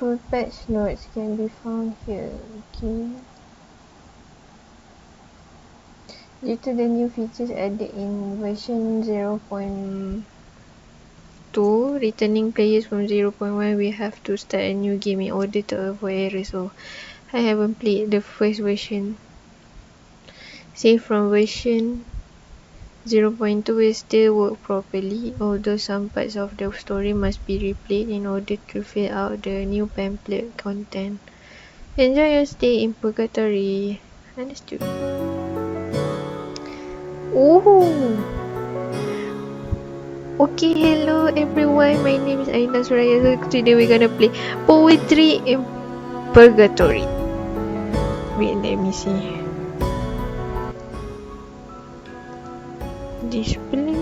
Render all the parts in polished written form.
full patch notes can be found here. Okay. Due to the new features added in version 0.2, returning players from 0.1 will have to start a new game in order to avoid errors. So I haven't played the first version. Save from version 0.2 will still work properly, although some parts of the story must be replayed in order to fill out the new pamphlet content. Enjoy your stay in Purgatory. Understood. Oh! Okay, hello everyone. My name is Aina Suraya. So today we're gonna play Poetry in Purgatory. Wait, let me see. Display.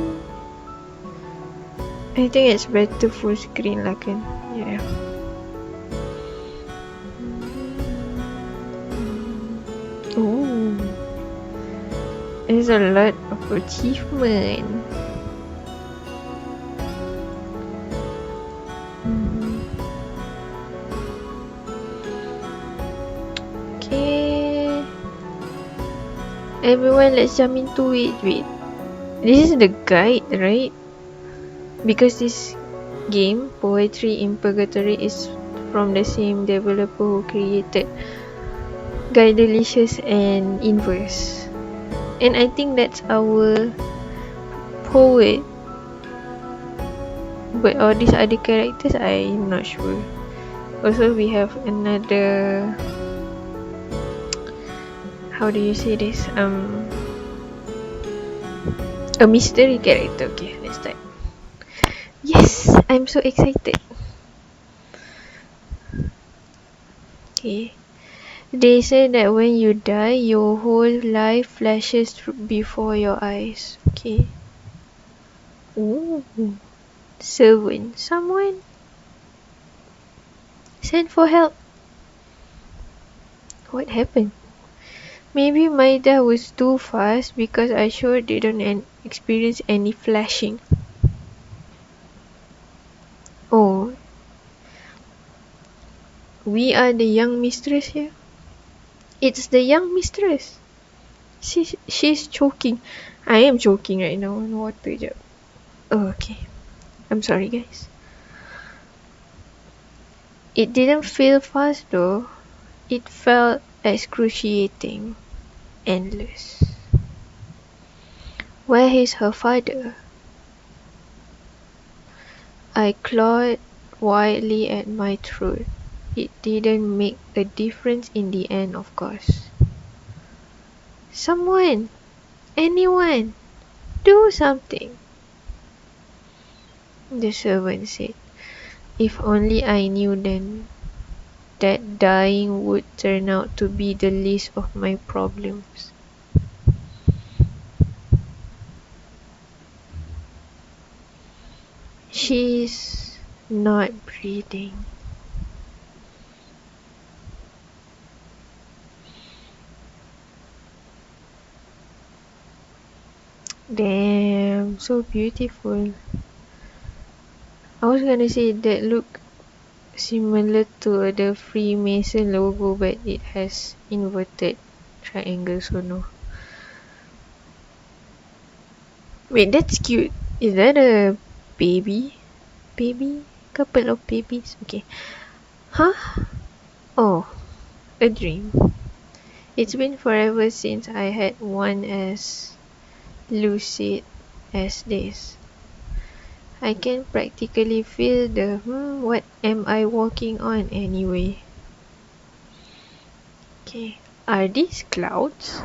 I think it's better full screen lah kan. Yeah. Oh, there's a lot of achievement. Okay, everyone, let's jump into it. Wait, this is the guide, right? Because this game, Poetry in Purgatory, is from the same developer who created Guidelicious and Inverse. And I think that's our poet. But all these other characters, I'm not sure. Also, we have another... How do you say this? A mystery character. Okay, let's start. Yes! I'm so excited. Okay. They say that when you die, your whole life flashes before your eyes. Okay. Ooh. Servant. Someone? Send for help. What happened? Maybe my dad was too fast because I sure didn't experience any flashing. Oh. We are the young mistress here. It's the young mistress. She's choking. I am choking right now on water. Oh, okay. I'm sorry, guys. It didn't feel fast though. It felt excruciating. Endless. Where is her father? I clawed wildly at my throat. It didn't make a difference in the end, of course. Someone! Anyone! Do something! The servant said. If only I knew then that dying would turn out to be the least of my problems. She's not breathing. Damn, so beautiful. I was gonna say that look similar to the Freemason logo, but it has inverted triangles, so no. Wait, that's cute. Is that a baby? Baby? Couple of babies? Okay. Huh? Oh, a dream. It's been forever since I had one as lucid as this. I can practically feel the what am I walking on anyway? Okay, are these clouds?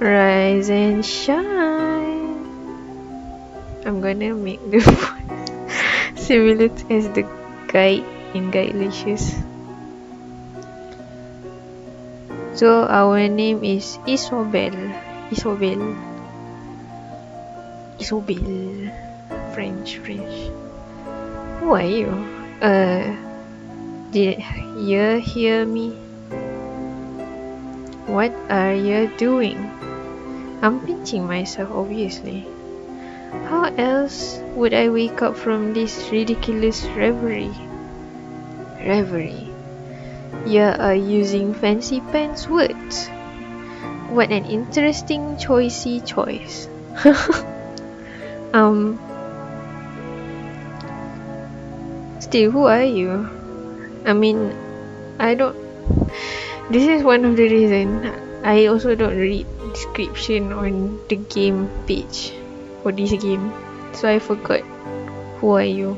Rise and shine. I'm gonna make the voice similar as the guide in Guidelicious. So our name is Isobel. French. Who are you? Did you hear me? What are you doing? I'm pinching myself, obviously. How else would I wake up from this ridiculous reverie? You are using fancy pants words. What an interesting choice. Still, who are you? I mean, I don't. This is one of the reasons I also don't read description on the game page for this game, so I forgot. Who are you?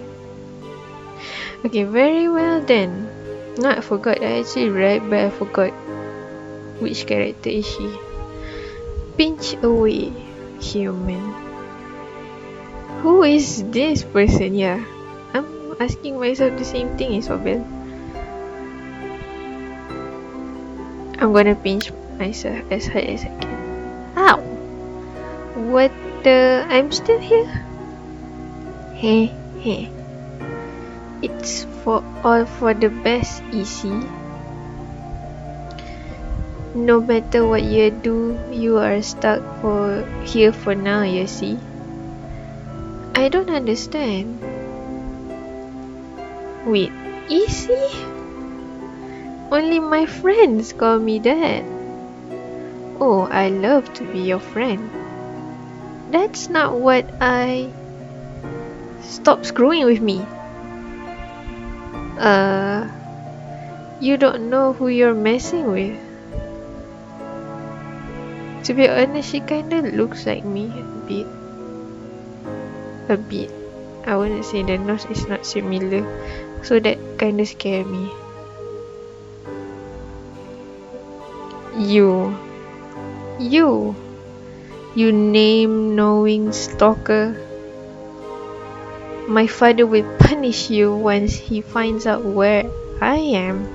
Okay, very well then. Not forgot. I actually read, but I forgot which character is she. Pinch away, human. Who is this person? Yeah, I'm asking myself the same thing, Isobel. I'm gonna pinch myself as hard as I can. Ow! What the? I'm still here? Hey. It's all for the best, easy. No matter what you do, you are stuck here for now, you see. I don't understand. Wait, easy? Only my friends call me that. Oh, I love to be your friend. That's not what Stop screwing with me. You don't know who you're messing with. To be honest, she kinda looks like me a bit. I wouldn't say the nose is not similar, so that kinda scared me. You name-knowing stalker. My father will punish you once he finds out where I am.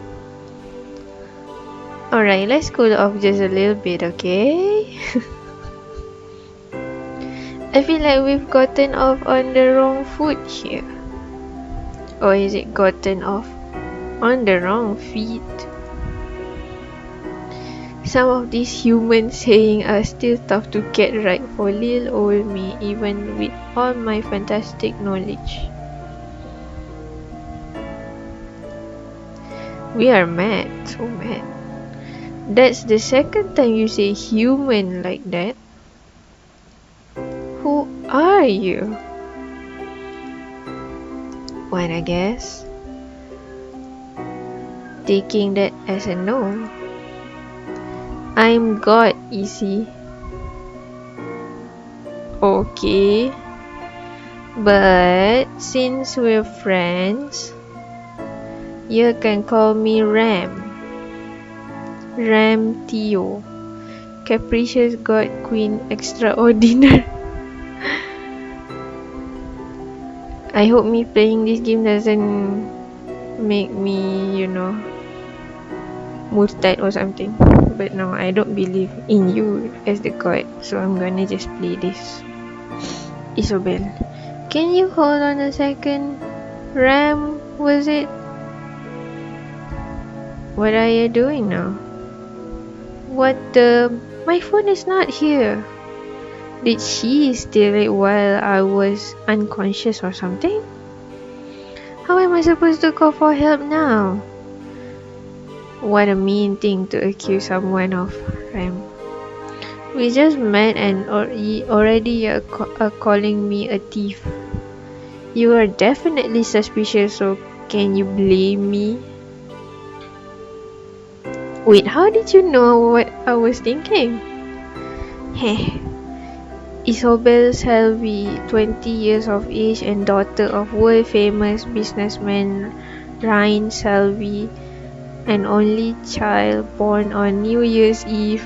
Alright, let's cool off just a little bit, okay? I feel like we've gotten off on the wrong foot here. Or is it gotten off on the wrong feet? Some of these human saying are still tough to get right for little old me, even with all my fantastic knowledge. We are mad, so mad. That's the second time you say human like that. Who are you? Wanna guess? Taking that as a no. I'm God, easy. Okay. But since we're friends, you can call me Ram. Ram Tio. Capricious God Queen Extraordinary. I hope me playing this game doesn't make me, murtad or something. But no, I don't believe in you as the god, so I'm gonna just play this. Isobel, can you hold on a second? Ram, was it? What are you doing now? What the? My phone is not here. Did she steal it while I was unconscious or something? How am I supposed to call for help now? What a mean thing to accuse someone of, Ram. We just met and already are calling me a thief. You are definitely suspicious, so can you blame me? Wait, how did you know what I was thinking? Heh. Isobel Selby, 20 years of age and daughter of world-famous businessman Ryan Selby, an only child born on New Year's Eve.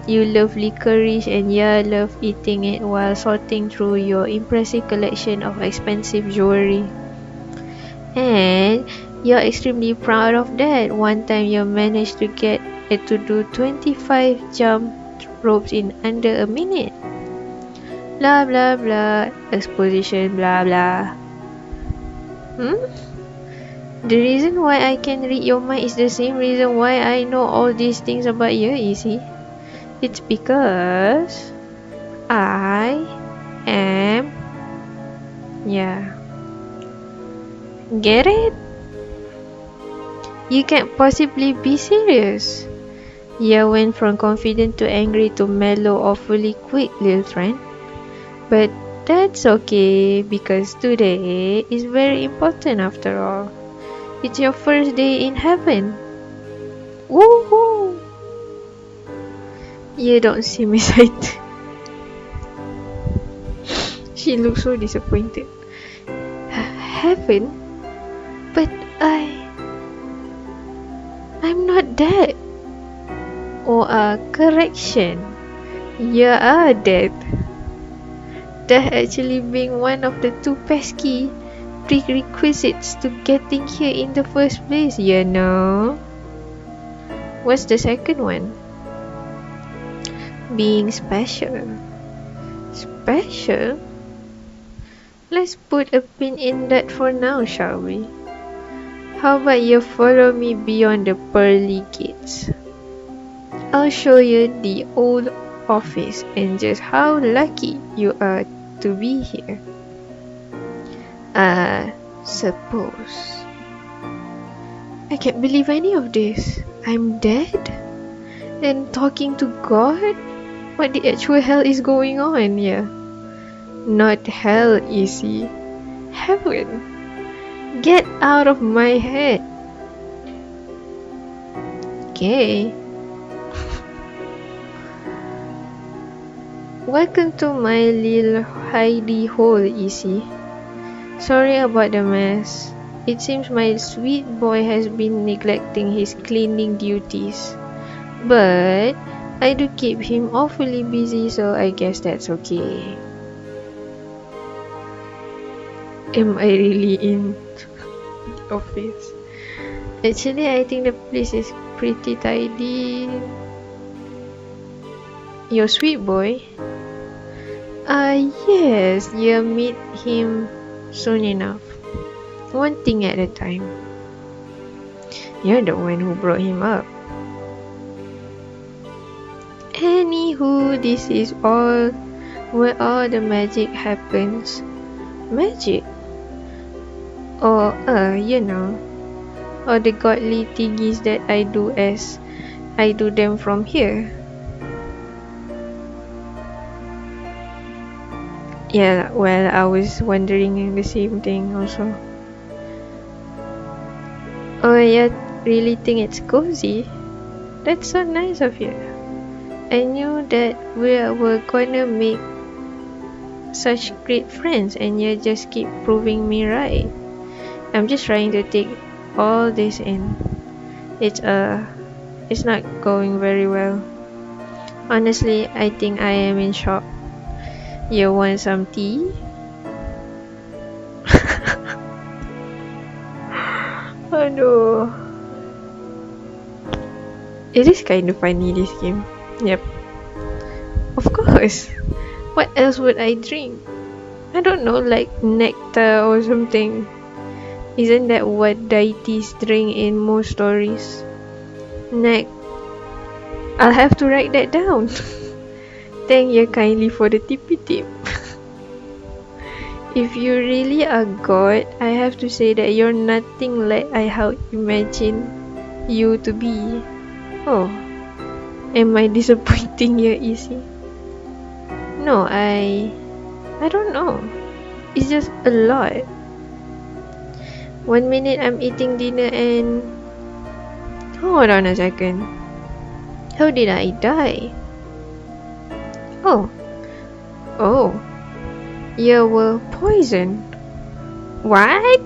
You love licorice and you love eating it while sorting through your impressive collection of expensive jewelry. And you're extremely proud of that. One time you managed to get it to do 25 jump ropes in under a minute. Blah blah blah. Exposition blah blah. The reason why I can read your mind is the same reason why I know all these things about you, Easy. It's because I am Yeah. Get it? You can't possibly be serious. You went from confident to angry to mellow awfully quick, little friend. But that's okay because today is very important after all. It's your first day in heaven. Woohoo! You don't seem excited. She looks so disappointed. Heaven? But I'm not dead. Or correction. You are dead. That actually being one of the two pesky prerequisites to getting here in the first place, you know. What's the second one? Being special. Special? Let's put a pin in that for now, shall we? How about you follow me beyond the pearly gates? I'll show you the old office and just how lucky you are to be here. Suppose. I can't believe any of this. I'm dead? And talking to God? What the actual hell is going on here? Not hell, easy. Heaven. Get out of my head. Okay. Welcome to my little hidey hole, Easy. Sorry about the mess. It seems my sweet boy has been neglecting his cleaning duties. But I do keep him awfully busy, so I guess that's okay. Am I really in the office? Actually, I think the place is pretty tidy. Your sweet boy? Yes, you'll meet him soon enough. One thing at a time. You're the one who brought him up. Anywho, this is all where all the magic happens. Magic? Or, or the godly thingies that I do as I do them from here. Yeah, well, I was wondering the same thing also. Oh, you really think it's cozy? That's so nice of you. I knew that we were gonna make such great friends and you just keep proving me right. I'm just trying to take all this in. It's not going very well. Honestly, I think I am in shock. You want some tea? Aduh. It is kind of funny, this game. Yep. Of course. What else would I drink? I don't know, like nectar or something. Isn't that what deities drink in most stories? I'll have to write that down. Thank you kindly for the tippy tip. If you really are God, I have to say that you're nothing like I had imagined you to be. Oh, am I disappointing you, Easy? No, I don't know. It's just a lot. 1 minute I'm eating dinner and... Hold on a second. How did I die? Oh, you were poisoned. What?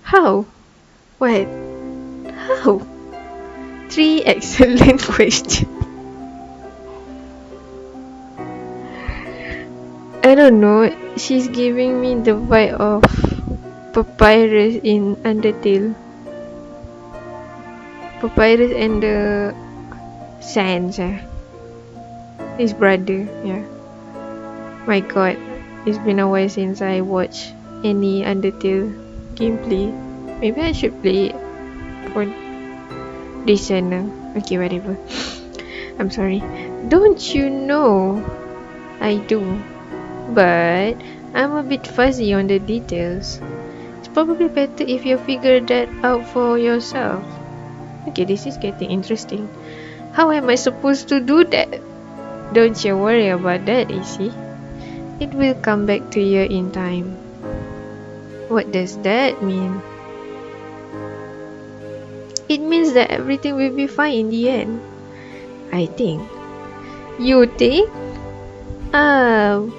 How? What? How? 3 excellent questions. I don't know, she's giving me the vibe of Papyrus in Undertale. Papyrus and the Sans, his brother, yeah. My god, it's been a while since I watched any Undertale gameplay. Maybe I should play it for this channel. Okay, whatever. I'm sorry. Don't you know? I do. But I'm a bit fuzzy on the details. It's probably better if you figure that out for yourself. Okay, this is getting interesting. How am I supposed to do that? Don't you worry about that, Izzy. It will come back to you in time. What does that mean? It means that everything will be fine in the end. I think. You think?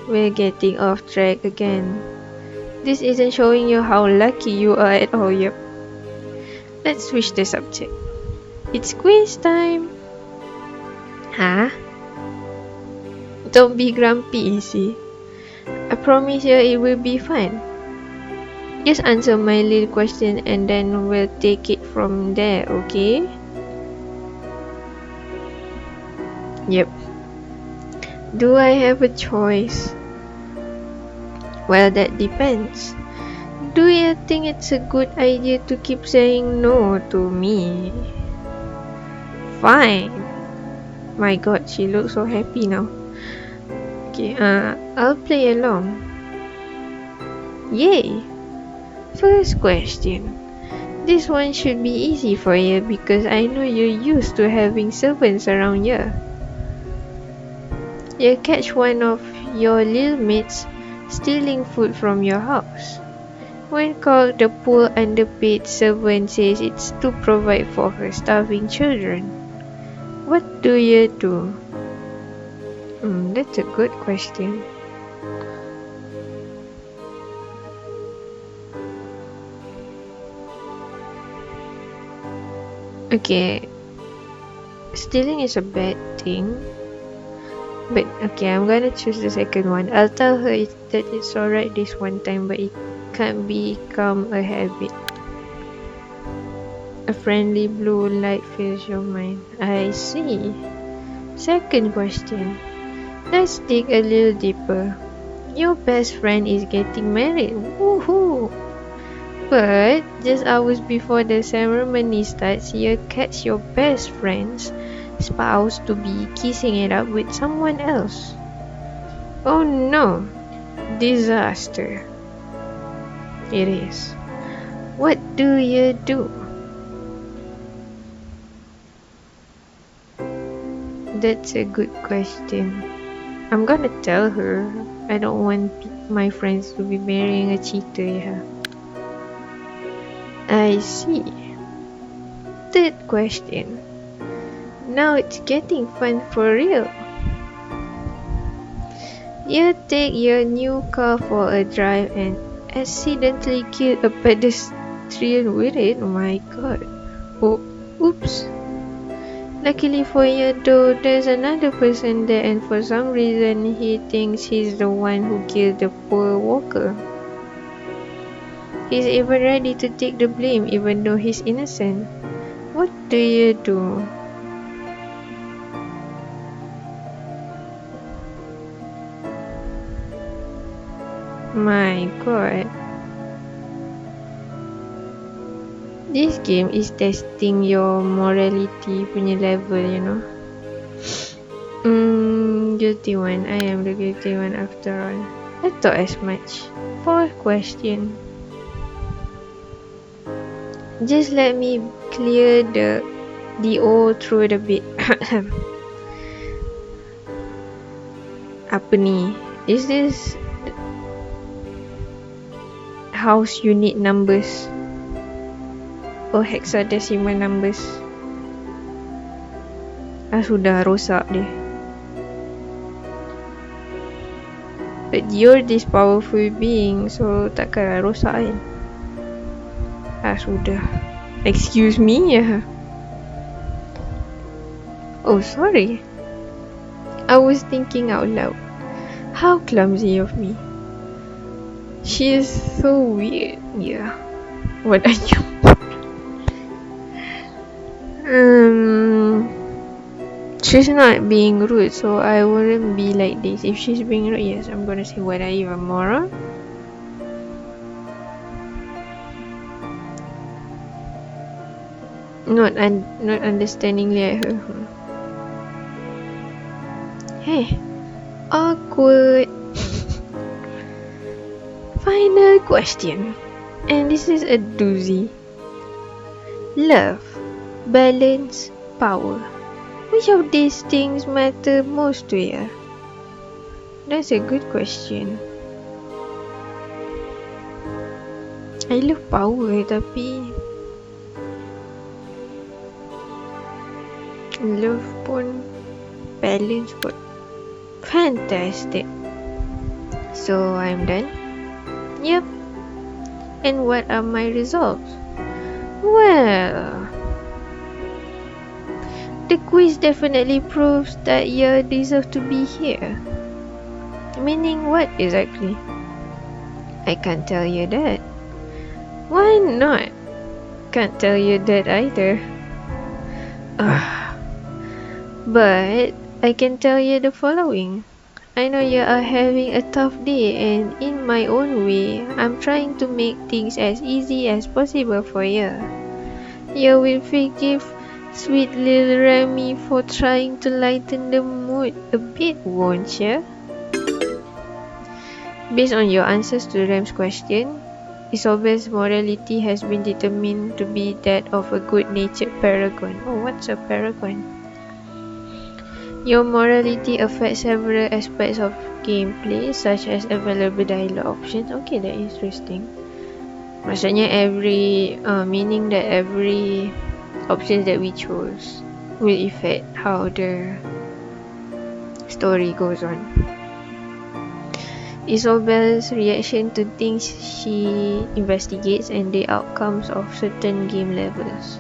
We're getting off track again. This isn't showing you how lucky you are at all, yep. Let's switch the subject. It's quiz time. Huh? Don't be grumpy, Izzy. I promise you it will be fun. Just answer my little question and then we'll take it from there, okay? Yep. Do I have a choice? Well, that depends. Do you think it's a good idea to keep saying no to me? Fine. My god, she looks so happy now. Okay, I'll play along. Yay! First question. This one should be easy for you because I know you're used to having servants around here. You catch one of your little mates stealing food from your house. When called, the poor underpaid servant says it's to provide for her starving children. What do you do? That's a good question. Okay, stealing is a bad thing. But okay, I'm gonna choose the second one. I'll tell her that it's alright this one time, but it can't become a habit. A friendly blue light fills your mind. I see. Second question. Let's dig a little deeper. Your best friend is getting married. Woohoo! But just hours before the ceremony starts, you catch your best friend's spouse to be kissing it up with someone else. Oh no! Disaster. It is. What do you do? That's a good question. I'm gonna tell her. I don't want my friends to be marrying a cheater, yeah. I see. Third question. Now it's getting fun for real. You take your new car for a drive and accidentally kill a pedestrian with it. Oh my god. Oh, oops. Luckily for you though, there's another person there and for some reason he thinks he's the one who killed the poor walker. He's even ready to take the blame even though he's innocent. What do you do? My god. This game is testing your morality punya level, you know. Guilty one. I am the guilty one after all. I thought as much. Fourth question. Just let me clear the old throat a bit. Apa ni? Is this house unit numbers? Or hexadecimal numbers? Sudah rosak dia. But you're this powerful being, so takkanlah rosak kan? Sudah. Excuse me, ya. Oh, sorry. I was thinking out loud. How clumsy of me. She is so weird. Yeah. What are you? She's not being rude, so I wouldn't be like this. If she's being rude, yes, I'm gonna say, what are you, a moron? Not understandingly at her. Hey, awkward. Final question. And this is a doozy. Love, balance, power. Which of these things matter most to you? That's a good question. I love power tapi love pun balance pun fantastic. So I'm done. Yep. And what are my results? Well, the quiz definitely proves that you deserve to be here. Meaning what exactly? I can't tell you that. Why not? Can't tell you that either. But I can tell you the following. I know you are having a tough day, and in my own way, I'm trying to make things as easy as possible for you. You will forgive sweet little Remy for trying to lighten the mood a bit, won't you? Based on your answers to Ram's question, Isobel's morality has been determined to be that of a good-natured paragon. Oh, what's a paragon? Your morality affects several aspects of gameplay, such as available dialogue options. Okay, that is interesting. Maksudnya meaning that every options that we chose will affect how the story goes on. Isobel's reaction to things she investigates and the outcomes of certain game levels.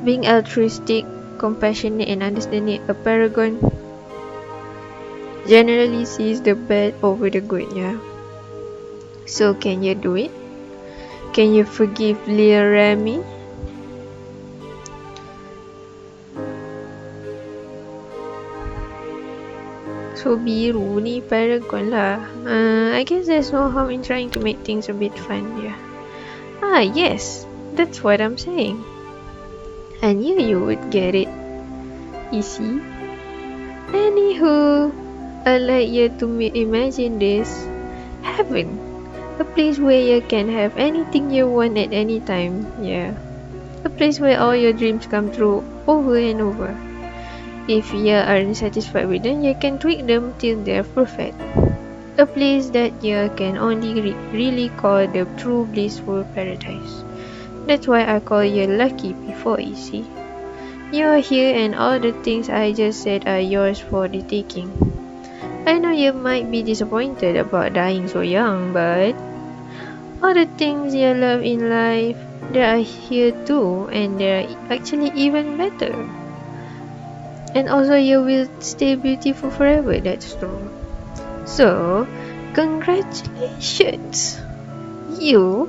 Being altruistic, compassionate and understanding, a paragon generally sees the bad over the good, yeah? So can you do it? Can you forgive little Remy? So biru ni paragon lah. I guess there's no harm in trying to make things a bit fun, yeah. Yes, that's what I'm saying. I knew you would get it. Easy. Anywho, I'd like you to imagine this. Heaven. A place where you can have anything you want at any time, yeah. A place where all your dreams come true over and over. If you aren't satisfied with them, you can tweak them till they're perfect. A place that you can only really call the true blissful paradise. That's why I call you lucky before easy. You're here and all the things I just said are yours for the taking. I know you might be disappointed about dying so young, but all the things you love in life, they are here too, and they're actually even better. And also you will stay beautiful forever, that's true. So, congratulations! You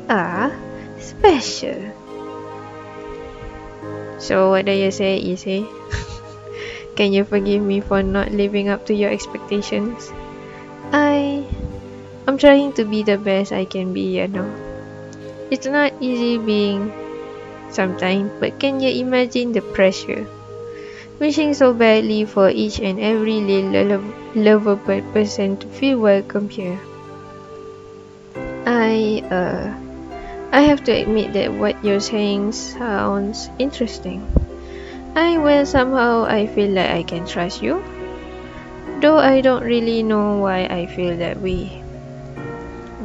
are special. So what do you say, Issei? Can you forgive me for not living up to your expectations? I'm trying to be the best I can be, you know. It's not easy being sometimes, but can you imagine the pressure? Wishing so badly for each and every little lovable person to feel welcome here. I have to admit that what you're saying sounds interesting. Somehow I feel like I can trust you. Though I don't really know why I feel that way.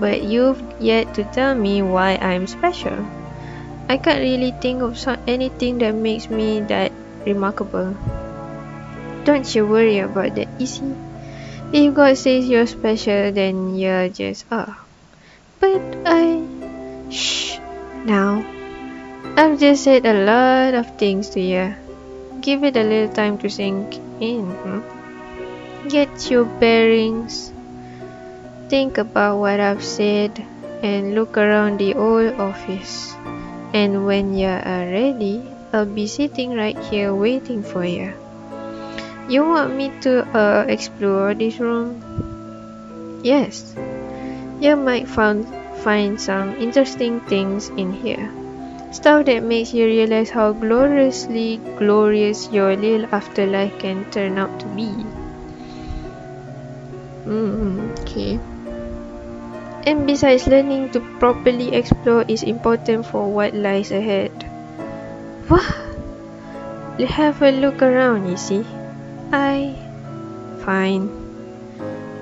But you've yet to tell me why I'm special. I can't really think of anything that makes me that remarkable. Don't you worry about that, Issei. If God says you're special, then you're just But Shh. Now, I've just said a lot of things to you. Give it a little time to sink in. Get your bearings. Think about what I've said and look around the old office. And when you are ready, I'll be sitting right here waiting for you. You want me to explore this room? Yes. You might find some interesting things in here. Stuff that makes you realize how gloriously glorious your little afterlife can turn out to be. Okay. And besides, learning to properly explore is important for what lies ahead. Wah! Have a look around, you see. Fine.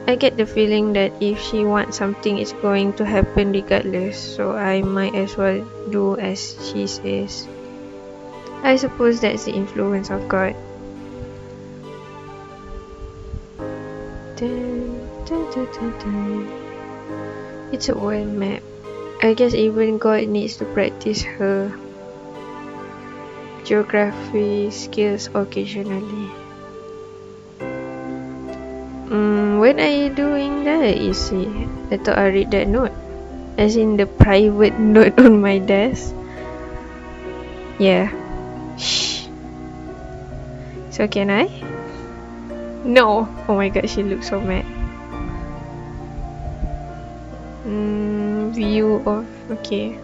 I get the feeling that if she wants something, it's going to happen regardless, so I might as well do as she says. I suppose that's the influence of God. Dun, dun, dun, dun, dun. It's a world map. I guess even God needs to practice her geography skills occasionally. When are you doing that, you see? I thought I read that note. As in the private note on my desk. Yeah. Shh. So can I? No. Oh my god, she looks so mad. View of... Okay.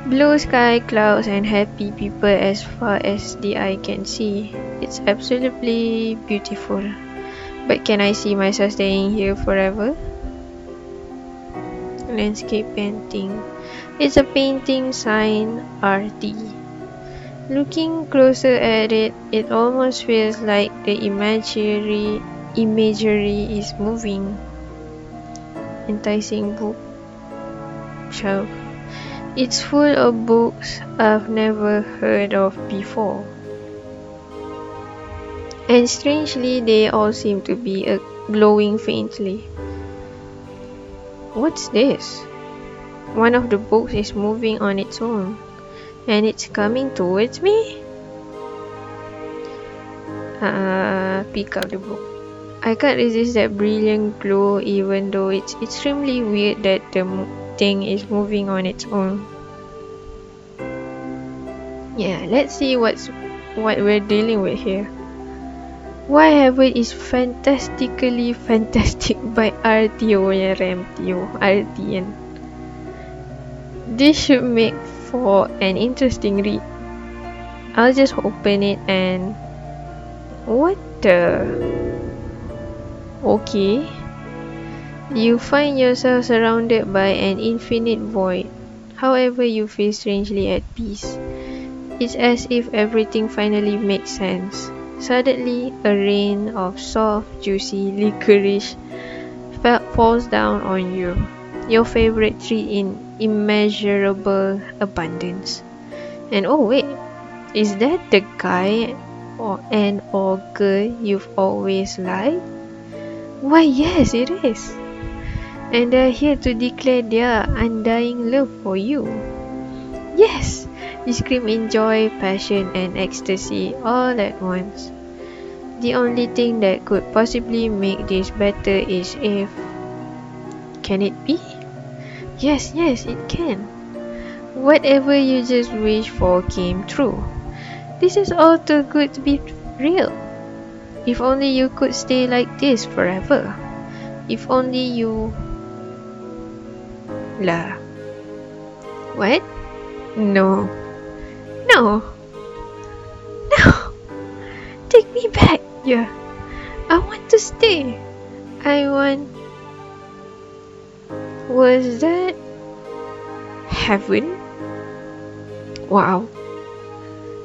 Blue sky, clouds and happy people as far as the eye can see. It's absolutely beautiful. But can I see myself staying here forever? Landscape painting. It's a painting sign RT. Looking closer at it, it almost feels like the imagery is moving. Enticing book shelf. It's full of books I've never heard of before. And strangely, they all seem to be glowing faintly. What's this? One of the books is moving on its own, and it's coming towards me? Pick up the book. I can't resist that brilliant glow, even though it's extremely weird that the thing is moving on its own. Yeah, let's see what we're dealing with here. Why Heaven is Fantastically Fantastic by RTO ya RMTO RTN. This should make for an interesting read. I'll just open it and... What the... Okay. You find yourself surrounded by an infinite void. However, you feel strangely at peace. It's as if everything finally makes sense. Suddenly, a rain of soft, juicy licorice falls down on you, your favorite tree in immeasurable abundance. And oh wait, is that the guy or girl you've always liked? Why yes, it is. And they're here to declare their undying love for you. Yes! You scream in joy, passion and ecstasy all at once. The only thing that could possibly make this better is if... Can it be? Yes, it can. Whatever you just wished for came true. This is all too good to be real. If only you could stay like this forever. If only you... La. What? No. Take me back. Yeah. I want to stay. Was that heaven? Wow.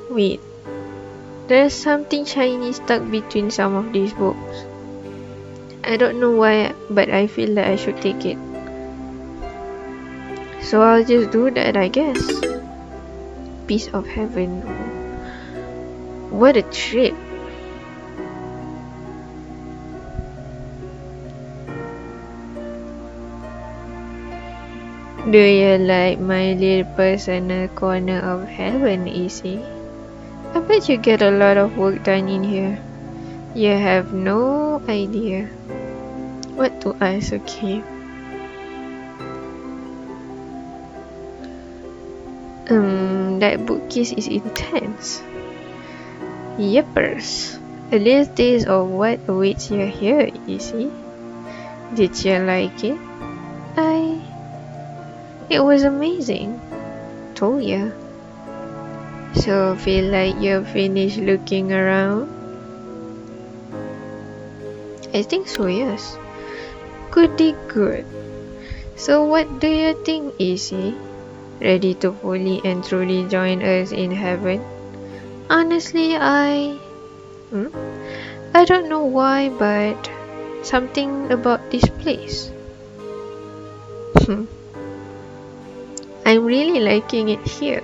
Wait. There's something shiny stuck between some of these books. I don't know why, but I feel that I should take it. So I'll just do that, I guess. Piece of heaven. What a trip. Do you like my little personal corner of heaven, Izzy? I bet you get a lot of work done in here. You have no idea what to ask, okay? That bookcase is intense. Yepers. A little taste of what awaits you here, Izzy. Did you like it? It was amazing. Told ya. So feel like you're finished looking around? I think so, yes. Goody good. So what do you think, Izzy? Ready to fully and truly join us in heaven? Honestly, Hmm? I don't know why, but something about this place. I'm really liking it here.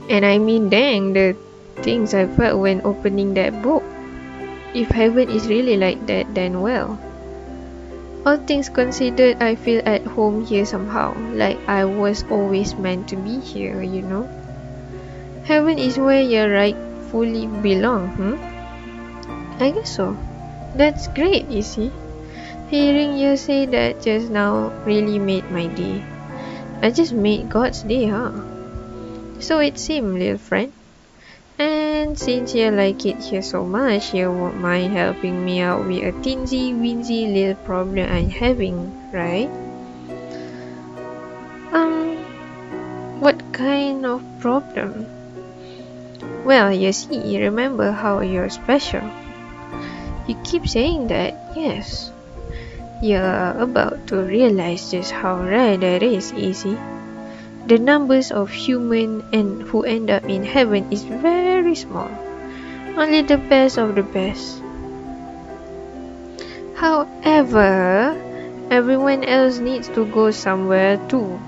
And I mean, dang, the things I felt when opening that book. If heaven is really like that, then well. All things considered, I feel at home here somehow, like I was always meant to be here, you know? Heaven is where you rightfully belong, I guess so. That's great, you see. Hearing you say that just now really made my day. I just made God's day, huh? So it seemed, little friend. And since you like it here so much, you won't mind helping me out with a teensy-weensy little problem I'm having, right? What kind of problem? Well, you see, remember how you're special. You keep saying that, yes. You're about to realize just how rare that is, Easy. The numbers of humans and who end up in heaven is very small. Only the best of the best. However, everyone else needs to go somewhere too.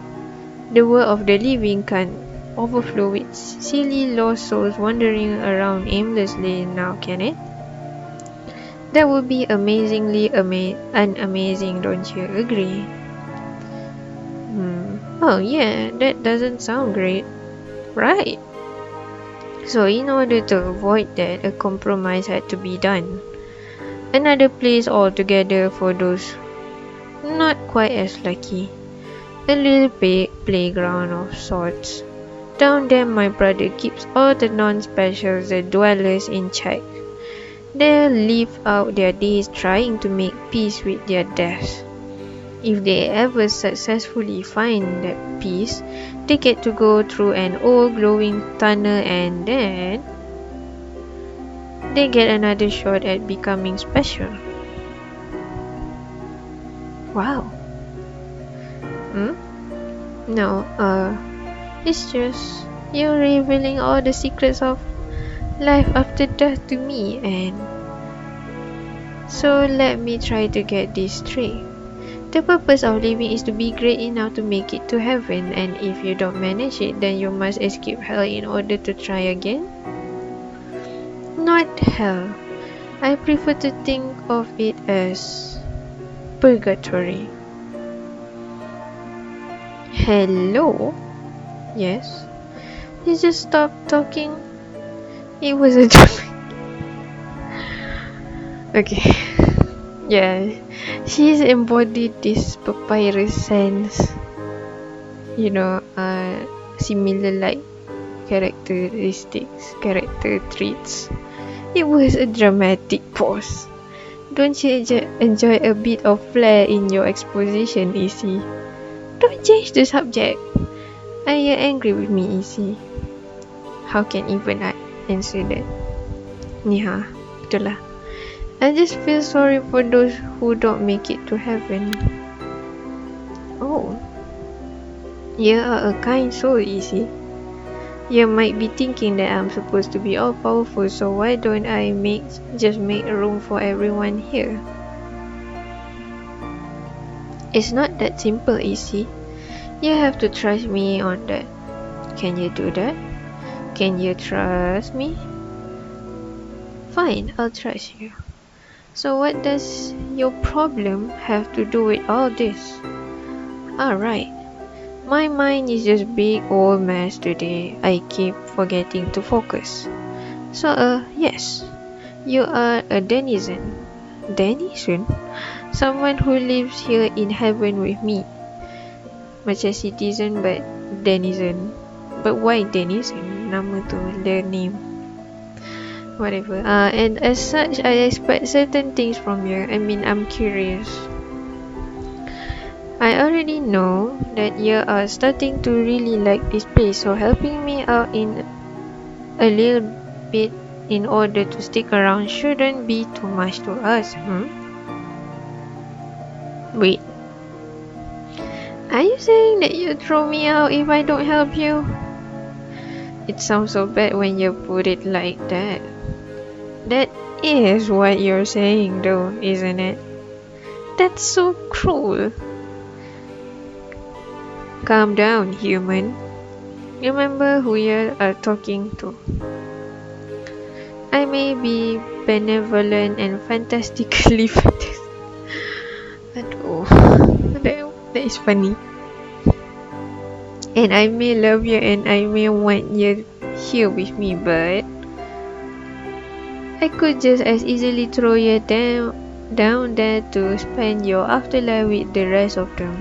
The world of the living can't overflow with silly lost souls wandering around aimlessly now, can it? That would be amazingly unamazing, don't you agree? Oh yeah, that doesn't sound great, right? So in order to avoid that, a compromise had to be done. Another place altogether for those not quite as lucky. A little playground of sorts. Down there my brother keeps all the non-specials, the dwellers, in check. They live out their days trying to make peace with their deaths. If they ever successfully find that peace, they get to go through an old glowing tunnel and then they get another shot at becoming special. Wow. No, it's just you're revealing all the secrets of life after death to me, and so let me try to get this straight. The purpose of living is to be great enough to make it to heaven, and if you don't manage it, then you must escape hell in order to try again? Not hell. I prefer to think of it as purgatory. Hello? Yes? You just stopped talking? It was a joke. Okay. Yeah. She's embodied this papyrus sense. You know, similar like characteristics, character traits. It was a dramatic pause. Don't you enjoy a bit of flair in your exposition, Izzy? Don't change the subject. Are you angry with me, Izzy? How can even I answer that? Yeah, betul lah. I just feel sorry for those who don't make it to heaven. Oh, you are a kind soul, Izzy. You might be thinking that I'm supposed to be all powerful, so why don't I just make room for everyone here? It's not that simple, Izzy. You have to trust me on that. Can you do that? Can you trust me? Fine, I'll trust you. So what does your problem have to do with all this? Alright. My mind is just big old mess today. I keep forgetting to focus. So, yes. You are a denizen. Denizen? Someone who lives here in heaven with me. Macam citizen but denizen. But why denizen? Nama tu, the name. Whatever. And as such, I expect certain things from you. I mean, I'm curious. I already know that you are starting to really like this place, so helping me out in a little bit in order to stick around shouldn't be too much to us, Wait, you saying that you throw me out if I don't help you? It sounds so bad when you put it like that. That is what you're saying though, isn't it? That's so cruel. Calm down, human. Remember who you are talking to. I may be benevolent and fantastically fantastic. Aduh, that is funny. And I may love you and I may want you here with me, but I could just as easily throw you down there to spend your afterlife with the rest of them.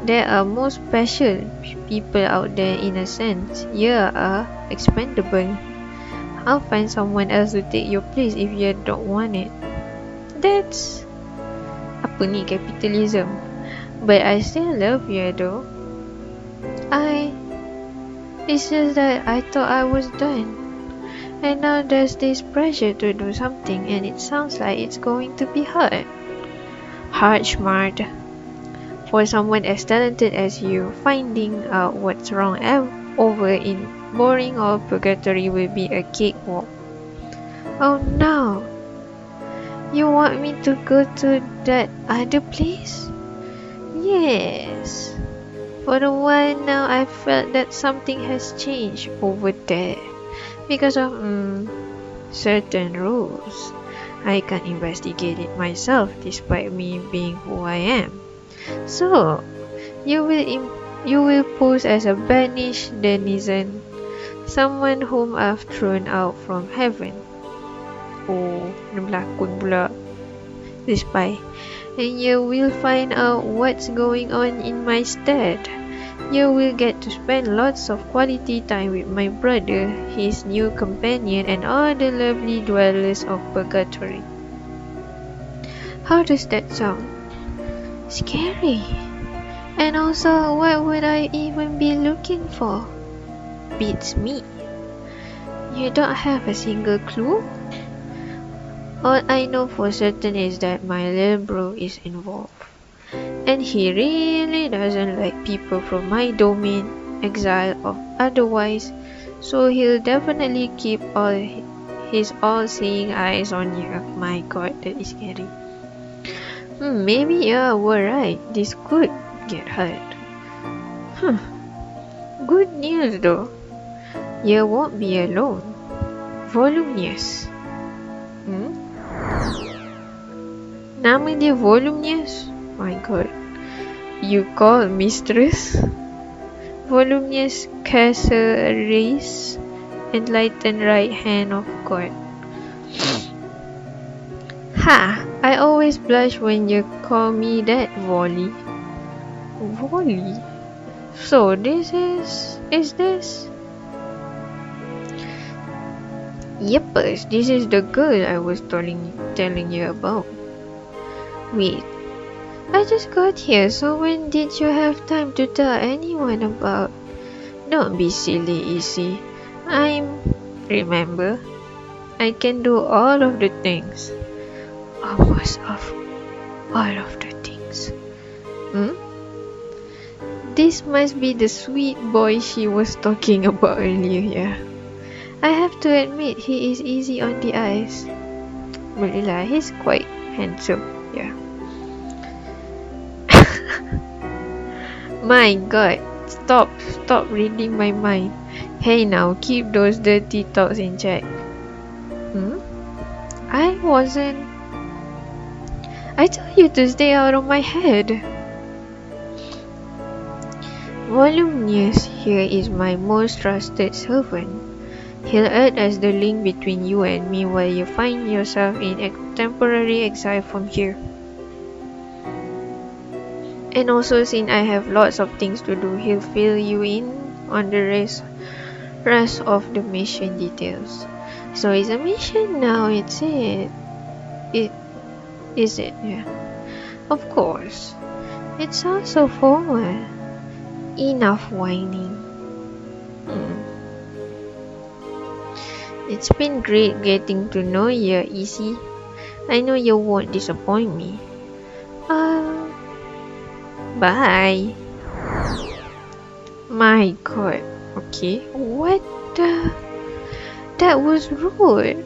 There are more special people out there in a sense. You are expendable. I'll find someone else to take your place if you don't want it. That's apa ni, capitalism. But I still love you though. It's just that I thought I was done. And now there's this pressure to do something and it sounds like it's going to be hard. Hard, smart. For someone as talented as you, finding out what's wrong over in boring old Purgatory will be a cakewalk. Oh no! You want me to go to that other place? Yes. For a while now, I felt that something has changed over there. Because of certain rules. I can't investigate it myself despite me being who I am. So, you will pose as a banished denizen, someone whom I've thrown out from heaven. Oh, berlakon pula. The spy. And you will find out what's going on in my stead. You will get to spend lots of quality time with my brother, his new companion, and all the lovely dwellers of Purgatory. How does that sound? Scary. And also, what would I even be looking for? Beats me. You don't have a single clue? All I know for certain is that my little bro is involved. And he really doesn't like people from my domain, exile or otherwise, so he'll definitely keep all his all-seeing eyes on you. My god, that is scary. Maybe you were right. This could get hurt. Good news though. You won't be alone. Voluminous. Nama dia Voluminous? My god. You call mistress? Voluminous Caceres, enlightened right hand of God. Ha! I always blush when you call me that, Volley. Volley? So this is this? Yepers, this is the girl I was telling you about. Wait, I just got here, so when did you have time to tell anyone about? Don't be silly, Izzy. Remember, I can do all of the things. Almost all of the things. This must be the sweet boy she was talking about earlier, yeah. I have to admit, he is easy on the eyes. Really lah, he's quite handsome, yeah. My god, stop reading my mind. Hey now, keep those dirty thoughts in check. I told you to stay out of my head. Voluminous here is my most trusted servant. He'll act as the link between you and me while you find yourself in a temporary exile from here. And also, since I have lots of things to do, he'll fill you in on the rest of the mission details. So it's a mission now, it's it. Is it? Yeah. Of course. It sounds so formal. Enough whining. It's been great getting to know you, Izzy. I know you won't disappoint me. Bye. My god. Okay. What the? That was rude.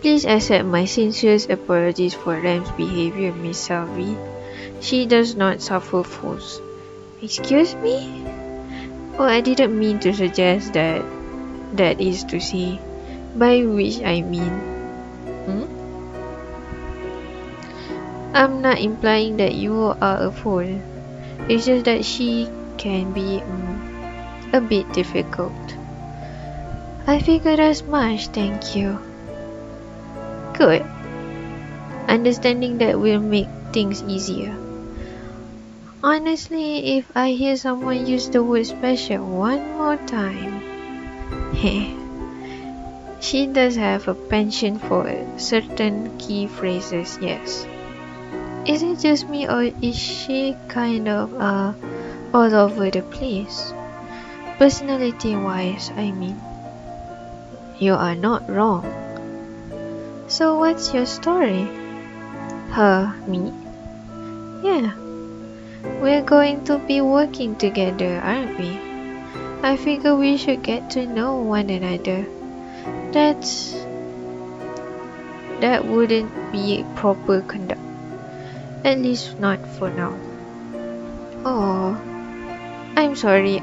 Please accept my sincerest apologies for Ram's behavior, Miss Selby. She does not suffer fools. Excuse me? Oh, I didn't mean to suggest that. That is to say, by which I mean. I'm not implying that you are a fool. It's just that she can be a bit difficult. I figured as much, thank you. Good. Understanding that will make things easier. Honestly, if I hear someone use the word special one more time, she does have a penchant for certain key phrases, yes. Is it just me or is she kind of all over the place? Personality wise, I mean. You are not wrong. So what's your story? Her, me? Yeah. We're going to be working together, aren't we? I figure we should get to know one another. That wouldn't be proper conduct. At least not for now. Oh, I'm sorry,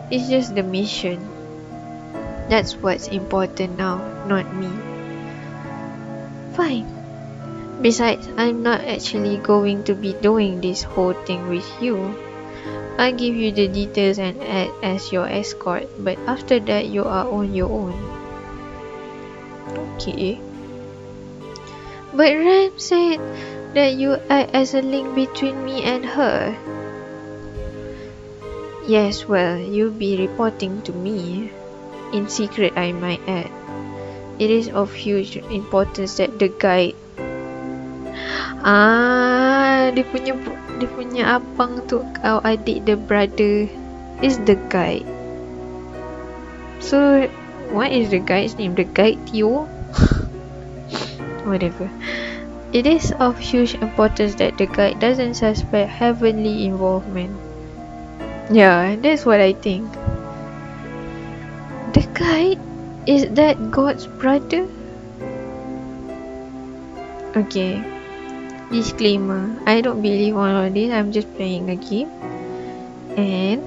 it's just the mission. That's what's important now, not me. Fine. Besides, I'm not actually going to be doing this whole thing with you. I'll give you the details and act as your escort, but after that you are on your own. Okay. But Ram said that you act as a link between me and her. Yes, well, you'll be reporting to me. In secret, I might add. It is of huge importance that the guide dia punya abang tu, adik the brother is the guide. So what is the guide's name? The guide Tio? Whatever. It is of huge importance that the guide doesn't suspect heavenly involvement. Yeah, that's what I think. The guide? Is that God's brother? Okay. Disclaimer, I don't believe all of this, I'm just playing a game. And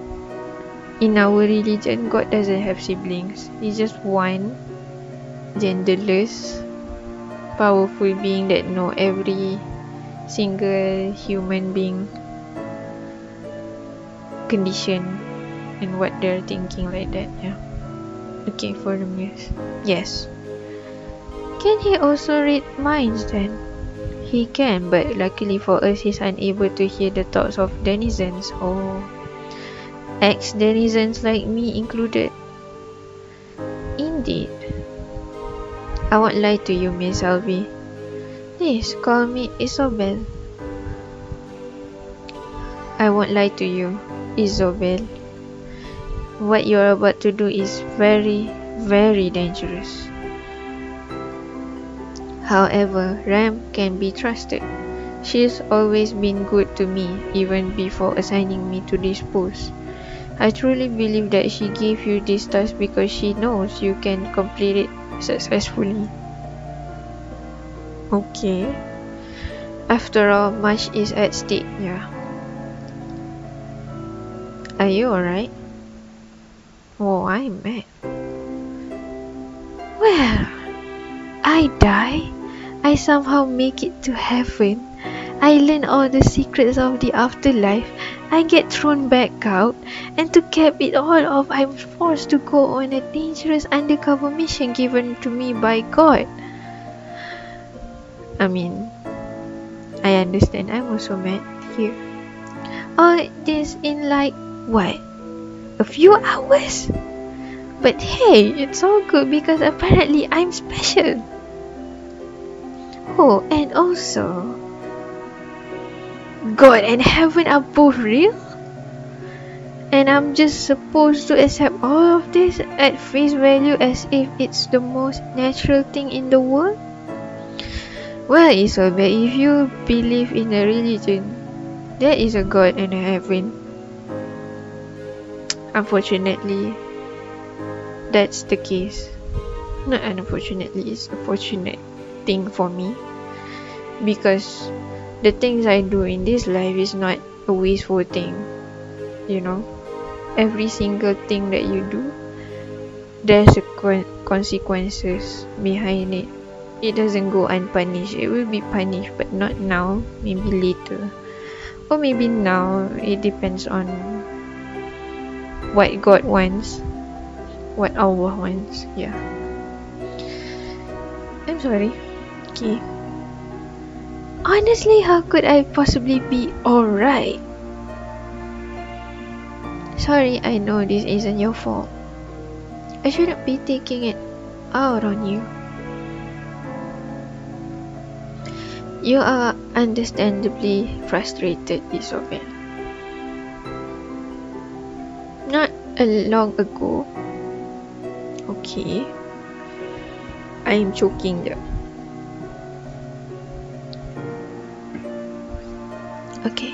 in our religion, God doesn't have siblings. He's just one genderless, powerful being that knows every single human being condition and what they're thinking like that. Yeah. Okay, for the yes. Can he also read minds then? He can, but luckily for us, he's unable to hear the thoughts of denizens, or ex-denizens like me included. Indeed. I won't lie to you, Miss Alby. Please call me Isobel. I won't lie to you, Isobel. What you're about to do is very, very dangerous. However, Ram can be trusted. She's always been good to me, even before assigning me to this post. I truly believe that she gave you this task because she knows you can complete it successfully. Okay. After all, much is at stake, yeah. Are you alright? Oh, I'm mad. Well, I die. I somehow make it to heaven. I learn all the secrets of the afterlife. I get thrown back out, and to cap it all off, I'm forced to go on a dangerous undercover mission given to me by God. I mean, I understand. I'm also mad here. All this in like, what? A few hours? But hey, it's all good because apparently I'm special. Oh, and also, God and heaven are both real? And I'm just supposed to accept all of this at face value as if it's the most natural thing in the world? Well, Isobel, if you believe in a religion, There is a God and a heaven. Unfortunately, that's the case. Not unfortunately, it's a fortunate thing for me. Because the things I do in this life is not a wasteful thing. You know? Every single thing that you do, there's a consequences behind it. It doesn't go unpunished. It will be punished, but not now. Maybe later. Or maybe now. It depends on what God wants. What Allah wants. Yeah. I'm sorry. Okay. Honestly, how could I possibly be alright? Sorry, I know this isn't your fault. I shouldn't be taking it out on you. You are understandably frustrated, Isabel. Not long ago. Okay. I am choking there. Okay.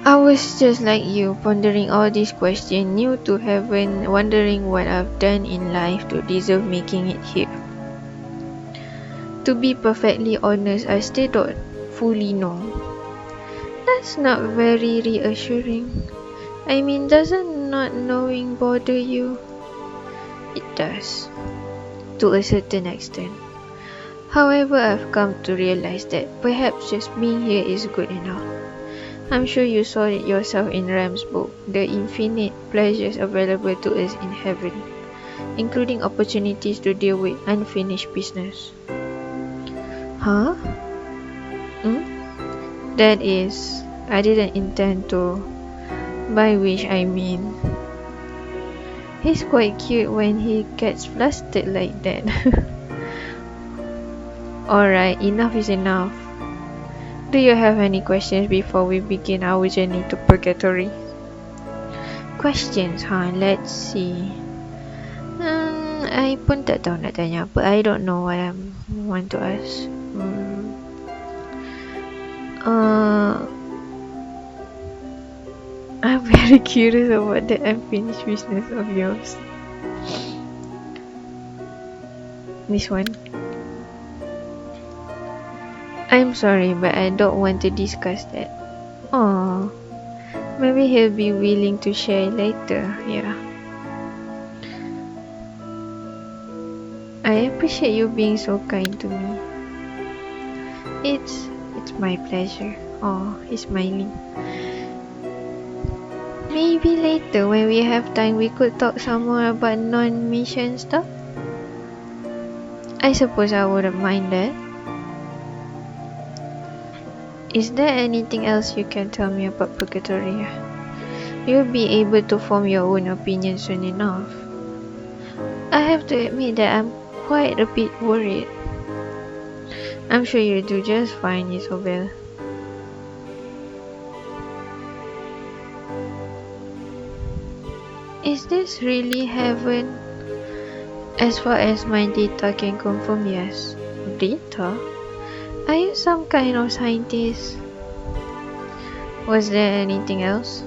I was just like you, pondering all these questions, new to heaven, wondering what I've done in life to deserve making it here. To be perfectly honest, I still don't fully know. That's not very reassuring. I mean, doesn't not knowing bother you? It does, to a certain extent. However, I've come to realize that perhaps just being here is good enough. I'm sure you saw it yourself in Ram's book, the infinite pleasures available to us in heaven, including opportunities to deal with unfinished business. Huh? That is, I didn't intend to, by which I mean, he's quite cute when he gets flustered like that. Alright, enough is enough. Do you have any questions before we begin our journey to Purgatory? Questions, huh? Let's see. I pun tak tahu nak tanya apa. I don't know what I want to ask. I'm very curious about the unfinished business of yours. This one. I'm sorry, but I don't want to discuss that. Oh, maybe he'll be willing to share later. Yeah. I appreciate you being so kind to me. It's my pleasure. Oh, he's smiling. Maybe later when we have time we could talk some more about non-mission stuff. I suppose I wouldn't mind that. Is there anything else you can tell me about Purgatory? You'll be able to form your own opinion soon enough. I have to admit that I'm quite a bit worried. I'm sure you'll do just fine, Isabel. Is this really heaven? As far as my data can confirm, yes. Data? Are you some kind of scientist? Was there anything else?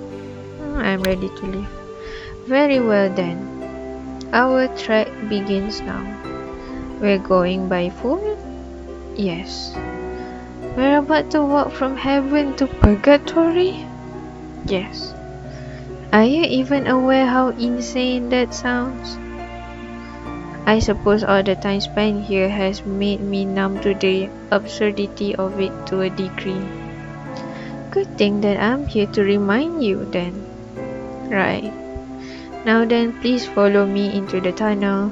I'm ready to leave. Very well then. Our trek begins now. We're going by foot? Yes. We're about to walk from heaven to Purgatory? Yes. Are you even aware how insane that sounds? I suppose all the time spent here has made me numb to the absurdity of it to a degree. Good thing that I'm here to remind you then. Right. Now then, please follow me into the tunnel.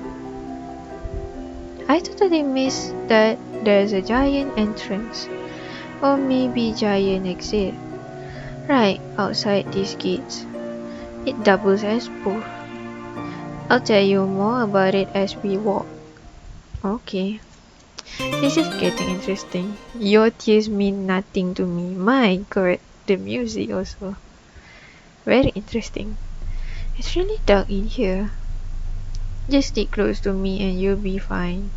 I totally missed that there's a giant entrance. Or maybe giant exit. Right outside these gates. It doubles as both. I'll tell you more about it as we walk. Okay. This is getting interesting. Your tears mean nothing to me. My god, the music also. Very interesting. It's really dark in here. Just stick close to me and you'll be fine.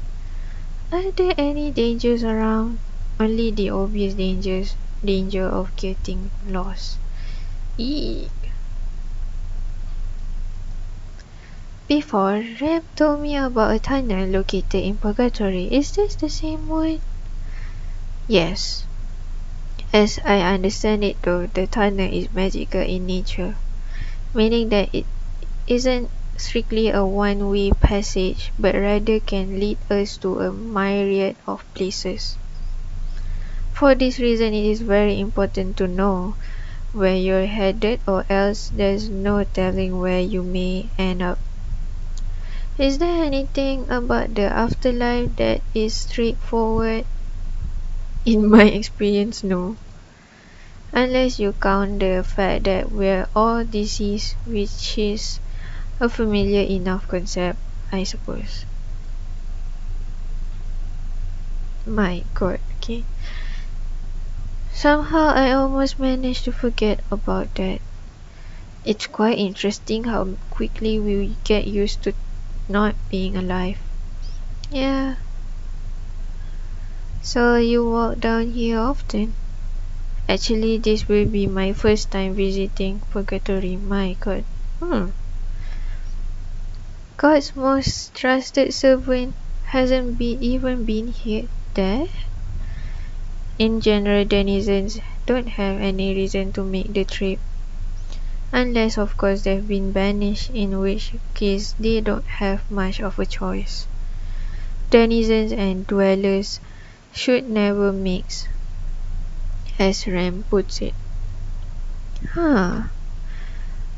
Are there any dangers around? Only the obvious dangers. Danger of getting lost. Eek. Before, Rem told me about a tunnel located in Purgatory. Is this the same one? Yes. As I understand it though, the tunnel is magical in nature, meaning that it isn't strictly a one-way passage, but rather can lead us to a myriad of places. For this reason, it is very important to know where you're headed, or else there's no telling where you may end up. Is there anything about the afterlife that is straightforward? In my experience, no. Unless you count the fact that we're all deceased, which is a familiar enough concept, I suppose. My god, okay. Somehow I almost managed to forget about that. It's quite interesting how quickly we get used to not being alive. Yeah. So you walk down here often? Actually, this will be my first time visiting Purgatory. My god. God's most trusted servant hasn't even been here there? In general, denizens don't have any reason to make the trip. Unless of course they've been banished, in which case they don't have much of a choice. Denizens and dwellers should never mix, as Ram puts it. Huh.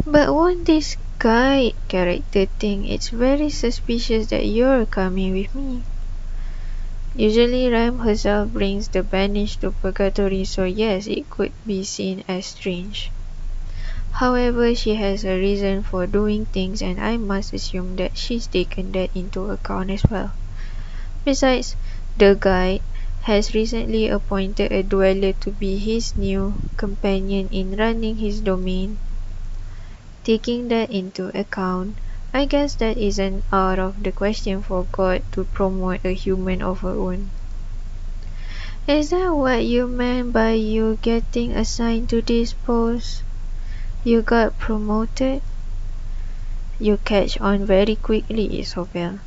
But won't this guide character think it's very suspicious that you're coming with me? Usually Ram herself brings the banished to Purgatory, so yes, it could be seen as strange. However, she has a reason for doing things, and I must assume that she's taken that into account as well. Besides, the guide has recently appointed a dweller to be his new companion in running his domain. Taking that into account, I guess that isn't out of the question for God to promote a human of her own. Is that what you meant by you getting assigned to this post? You got promoted? You catch on very quickly, Isabel.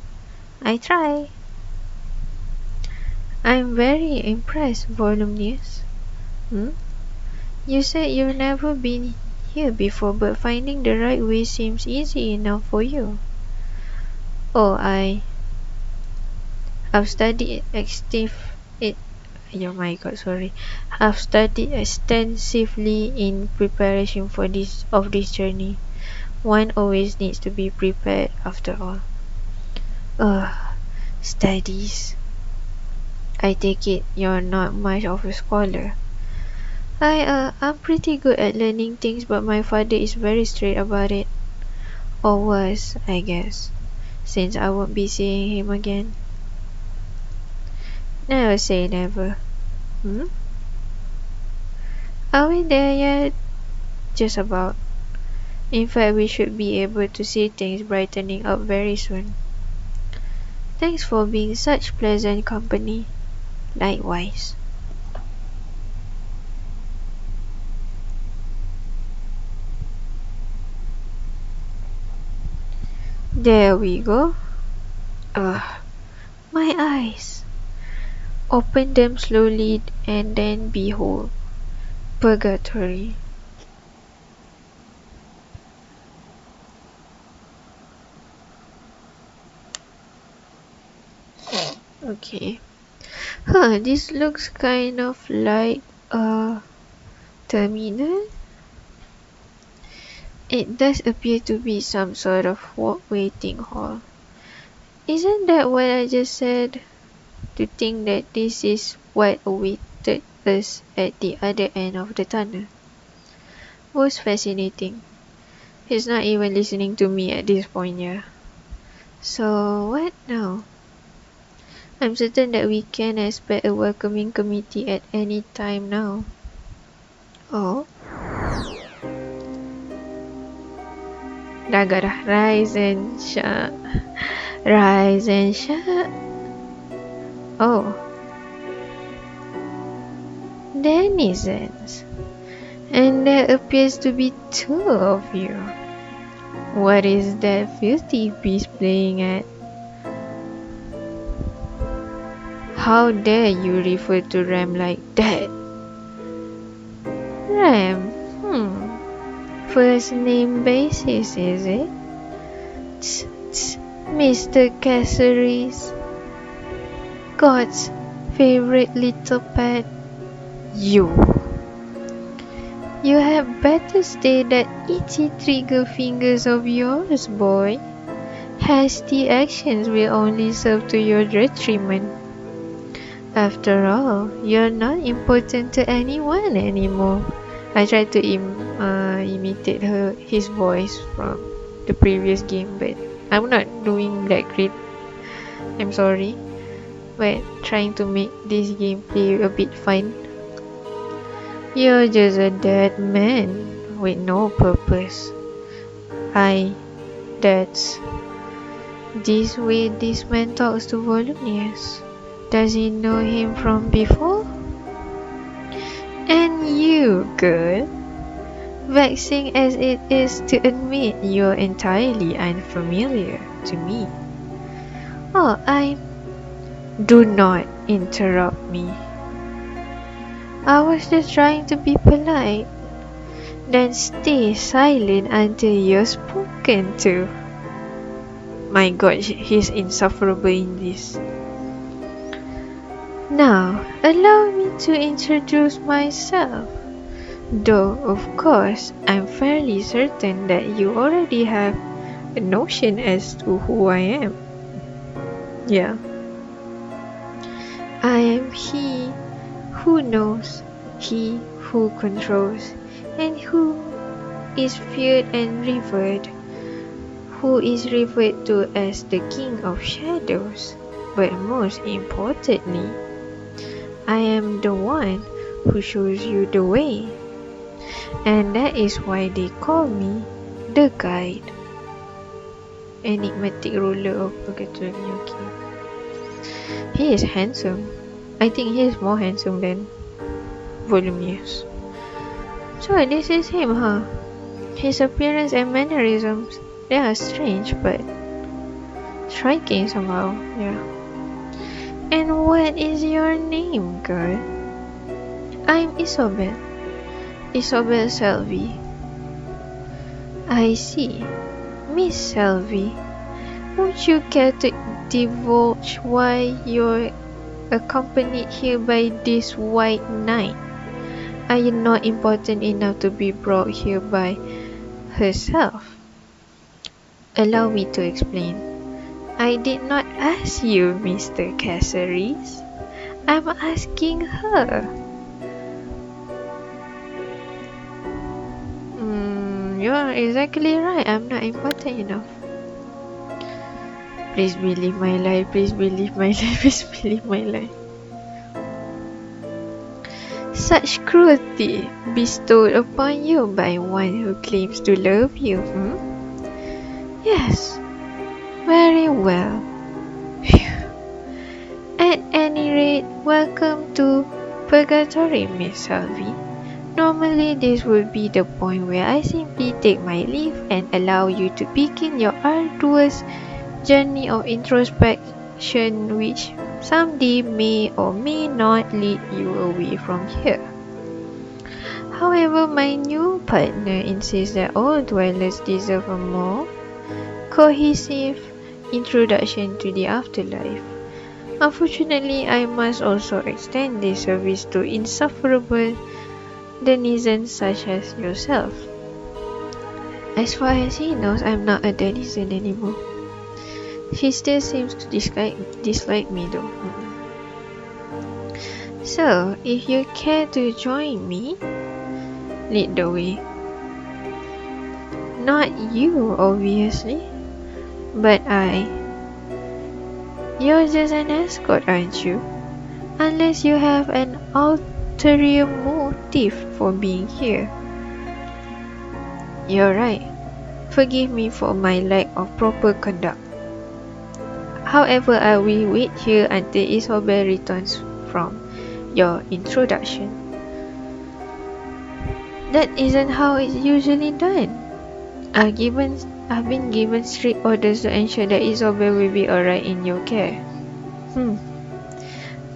I try. I'm very impressed, Voluminous. You said you've never been here before, but finding the right way seems easy enough for you. Oh, I've studied my god, sorry. I've studied extensively in preparation for this journey. One always needs to be prepared after all. Ugh, studies. I take it you're not much of a scholar. I'm pretty good at learning things, but my father is very strict about it. Or was, I guess, since I won't be seeing him again. Never say never. Are we there yet? Just about. In fact, we should be able to see things brightening up very soon. Thanks for being such pleasant company. Likewise. There we go. Ugh, my eyes. Open them slowly and then behold, Purgatory. Okay. This looks kind of like a terminal. It does appear to be some sort of waiting hall. Isn't that what I just said? To think that this is what awaited us at the other end of the tunnel. Most fascinating. He's not even listening to me at this point, yeah. So, what now? I'm certain that we can expect a welcoming committee at any time now. Oh? Dagara, rise and shine. Rise and shine. Oh. Denizens. And there appears to be two of you. What is that filthy beast playing at? How dare you refer to Ram like that? Ram? First name basis, is it? Tsk, tsk, Mr. Caceres, God's favorite little pet. You had better stay that itchy trigger fingers of yours, boy. Hasty actions will only serve to your detriment. After all, you're not important to anyone anymore. I tried to imitate his voice from the previous game, but I'm not doing that great. I'm sorry, but trying to make this gameplay a bit fun. You're just a dead man with no purpose. That's this way this man talks to Volunius. Does he know him from before? And you, girl, vexing as it is to admit you're entirely unfamiliar to me. Do not interrupt me. I was just trying to be polite. Then stay silent until you're spoken to. My God, he's insufferable in this. Now, allow me to introduce myself. Though, of course, I'm fairly certain that you already have a notion as to who I am. Yeah. I am he who knows, he who controls, and who is feared and revered, who is referred to as the King of Shadows. But most importantly, I am the one who shows you the way. And that is why they call me the Guide. Enigmatic ruler of Purgatory. Okay. He is handsome. I think he is more handsome than Volunius. So this is him, huh? His appearance and mannerisms, they are strange but striking somehow, yeah. And what is your name, girl? I'm Isobel. Isobel Selvi. I see. Miss Selvi, would you care to divulge why you're accompanied here by this white knight? Are you not important enough to be brought here by herself? Allow me to explain. I did not ask you, Mr. Caceres. I'm asking her. You're exactly right. I'm not important enough. Please believe my life. Please believe my life. Please believe my life. Such cruelty bestowed upon you by one who claims to love you, Yes. Very well. Phew. At any rate, welcome to Purgatory, Miss Selvi. Normally, this would be the point where I simply take my leave and allow you to begin your arduous journey of introspection, which someday may or may not lead you away from here. However, my new partner insists that all dwellers deserve a more cohesive introduction to the afterlife. Unfortunately, I must also extend this service to insufferable denizens such as yourself. As far as he knows, I'm not a denizen anymore. He still seems to dislike me though. So, if you care to join me, lead the way. Not you, obviously, but I. You're just an escort, aren't you? Unless you have an ulterior motive for being here. You're right. Forgive me for my lack of proper conduct. However, I will wait here until Isobel returns from your introduction. That isn't how it's usually done. I've been given strict orders to ensure that Isabel will be alright in your care.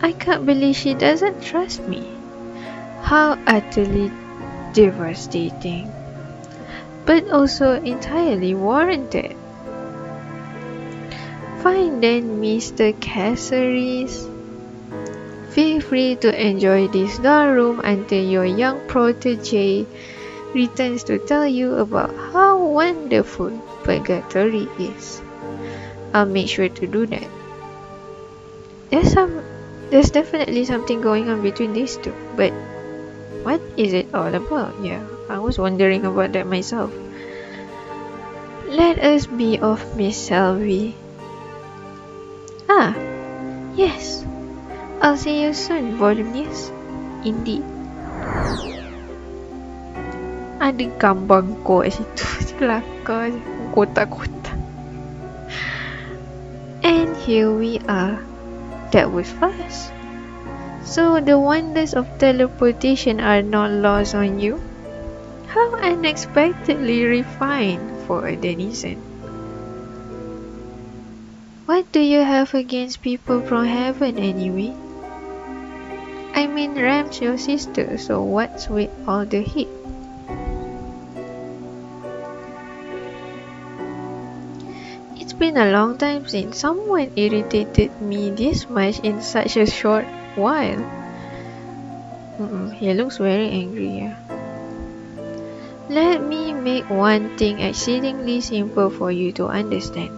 I can't believe she doesn't trust me. How utterly devastating. But also entirely warranted. Fine then, Mr. Caceres. Feel free to enjoy this dull room until your young protege returns to tell you about how wonderful Purgatory is. I'll make sure to do that. There's definitely something going on between these two, but what is it all about? Yeah, I was wondering about that myself. Let us be off, Miss Selby. Ah, yes. I'll see you soon, voluminous. Indeed. Ada gambar kau kat situ. Kelakar je. Kotak-kotak. And here we are. That was fast. So the wonders of teleportation are not lost on you? How unexpectedly refined for a denizen. What do you have against people from heaven anyway? I mean, Ram's your sister, so what's with all the heat? It's been a long time since someone irritated me this much in such a short while. He looks very angry, yeah. Let me make one thing exceedingly simple for you to understand.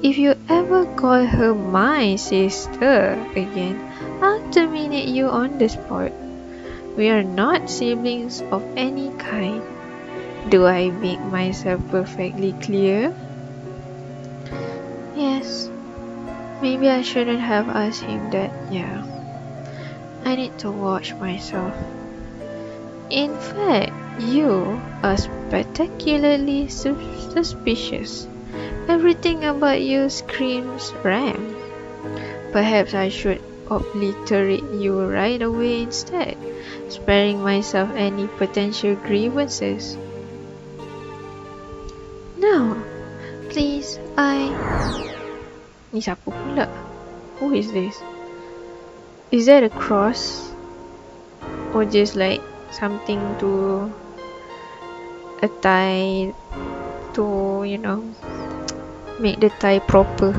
If you ever call her my sister again, I'll terminate you on the spot. We are not siblings of any kind. Do I make myself perfectly clear? Yes. Maybe I shouldn't have asked him that, yeah. I need to watch myself. In fact, you are spectacularly suspicious. Everything about you screams Ram. Perhaps I should obliterate you right away instead, sparing myself any potential grievances. No, please, Ni siapa pula? Who is this? Is that a cross? Or just like something to a tie to, make the tie proper?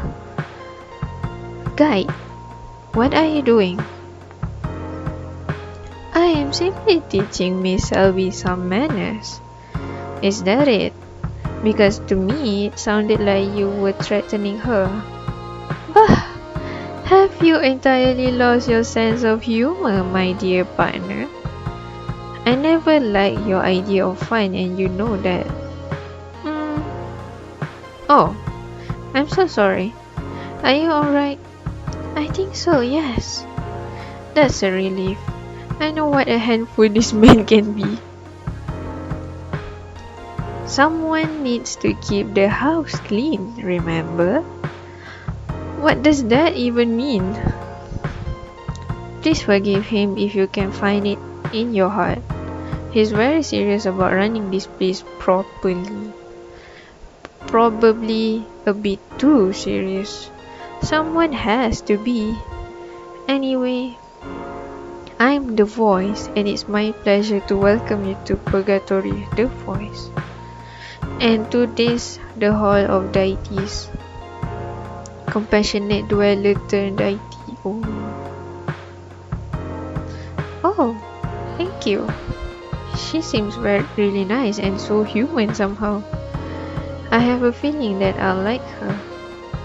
Guide, what are you doing? I am simply teaching Miss Selby some manners. Is that it? Because to me it sounded like you were threatening her. Bah! Have you entirely lost your sense of humor, my dear partner? I never liked your idea of fun, and you know that. Oh, I'm so sorry. Are you alright? I think so, yes. That's a relief. I know what a handful this man can be. Someone needs to keep the house clean, remember? What does that even mean? Please forgive him if you can find it in your heart. He's very serious about running this place properly. Probably a bit too serious. Someone has to be. Anyway, I'm the voice, and it's my pleasure to welcome you to Purgatory, the voice, and to this, the Hall of Deities. Compassionate dweller turned deity. Oh, thank you. She seems really nice and so human somehow. I have a feeling that I'll like her.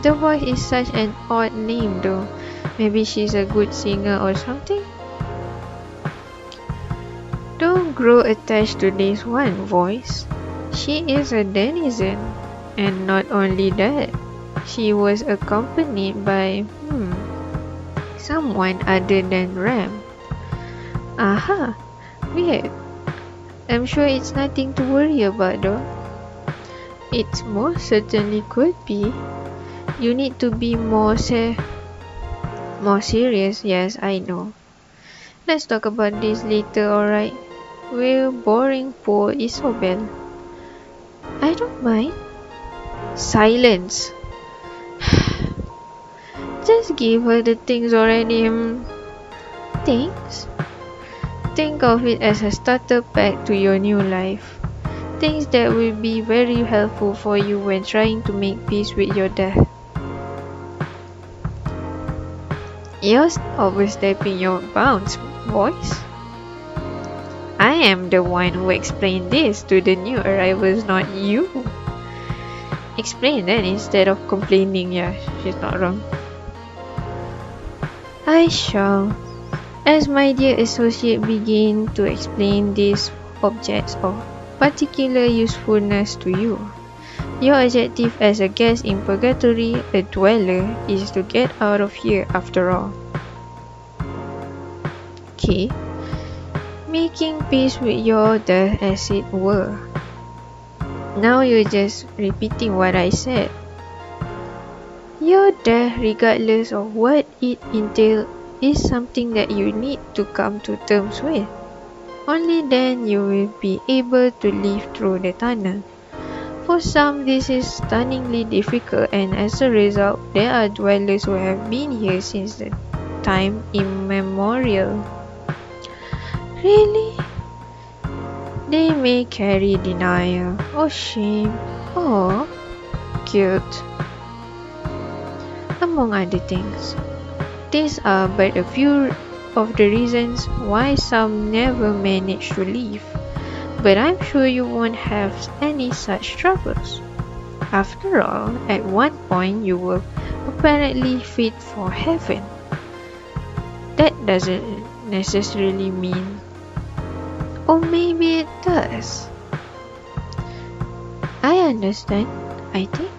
The voice is such an odd name though. Maybe she's a good singer or something? Don't grow attached to this one, voice. She is a denizen. And not only that, she was accompanied by, someone other than Ram. Aha, weird. I'm sure it's nothing to worry about though. It most certainly could be. You need to be more serious, yes, I know. Let's talk about this later, alright? We're boring poor Isobel. I don't mind. Silence. Just give her the things already. Things? Think of it as a starter pack to your new life. Things that will be very helpful for you when trying to make peace with your death. You're overstepping your bounds, boys. I am the one who explained this to the new arrivals, not you. Explain then instead of complaining. Yeah, she's not wrong. I shall. As my dear associate begin to explain these objects of particular usefulness to you, your objective as a guest in Purgatory, a dweller, is to get out of here after all. Okay. Making peace with your death, as it were. Now you're just repeating what I said. Your death, regardless of what it entails, is something that you need to come to terms with. Only then you will be able to live through the tunnel. For some, this is stunningly difficult, and as a result, there are dwellers who have been here since the time immemorial. Really? They may carry denial, or shame, or guilt, among other things. These are but a few of the reasons why some never manage to leave, but I'm sure you won't have any such troubles. After all, at one point you were apparently fit for heaven. That doesn't necessarily mean, or maybe it does. I understand, I think.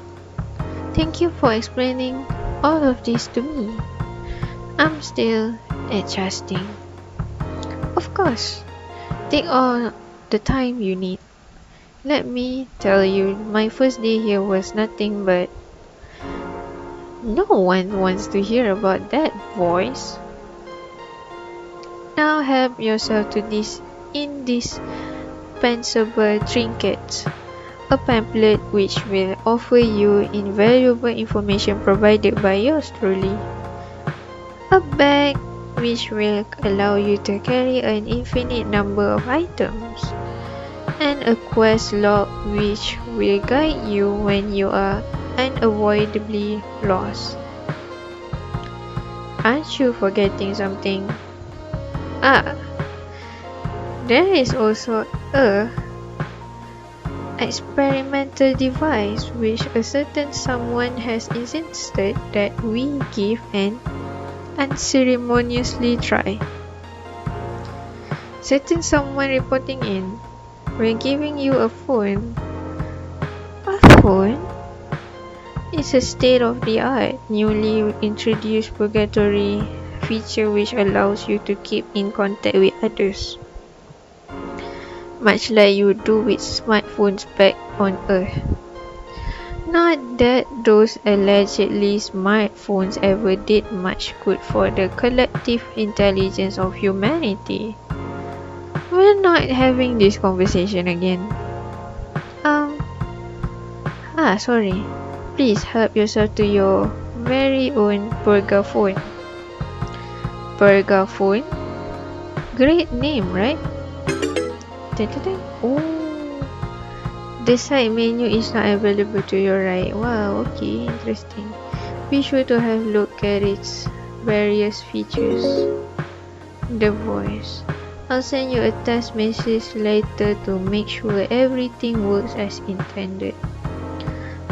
Thank you for explaining all of this to me. I'm still adjusting. Of course, take all the time you need. Let me tell you, my first day here was nothing but... No one wants to hear about that, boys. Now help yourself to these indispensable trinkets. A pamphlet which will offer you invaluable information provided by yours truly. A bag which will allow you to carry an infinite number of items. And a quest log which will guide you when you are unavoidably lost. Aren't you forgetting something? There is also a experimental device which a certain someone has insisted that we give and unceremoniously try. Certain someone reporting in, we're giving you a phone. A phone? It's a state-of-the-art, newly introduced Purgatory feature which allows you to keep in contact with others, much like you do with smartphones back on Earth. Not that those allegedly smartphones ever did much good for the collective intelligence of humanity. We're not having this conversation again. Sorry. Please help yourself to your very own Purgaphone. Purgaphone? Great name, right? Oh, the side menu is not available to your right. Wow, okay, interesting. Be sure to have a look at its various features. The voice. I'll send you a test message later to make sure everything works as intended.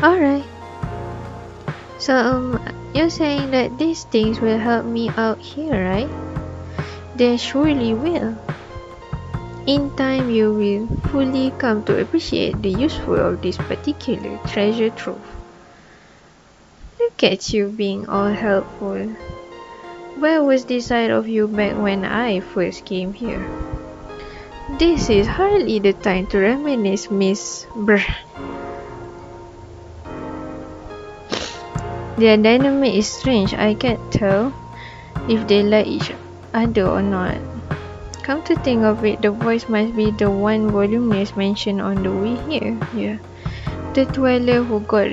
Alright. So, you're saying that these things will help me out here, right? They surely will. In time, you will fully come to appreciate the useful of this particular treasure trove. Look at you being all helpful. Where was this side of you back when I first came here? This is hardly the time to reminisce, Miss Brr. Their dynamic is strange. I can't tell if they like each other or not. Come to think of it, the voice must be the one voluminous mentioned on the way here. Yeah. The dweller who got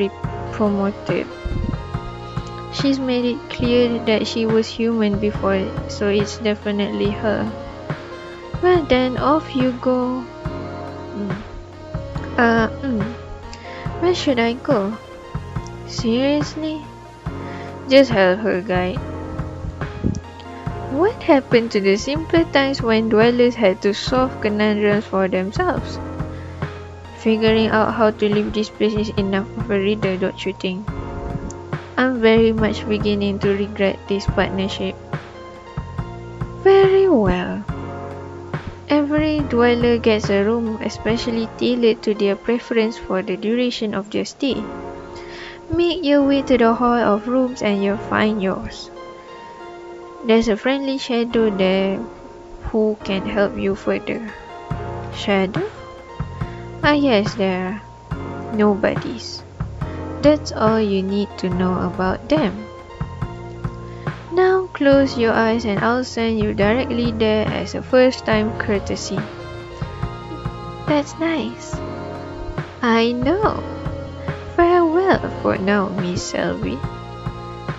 promoted. She's made it clear that she was human before, so it's definitely her. Well then, off you go. Where should I go? Seriously? Just help her, guide. What happened to the simpler times when dwellers had to solve conundrums for themselves? Figuring out how to leave this place is enough of a riddle, don't you think? I'm very much beginning to regret this partnership. Very well. Every dweller gets a room especially tailored to their preference for the duration of their stay. Make your way to the hall of rooms and you'll find yours. There's a friendly shadow there who can help you further. Shadow? Ah yes, there are nobodies. That's all you need to know about them. Now close your eyes and I'll send you directly there as a first-time courtesy. That's nice. I know. Farewell for now, Miss Selby.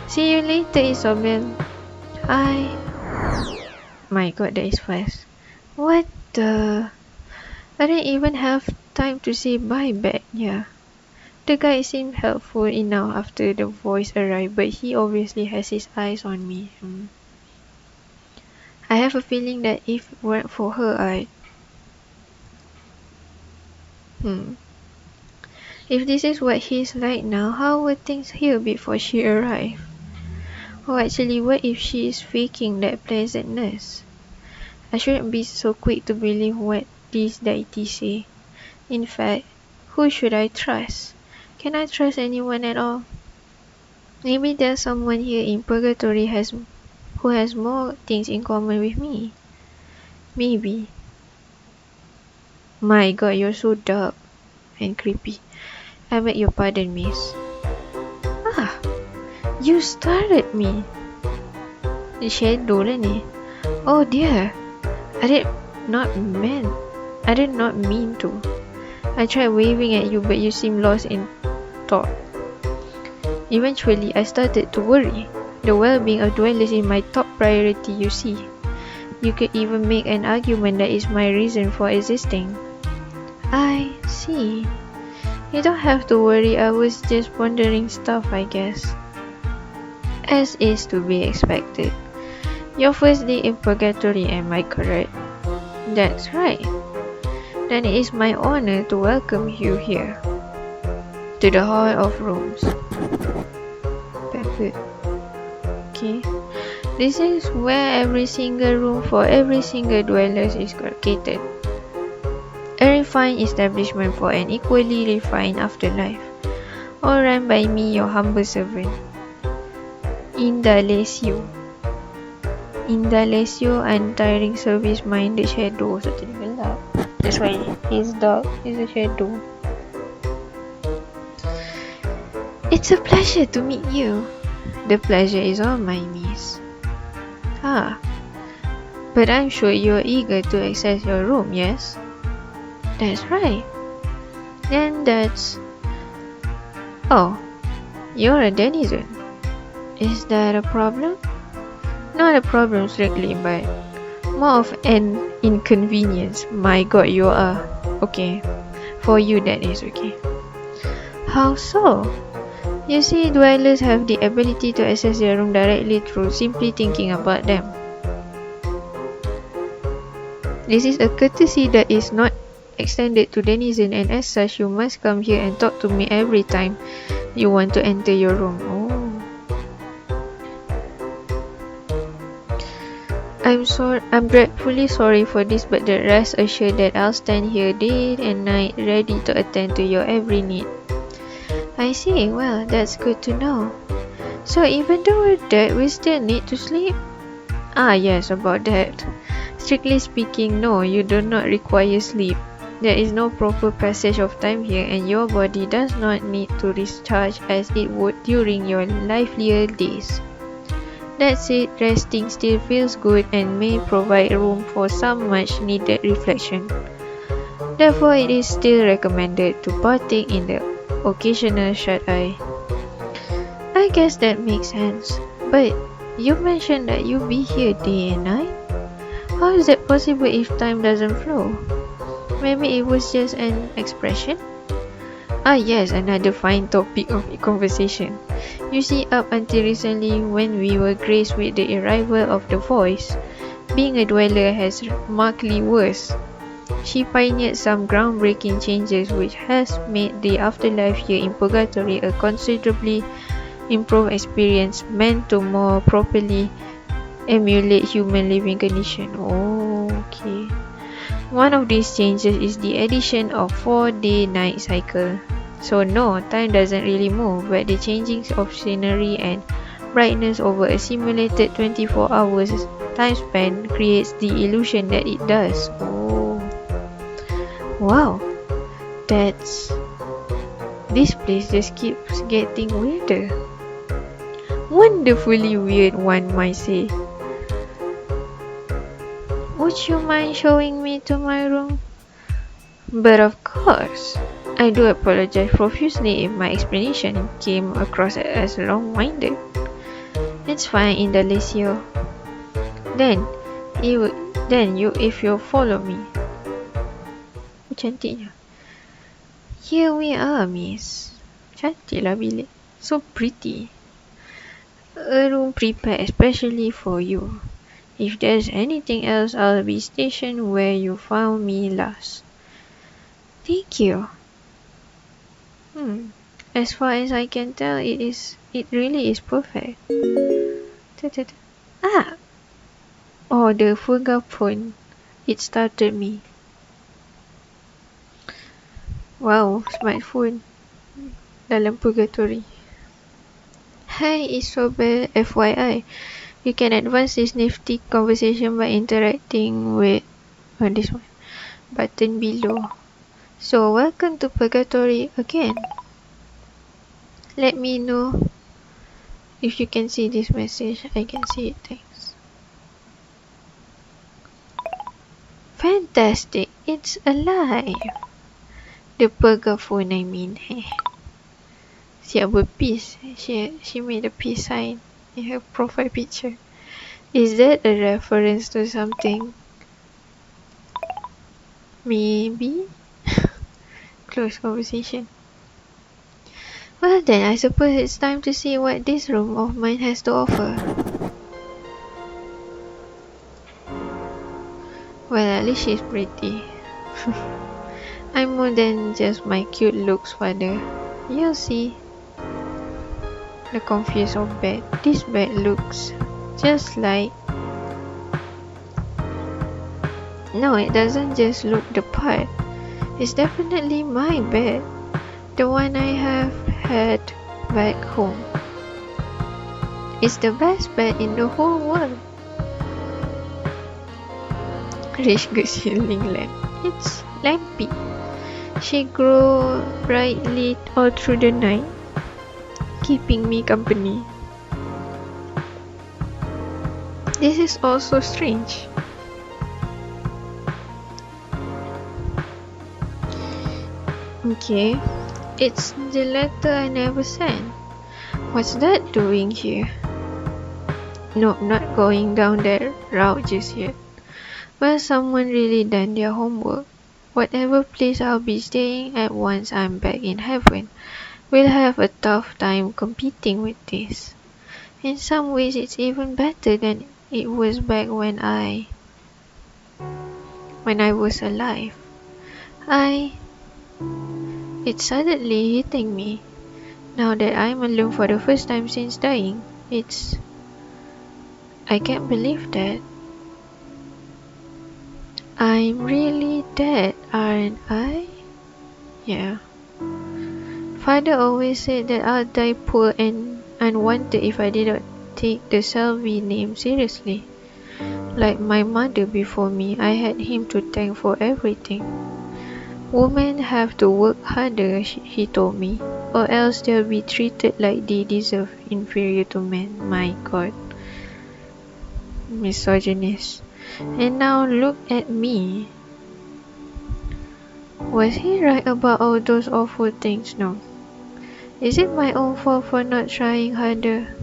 See you later, Isabel. My god, that is fast. What the... I didn't even have time to say bye back, yeah. The guy seemed helpful enough after the voice arrived, but he obviously has his eyes on me. I have a feeling that if it weren't for her, I'd... If this is what he's like now, how were things here before she arrived? Oh, actually, what if she is faking that pleasantness? I shouldn't be so quick to believe what these deities say. In fact, who should I trust? Can I trust anyone at all? Maybe there's someone here in Purgatory who has more things in common with me. Maybe. My god, you're so dark and creepy. I beg your pardon, miss. You startled me. The shadow lah ni. Oh dear. I did not mean to. I tried waving at you, but you seemed lost in thought. Eventually, I started to worry. The well-being of dwellers is my top priority, you see. You could even make an argument that is my reason for existing. I see. You don't have to worry, I was just pondering stuff, I guess. As is to be expected. Your first day in Purgatory, am I correct? That's right. Then it is my honor to welcome you here. To the Hall of Rooms. Perfect. Okay. This is where every single room for every single dweller is located. A refined establishment for an equally refined afterlife. All run by me, your humble servant. Indalecio, untiring service-minded shadow. So gelap. That's why his dog is a shadow. It's a pleasure to meet you. The pleasure is all mine, miss. But I'm sure you're eager to access your room, yes? That's right. Then that's... Oh, you're a denizen. Is that a problem? Not a problem strictly, but more of an inconvenience. My god, you are. Okay. For you, that is okay. How so? You see, dwellers have the ability to access their room directly through simply thinking about them. This is a courtesy that is not extended to denizen, and as such, you must come here and talk to me every time you want to enter your room. Oh. I'm dreadfully sorry for this, but rest assured that I'll stand here day and night ready to attend to your every need. I see, well, that's good to know. So even though we're dead, we still need to sleep? Yes, about that. Strictly speaking, no, you do not require sleep. There is no proper passage of time here, and your body does not need to recharge as it would during your livelier days. That said, resting still feels good and may provide room for some much needed reflection. Therefore, it is still recommended to partake in the occasional shut-eye. I guess that makes sense. But you mentioned that you be here day and night? How is that possible if time doesn't flow? Maybe it was just an expression? Ah yes, another fine topic of conversation. You see, up until recently when we were graced with the arrival of the voice, being a dweller has markedly worse. She pioneered some groundbreaking changes which has made the afterlife here in Purgatory a considerably improved experience meant to more properly emulate human living condition. Oh, okay. One of these changes is the addition of 4-day night cycle. So no, time doesn't really move, but the changing of scenery and brightness over a simulated 24 hours time span creates the illusion that it does. Oh, wow. This place just keeps getting weirder. Wonderfully weird, one might say. Would you mind showing me to my room? But of course. I do apologize profusely if my explanation came across as long-winded. It's fine, Indalecio. Then if you follow me. Oh, cantiknya. Here we are, miss. Cantiklah bilik. So pretty. A room prepared especially for you. If there's anything else, I'll be stationed where you found me last. Thank you. As far as I can tell, it really is perfect. Ah! Oh, the Fuga phone. It started me. Wow, smartphone. Dalam Purgatory. Hi, Isobel. FYI, you can advance this nifty conversation by interacting with this one button below. So, welcome to Purgatory again. Let me know if you can see this message. I can see it, thanks. Fantastic, it's alive. The Purgaphone, I mean. Siap berpeace. She made a peace sign in her profile picture. Is that a reference to something? Maybe? Close conversation. Well then, I suppose it's time to see what this room of mine has to offer. Well, at least she's pretty. I'm more than just my cute looks, father. You'll see. The confused of bed. This bed looks just like... No, it doesn't just look the part. It's definitely my bed. The one I have had back home. It's the best bed in the whole world. Rich good ceiling lamp. It's lampy. She grew brightly all through the night, keeping me company. This is also strange. Okay, it's the letter I never sent. What's that doing here? Nope, not going down that route just yet. Well, someone really done their homework. Whatever place I'll be staying at once I'm back in heaven, we'll have a tough time competing with this. In some ways, it's even better than it was back when I was alive. It's suddenly hitting me. Now that I'm alone for the first time since dying, I can't believe that. I'm really dead, aren't I? Yeah. Father always said that I'll die poor and unwanted if I didn't take the Selby name seriously. Like my mother before me, I had him to thank for everything. Women have to work harder, he told me, or else they'll be treated like they deserve, inferior to men. My God. misogynist. And now look at me. Was he right about all those awful things? No. Is it my own fault for not trying harder?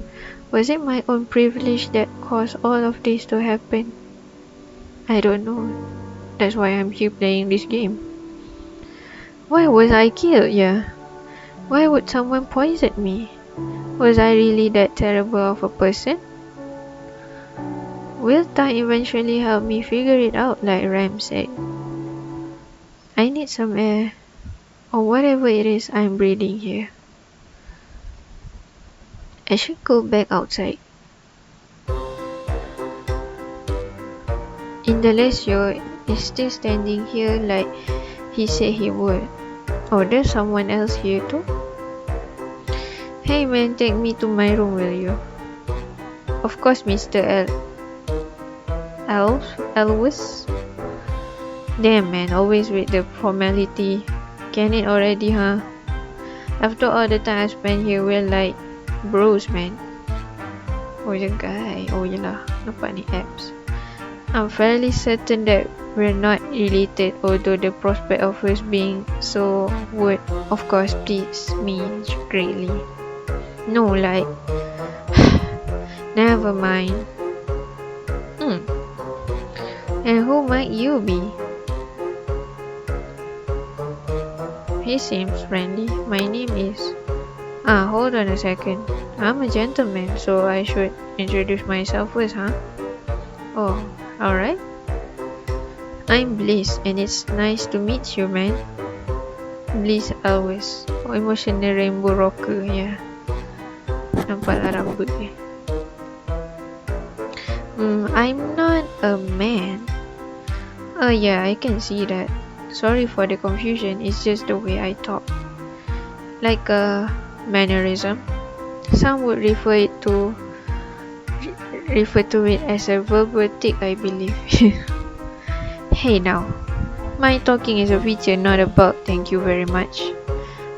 Was it my own privilege that caused all of this to happen? I don't know. That's why I'm here playing this game. Why was I killed? Yeah. Why would someone poison me? Was I really that terrible of a person? Will time eventually help me figure it out, like Ram said? I need some air, or whatever it is I'm breathing here. I should go back outside. Indalecio is still standing here like he said he would. Oh, there's someone else here too? Hey man, take me to my room, will you? Of course, Mr. Elvis? Damn man, always with the formality. Can it already, huh? After all the time I spent here, we're like bros, man. Oh, the guy. Oh, yelah. Nampak ni apps. I'm fairly certain that we're not related, although the prospect of us being so would, of course, please me greatly. No, like... Never mind. And who might you be? He seems friendly. My name is... hold on a second. I'm a gentleman, so I should introduce myself first, huh? Oh, alright. I'm Bliss, and it's nice to meet you, man. Bliss Always. Oh, emotional rainbow rocker, yeah. Nampak lah rambut dia. I'm not a man. Oh yeah, I can see that. Sorry for the confusion, it's just the way I talk. Like a mannerism. Some would refer to it as a verbal tick, I believe. Hey now, my talking is a feature, not a bug, thank you very much.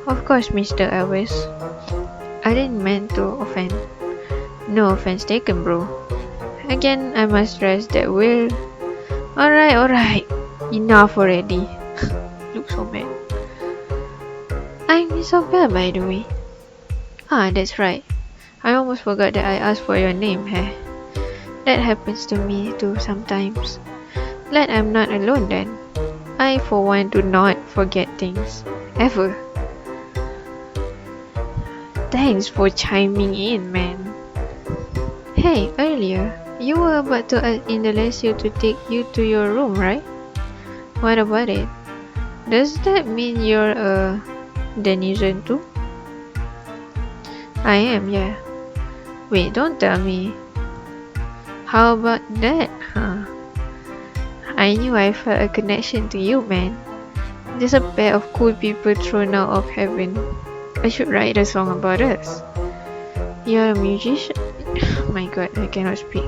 Of course, Mr. Elvis. I didn't mean to offend. No offense taken, bro. Again, I must stress that we're... Alright. Enough already. Look so mad. I'm Isabel, by the way. That's right. I almost forgot that I asked for your name, heh. That happens to me too sometimes. Glad I'm not alone then. I, for one, do not forget things. Ever. Thanks for chiming in, man. Hey, earlier, you were about to ask Indalecio to take you to your room, right? What about it? Does that mean you're a denizen too? I am, yeah. Wait, don't tell me. How about that, huh? I knew I felt a connection to you, man. Just a pair of cool people thrown out of heaven. I should write a song about us. You're a musician? My god, I cannot speak.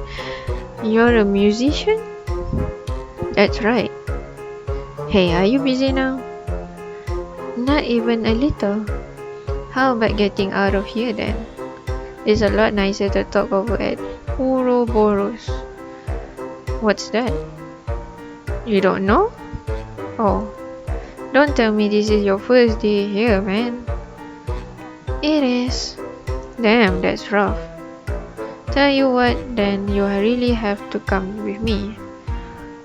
You're a musician? That's right. Hey, are you busy now? Not even a little. How about getting out of here then? It's a lot nicer to talk over at Ouroboros. What's that? You don't know? Oh, don't tell me this is your first day here, man. It is. Damn, that's rough. Tell you what, then you really have to come with me.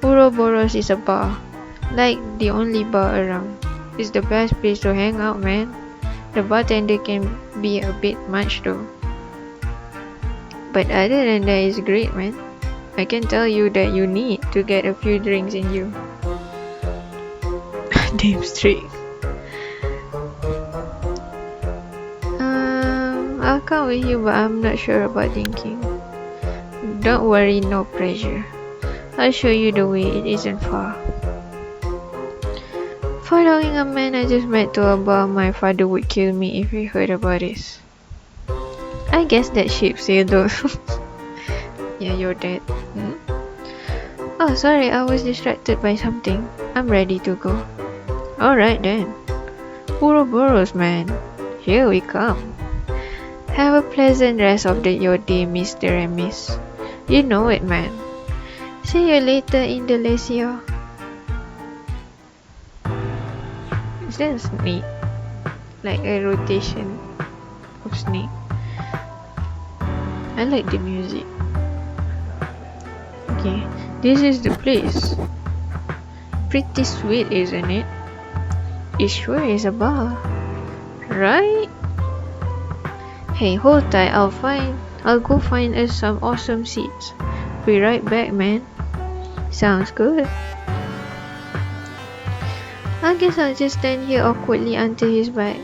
Ouroboros is a bar, like the only bar around. It's the best place to hang out, man. The bartender can be a bit much though. But other than that, it's great, man. I can tell you that you need to get a few drinks in you. Damn straight. I'll come with you, but I'm not sure about drinking. Don't worry, no pressure. I'll show you the way, it isn't far. Following a man I just met to a bar, my father would kill me if he heard about this. I guess that ship sailed though. Yeah, you're dead. Oh, sorry, I was distracted by something. I'm ready to go. Alright then. Ouroboros, man. Here we come. Have a pleasant rest of your day, Mr. and Miss. You know it, man. See you later, Indonesia. Is that a snake? Like a rotation of snake. I like the music. Okay, this is the place. Pretty sweet, isn't it? It sure is a bar, right? Hey, hold tight. I'll go find us some awesome seats. Be right back, man. Sounds good. I guess I'll just stand here awkwardly until he's back.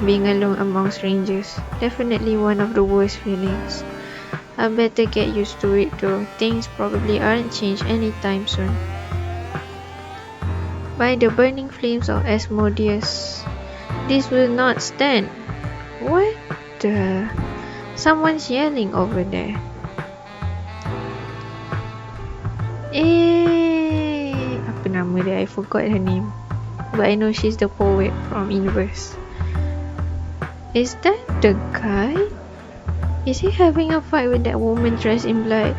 Being alone among strangers. Definitely one of the worst feelings. I better get used to it though. Things probably aren't changed anytime soon. By the burning flames of Asmodeus, this will not stand. What the? Someone's yelling over there. Apa nama dia? I forgot her name. But I know she's the poet from Inverse. Is that the guy? Is he having a fight with that woman dressed in black?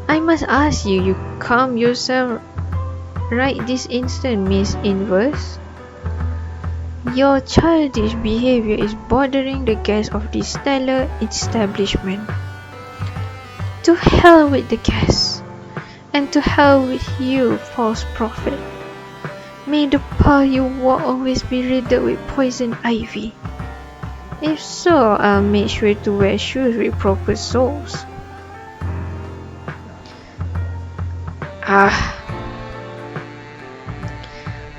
I must ask you, you calm yourself right this instant, Miss Inverse. Your childish behavior is bothering the guests of this stellar establishment. To hell with the guests, and to hell with you, false prophet. May the path you walk always be riddled with poison ivy. If so, I'll make sure to wear shoes with proper soles.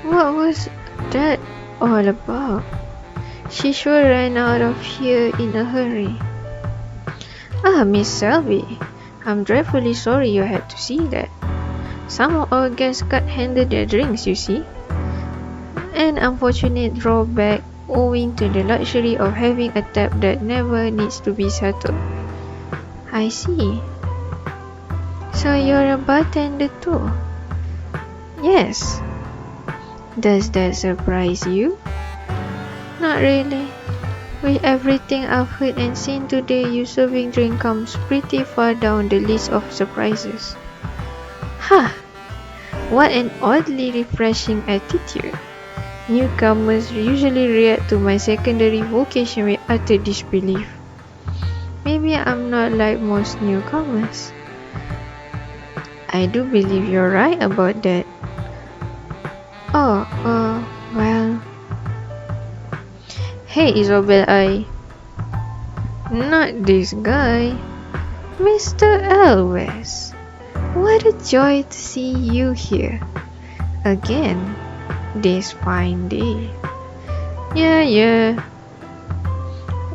What was that all about? She sure ran out of here in a hurry. Miss Selby, I'm dreadfully sorry you had to see that. Some of our guests got handed their drinks, you see. An unfortunate drawback owing to the luxury of having a tap that never needs to be settled. I see. So you're a bartender too? Yes. Does that surprise you? Not really. With everything I've heard and seen today, you serving drink comes pretty far down the list of surprises. What an oddly refreshing attitude. Newcomers usually react to my secondary vocation with utter disbelief. Maybe I'm not like most newcomers. I do believe you're right about that. Well. Hey, Isabel, Not this guy. Mr. Elwes. What a joy to see you here. Again, this fine day. Yeah.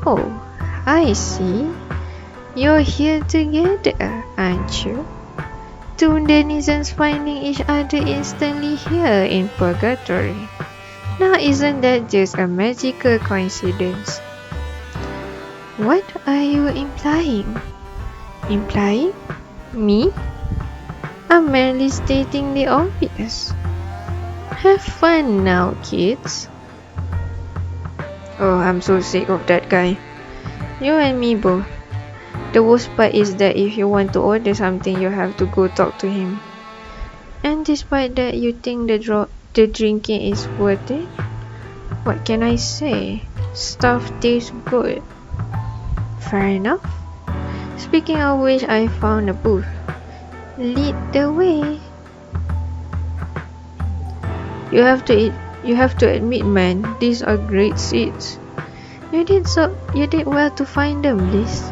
Oh, I see. You're here together, aren't you? Two denizens finding each other instantly here in Purgatory. Now isn't that just a magical coincidence? What are you implying? Implying? Me? I'm merely stating the obvious. Have fun now, kids. Oh, I'm so sick of that guy. You and me both. The worst part is that if you want to order something, you have to go talk to him. And despite that, you think the drinking is worth it? What can I say? Stuff tastes good. Fair enough. Speaking of which, I found a booth. Lead the way. You have to admit, man, these are great seats. You did well to find them, Liz.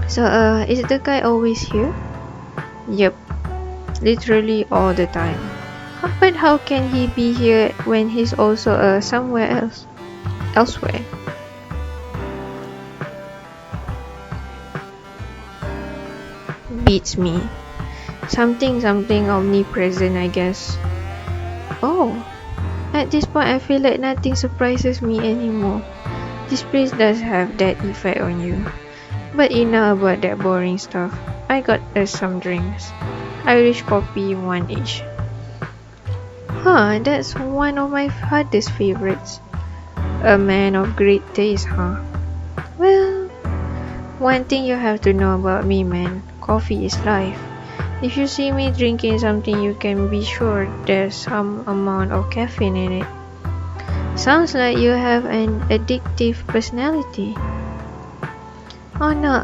So, is the guy always here? Yep. Literally all the time. But how can he be here when he's also somewhere elsewhere? Beats me. Something omnipresent, I guess. Oh, at this point I feel like nothing surprises me anymore. This place does have that effect on you. But enough about that boring stuff. I got us some drinks. Irish coffee, 1 each. That's one of my father's favorites. A man of great taste, huh? Well, One thing you have to know about me, man, coffee is life. If you see me drinking something, you can be sure there's some amount of caffeine in it. Sounds like you have an addictive personality. Oh no,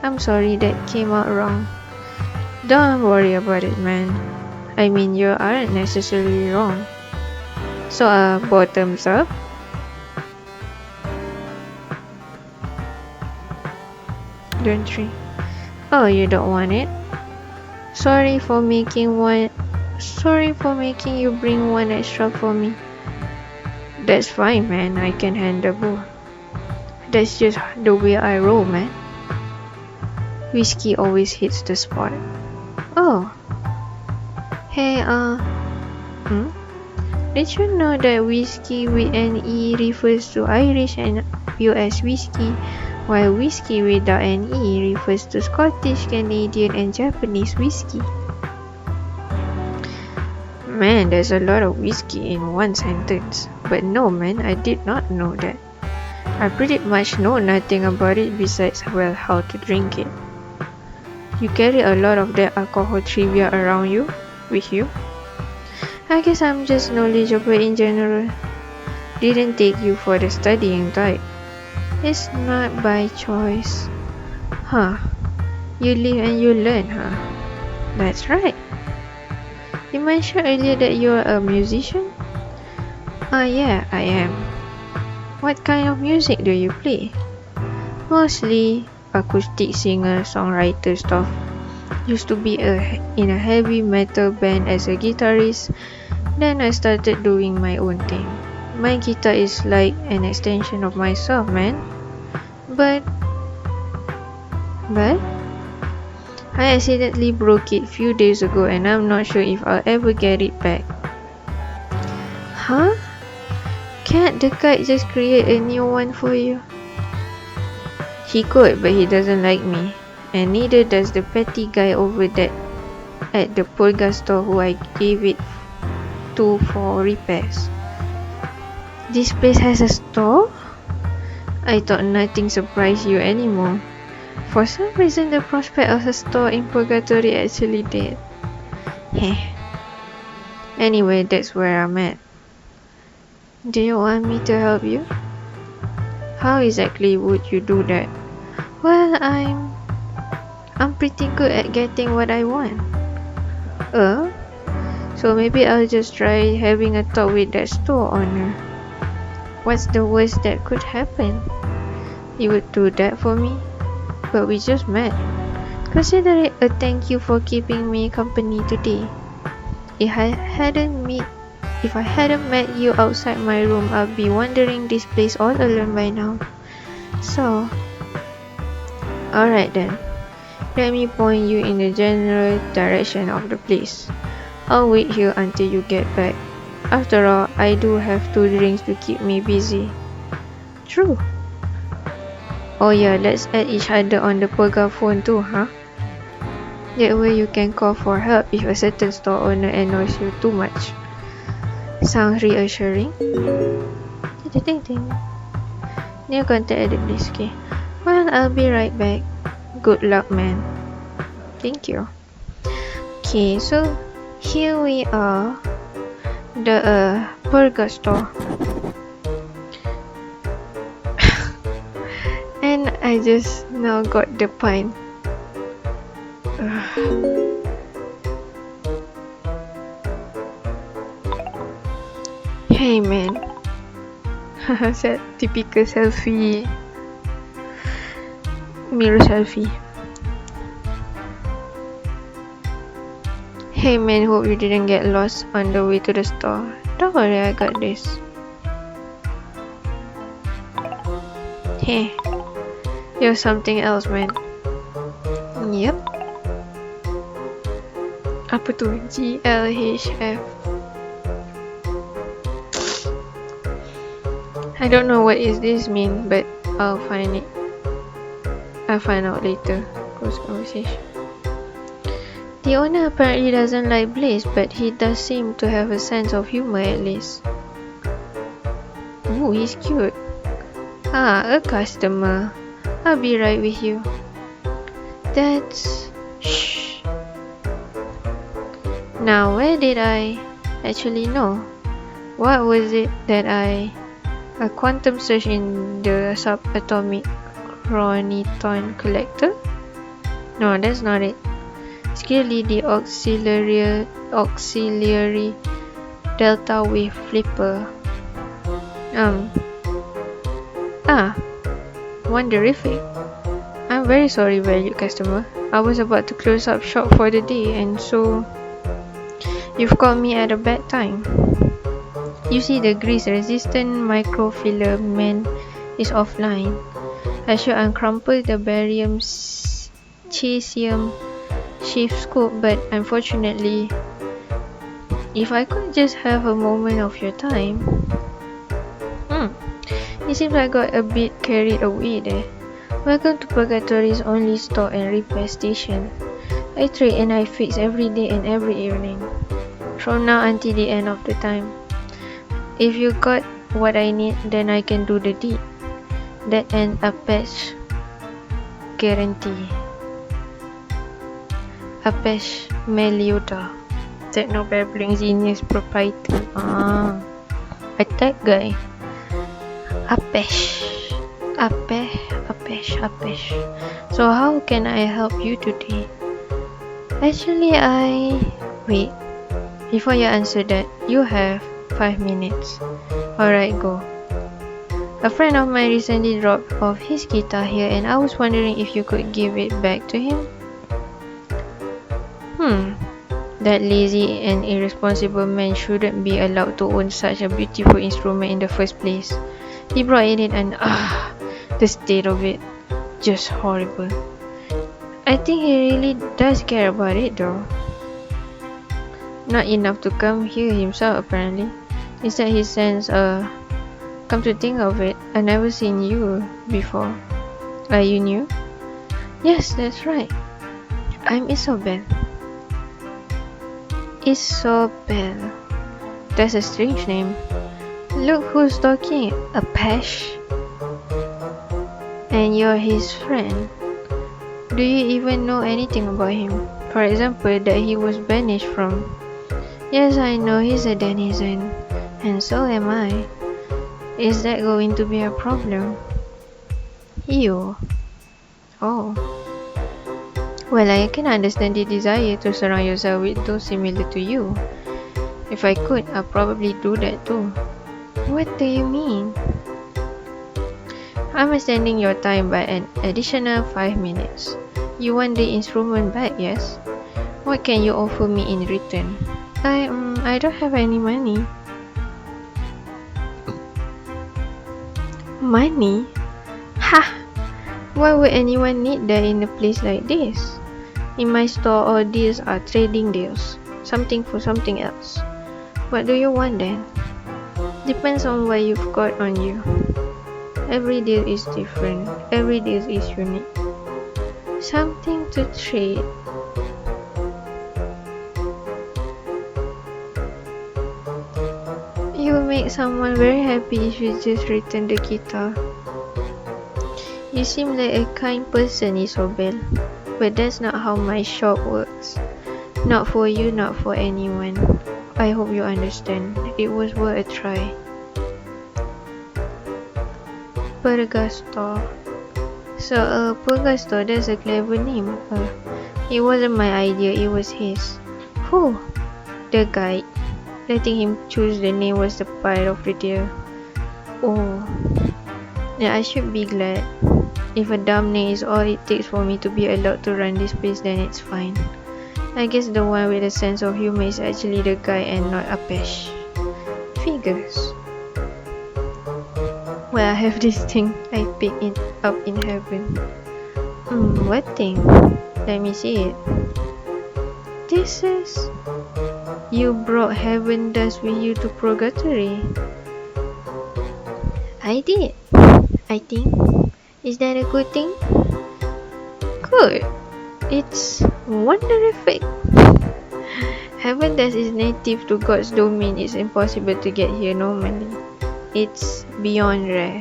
I'm sorry that came out wrong. Don't worry about it, man. I mean, you aren't necessarily wrong. So, bottoms up? Don't drink. Oh, you don't want it? Sorry for making you bring one extra for me. That's fine, man. I can handle both. That's just the way I roll, man. Whiskey always hits the spot. Oh. Hey, did you know that whiskey with an E refers to Irish and US whiskey, while whiskey without an E refers to Scottish, Canadian, and Japanese whiskey? Man, there's a lot of whiskey in one sentence. But no, man, I did not know that. I pretty much know nothing about it besides, well, how to drink it. You carry a lot of that alcohol trivia around with you? I guess I'm just knowledgeable in general. Didn't take you for the studying type. It's not by choice. Huh. You live and you learn, huh? That's right. You mentioned earlier that you're a musician? Yeah, I am. What kind of music do you play? Mostly acoustic singer, songwriter stuff. Used to be in a heavy metal band as a guitarist. Then I started doing my own thing. My guitar is like an extension of myself, man. But I accidentally broke it few days ago and I'm not sure if I'll ever get it back. Huh? Can't the kite just create a new one for you? He could, but he doesn't like me. And neither does the petty guy over there at the Purgatory who I gave it to for repairs. This place has a store? I thought nothing surprised you anymore. For some reason, the prospect of a store in Purgatory actually did. Heh. Anyway, that's where I'm at. Do you want me to help you? How exactly would you do that? Well, I'm pretty good at getting what I want. So maybe I'll just try having a talk with that store owner. What's the worst that could happen? You would do that for me? But we just met. Consider it a thank you for keeping me company today. If I hadn't met you outside my room, I'd be wandering this place all alone by now. So, alright then. Let me point you in the general direction of the place. I'll wait here until you get back. After all, I do have 2 drinks to keep me busy. True. Oh yeah, let's add each other on the Purga phone too, huh? That way you can call for help if a certain store owner annoys you too much. Sounds reassuring. New contact added, please. Okay. Well, I'll be right back. Good luck, man. Thank you. Okay, so here we are. The Purga store. And I just now got the pint. Hey man. That typical selfie. Mirror selfie. Hey man, hope you didn't get lost on the way to the store. Don't worry, I got this. Hey, you're something else, man. Yep. Apa tu? GLHF. I don't know what is this mean, but I'll find out later. Close conversation. The owner apparently doesn't like Blaze, but he does seem to have a sense of humor at least. Ooh, he's cute. A customer. I'll be right with you. That's... Shh. Now, where did I actually know? What was it that a quantum search in the subatomic chroniton collector? No, that's not it. It's clearly the auxiliary delta wave flipper. Wonderific. I'm very sorry, valued customer. I was about to close up shop for the day, and so you've called me at a bad time. You see, the grease-resistant microfilament is offline. I should uncrumple the barium cesium shift scope, but unfortunately, if I could just have a moment of your time. It seems I got a bit carried away there. Welcome to Purgatory's only store and repair station. I trade and I fix every day and every evening, from now until the end of the time. If you got what I need, then I can do the deed. That and a patch guarantee. A patch Melioda. Techno-babbling genius proprietor. A tech guy. Apesh. So how can I help you today? Actually, wait. Before you answer that, you have 5 minutes. Alright, go. A friend of mine recently dropped off his guitar here, and I was wondering if you could give it back to him. That lazy and irresponsible man shouldn't be allowed to own such a beautiful instrument in the first place. He brought it in and the state of it, just horrible. I think he really does care about it though. Not enough to come here himself apparently. Instead he sends come to think of it, I never seen you before. Are you new? Yes, that's right. I'm Isobel. Isobel. That's a strange name. Look who's talking. A Pesh. And you're his friend. Do you even know anything about him? For example, that he was banished from... Yes, I know he's a denizen. And so am I. Is that going to be a problem? You. Oh. Well, I can understand the desire to surround yourself with those similar to you. If I could, I'd probably do that too. What do you mean? I'm extending your time by an additional 5 minutes. You want the instrument back, yes? What can you offer me in return? I don't have any money. Money? Ha! Why would anyone need that in a place like this? In my store, all deals are trading deals. Something for something else. What do you want then? Depends on what you've got on you. Every deal is different. Every deal is unique. Something to trade. You will make someone very happy if you just return the guitar. You seem like a kind person, Isobel, but that's not how my shop works. Not for you, not for anyone. I hope you understand. It was worth a try. Purgatory. So, Purgatory, that's a clever name. It wasn't my idea, it was his. Who? The guide. Letting him choose the name was the part of the deal. Oh. Yeah, I should be glad. If a dumb name is all it takes for me to be allowed to run this place, then it's fine. I guess the one with a sense of humor is actually the guy and not a pesh. Figures. Well, I have this thing. I picked it up in heaven. What thing? Let me see it. This is... You brought heaven dust with you to Purgatory. I did. I think. Is that a good thing? Good. It's wonderific. Heaven dust is native to God's domain. It's impossible to get here normally. It's beyond rare.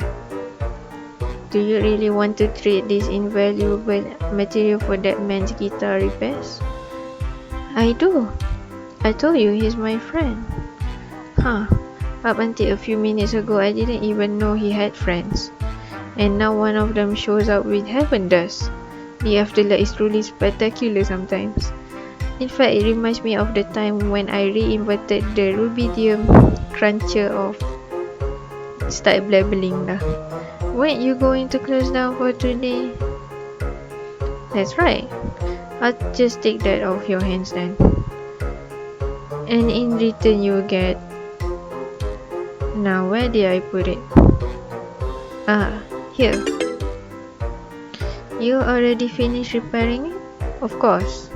Do you really want to trade this invaluable material for that man's guitar repairs? I do. I told you he's my friend. Huh. Up until a few minutes ago, I didn't even know he had friends. And now one of them shows up with heaven dust. The afterlife is truly spectacular sometimes. In fact, it reminds me of the time when I reinvented the rubidium cruncher of... Start blabbling lah. Weren't you going to close down for today? That's right. I'll just take that off your hands then. And in return you get... Now where did I put it? Ah, here. You already finished repairing it? Of course.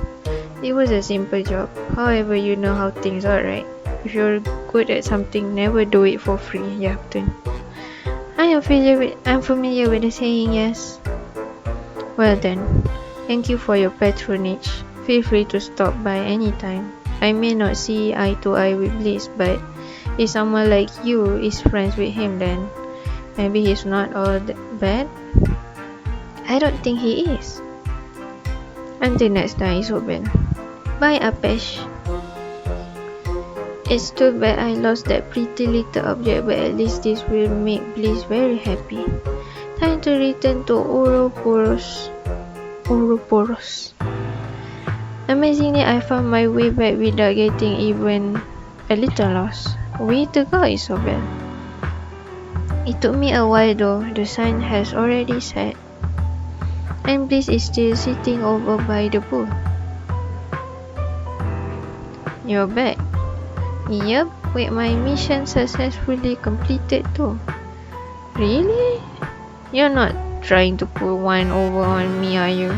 It was a simple job. However, you know how things are, right? If you're good at something, never do it for free. Yeah, betul. I'm familiar with the saying, yes. Well then, thank you for your patronage. Feel free to stop by anytime. I may not see eye to eye with Bliss, but if someone like you is friends with him, then maybe he's not all that bad. I don't think he is. Until next time, Isobel. Bye, Apesh. It's too bad I lost that pretty little object, but at least this will make Bliss very happy. Time to return to Ouroboros. Amazingly, I found my way back without getting even a little lost. Way to go, Isobel. It took me a while though. The sun has already set. And Bliss is still sitting over by the pool. You're back. Yup, with my mission successfully completed too. Really? You're not trying to pull one over on me, are you?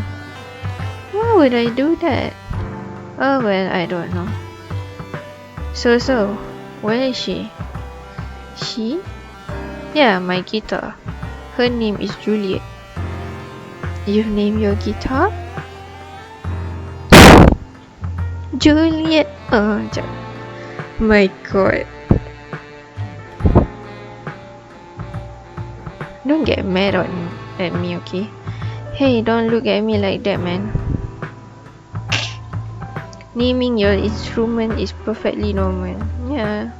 Why would I do that? Oh well, I don't know. So, where is she? She? Yeah, my guitar. Her name is Juliet. You've named your guitar? Juliet. Oh, my god. Don't get mad at me, okay? Hey, don't look at me like that, man. Naming your instrument is perfectly normal. Yeah,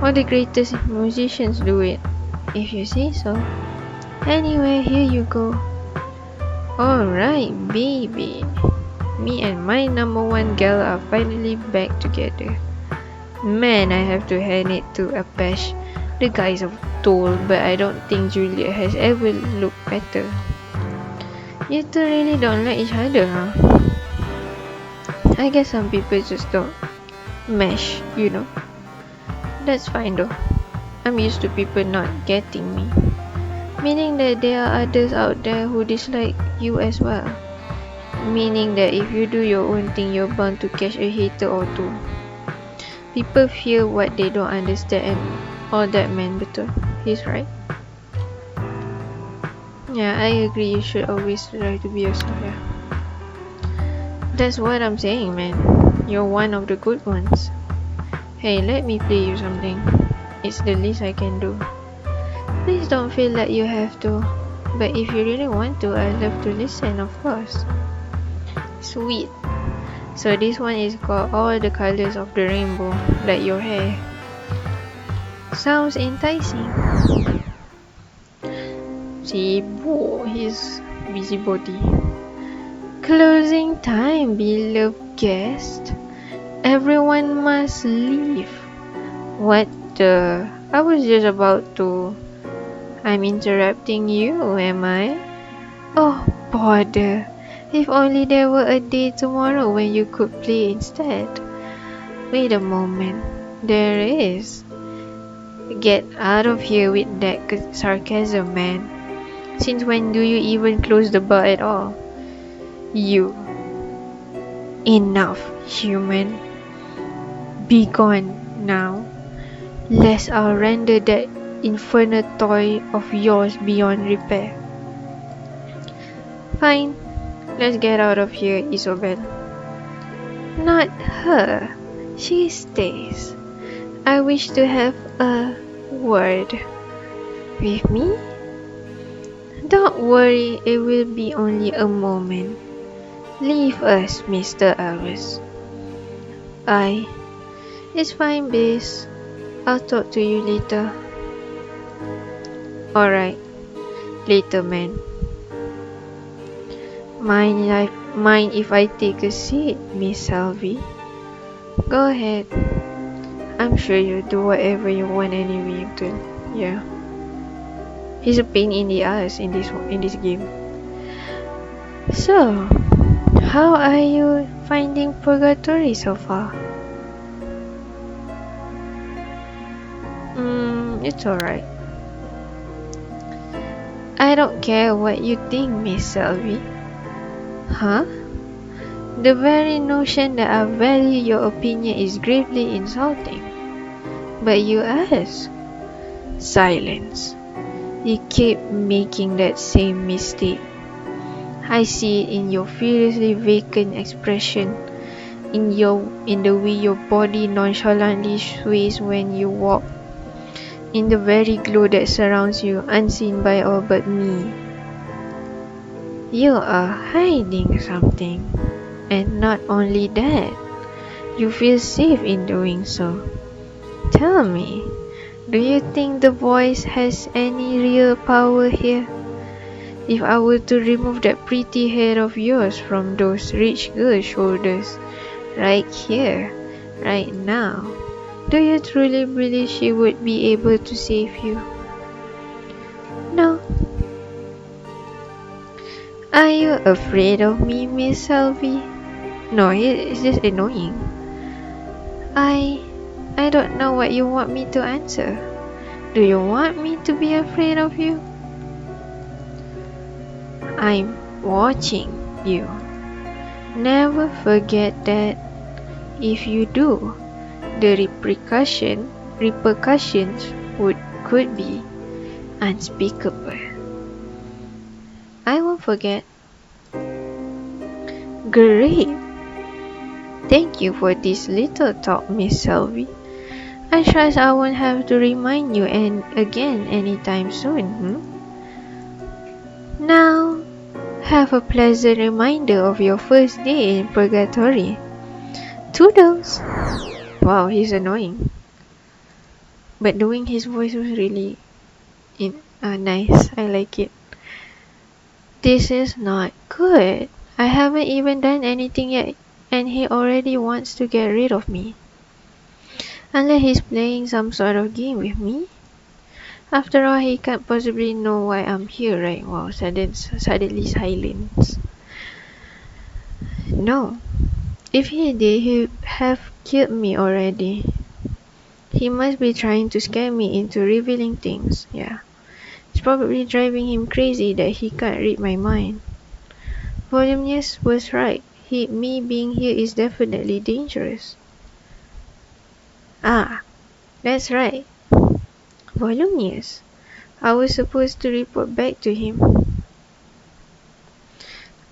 all the greatest musicians do it, if you say so. Anyway, here you go. Alright, baby. Me and my number one girl are finally back together. Man, I have to hand it to Apesh. The guys are tall, but I don't think Juliet has ever looked better. You two really don't like each other, huh? I guess some people just don't mesh, you know. That's fine though. I'm used to people not getting me. Meaning that there are others out there who dislike you as well. Meaning that if you do your own thing, you're bound to catch a hater or two. People fear what they don't understand and all that, man, betul. He's right. Yeah, I agree, you should always try to be yourself, yeah. That's what I'm saying, man. You're one of the good ones. Hey, let me play you something. It's the least I can do. Please don't feel like you have to. But if you really want to, I'd love to listen, of course. Sweet. So this one is called All the Colors of the Rainbow, like your hair. Sounds enticing. Sibuk, his busybody. Closing time, beloved guest. Everyone must leave. What the? I was just about to... I'm interrupting you, am I? Oh, bother. If only there were a day tomorrow when you could play instead. Wait a moment. There is. Get out of here with that sarcasm, man. Since when do you even close the bar at all? You. Enough, human. Be gone now. Lest I'll render that infernal toy of yours beyond repair. Fine. Let's get out of here, Isobel. Not her. She stays. I wish to have a word with me. Don't worry, it will be only a moment. Leave us, Mr. Elvis. It's fine, Biz. I'll talk to you later. Alright, later, man. Mind if I take a seat, Miss Selby? Go ahead. I'm sure you'll do whatever you want anyway, Abdul. Yeah. He's a pain in the ass in this game. So, how are you finding Purgatory so far? It's alright. I don't care what you think, Miss Selby. Huh? The very notion that I value your opinion is gravely insulting. But you ask. Silence. You keep making that same mistake. I see it in your furiously vacant expression, in the way your body nonchalantly sways when you walk, in the very glow that surrounds you, unseen by all but me. You are hiding something, and not only that, you feel safe in doing so. Tell me, do you think the voice has any real power here? If I were to remove that pretty head of yours from those rich girls' shoulders, right here, right now, do you truly believe she would be able to save you? No. Are you afraid of me, Miss Selby? No, it's just annoying. I don't know what you want me to answer. Do you want me to be afraid of you? I'm watching you. Never forget that. If you do, the repercussions could be unspeakable. I won't forget. Great. Thank you for this little talk, Miss Selby. I trust I won't have to remind you again anytime soon. Now, have a pleasant reminder of your first day in Purgatory. Toodles! Wow, he's annoying. But doing his voice was really nice. I like it. This is not good. I haven't even done anything yet, and he already wants to get rid of me. Unless he's playing some sort of game with me. After all, he can't possibly know why I'm here, right? Wow, suddenly silence. No. If he did, he'd have killed me already. He must be trying to scare me into revealing things, yeah. It's probably driving him crazy that he can't read my mind. Voluminous was right. Me being here is definitely dangerous. Ah, that's right. Voluminous. I was supposed to report back to him.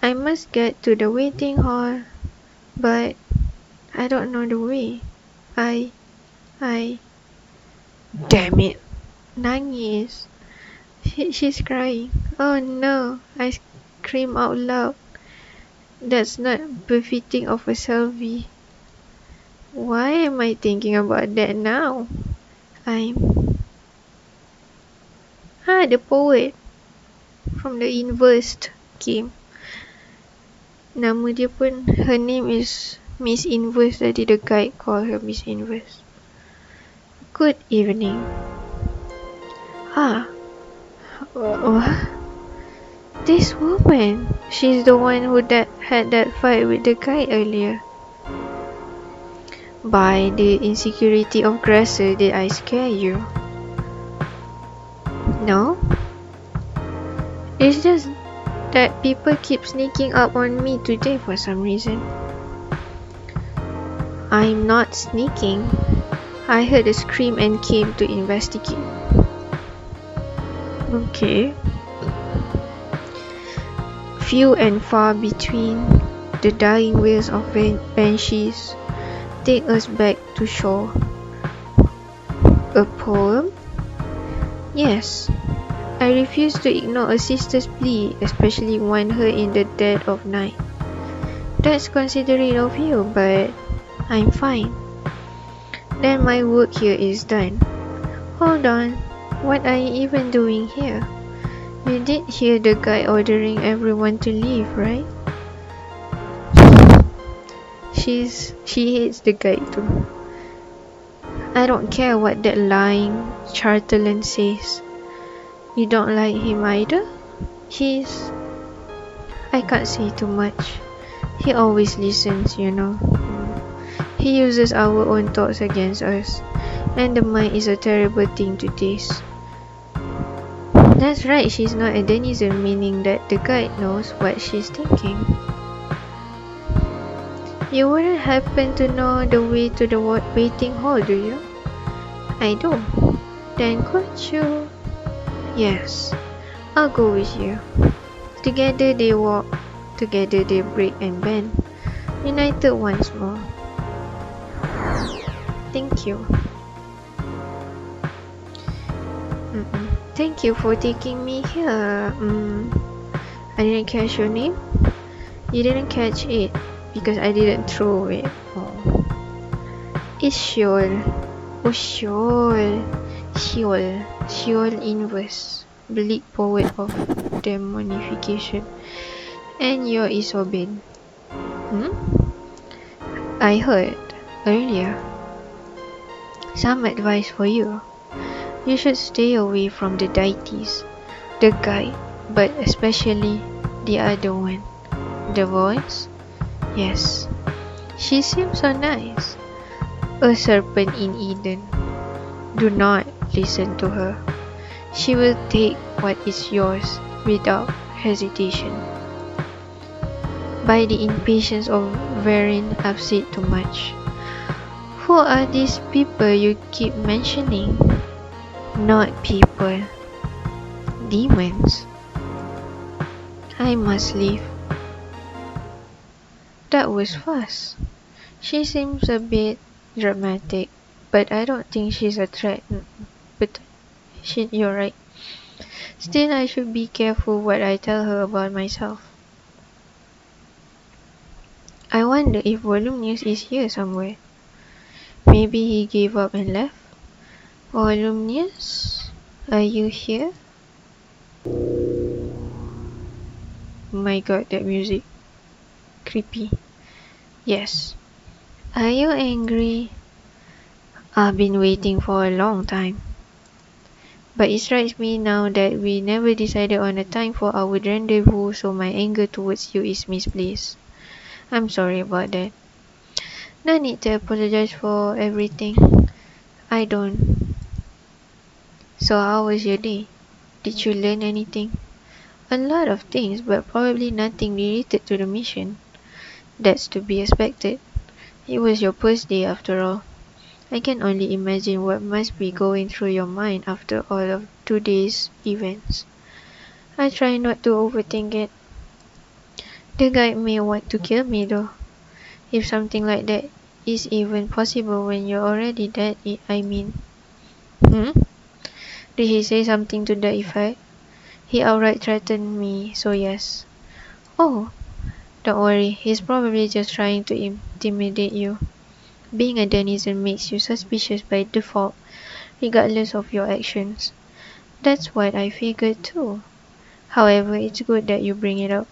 I must get to the waiting hall, but I don't know the way. Damn it. Nangis. She's crying. Oh no, I scream out loud. That's not befitting of a Selby. Why am I thinking about that now? The poet from the Inversed game. Nama dia pun, her name is Miss Inverse. Tadi the guide call her Miss Inverse. Good evening. What? This woman. She's the one who had that fight with the guy earlier. By the insecurity of Grasser, did I scare you? No? It's just that people keep sneaking up on me today for some reason. I'm not sneaking. I heard a scream and came to investigate. Okay. Few and far between, the dying wails of banshees take us back to shore. A poem? Yes. I refuse to ignore a sister's plea, especially one heard in the dead of night. That's considerate of you, but I'm fine. Then my work here is done. Hold on, what are you even doing here? You did hear the guy ordering everyone to leave, right? She hates the guy too. I don't care what that lying charlatan says. You don't like him either? He's... I can't say too much. He always listens, you know. He uses our own thoughts against us. And the mind is a terrible thing to taste. That's right, she's not a denizen, meaning that the guide knows what she's thinking. You wouldn't happen to know the way to the waiting hall, do you? I do. Then could you? Yes, I'll go with you. Together they walk, together they break and bend, united once more. Thank you. Thank you for taking me here. I didn't catch your name. You didn't catch it because I didn't throw it. Oh. It's Sheol. Oh, Sheol. Sheol. Sheol inverse. Bleak poet of demonification. And you're Isobin. I heard earlier. Some advice for you. You should stay away from the deities, the guide, but especially the other one. The voice? Yes. She seems so nice. A serpent in Eden. Do not listen to her. She will take what is yours without hesitation. By the impatience of Verin, I've said too much. Who are these people you keep mentioning? Not people. Demons. I must leave. That was fast. She seems a bit dramatic, but I don't think she's a threat. But you're right. Still, I should be careful what I tell her about myself. I wonder if Volumnius is here somewhere. Maybe he gave up and left. Volumnius, are you here? My god, that music. Creepy. Yes. Are you angry? I've been waiting for a long time. But it strikes me now that we never decided on a time for our rendezvous, so my anger towards you is misplaced. I'm sorry about that. No need to apologize for everything. I don't. So how was your day? Did you learn anything? A lot of things, but probably nothing related to the mission. That's to be expected. It was your first day after all. I can only imagine what must be going through your mind after all of today's events. I try not to overthink it. The guy may want to kill me though. If something like that is even possible when you're already dead, I mean. Did he say something to that effect? He outright threatened me, so yes. Oh, don't worry, he's probably just trying to intimidate you. Being a denizen makes you suspicious by default, regardless of your actions. That's what I figured too. However, it's good that you bring it up.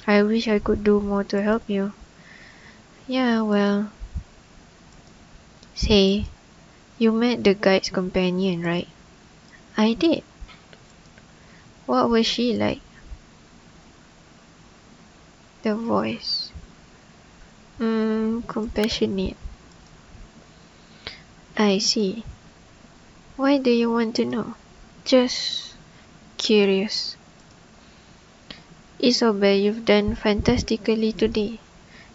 I wish I could do more to help you. Yeah, well... Say, you met the guide's companion, right? I did. What was she like? The voice. Compassionate. I see. Why do you want to know? Just curious. Isobel, you've done fantastically today.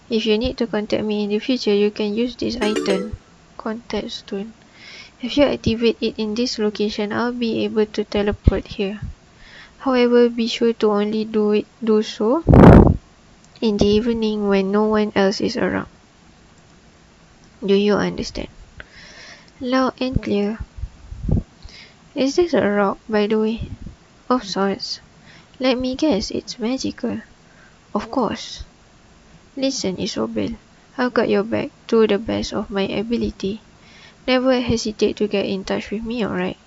If you need to contact me in the future, you can use this item. Contact stone. If you activate it in this location, I'll be able to teleport here. However, be sure to only do so in the evening when no one else is around. Do you understand? Loud and clear. Is this a rock, by the way? Of sorts. Let me guess, it's magical. Of course. Listen, Isobel. I've got your back to the best of my ability. Never hesitate to get in touch with me, alright?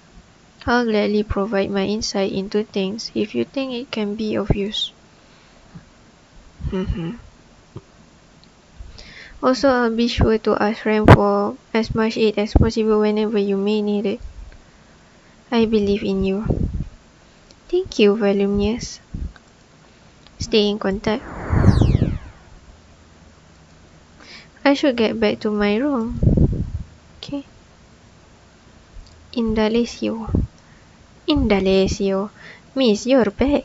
I'll gladly provide my insight into things if you think it can be of use. Also, I'll be sure to ask Ram for as much aid as possible whenever you may need it. I believe in you. Thank you, Voluminous. Stay in contact. I should get back to my room. Okay. Indalecio. Miss, you're back.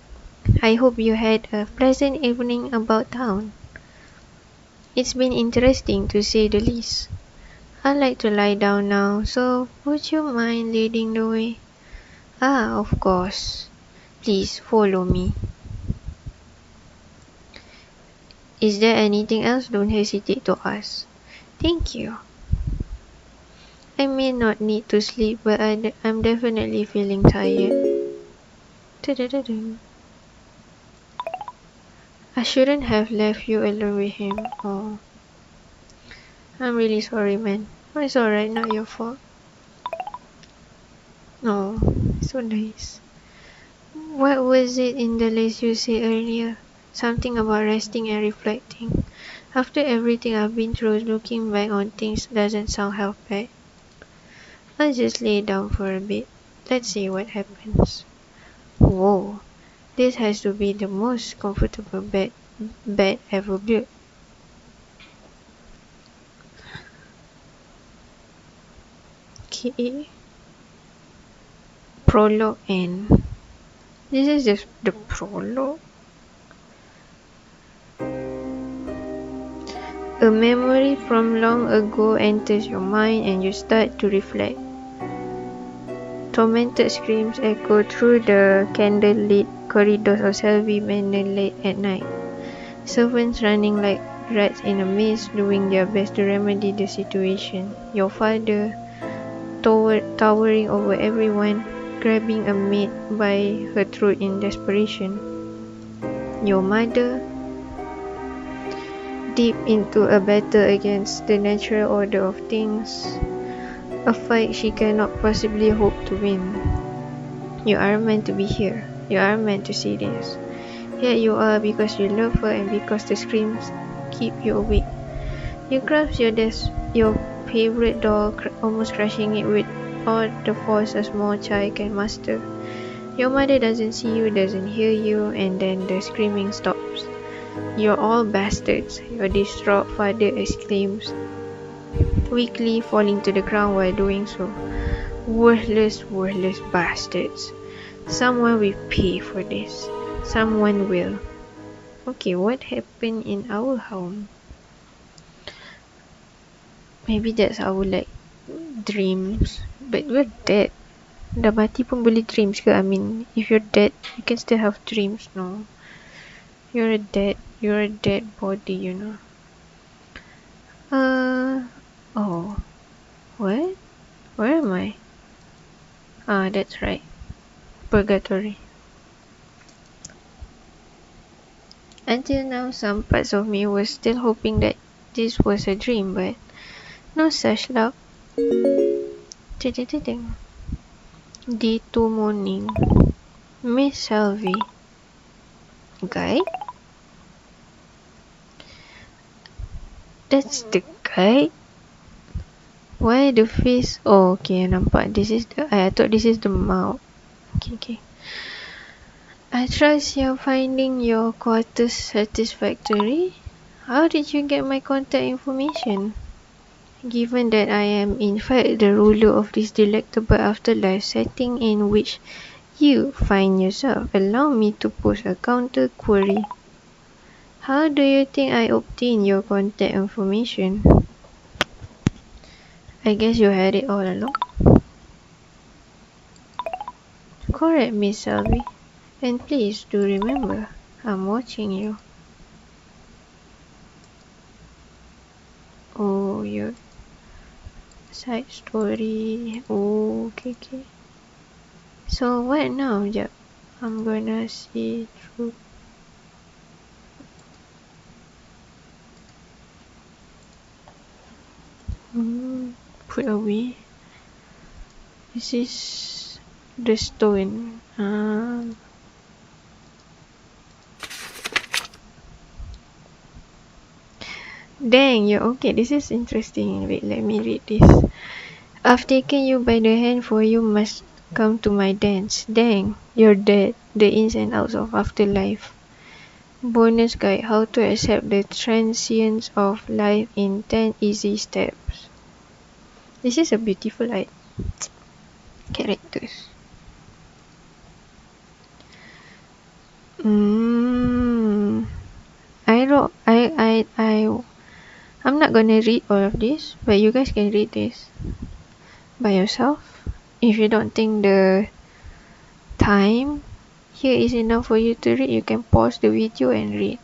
I hope you had a pleasant evening about town. It's been interesting to say the least. I'd like to lie down now, so would you mind leading the way? Ah, of course. Please follow me. Is there anything else? Don't hesitate to ask. Thank you. I may not need to sleep, but I'm definitely feeling tired. Da-da-da-da. I shouldn't have left you alone with him. Oh, I'm really sorry, man. It's alright, not your fault. Oh, so nice. What was it in the list you said earlier? Something about resting and reflecting. After everything I've been through, looking back on things doesn't sound half bad. I'll just lay down for a bit. Let's see what happens. Whoa, this has to be the most comfortable bed ever built. Okay. Prologue and this is just the prologue. A memory from long ago enters your mind and you start to reflect. Tormented screams echo through the candlelit corridors of Selby Manor late at night. Servants running like rats in a maze, doing their best to remedy the situation. Your father, towering over everyone, grabbing a maid by her throat in desperation. Your mother, deep into a battle against the natural order of things, a fight she cannot possibly hope to win. You are meant to be here. You are meant to see this. Yet you are because you love her and because the screams keep you awake. You grasp your favorite doll, almost crushing it with all the force a small child can muster. Your mother doesn't see you, doesn't hear you, and then the screaming stops. You're all bastards, your distraught father exclaims, weakly falling to the ground while doing so. Worthless bastards. Someone will pay for this. Someone will. Okay, what happened in our home? Maybe that's our dreams. But we're dead. Dah mati pun boleh dreams ke? I mean, if you're dead, you can still have dreams, no? You're a dead body, you know. Oh. What? Where am I? Ah, that's right. Purgatory. Until now, some parts of me were still hoping that this was a dream, but no such luck. Day 2 morning. Miss Selby. Guy? That's the guy? Why the face? Oh, okay, nampak. This is the. I thought this is the mouth. Okay. I trust you're finding your quarters satisfactory. How did you get my contact information? Given that I am in fact the ruler of this delectable afterlife setting in which you find yourself, allow me to pose a counter query. How do you think I obtained your contact information? I guess you had it all along. Correct, Miss Selby. And please do remember, I'm watching you. Oh, your side story. Oh, okay. So what now, Jap? I'm gonna see through. Put away. This is the stone. Dang, you're okay. This is interesting. Wait, let me read this. I've taken you by the hand, for you must come to my dance. Dang, you're dead. The ins and outs of afterlife. Bonus guide: how to accept the transience of life in 10 easy steps. This is a beautiful characters. I'm not gonna read all of this, but you guys can read this by yourself. If you don't think the time here is enough for you to read, you can pause the video and read.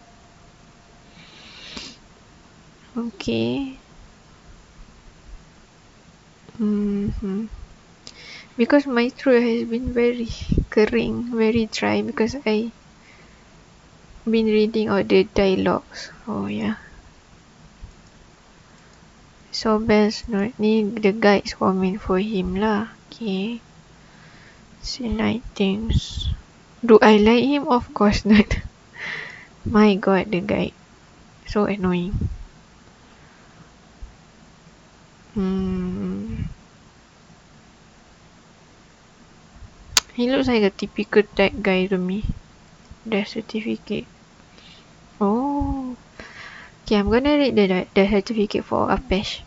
Okay. Because my throat has been very kering, very dry because I been reading all the dialogues. Oh yeah. So best note ni the guides comment for him lah. Okay. See night things. Do I like him? Of course not. My god, the guy. So annoying. He looks like a typical tech guy to me. Death certificate. Oh. Okay, I'm gonna read the certificate for Apesh.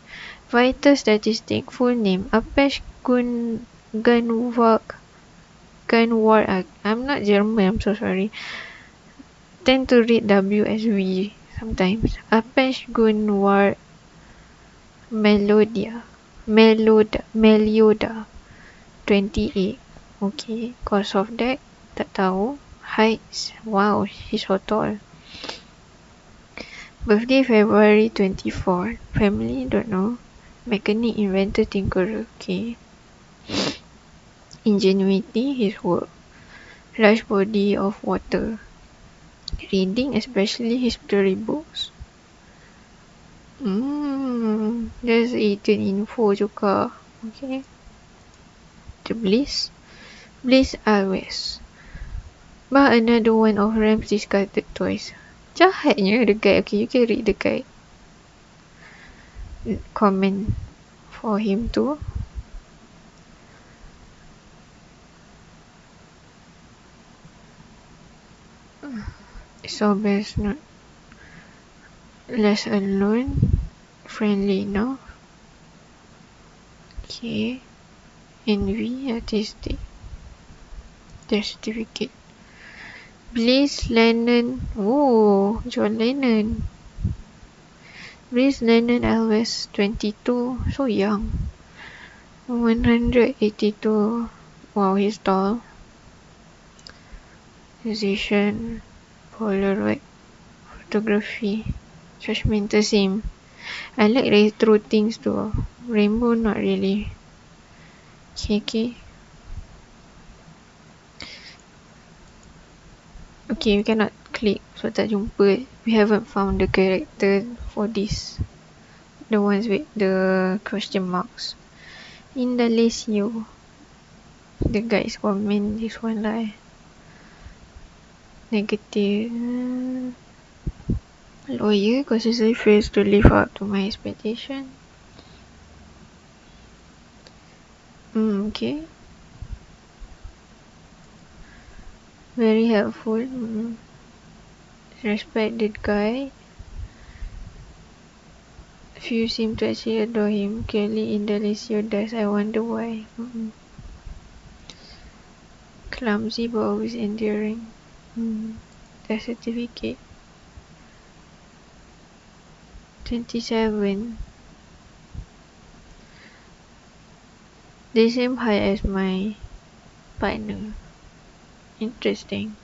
Vital statistic. Full name: Apesh Gunwar. I'm not German, I'm so sorry. Tend to read WSV sometimes. Apesh Gunwar Melioda 28. Okay. Cause of death tak tahu. Heights. Wow, he's so tall. Birthday February 24. Family don't know. Mechanic, inventor, tinkerer. Okay. Ingenuity, his work. Large body of water. Reading, especially history books. There's agent info juga. Okay. The Bliss always. But another one of Ram's discarded toys. Jahatnya the guy. Okay, you can read the guy. Comment for him too. So best not less alone, friendly enough. Okay. Envy, artistic. Their certificate. Bliss Lennon. Oh, John Lennon. Bliss Lennon Elvis 22. So young. 182. Wow, he's tall. Musician. Polaroid. Photography. Judgmental, same. I like retro things too. Rainbow, not really. Okay. Okay, we cannot click. So tak jumpa. We haven't found the character for this. The ones with the question marks. Indalecio. The guys comment this one lah. Negative. Lawyer consistently fails to live up to my expectation. Okay. Very helpful. Respected guy. Few seem to actually adore him. Clearly Indalecio does. I wonder why. Clumsy but always endearing. The certificate. 27. The same height as my partner. Interesting.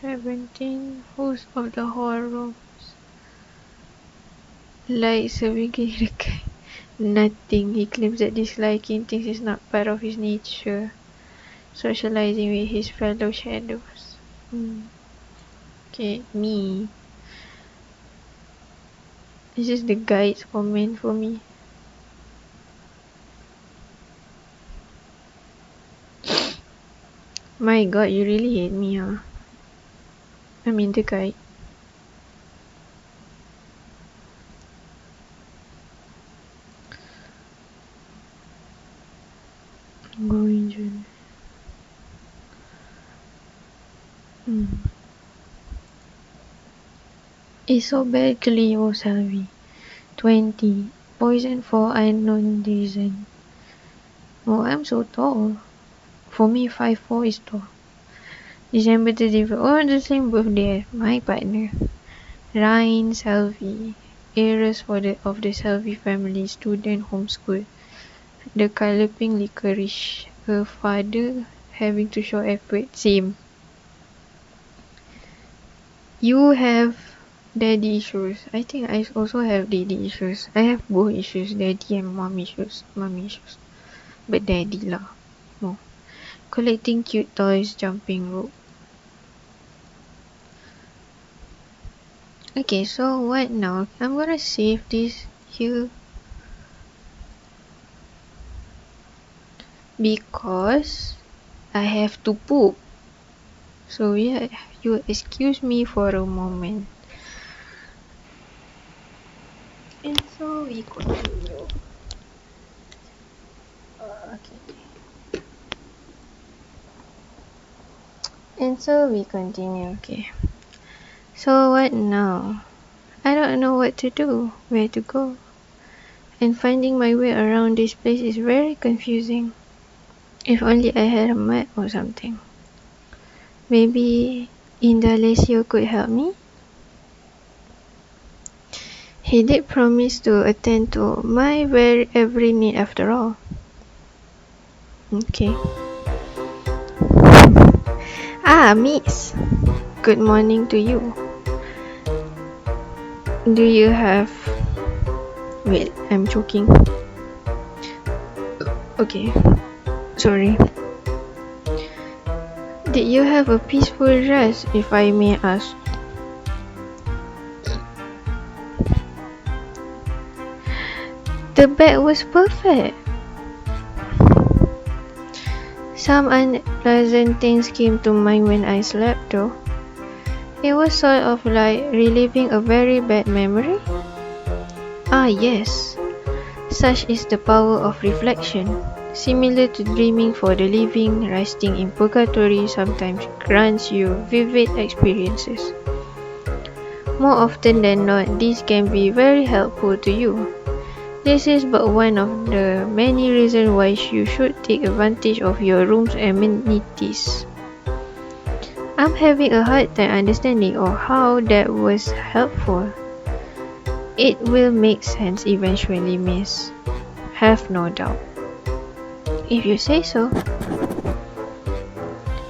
17. Host of the horrors. Like serving the guy. nothing. He claims that disliking things is not part of his nature. Socializing with his fellow shadows. Okay, me. This is the guide's comment for me. My god, you really hate me, huh? I mean the guide. Going journey. It's so badly, oh Salvi. 20. Poison for unknown reason. Oh, I'm so tall. For me, 5'4" is tall. December 31st. Oh, the same birthday as my partner. Ryan Salvi. Heiress of the Salvi family, student homeschool. The color pink licorice. Her father having to show effort. Same. You have daddy issues. I think I also have daddy issues. I have both issues, daddy and mom issues. But daddy lah. More. Collecting cute toys, jumping rope. Okay, so what now? I'm gonna save this here because I have to poop. So yeah, you excuse me for a moment. And so we continue. Okay. And so we continue. Okay. So what now? I don't know what to do, where to go. And finding my way around this place is very confusing. If only I had a map or something. Maybe Indalecio could help me? He did promise to attend to my every need after all. Okay. Ah, miss. Good morning to you. Do you have... Wait, I'm choking. Okay. Sorry. Did you have a peaceful rest, if I may ask? The bed was perfect. Some unpleasant things came to mind when I slept though. It was sort of like reliving a very bad memory. Ah yes, such is the power of reflection. Similar to dreaming for the living, resting in purgatory sometimes grants you vivid experiences. More often than not, this can be very helpful to you. This is but one of the many reasons why you should take advantage of your room's amenities. I'm having a hard time understanding how that was helpful. It will make sense eventually, miss. Have no doubt. If you say so.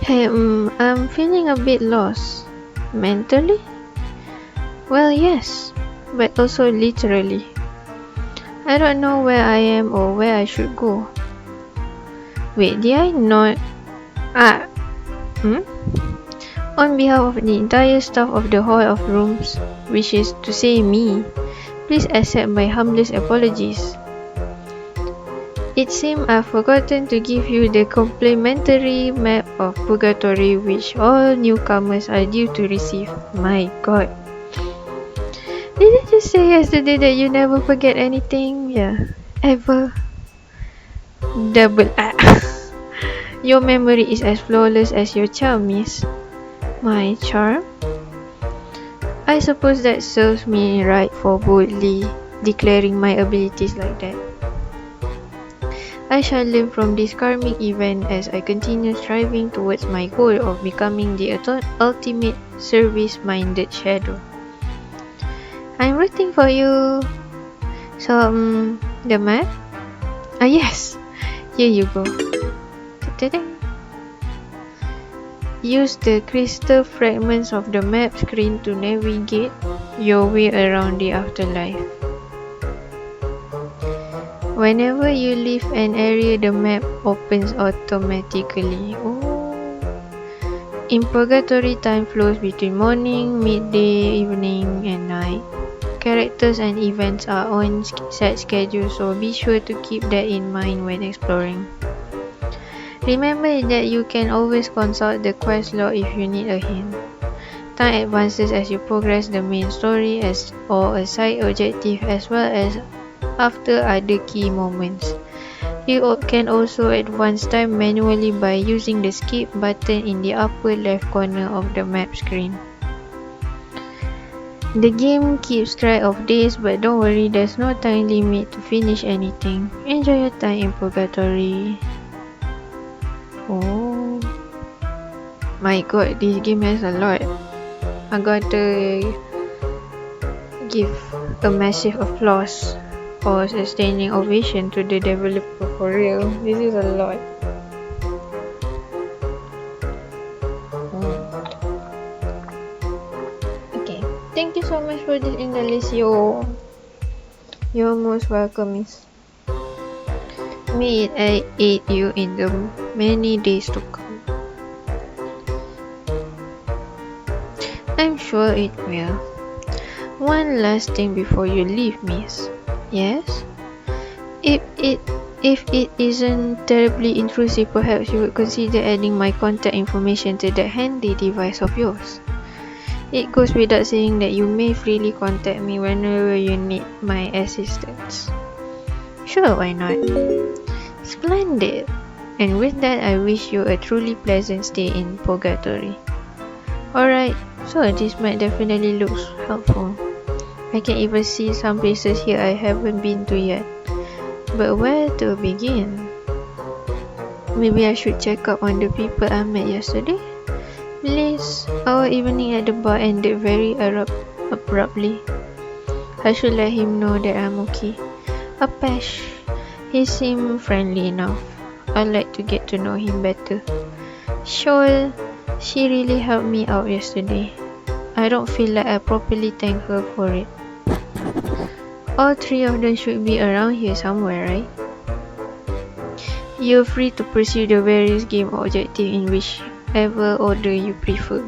Hey, I'm feeling a bit lost. Mentally? Well, yes, but also literally. I don't know where I am or where I should go. Wait, did I not... On behalf of the entire staff of the Hall of Rooms, which is to say me, please accept my humblest apologies. It seems I've forgotten to give you the complimentary map of Purgatory which all newcomers are due to receive. My god. Didn't you say yesterday that you never forget anything? Yeah, ever. Double Your memory is as flawless as your charm, miss. My charm? I suppose that serves me right for boldly declaring my abilities like that. I shall learn from this karmic event as I continue striving towards my goal of becoming the ultimate service-minded shadow. I'm rooting for you. So, the map? Ah, yes. Here you go. Ta-da-ding. Use the crystal fragments of the map screen to navigate your way around the afterlife. Whenever you leave an area, the map opens automatically. Oh. In Purgatory, time flows between morning, midday, evening, and night. Characters and events are on set schedules, so be sure to keep that in mind when exploring. Remember that you can always consult the quest log if you need a hint. Time advances as you progress the main story or a side objective, as well as after other key moments. You can also advance time manually by using the skip button in the upper left corner of the map screen. The game keeps track of days, but don't worry, there's no time limit to finish anything. Enjoy your time in Purgatory. Oh my god, this game has a lot. I gotta give a massive applause or a standing ovation to the developer, for real. This is a lot. Okay, thank you so much for this Indalecio. You're most welcome, miss. May it aid you in the many days to come. I'm sure it will. One last thing before you leave, miss. Yes? If it isn't terribly intrusive, perhaps you would consider adding my contact information to that handy device of yours. It goes without saying that you may freely contact me whenever you need my assistance. Sure, why not? Splendid! And with that, I wish you a truly pleasant stay in Purgatory. Alright, so this might definitely look helpful. I can even see some places here I haven't been to yet. But where to begin? Maybe I should check up on the people I met yesterday? Please, our evening at the bar ended very abruptly. I should let him know that I'm okay. Apesh, he seemed friendly enough. I'd like to get to know him better. Shoal, she really helped me out yesterday. I don't feel like I properly thanked her for it. All three of them should be around here somewhere, right? You're free to pursue the various game objectives in whichever order you prefer.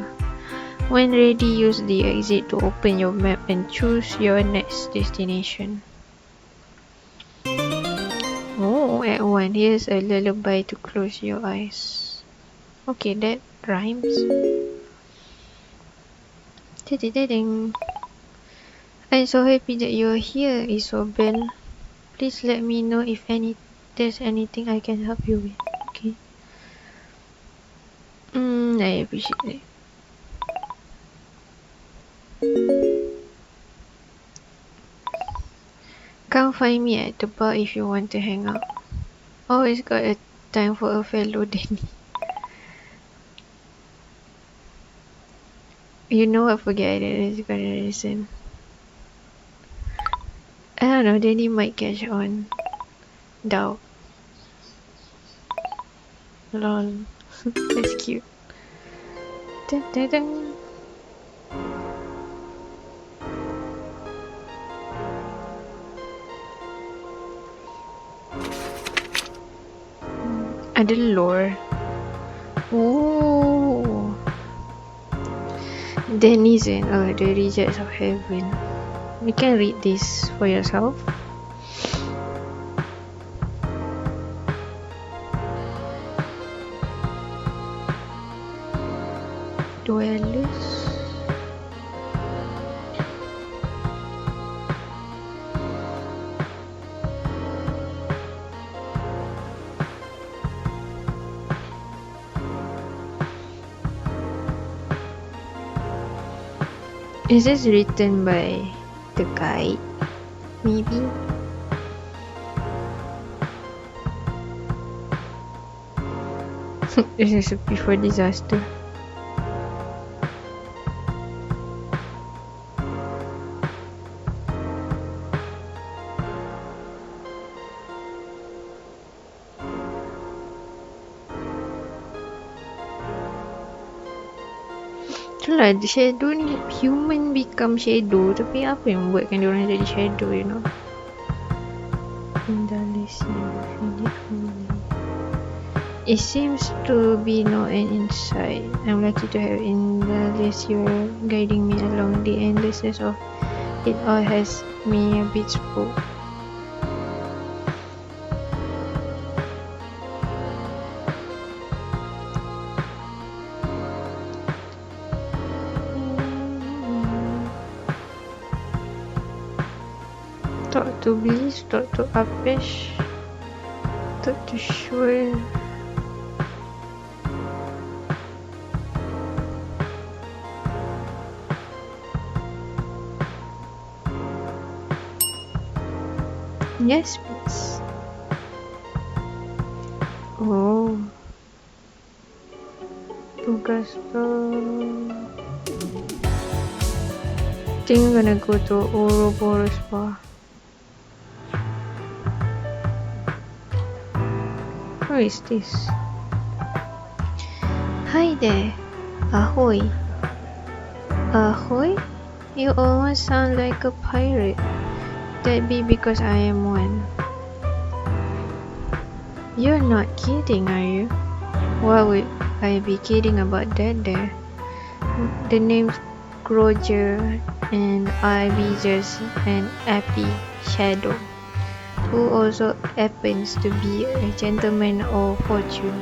When ready, use the exit to open your map and choose your next destination. Oh, at one, here's a lullaby to close your eyes. Okay, that rhymes. Da-da-da-ding. I'm so happy that you're here, Isobel. Please let me know if there's anything I can help you with. Okay. I appreciate it. Come find me at the bar if you want to hang out. Always got a time for a fellow Danny. You know I forget it is gonna listen. I don't know, Danny might catch on. Doubt. Lol. That's cute. Dun, dun, dun. Ada lore. Oh. Denizen, the rejects of heaven. You can read this for yourself. Dwellers. Is this written by the guide? Maybe? This is before disaster. Itulah shadow ni, human become shadow, tapi apa yang buatkan diorang jadi shadow, you know? in the lazy infinite only. It seems to be no end in sight. I'm lucky to have in the lazy world guiding me along. The endlessness of it all has me a bit spooked. Talk to Bliss, talk to Apesh, talk to Shul. Yes, please. Oh. Purgatory. Think I'm gonna go to Ouroboros Spa. Who is this? Hi there. Ahoy. Ahoy? You almost sound like a pirate. That be because I am one. You're not kidding, are you? Why would I be kidding about that there? The name's Roger and I be just an happy shadow who also happens to be a gentleman of fortune.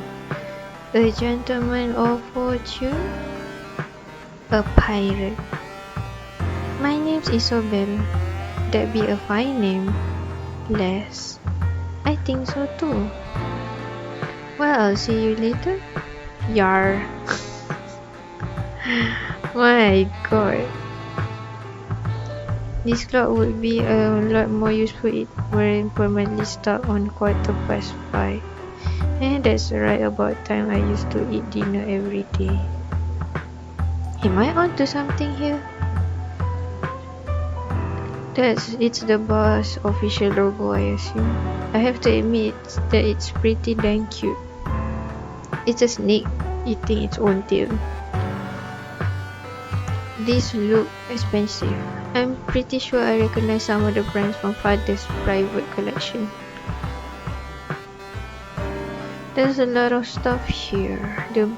A gentleman of fortune? A pirate. My name's Isobel. That be a fine name. Les. I think so too. Well, I'll see you later. Yar. My god. This clock would be a lot more useful if it weren't permanently stuck on 5:15. And that's right about time I used to eat dinner every day. Am I onto something here? It's the bar's official logo, I assume. I have to admit that it's pretty dang cute. It's a snake eating its own tail. These look expensive. I'm pretty sure I recognize some of the brands from Father's private collection. There's a lot of stuff here. The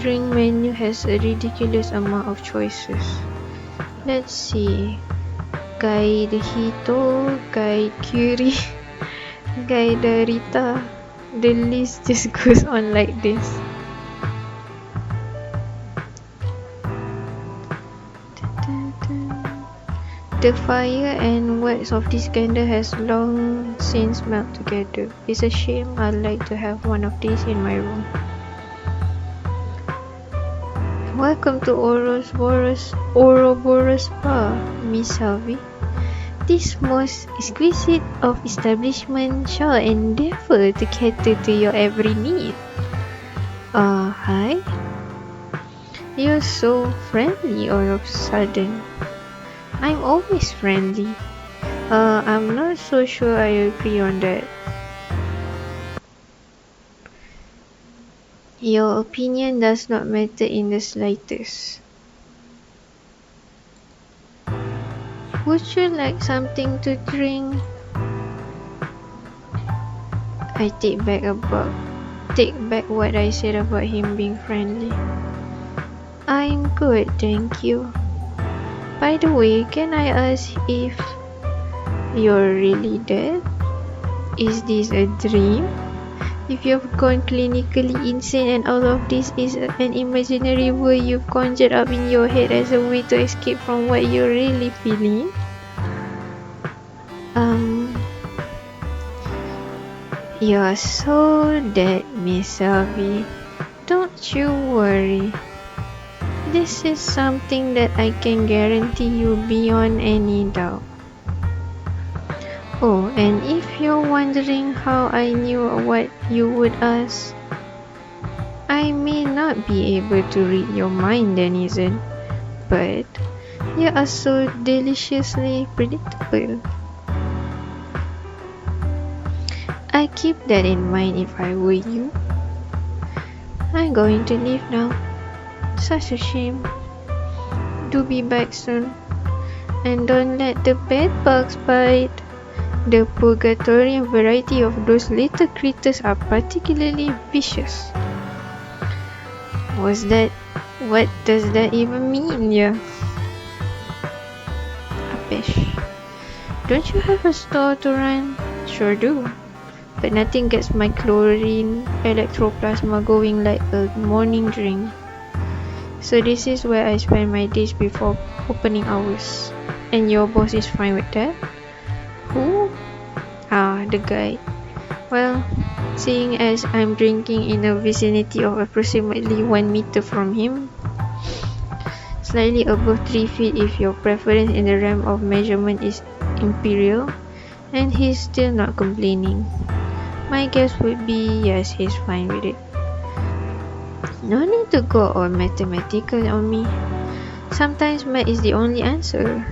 drink menu has a ridiculous amount of choices. Let's see. Guy Hito, Guy Curie, Guy Rita. The list just goes on like this. The fire and wax of this candle has long since melted together. It's a shame. I'd like to have one of these in my room. Welcome to Ouroboros Spa, Miss Harvey. This most exquisite of establishment shall endeavour to cater to your every need. Hi? You're so friendly all of a sudden. I'm always friendly. I'm not so sure I agree on that. Your opinion does not matter in the slightest. Would you like something to drink? I take back what I said about him being friendly. I'm good, thank you. By the way, can I ask if you're really dead? Is this a dream? If you've gone clinically insane and all of this is an imaginary world you've conjured up in your head as a way to escape from what you're really feeling? You're so dead, Miss Harvey. Don't you worry. This is something that I can guarantee you beyond any doubt. Oh, and if you're wondering how I knew what you would ask, I may not be able to read your mind, Denizen, but you are so deliciously predictable. I keep that in mind if I were you. I'm going to leave now. Such a shame. Do be back soon. And don't let the bed bugs bite. The Purgatory variety of those little critters are particularly vicious. What does that even mean? Yeah. Apesh. Don't you have a store to run? Sure do. But nothing gets my chlorine electroplasma going like a morning drink. So this is where I spend my days before opening hours. And your boss is fine with that? Who? Ah, the guy. Well, seeing as I'm drinking in a vicinity of approximately 1 meter from him, slightly above 3 feet if your preference in the realm of measurement is imperial, and he's still not complaining. My guess would be yes, he's fine with it. No need to go all mathematical on me. Sometimes math is the only answer.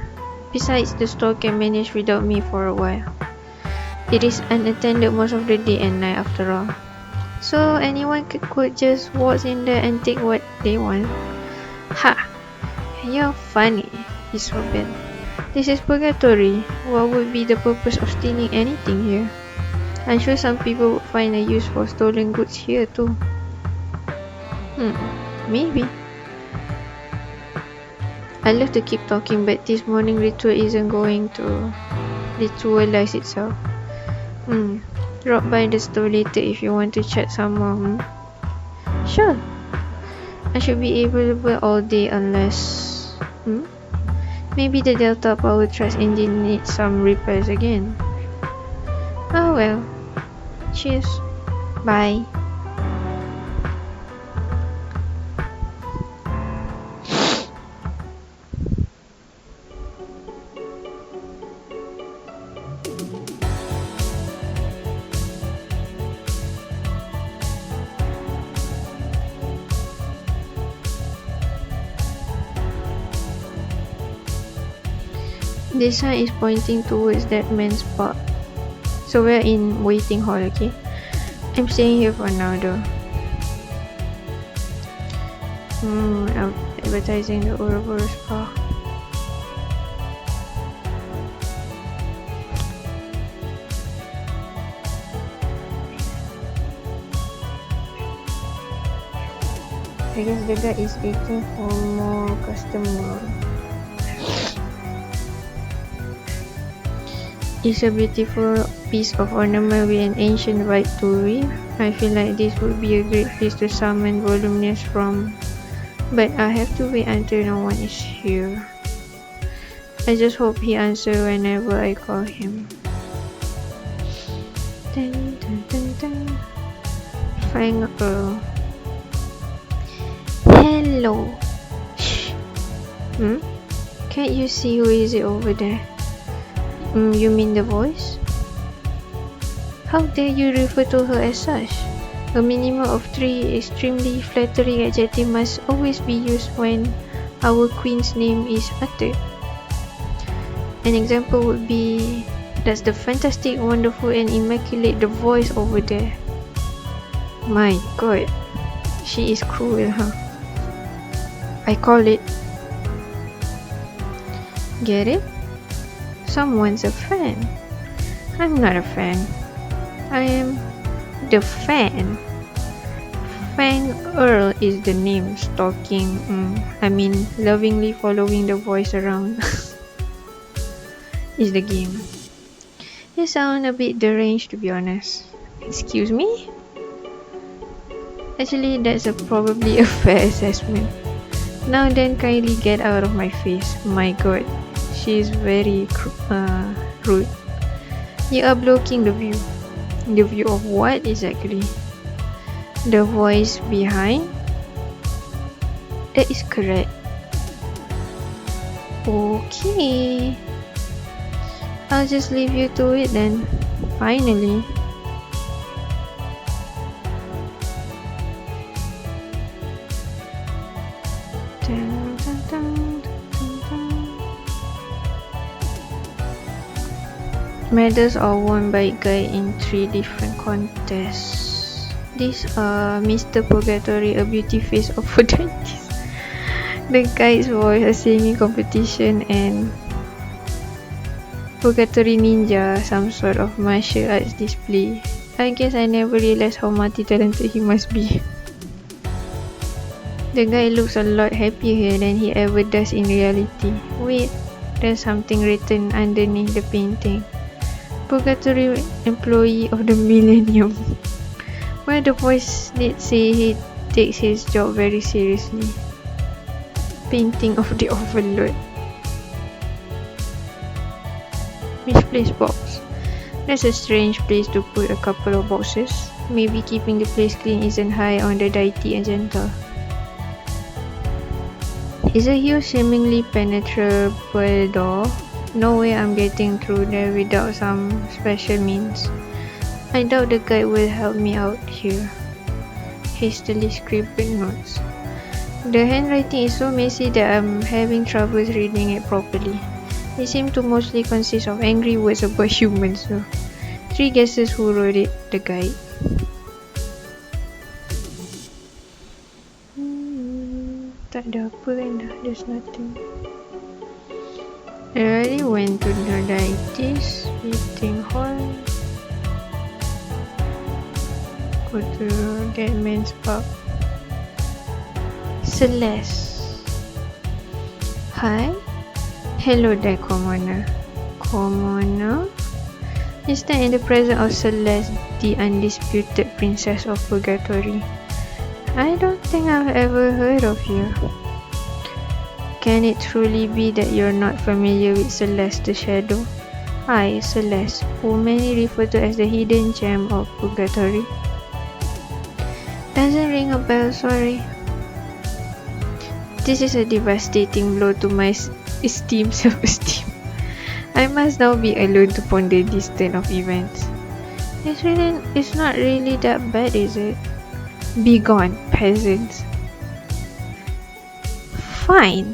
Besides, the store can manage without me for a while. It is unattended most of the day and night after all. So anyone could just waltz in there and take what they want. Ha! You're funny, Isobel. This is Purgatory. What would be the purpose of stealing anything here? I'm sure some people would find a use for stolen goods here too. Maybe. I'd love to keep talking, but this morning ritual isn't going to ritualize itself. Drop by the store later if you want to chat some more. Sure. I should be available all day unless... Maybe the Delta Power Trust engine needs some repairs again. Oh well. Cheers. Bye. The sign is pointing towards that man's park. So we're in waiting hall, okay? I'm staying here for now though. Advertising the Ouroboros Park. I guess the guy is looking for more customers. It's a beautiful piece of ornament with an ancient white to weave. I feel like this would be a great place to summon voluminous from, but I have to wait until no one is here. I just hope he answers whenever I call him. Dun, dun, dun, dun. Fang Earl. Hello. Shh. Can't you see who is it over there? You mean the voice? How dare you refer to her as such? A minimum of 3 extremely flattering adjectives must always be used when our queen's name is uttered. An example would be, that's the fantastic, wonderful and immaculate the voice over there. My god, she is cruel, huh? I call it. Get it? Someone's a fan. I'm not a fan. I am the fan. Fang Earl is the name. Stalking, lovingly following the voice around is the game. You sound a bit deranged, to be honest. Excuse me? Actually, that's probably a fair assessment. Now then, kindly get out of my face. My god. She is very rude. You are blocking the view. The view of what exactly? The voice behind? That is correct. Okay. I'll just leave you to it then. Finally. Dun, dun, dun. Medals are won by guy in 3 different contests. These are Mr. Purgatory, a beauty face of Aphrodite. The guy's voice, a singing competition, and Purgatory ninja, some sort of martial arts display. I guess I never realized how multi-talented he must be. The guy looks a lot happier than he ever does in reality. Wait, there's something written underneath the painting. Purgatory employee of the millennium. Where the voice did say he takes his job very seriously. Painting of the overload. Misplaced box. That's a strange place to put a couple of boxes. Maybe keeping the place clean isn't high on the deity agenda. Is a huge seemingly penetrable door? No way I'm getting through there without some special means. I doubt the guide will help me out here. Hastily scribbled notes. The handwriting is so messy that I'm having trouble reading it properly. It seemed to mostly consist of angry words about humans, so 3 guesses who wrote it, the guide. Tak ada apa kan dah, there's nothing. I already went to the deities meeting hall. Go to Dead Man's Pub. Celeste. Hi. Hello there, Commoner. Commoner? You stand in the presence of Celeste, the undisputed princess of Purgatory. I don't think I've ever heard of you. Can it truly be that you're not familiar with Celeste the Shadow? I, Celeste, who many refer to as the hidden gem of Purgatory. Doesn't ring a bell, sorry. This is a devastating blow to my self-esteem. I must now be alone to ponder this turn of events. It's not really that bad, is it? Begone, peasants. Fine.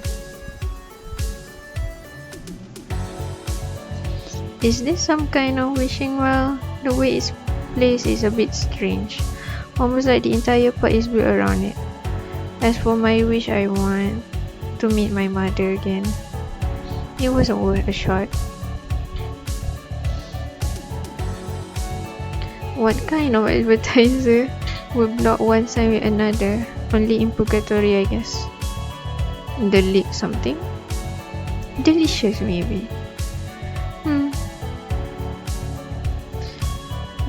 Is this some kind of wishing well? The way it's placed is a bit strange. Almost like the entire part is built around it. As for my wish, I want to meet my mother again. It wasn't worth a shot. What kind of advertiser will block one sign with another? Only in Purgatory, I guess. Delete something? Delicious, maybe.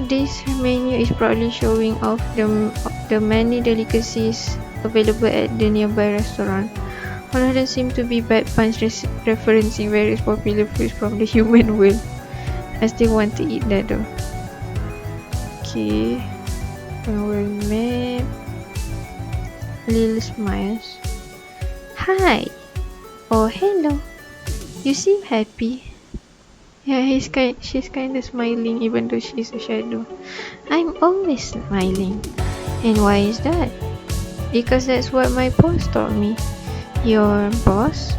This menu is probably showing off the many delicacies available at the nearby restaurant. All of them seem to be bad puns referencing various popular foods from the human world. I still want to eat that though. Okay, our map. Little smiles. Hi. Oh, hello. You seem happy. Yeah, she's kind of smiling even though she's a shadow. I'm always smiling. And why is that? Because that's what my boss taught me. Your boss?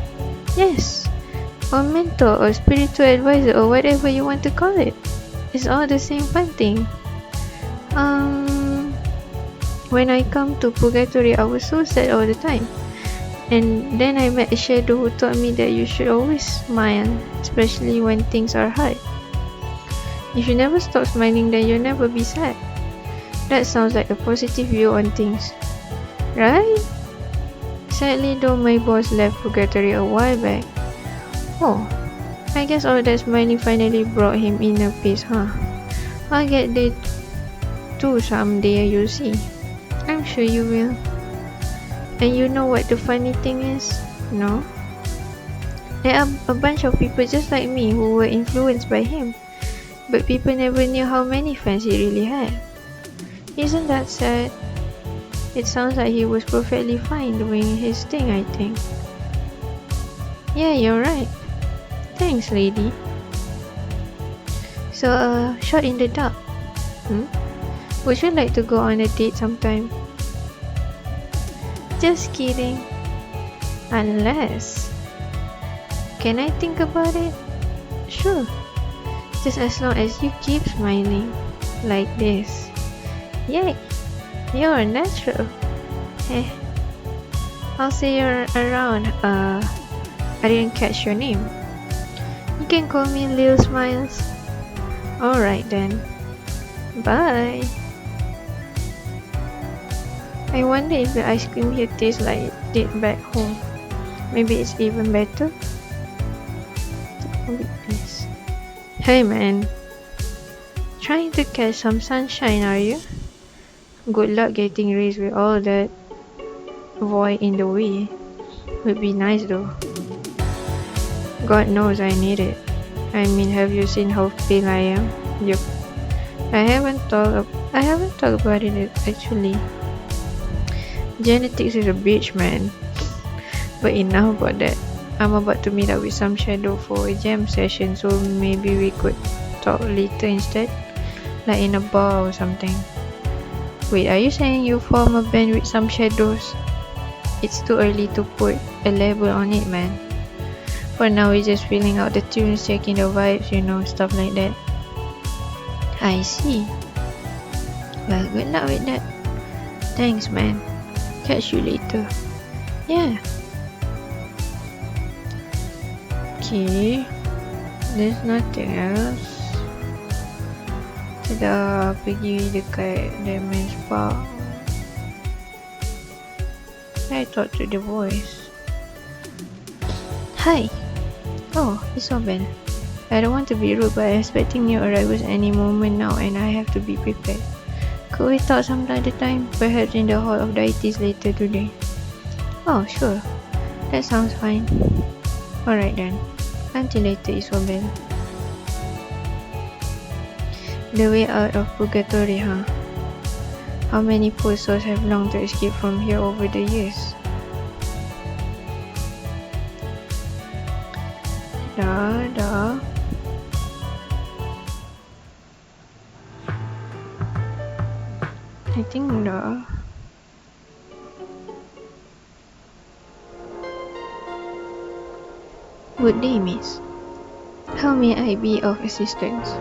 Yes. Or mentor or spiritual advisor or whatever you want to call it. It's all the same fun thing. When I come to Purgatory, I was so sad all the time. And then I met a shadow who taught me that you should always smile, especially when things are hard. If you never stop smiling, then you'll never be sad. That sounds like a positive view on things, right? Sadly though, my boss left Purgatory a while back. Oh, I guess all that smiling finally brought him inner peace, huh? I'll get there too someday, you'll see. I'm sure you will. And you know what the funny thing is? No? There are a bunch of people just like me who were influenced by him. But people never knew how many fans he really had. Isn't that sad? It sounds like he was perfectly fine doing his thing, I think. Yeah, you're right. Thanks, lady. So, shot in the dark. Would you like to go on a date sometime? Just kidding. Unless... Can I think about it? Sure. Just as long as you keep smiling. Like this. Yay! You're natural. I'll see you around. I didn't catch your name. You can call me Lil Smiles. Alright then. Bye. I wonder if the ice cream here tastes like it did back home. Maybe it's even better. Hey man. Trying to catch some sunshine, are you? Good luck getting raised with all that void in the way. Would be nice though. God knows I need it. I mean, have you seen how pale I am? Yup. I haven't thought about it actually. Genetics is a bitch, man. But enough about that. I'm about to meet up with some shadow for a jam session, so maybe we could talk later instead, like in a bar or something. Wait, are you saying you form a band with some shadows? It's too early to put a label on it, man. For now, we're just feeling out the tunes, checking the vibes, stuff like that. I see. Well, good luck with that. Thanks, man. Catch you later. Yeah. Okay. There's nothing else. Kita dah pergi dekat Diamond Spa. I talk to the voice. Hi. Oh, Isobel. I don't want to be rude, but I'm expecting new arrivals any moment now, and I have to be prepared. Could we talk some other time? Perhaps in the Hall of Deities later today. Oh, sure. That sounds fine. Alright then. Until later, Isobel. The way out of Purgatory, huh? How many poor souls have longed to escape from here over the years? Dah. I think dah. Good day, miss. How may I be of assistance?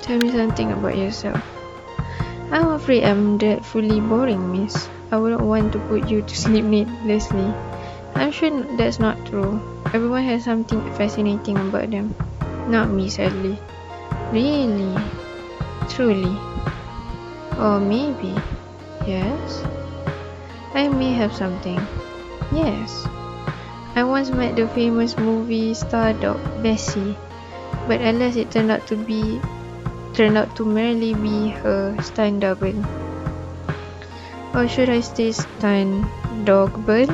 Tell me something about yourself. I'm afraid I'm dreadfully boring, miss. I wouldn't want to put you to sleep needlessly. I'm sure that's not true. Everyone has something fascinating about them. Not me, sadly. Really? Truly? Or maybe. Yes? I may have something. Yes. I once met the famous movie star dog Bessie, but alas it turned out to merely be her stunt double. Or should I say stunt dogble?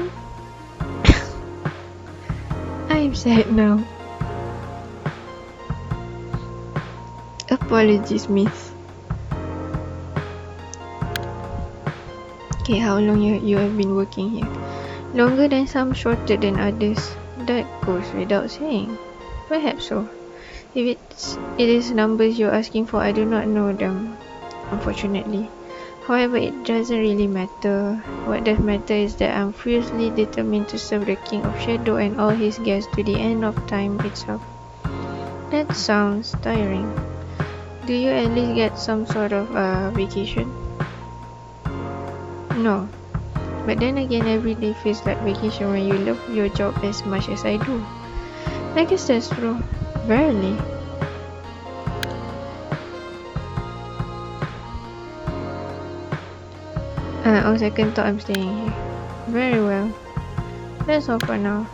I'm sad now. Apologies, miss. Okay, how long you have been working here? Longer than some, shorter than others. That goes without saying. Perhaps so. If it is numbers you're asking for, I do not know them, unfortunately. However, it doesn't really matter. What does matter is that I'm fiercely determined to serve the King of Shadow and all his guests to the end of time itself. That sounds tiring. Do you at least get some sort of vacation? No. But then again, every day feels like vacation when you love your job as much as I do. I guess that's true. Barely. On second thought, I'm staying here. Very well. That's all for now.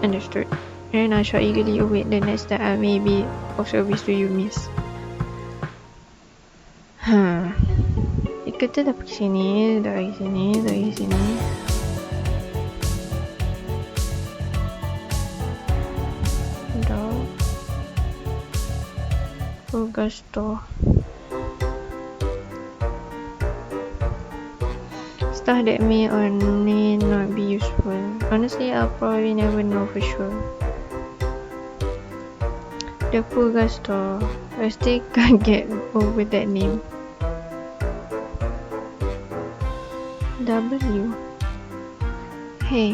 Understood. And I shall eagerly await the next that I may be of service to you, miss. Kita dah pergi sini, dah pergi sini. Dah. Purgatory. Stuff that may or may not be useful. Honestly, I'll probably never know for sure. The Purgatory. I still can't get over that name. W. Hey.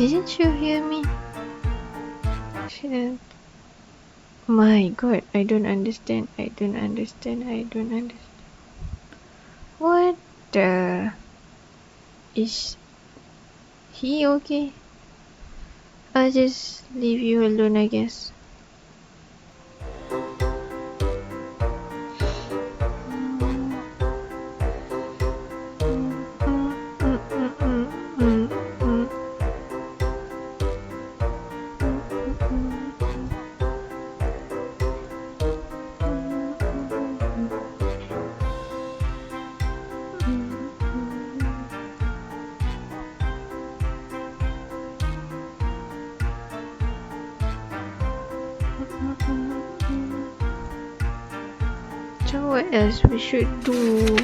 Didn't you hear me? Shouldn't. My god, I don't understand. What? Is he okay? I'll just leave you alone, I guess. So what else we should do?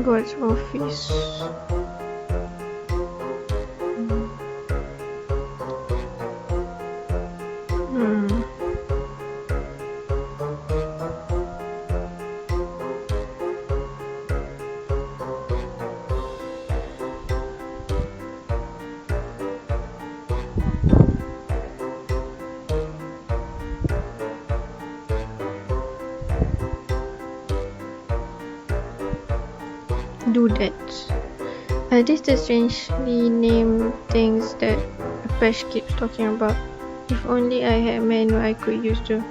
God's office. Do that. Are these the strangely named things that Apache keeps talking about? If only I had manual I could use to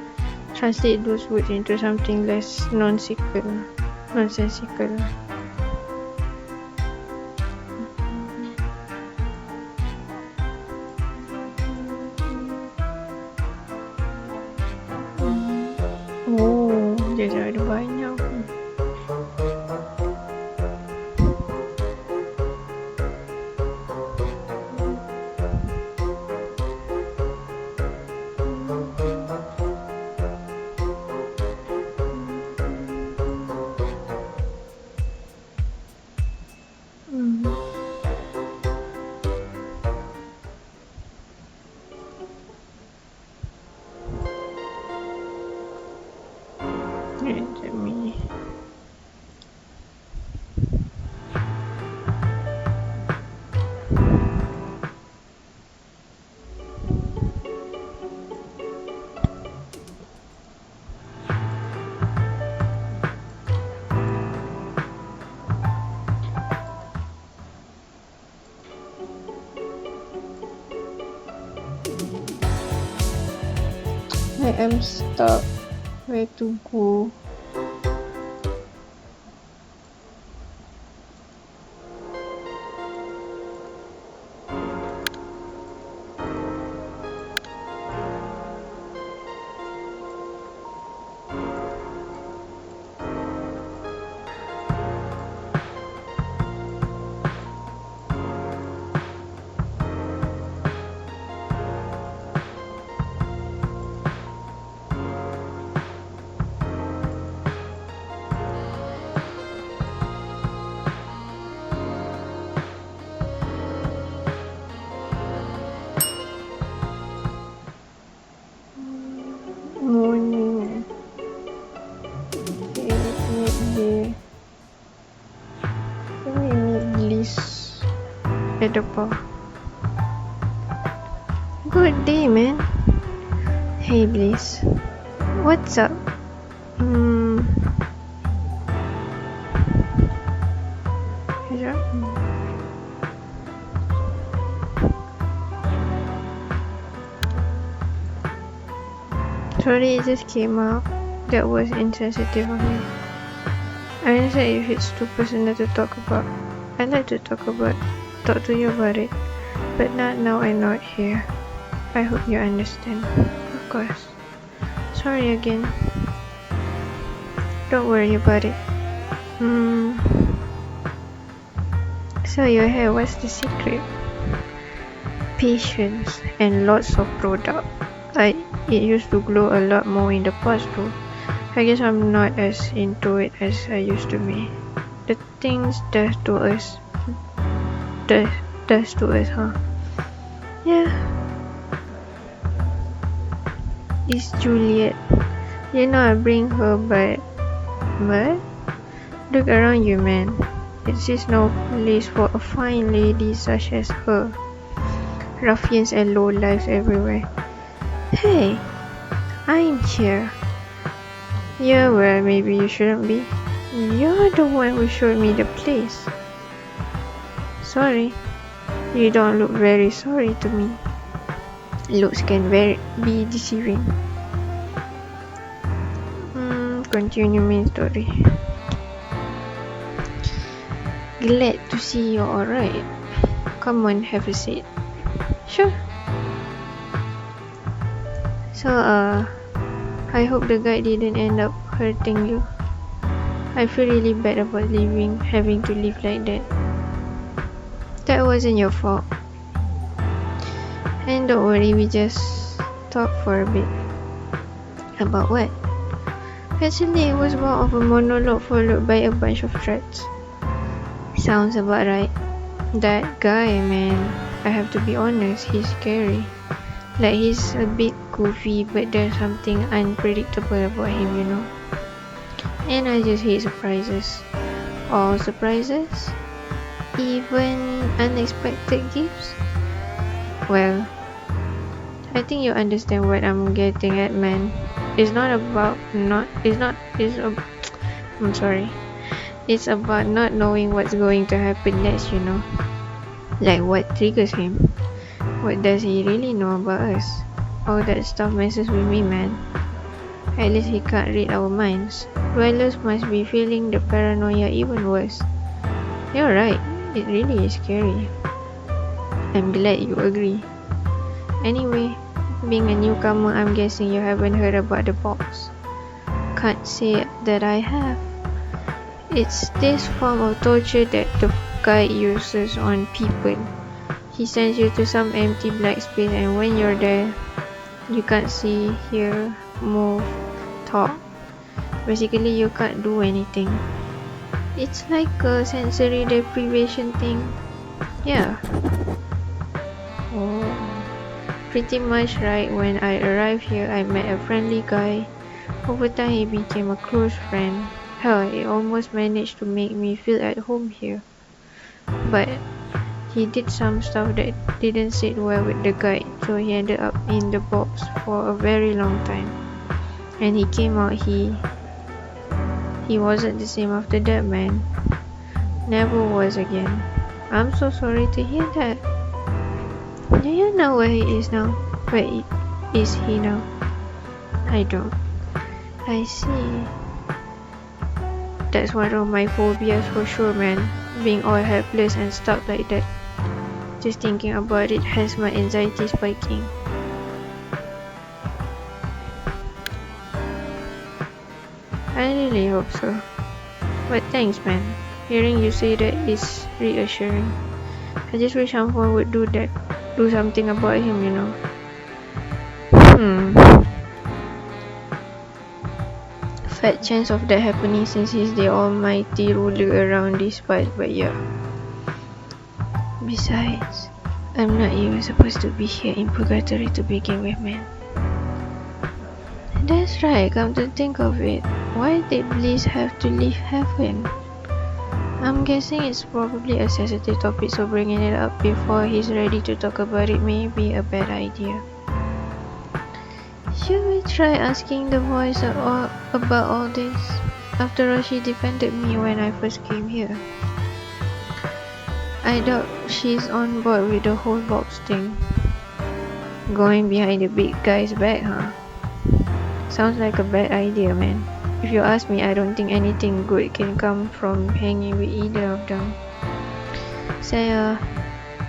translate those words into something less nonsensical. Oh, dia dah ada banyak. Let me. I am stuck. Where to go? Morning. Midday. Can we meet Bliss at the bar? Good day, man. Hey, Bliss. What's up? Sorry, it just came out. That was insensitive of me. I understand if it's too personal to talk about. I'd like to talk to you about it, but not now and not here. I hope you understand. Of course. Sorry again. Don't worry about it. So your hair, what's the secret? Patience and lots of product. It used to glow a lot more in the past though. I guess I'm not as into it as I used to be. The things does to us, huh? Yeah. It's Juliet. You know I bring her, but look around you, man. It's just no place for a fine lady such as her. Ruffians and lowlifes everywhere. Hey, I'm here. Yeah, well, maybe you shouldn't be. You're the one who showed me the place. Sorry. You don't look very sorry to me. Looks can be deceiving. Continue main story. Glad to see you're alright. Come on, have a seat. Sure. So, I hope the guy didn't end up hurting you. I feel really bad about having to live like that. That wasn't your fault. And don't worry, we just talked for a bit. About what? Actually, it was more of a monologue followed by a bunch of threats. Sounds about right. That guy, man, I have to be honest, he's scary. Like, he's a bit goofy, but there's something unpredictable about him, you know. And I just hate surprises. All surprises? Even unexpected gifts? Well, I think you understand what I'm getting at, man. It's not about I'm sorry. It's about not knowing what's going to happen next, you know. Like, what triggers him? What does he really know about us? All that stuff messes with me, man. At least he can't read our minds. Dwellers must be feeling the paranoia even worse. You're right, it really is scary. I'm glad you agree. Anyway, being a newcomer, I'm guessing you haven't heard about the box. Can't say that I have. It's this form of torture that the guy uses on people. He sends you to some empty black space, and when you're there, you can't see, hear, move, talk. Basically, you can't do anything. It's like a sensory deprivation thing. Yeah. Oh. Pretty much right. When I arrived here, I met a friendly guy. Over time, he became a close friend. Hell, he almost managed to make me feel at home here. But he did some stuff that didn't sit well with the guide, so he ended up in the box for a very long time. And he came out, he wasn't the same after that, man. Never was again. I'm so sorry to hear that. Do you know where he is now? Where is he now? I don't. I see. That's one of my phobias for sure, man. Being all helpless and stuck like that. Just thinking about it has my anxiety spiking. I really hope so. But thanks, man. Hearing you say that is reassuring. I just wish someone would do something about him, you know. Fat chance of that happening since he's the almighty ruler around this part, but yeah. Besides, I'm not even supposed to be here in Purgatory to begin with, man. That's right, come to think of it. Why did Bliss have to leave heaven? I'm guessing it's probably a sensitive topic, so bringing it up before he's ready to talk about it may be a bad idea. Should we try asking the voice about all this? After all, she defended me when I first came here. I doubt she's on board with the whole box thing. Going behind the big guy's back, huh? Sounds like a bad idea, man. If you ask me, I don't think anything good can come from hanging with either of them. Saya,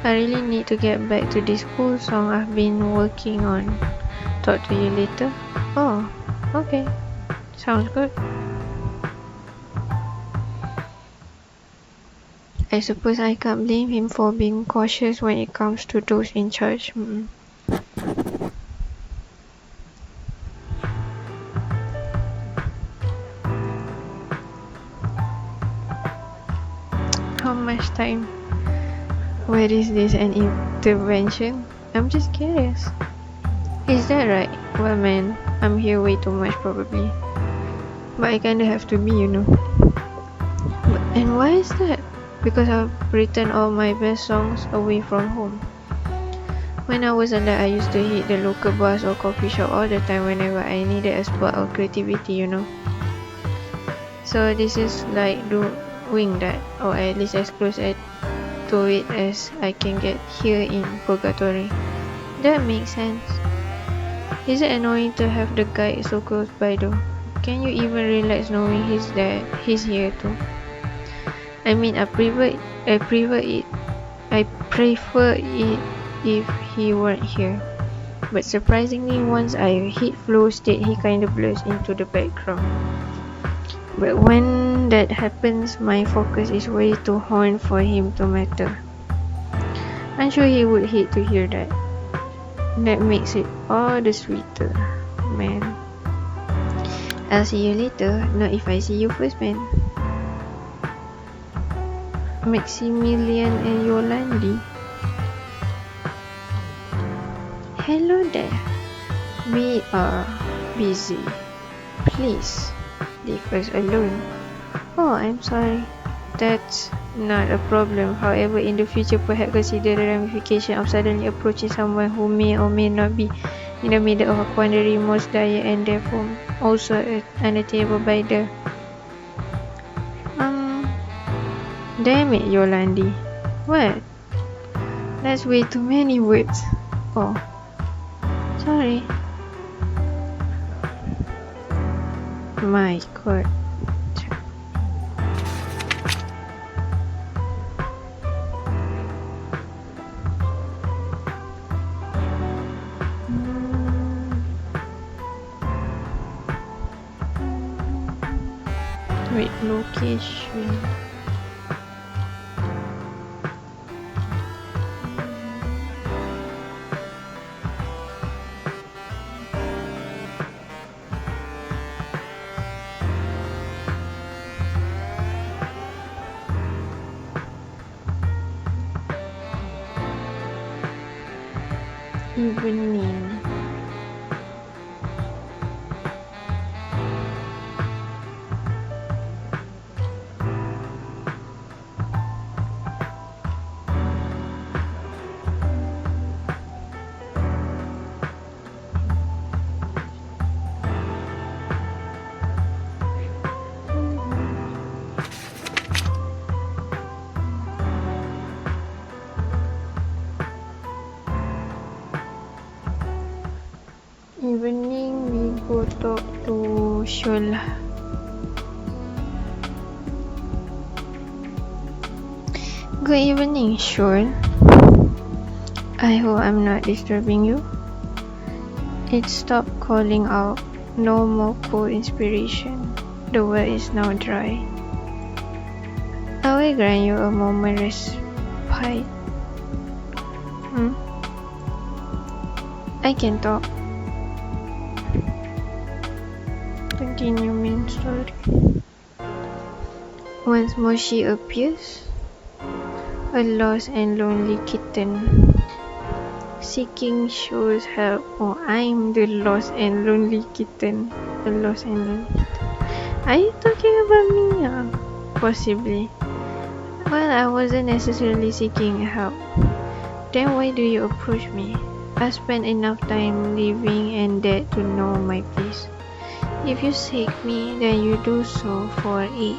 I really need to get back to this cool song I've been working on. Talk to you later. Oh, okay. Sounds good. I suppose I can't blame him for being cautious when it comes to those in charge. How much time? Where is this an intervention? I'm just curious. Is that right? Well, man, I'm here way too much probably. But I kinda have to be, you know. And why is that? Because I've written all my best songs away from home. When I was alive, I used to hit the local bars or coffee shop all the time whenever I needed a spark of creativity, you know. So this is like doing that, or at least as close to it as I can get here in Purgatory. That makes sense. Is it annoying to have the guide so close by though? Can you even relax knowing he's here too? I mean, I prefer it if he weren't here. But surprisingly, once I hit flow state, he kinda blurs into the background. But when that happens, my focus is way too honed for him to matter. I'm sure he would hate to hear that. That makes it all the sweeter, man. I'll see you later, not if I see you first, man. Maximilian and Yolandi. Hello there. We are busy. Please, leave us alone. Oh, I'm sorry. That's not a problem. However, in the future, perhaps consider the ramification of suddenly approaching someone who may or may not be in the middle of a quandary most dire and therefore also unattainable by the... Damn it, Yolandi. What? That's way too many words. Oh. Sorry. My god. Wait, location. Evening. Evening, we go talk to Shola. Good evening, Shol. I hope I'm not disturbing you. It stopped calling out. No more cold inspiration. The well is now dry. I will grant you a moment respite. I can talk. Continue main story. Once more she appears, a lost and lonely kitten, seeking Show's help. Oh, I'm the lost and lonely kitten. The lost and lonely kitten. Are you talking about me? Possibly. Well, I wasn't necessarily seeking help. Then why do you approach me? I spent enough time living and dead to know my place. If you seek me, then you do so for aid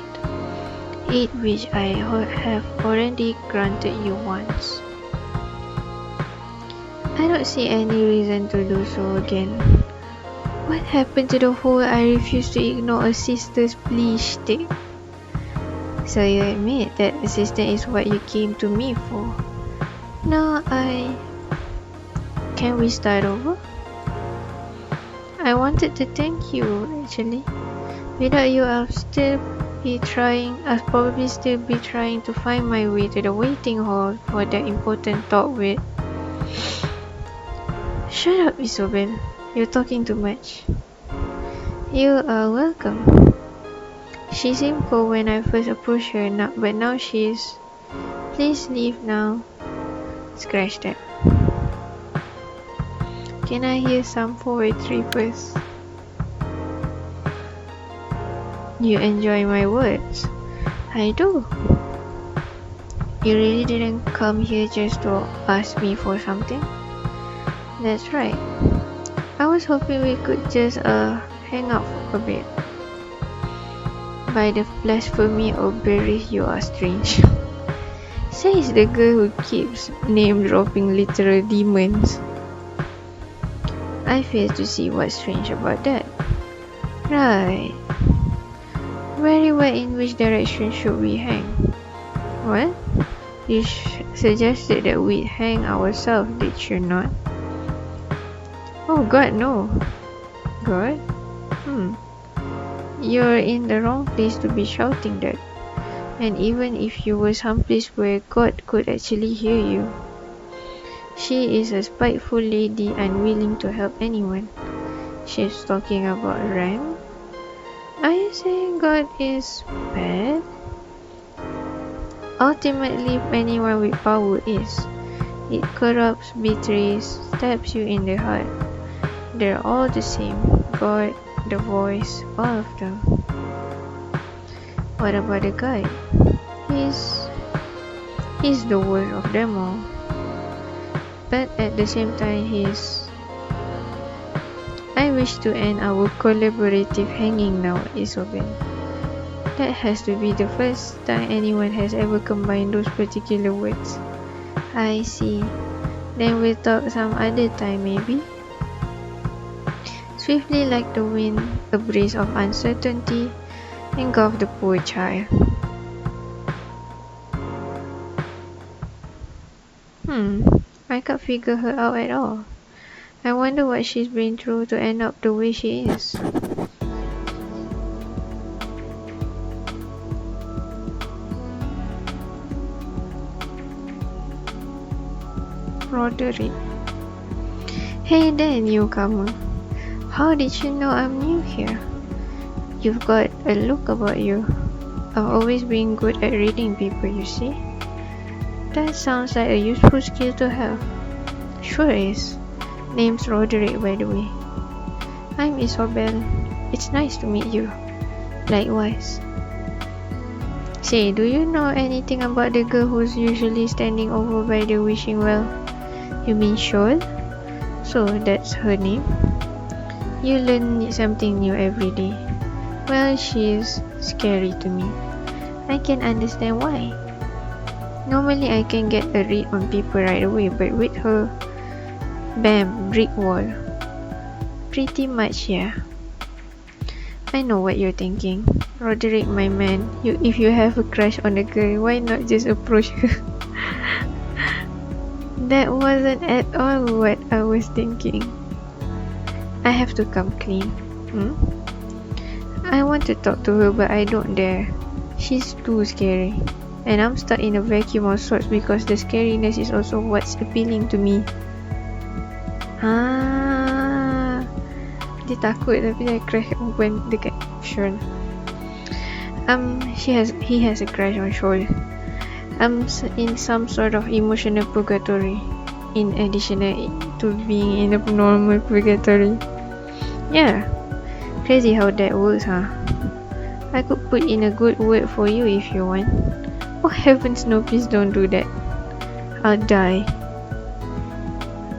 which I have already granted you once. I don't see any reason to do so again. What happened to the whole I refuse to ignore a sister's plea shtick? So you admit that assistance is what you came to me for. Now Can we start over? I wanted to thank you, actually. Without you, I'll probably still be trying to find my way to the waiting hall for that important talk with... Shut up, Isobel. You're talking too much. You are welcome. She seemed cold when I first approached her, but now she's... Please leave now. Scratch that. Can I hear some poetry first? You enjoy my words? I do. You really didn't come here just to ask me for something? That's right. I was hoping we could just hang out for a bit. By the blasphemy of berries, you are strange. Says the girl who keeps name-dropping literal demons. I fail to see what's strange about that. Right. Very well, in which direction should we hang? What? You suggested that we hang ourselves, did you not? Oh God, no. God? You're in the wrong place to be shouting that. And even if you were someplace where God could actually hear you. She is a spiteful lady unwilling to help anyone. She's talking about Ram. Are you saying God is bad? Ultimately, anyone with power is. It corrupts, betrays, stabs you in the heart. They're all the same. God, the voice, all of them. What about the guy? He's the worst of them all. But at the same time, I wish to end our collaborative hanging now, Isobel. That has to be the first time anyone has ever combined those particular words. I see. Then we'll talk some other time, maybe? Swiftly like the wind, a breeze of uncertainty engulfed the poor child. I can't figure her out at all. I wonder what she's been through to end up the way she is. Roderick. Hey there, newcomer. How did you know I'm new here? You've got a look about you. I've always been good at reading people, you see. That sounds like a useful skill to have. Sure is. Name's Roderick, by the way. I'm Isobel. It's nice to meet you. Likewise. Say, do you know anything about the girl who's usually standing over by the wishing well? You mean Shoal? So that's her name? You learn something new every day. Well, she's scary to me. I can understand why. Normally I can get a read on people right away, but with her, bam, brick wall. Pretty much, yeah. I know what you're thinking. Roderick, my man, if you have a crush on a girl, why not just approach her? That wasn't at all what I was thinking. I have to come clean. I want to talk to her, but I don't dare. She's too scary. And I'm stuck in a vacuum of sorts because the scariness is also what's appealing to me. Dia takut tapi dia crush perempuan dekat Shoal. He has a crush on Shoal. I'm in some sort of emotional purgatory, in addition to being in a normal purgatory. Yeah, crazy how that works, huh? I could put in a good word for you if you want. Oh heavens no, please don't do that. I'll die.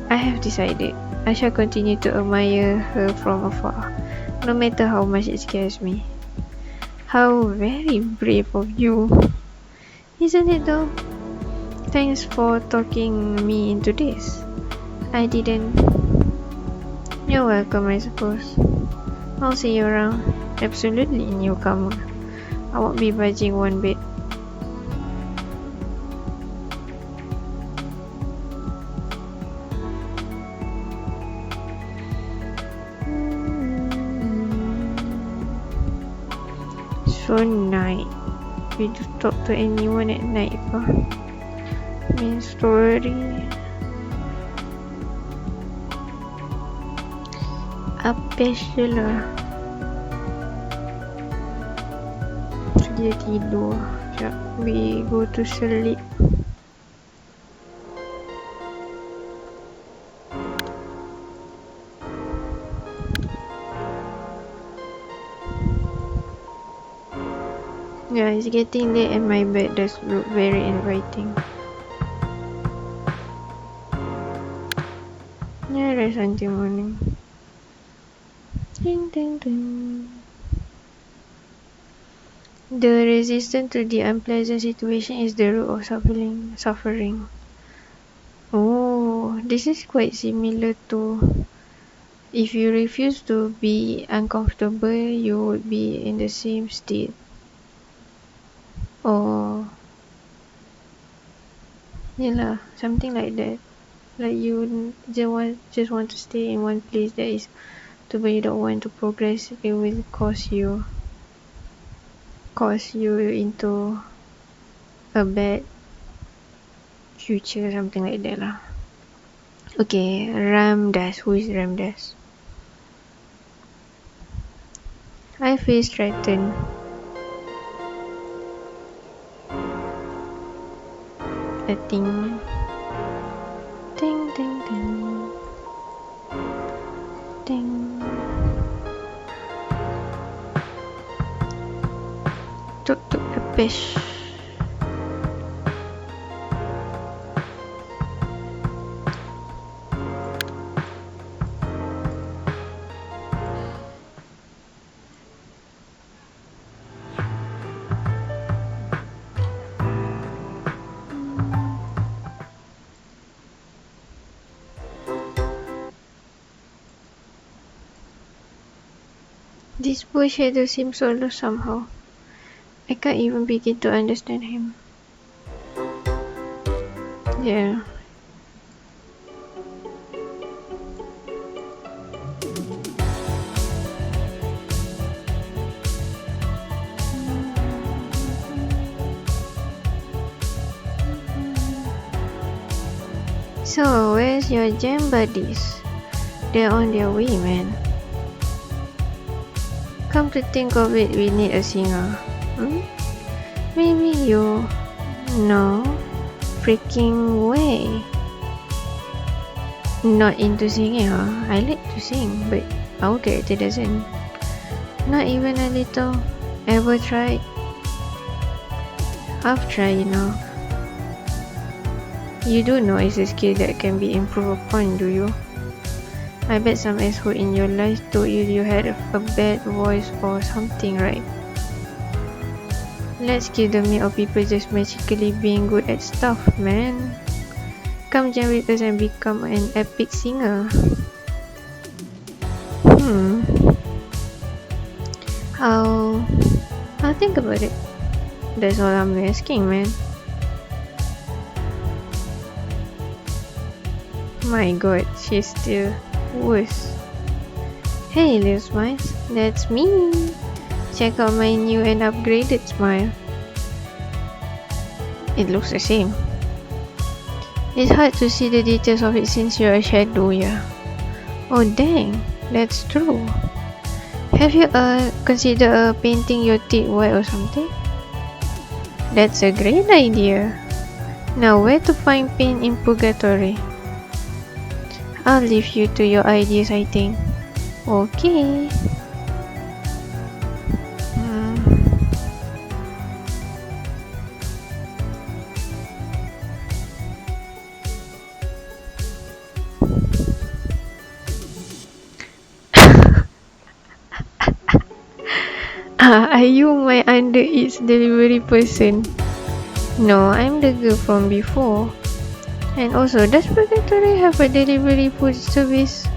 I have decided. I shall continue to admire her from afar, no matter how much it scares me. How very brave of you. Isn't it though? Thanks for talking me into this. I didn't. You're welcome, I suppose. I'll see you around. Absolutely, newcomer. I won't be budging one bit. So night. We do talk to anyone at night pa. Main story. Apeslah. So dia tidur. Sekejap. We go to sleep. Yeah, it's getting late and my bed does look very inviting. Yeah, rest until morning. Ding ding ding. The resistance to the unpleasant situation is the root of suffering. Oh, this is quite similar to if you refuse to be uncomfortable, you would be in the same state. Or, yeah, something like that. Like you just want to stay in one place that is too, but you don't want to progress. It will cause you into a bad future, something like that lah. Okay, Ramdas. Who is Ramdas? I feel threatened. I think. Ding ding ding. Ding. Tuk tuk pepesh. This boy shadow seems so low somehow. I can't even begin to understand him. Yeah. So, where's your jam buddies? They're on their way, man. Come to think of it, we need a singer. Maybe you... No freaking way. Not into singing, huh? I like to sing, but our character doesn't. Not even a little. Ever tried? I've tried, you know. You do know it's a skill that can be improved upon, do you? I bet some asshole in your life told you had a bad voice or something, right? Let's kill the myth of people just magically being good at stuff, man. Come jam with us and become an epic singer. I'll think about it. That's all I'm asking, man. My god, she's still worse. Hey, little smiles, that's me. Check out my new and upgraded smile. It looks the same. It's hard to see the details of it since you're a shadow, yeah. Oh dang, that's true. Have you considered painting your teeth white or something? That's a great idea. Now where to find paint in Purgatory? I'll leave you to your ideas, I think. Okay. Are you my under eats delivery person? No, I'm the girl from before. And also, does Purgatory have a delivery food service?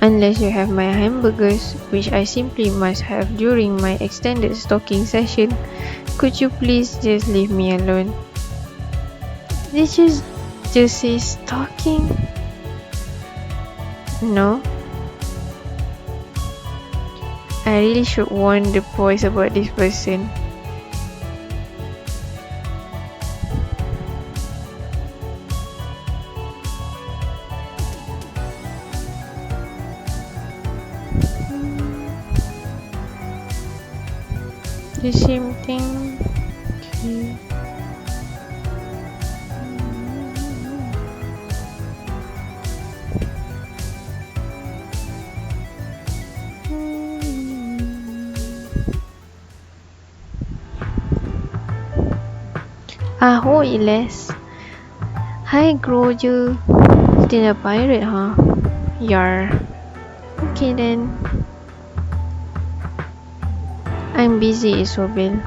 Unless you have my hamburgers, which I simply must have during my extended stalking session, could you please just leave me alone? Did you just say stalking? No? I really should warn the boys about this person. The same thing. Okay. Ahoy, Les. Hi, Groju. Still a pirate, huh? Yar. Okay then. I'm busy, Isobel.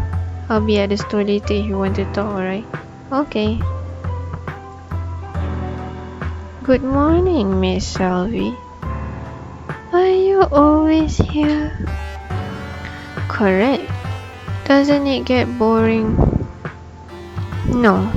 I'll be at the store later if you want to talk, alright? Okay. Good morning, Miss Salvi. Are you always here? Correct. Doesn't it get boring? No.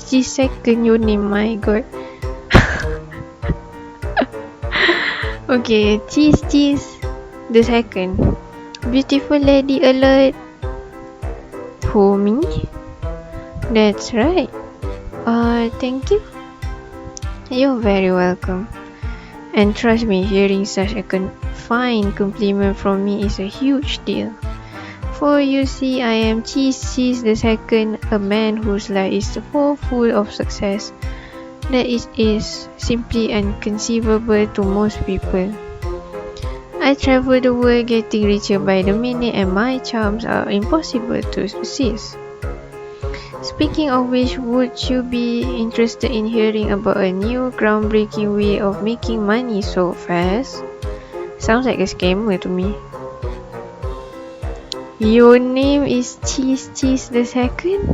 Cheese second your name, my god. Okay, cheese the second. Beautiful lady alert. Who, me? That's right. Thank you. You're very welcome. And trust me, hearing such a fine compliment from me is a huge deal. For you see, I am Cheese the second, a man whose life is full of success. That is simply inconceivable to most people. I travel the world getting richer by the minute, and my charms are impossible to resist. Speaking of which, would you be interested in hearing about a new groundbreaking way of making money so fast? Sounds like a scammer to me. Your name is Cheese the second?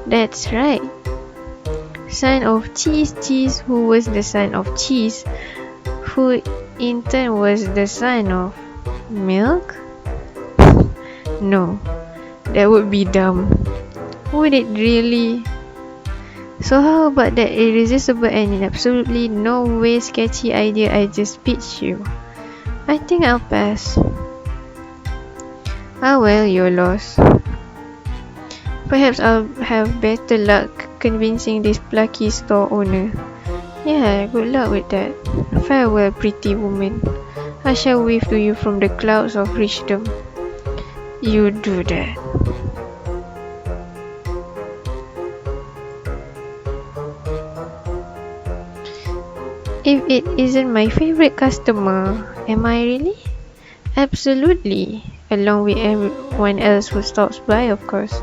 That's right. Son of Cheese, who was the son of Cheese, who in turn was the son of Milk? No, that would be dumb. Would it really? So how about that irresistible and in absolutely no way sketchy idea I just pitched you? I think I'll pass. Ah well, you're lost. Perhaps I'll have better luck convincing this plucky store owner. Yeah, good luck with that. Farewell, pretty woman. I shall wave to you from the clouds of richdom. You do that. If it isn't my favorite customer, am I really? Absolutely. Along with everyone else who stops by, of course.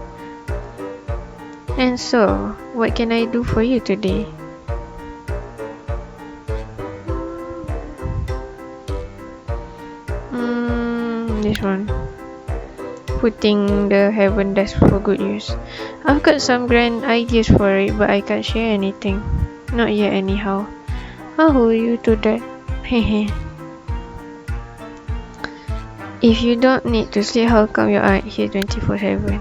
And so, what can I do for you today? This one. Putting the heaven dust for good use. I've got some grand ideas for it, but I can't share anything. Not yet anyhow. I'll hold you to that. Hehe. If you don't need to sleep, how come you aren't here 24/7?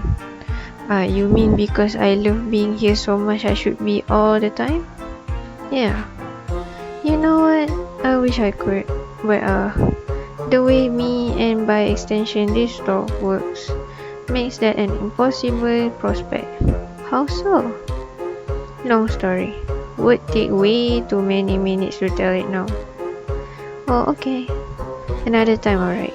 You mean because I love being here so much I should be all the time? Yeah. You know what? I wish I could. But the way me and by extension this store works makes that an impossible prospect. How so? Long story. Would take way too many minutes to tell it now. Oh, okay. Another time, alright.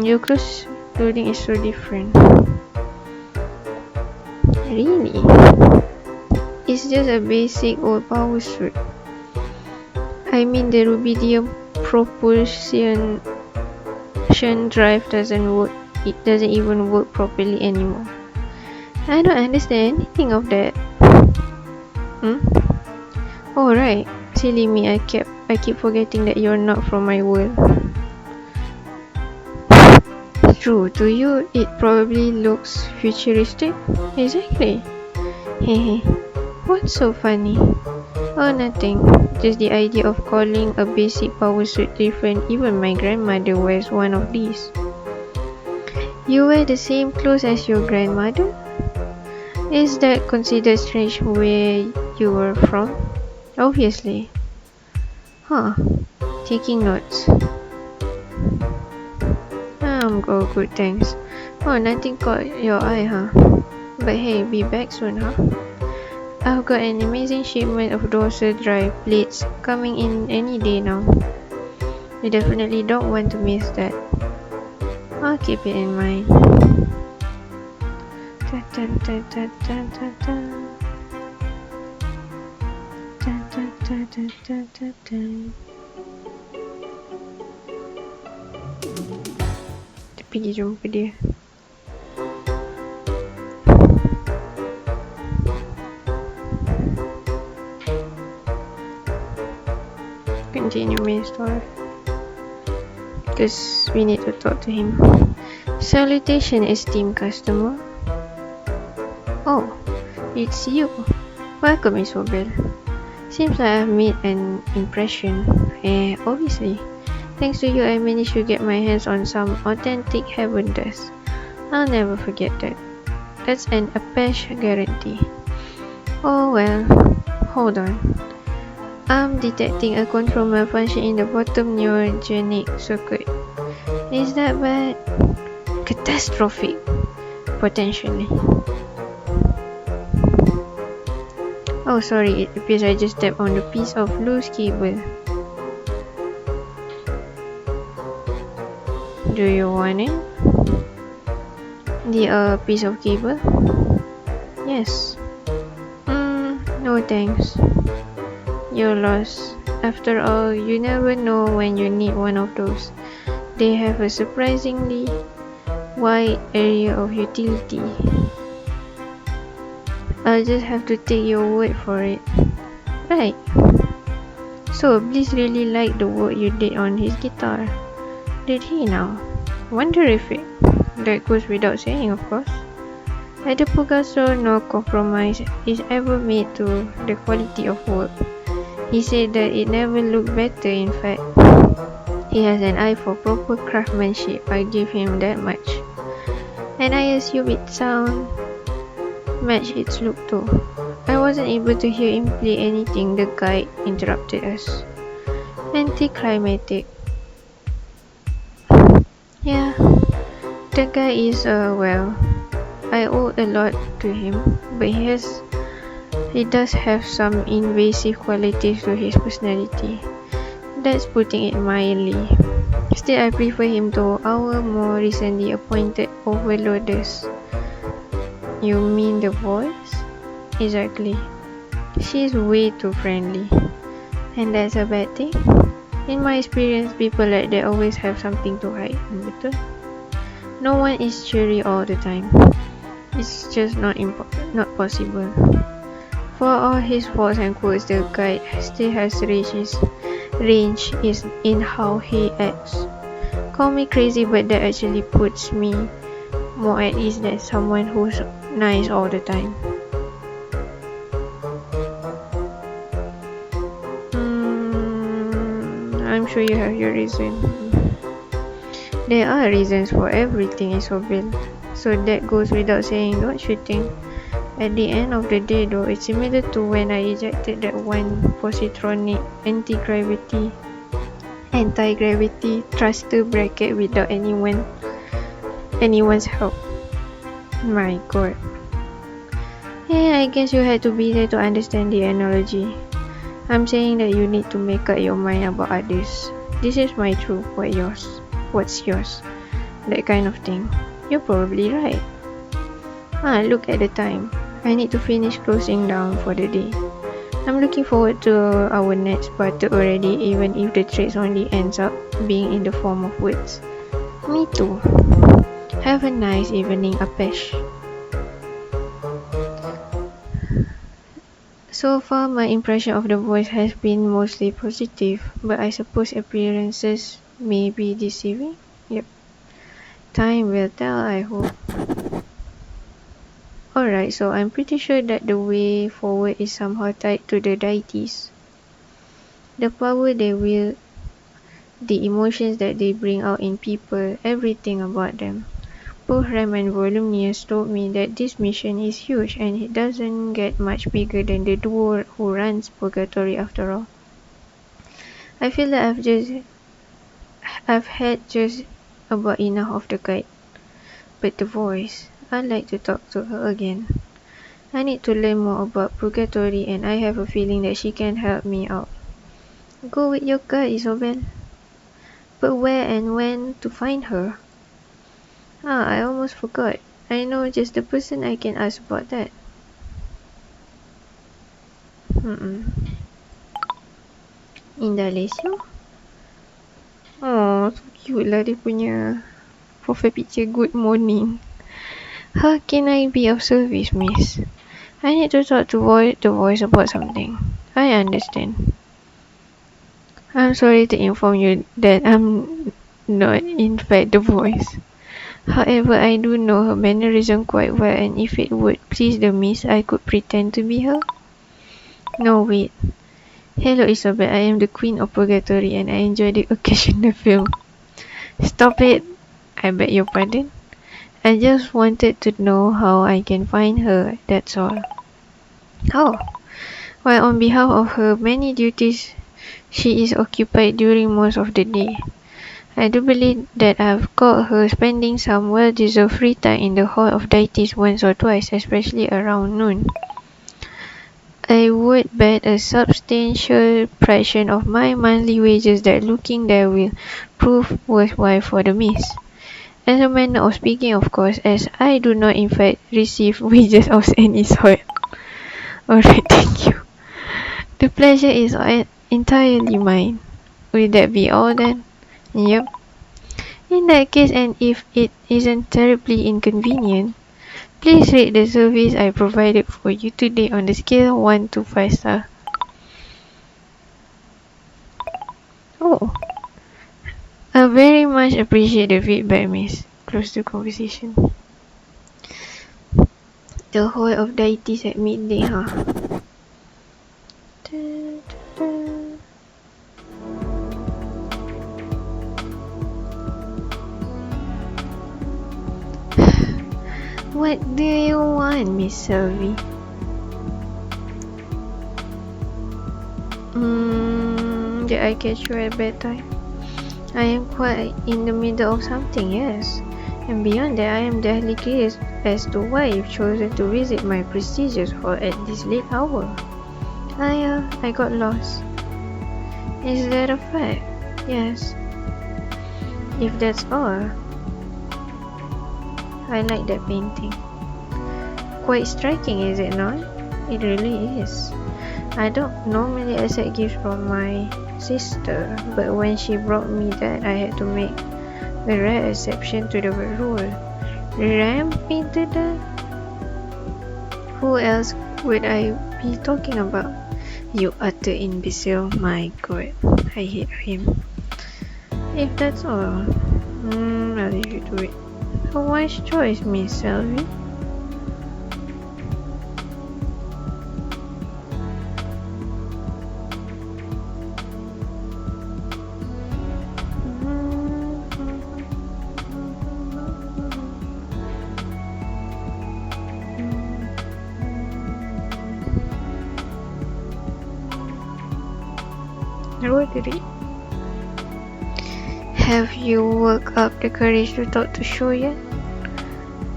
Your clothing is so different. Really? It's just a basic old power suit. I mean the rubidium propulsion drive doesn't work. It doesn't even work properly anymore. I don't understand anything of that. Oh right, silly me. I keep forgetting that you're not from my world. True, to you it probably looks futuristic. Exactly. Hehe. What's so funny? Oh, nothing. Just the idea of calling a basic power suit different. Even my grandmother wears one of these. You wear the same clothes as your grandmother? Is that considered strange where you were from? Obviously. Huh. Taking notes. Oh, good, thanks. Oh, nothing caught your eye, huh? But hey, be back soon, huh? I've got an amazing shipment of dorsal drive plates coming in any day now. You definitely don't want to miss that. I'll keep it in mind. Kita pergi jumpa dia. Continue main story because we need to talk to him. Salutation, esteemed customer. Oh, it's you. Welcome, Isobel. Seems like I've made an impression. Obviously. Thanks to you, I managed to get my hands on some authentic heaven dust. I'll never forget that. That's an Apache guarantee. Oh well, hold on. I'm detecting a control malfunction in the bottom neurogenic circuit. Is that bad? Catastrophic. Potentially. Oh sorry, it appears I just tapped on the piece of loose cable. Do you want it? The piece of cable? Yes. No thanks. You're lost. After all, you never know when you need one of those. They have a surprisingly wide area of utility. I'll just have to take your word for it. Right. So, Bliss really liked the work you did on his guitar. Did he now? Wonder if it... That goes without saying, of course. At the Purgatory, no compromise is ever made to the quality of work. He said that it never looked better, in fact. He has an eye for proper craftsmanship, I give him that much. And I assume its sound matched its look too. I wasn't able to hear him play anything, the guide interrupted us. Anticlimactic. Yeah, the guy is, well, I owe a lot to him, but he does have some invasive qualities to his personality. That's putting it mildly. Still, I prefer him to our more recently appointed overloaders. You mean the voice? Exactly. She's way too friendly. And that's a bad thing? In my experience, people like that always have something to hide. Betul? No one is cheery all the time. It's just not possible. For all his faults and quirks, the guy still has range is in how he acts. Call me crazy, but that actually puts me more at ease than someone who's nice all the time. I'm sure you have your reason. There are reasons for everything, Isobel. So that goes without saying, don't you think? At the end of the day though, it's similar to when I ejected that one positronic anti-gravity thruster bracket without anyone's help. My god. Yeah, I guess you had to be there to understand the analogy. I'm saying that you need to make up your mind about others. This is my truth, what's yours? That kind of thing. You're probably right. Look at the time. I need to finish closing down for the day. I'm looking forward to our next battle already, even if the trades only ends up being in the form of words. Me too. Have a nice evening, Apesh. So far, my impression of the voice has been mostly positive, but I suppose appearances may be deceiving. Yep. Time will tell, I hope. Alright, so I'm pretty sure that the way forward is somehow tied to the deities. The power they wield, the emotions that they bring out in people, everything about them. Both Ram and Voluminous told me that this mission is huge and it doesn't get much bigger than the duo who runs Purgatory after all. I feel that I've had just about enough of the guide. But the voice, I'd like to talk to her again. I need to learn more about Purgatory and I have a feeling that she can help me out. Go with your gut, Isobel. But where and when to find her? I almost forgot. I know just the person I can ask about that. Indah Lesio. Oh, so cute lah dia punya profile picture. Good morning. How can I be of service, miss? I need to talk to the voice about something. I understand. I'm sorry to inform you that I'm not in fact the voice. However, I do know her mannerism quite well, and if it would please the miss, I could pretend to be her. No, wait. Hello, Isabel. I am the Queen of Purgatory, and I enjoy the occasional film. Stop it. I beg your pardon. I just wanted to know how I can find her, that's all. Oh, well, on behalf of her many duties, she is occupied during most of the day. I do believe that I've caught her spending some well-deserved free time in the Hall of Deities once or twice, especially around noon. I would bet a substantial fraction of my monthly wages that looking there will prove worthwhile for the miss. As a manner of speaking, of course, as I do not in fact receive wages of any sort. Alright, thank you. The pleasure is entirely mine. Will that be all then? Yep. In that case, and if it isn't terribly inconvenient, please rate the service I provided for you today on the scale of 1 to 5 star. Oh. I very much appreciate the feedback, miss. Close the conversation. The Hall of Deities at midday, huh? What do you want, Miss Selvi? Did I catch you at bedtime? I am quite in the middle of something, yes. And beyond that, I am deadly curious as to why you've chosen to visit my prestigious hall at this late hour. I got lost. Is that a fact? Yes. If that's all. I like that painting. Quite striking, is it not? It really is. I don't normally accept gifts from my sister, but when she brought me that, I had to make a rare exception to the rule. Ram painted that? Who else would I be talking about? You utter imbecile. My god, I hate him. If that's all, I'll leave you to it. A wise choice, Miss Selvi. Roderick, have you worked up the courage to talk to Sho yet?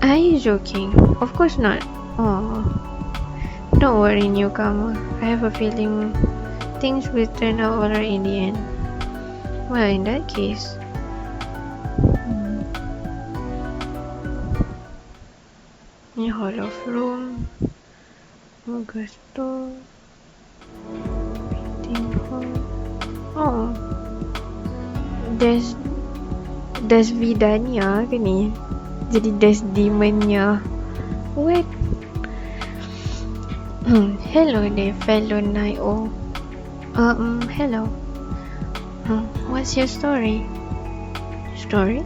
Are you joking? Of course not. Oh, don't worry, newcomer. I have a feeling things will turn out alright in the end. Well, in that case, in Hall of Room, Augusto, meeting hall. Oh, Des Vidania ke ni? Jadi Desdemonia. What? Hello there, fellow Nio. Hello. What's your story? Story?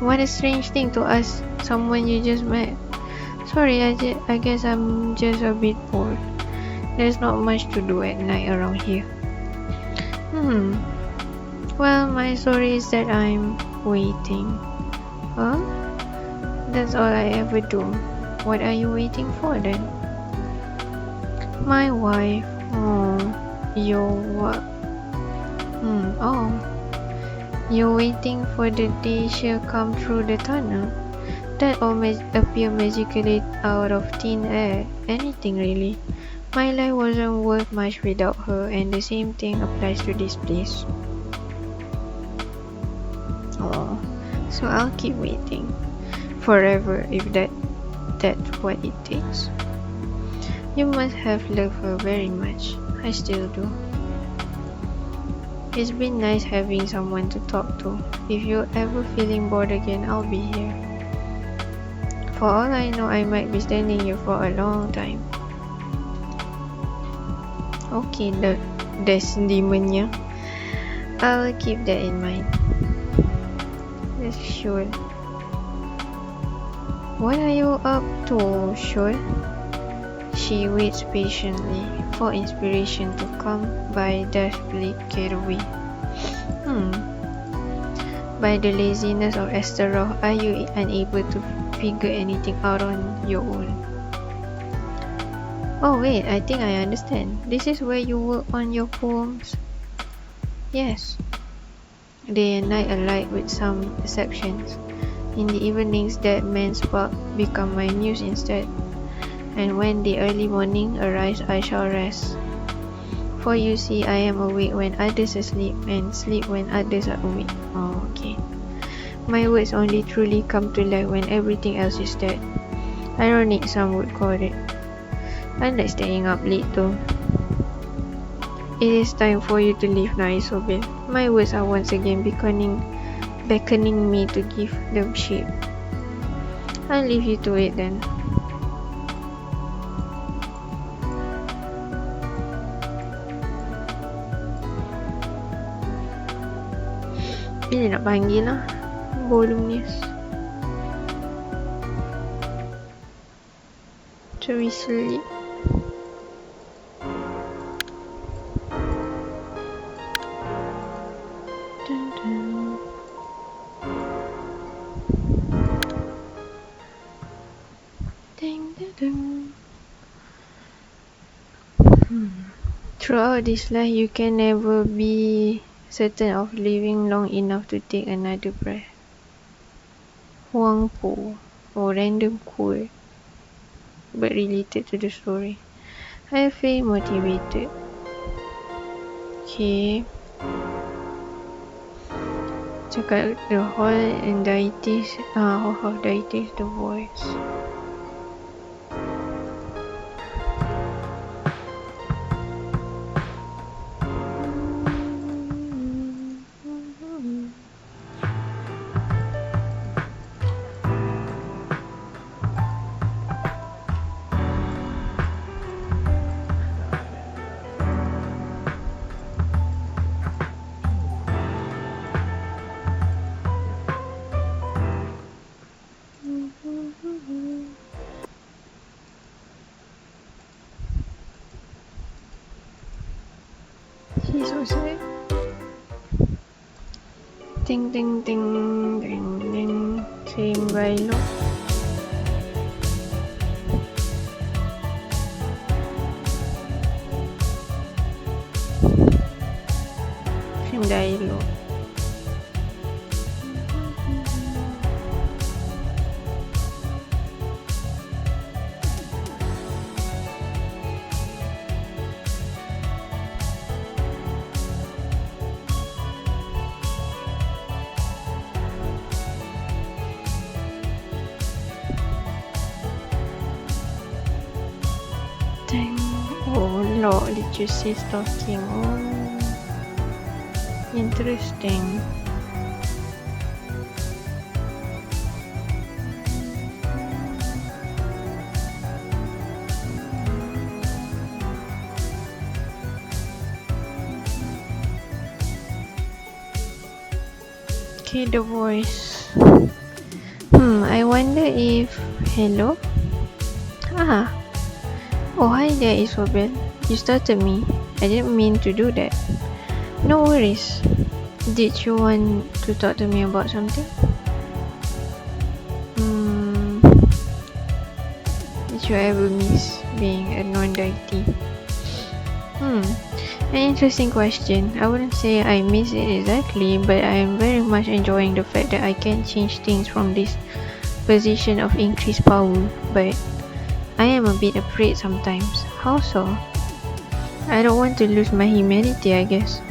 What a strange thing to ask someone you just met. Sorry, I guess I'm just a bit bored. There's not much to do at night around here. Well, my story is that I'm waiting. Huh? That's all I ever do. What are you waiting for then? My wife. Oh, your what? Oh. You're waiting for the day she'll come through the tunnel? That all appear magically out of thin air. Anything really. My life wasn't worth much without her, and the same thing applies to this place. Oh, so I'll keep waiting. forever if that's what it takes. You must have loved her very much. I still do. It's been nice having someone to talk to. If you're ever feeling bored again, I'll be here. For all I know, I might be standing here for a long time. Okay, that's demonnya. I'll keep that in mind. That's sure. What are you up to, Shul? She waits patiently for inspiration to come by desperately get away. By the laziness of Esther, are you unable to figure anything out on your own? Oh wait, I think I understand. This is where you work on your poems? Yes. Day and night alike with some exceptions. In the evenings that man's spark become my muse instead. And when the early morning arrives, I shall rest. For you see, I am awake when others are asleep, and sleep when others are awake. Oh, okay. My words only truly come to life when everything else is dead. Ironic, some would call it. I like staying up late though. It is time for you to leave now, Isobel. My words are once again beckoning me to give them shape. I'll leave you to it then. Bila nak panggil lah voluminous. So we sleep. Dun, dun. Ding, ding, ding. Throughout this life, you can never be certain of living long enough to take another breath. Huang Po, or random quote, but related to the story. I feel motivated. Okay. Cakap the hall and deities, hall of deities, the voice. She's so sad. Ding ding ding ding ding. Saying bye lo. Saying dialogue. Oh Lord, did you see stalking? Oh, interesting. Okay, the voice. I wonder if... Hello? Oh, hi there, Isobel. You started me. I didn't mean to do that. No worries. Did you want to talk to me about something? Did you ever miss being a non-deity? An interesting question. I wouldn't say I miss it exactly, but I am very much enjoying the fact that I can change things from this position of increased power, but I am a bit afraid sometimes. How so? I don't want to lose my humanity, I guess.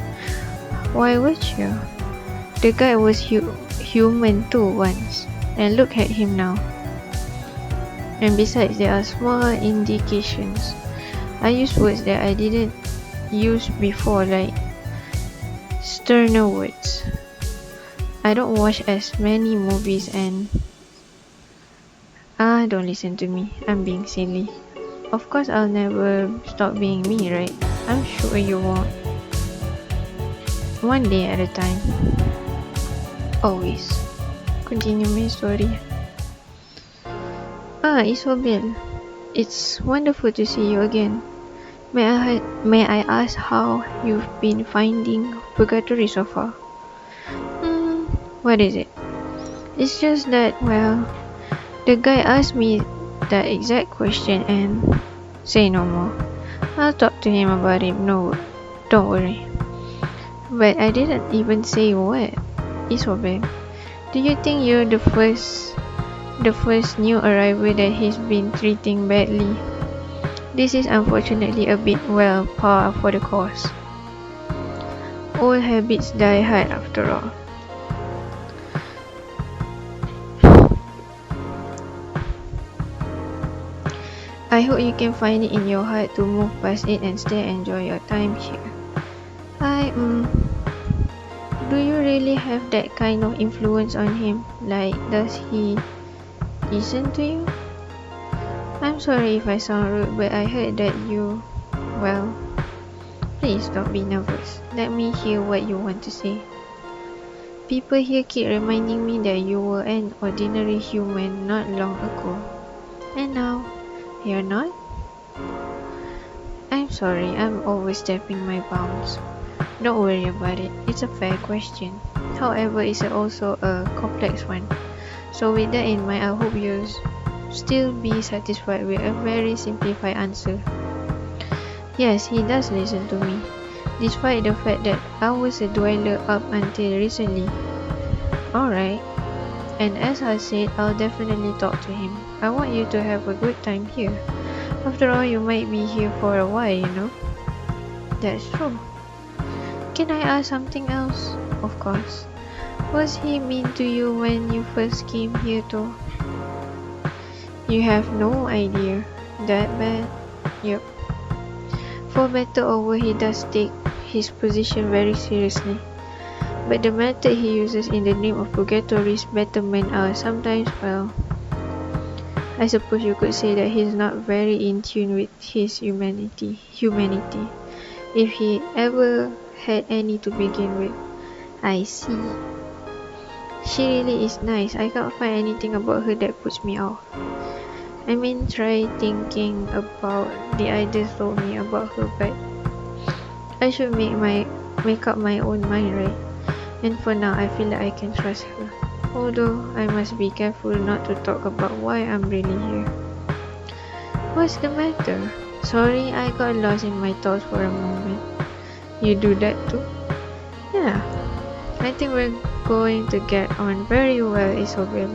Why would you? The guy was human too once. And look at him now. And besides, there are small indications. I use words that I didn't use before, like sterner words. I don't watch as many movies and don't listen to me. I'm being silly. Of course, I'll never stop being me, right? I'm sure you won't. One day at a time. Always. Continue my story. Isobel. It's wonderful to see you again. May I ask how you've been finding Purgatory so far? What is it? It's just that, well, the guy asked me that exact question and say no more. I'll talk to him about it. No, don't worry. But I didn't even say what. Isobel, do you think you're the first new arrival that he's been treating badly? This is unfortunately a bit well par for the course. Old habits die hard after all. I hope you can find it in your heart to move past it and still enjoy your time here. Do you really have that kind of influence on him? Like, does he listen to you? I'm sorry if I sound rude, but I heard that you... Well, please don't be nervous. Let me hear what you want to say. People here keep reminding me that you were an ordinary human not long ago. And now, you're not? I'm sorry, I'm overstepping my bounds. Don't worry about it, it's a fair question. However, it's also a complex one. So with that in mind, I hope you'll still be satisfied with a very simplified answer. Yes, he does listen to me, despite the fact that I was a dweller up until recently. Alright, and as I said, I'll definitely talk to him. I want you to have a good time here. After all, you might be here for a while, you know. That's true. Can I ask something else? Of course. Was he mean to you when you first came here too? You have no idea. That bad? Yep. For better or worse, he does take his position very seriously. But the method he uses in the name of Purgatory's betterment are sometimes, well, I suppose you could say that he's not very in tune with his humanity. If he ever had any to begin with. I see. She really is nice. I can't find anything about her that puts me off. I mean, try thinking about the ideas told me about her, but I should make up my own mind, right? And for now, I feel like I can trust her. Although I must be careful not to talk about why I'm really here. What's the matter? Sorry, I got lost in my thoughts for a moment. You do that too? Yeah. I think we're going to get on very well, Isobel.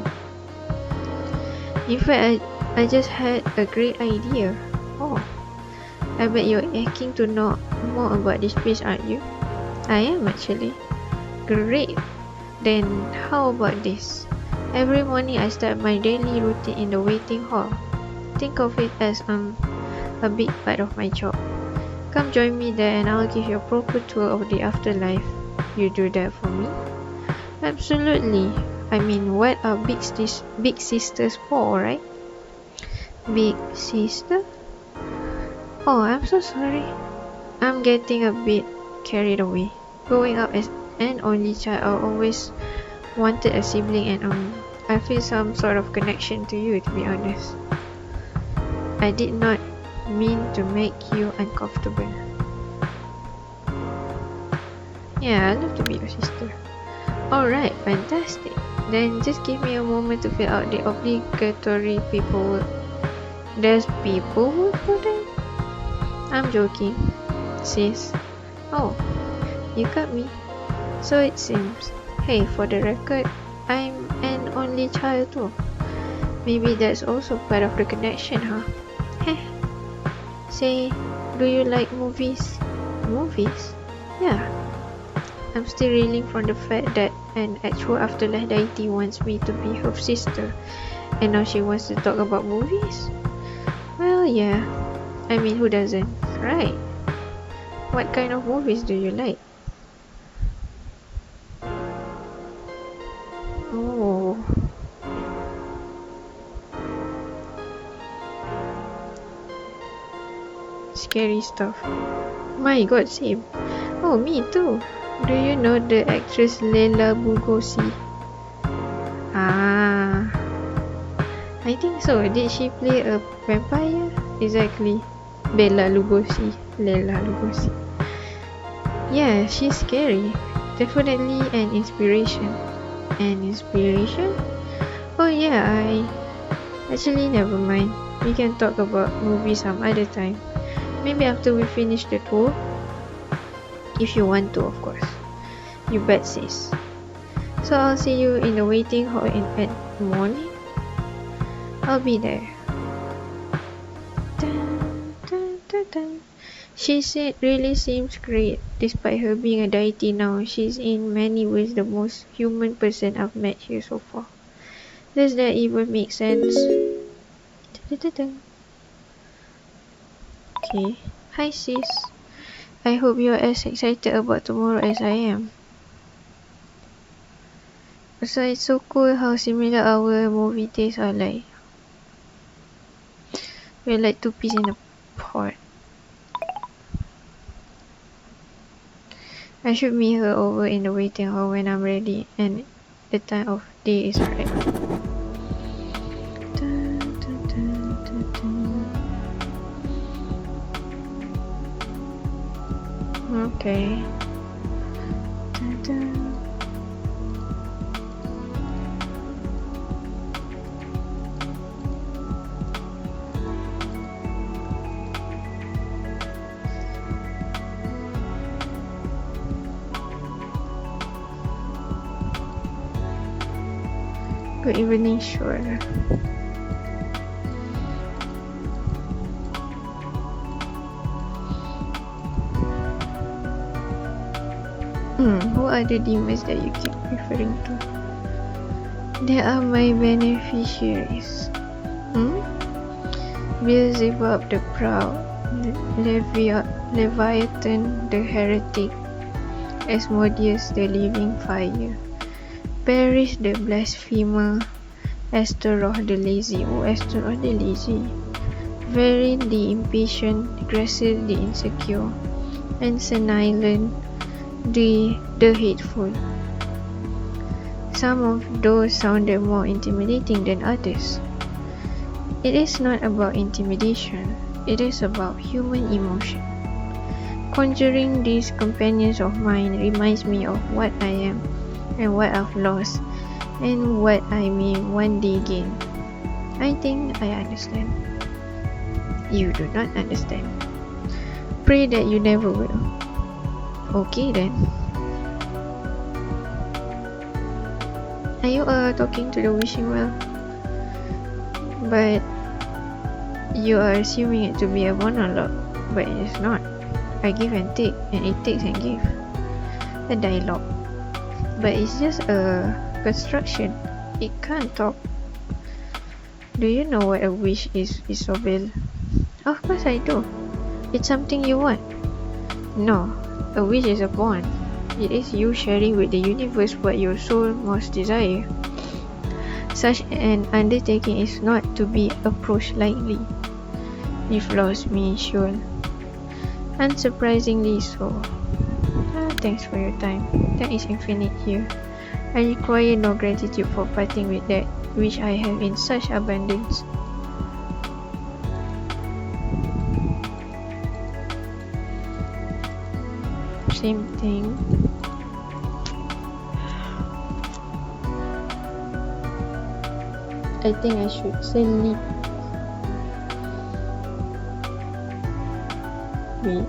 In fact, I just had a great idea. Oh, I bet you're aching to know more about this place, aren't you? I am actually. Great. Then how about this? Every morning I start my daily routine in the waiting hall. Think of it as a big part of my job. Come join me there and I'll give you a proper tour of the afterlife. You do that for me? Absolutely. I mean, what are big sisters for, right? Big sister? Oh, I'm so sorry. I'm getting a bit carried away. Growing up as an only child, I always wanted a sibling and I feel some sort of connection to you, to be honest. I did not mean to make you uncomfortable. Yeah, I'd love to be your sister. Alright, fantastic. Then just give me a moment to fill out the obligatory paperwork. There's paperwork for that? I'm joking, sis. Oh, you got me. So it seems. Hey, for the record, I'm an only child too. Maybe that's also part of the connection, huh? Heh. Say, do you like movies? Movies? Yeah. I'm still reeling from the fact that an actual afterlife deity wants me to be her sister, and now she wants to talk about movies? Well, yeah. I mean, who doesn't, right? What kind of movies do you like? Oh. Scary stuff. My god, same. Oh, me too. Do you know the actress Leila Lugosi? Ah, I think so. Did she play a vampire? Exactly. Bela Lugosi. Leila Lugosi. Yeah, she's scary. Definitely an inspiration. An inspiration? Oh yeah, actually never mind. We can talk about movies some other time. Maybe after we finish the tour. If you want to, of course. You bet, sis. So I'll see you in the waiting hall at morning. I'll be there. Dun, dun, dun, dun. She really seems great. Despite her being a deity now, she's in many ways the most human person I've met here so far. Does that even make sense? Dun, dun, dun. Okay. Hi sis. I hope you're as excited about tomorrow as I am. So it's so cool how similar our movie tastes are like. We're like two peas in a pod. I should meet her over in the waiting hall when I'm ready and the time of day is right. Dun, dun, dun, dun, dun. Okay. Dun, dun. Good evening, sure. Who are the demons that you keep referring to? They are my beneficiaries. Beelzebub the proud, Leviathan the heretic, Asmodeus the living fire, Paris the blasphemer, Astaroth the lazy, Astaroth the lazy, Varin the impatient, Gressel the insecure, and Senilon the hateful. Some of those sounded more intimidating than others. It is not about intimidation, it is about human emotion. Conjuring these companions of mine reminds me of what I am and what I've lost and what I may one day gain. I think I understand. You do not understand. Pray that you never will. Okay then. Are you talking to the wishing well? But you are assuming it to be a monologue, but it is not. I give and take, and it takes and give. A dialogue. But it's just a construction. It can't talk. Do you know what a wish is, Isobel? Of course I do. It's something you want. No, a wish is a bond. It is you sharing with the universe what your soul most desire. Such an undertaking is not to be approached lightly. You've lost me, Shul. Unsurprisingly so. Thanks for your time. That is infinite here. I require no gratitude for parting with that which I have in such abundance. Same thing. I think I should sleep. Wait.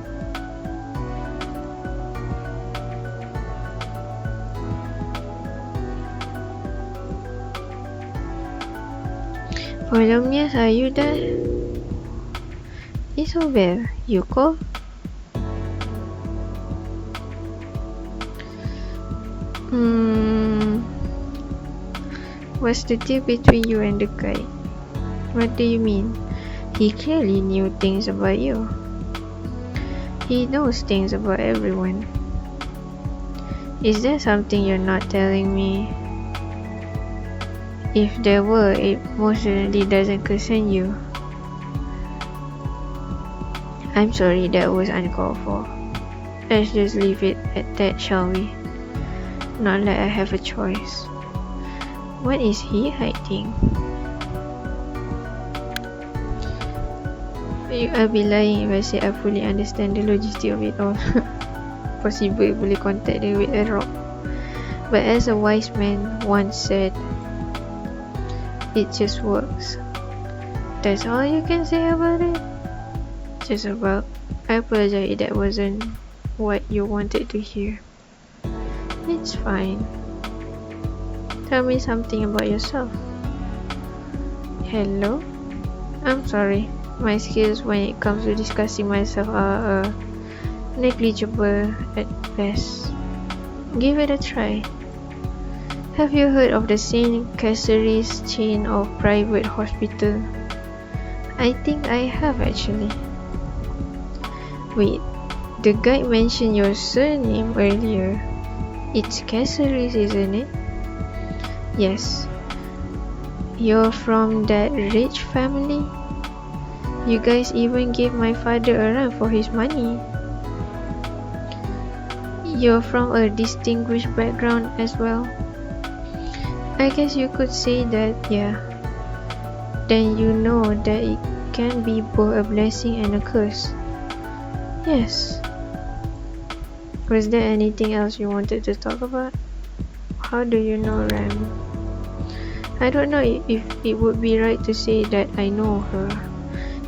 Polonius, are you there? Isobel, you call? Hmm. What's the deal between you and the guy? What do you mean? He clearly knew things about you. He knows things about everyone. Is there something you're not telling me? If there were, it most certainly doesn't concern you. I'm sorry, that was uncalled for. Let's just leave it at that, shall we? Not like I have a choice. What is he hiding? I'll be lying if I say I fully understand the logistics of it all. Possible boleh contact dia with a rock. But as a wise man once said, it just works. That's all you can say about it? Just about. I apologize if that wasn't what you wanted to hear. It's fine. Tell me something about yourself. Hello? I'm sorry. My skills when it comes to discussing myself are negligible at best. Give it a try. Have you heard of the Saint Caceres chain of private hospital? I think I have actually. Wait, the guy mentioned your surname earlier. It's Caceres, isn't it? Yes. You're from that rich family? You guys even gave my father a run for his money. You're from a distinguished background as well. I guess you could say that, yeah. Then you know that it can be both a blessing and a curse. Yes. Was there anything else you wanted to talk about? How do you know Ram? I don't know if it would be right to say that I know her.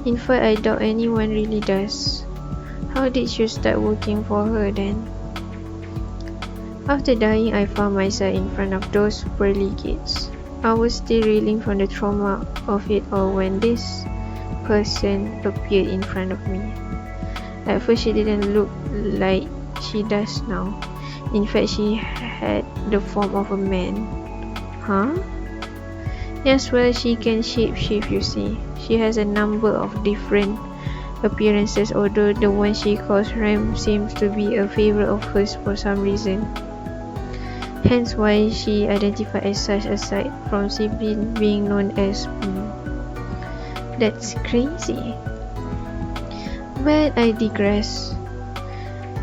In fact, I doubt anyone really does. How did you start working for her then? After dying, I found myself in front of those pearly gates. I was still reeling from the trauma of it all when this person appeared in front of me. At first, she didn't look like she does now. In fact, she had the form of a man. Huh? Yes, well, she can shape-shift, you see. She has a number of different appearances, although the one she calls Ram seems to be a favorite of hers for some reason. Hence why she identified as such aside from simply being known as That's crazy. But I digress.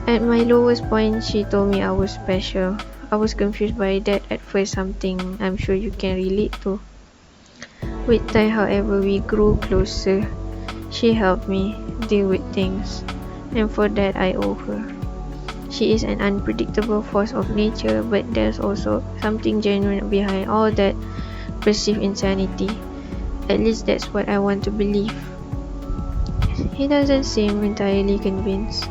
At my lowest point, she told me I was special. I was confused by that at first, something I'm sure you can relate to. With time, however, we grew closer. She helped me deal with things, and for that I owe her. She is an unpredictable force of nature, but there's also something genuine behind all that perceived insanity. At least that's what I want to believe. He doesn't seem entirely convinced.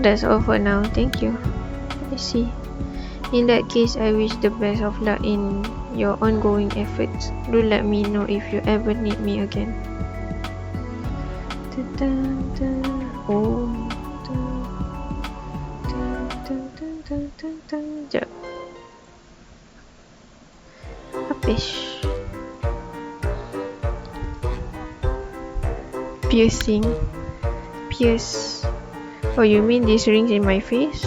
That's all for now, thank you. I see. In that case, I wish the best of luck in your ongoing efforts. Do let me know if you ever need me again. Oh. Sekejap. Habis. Piercing. Pierce. Oh, you mean these rings in my face?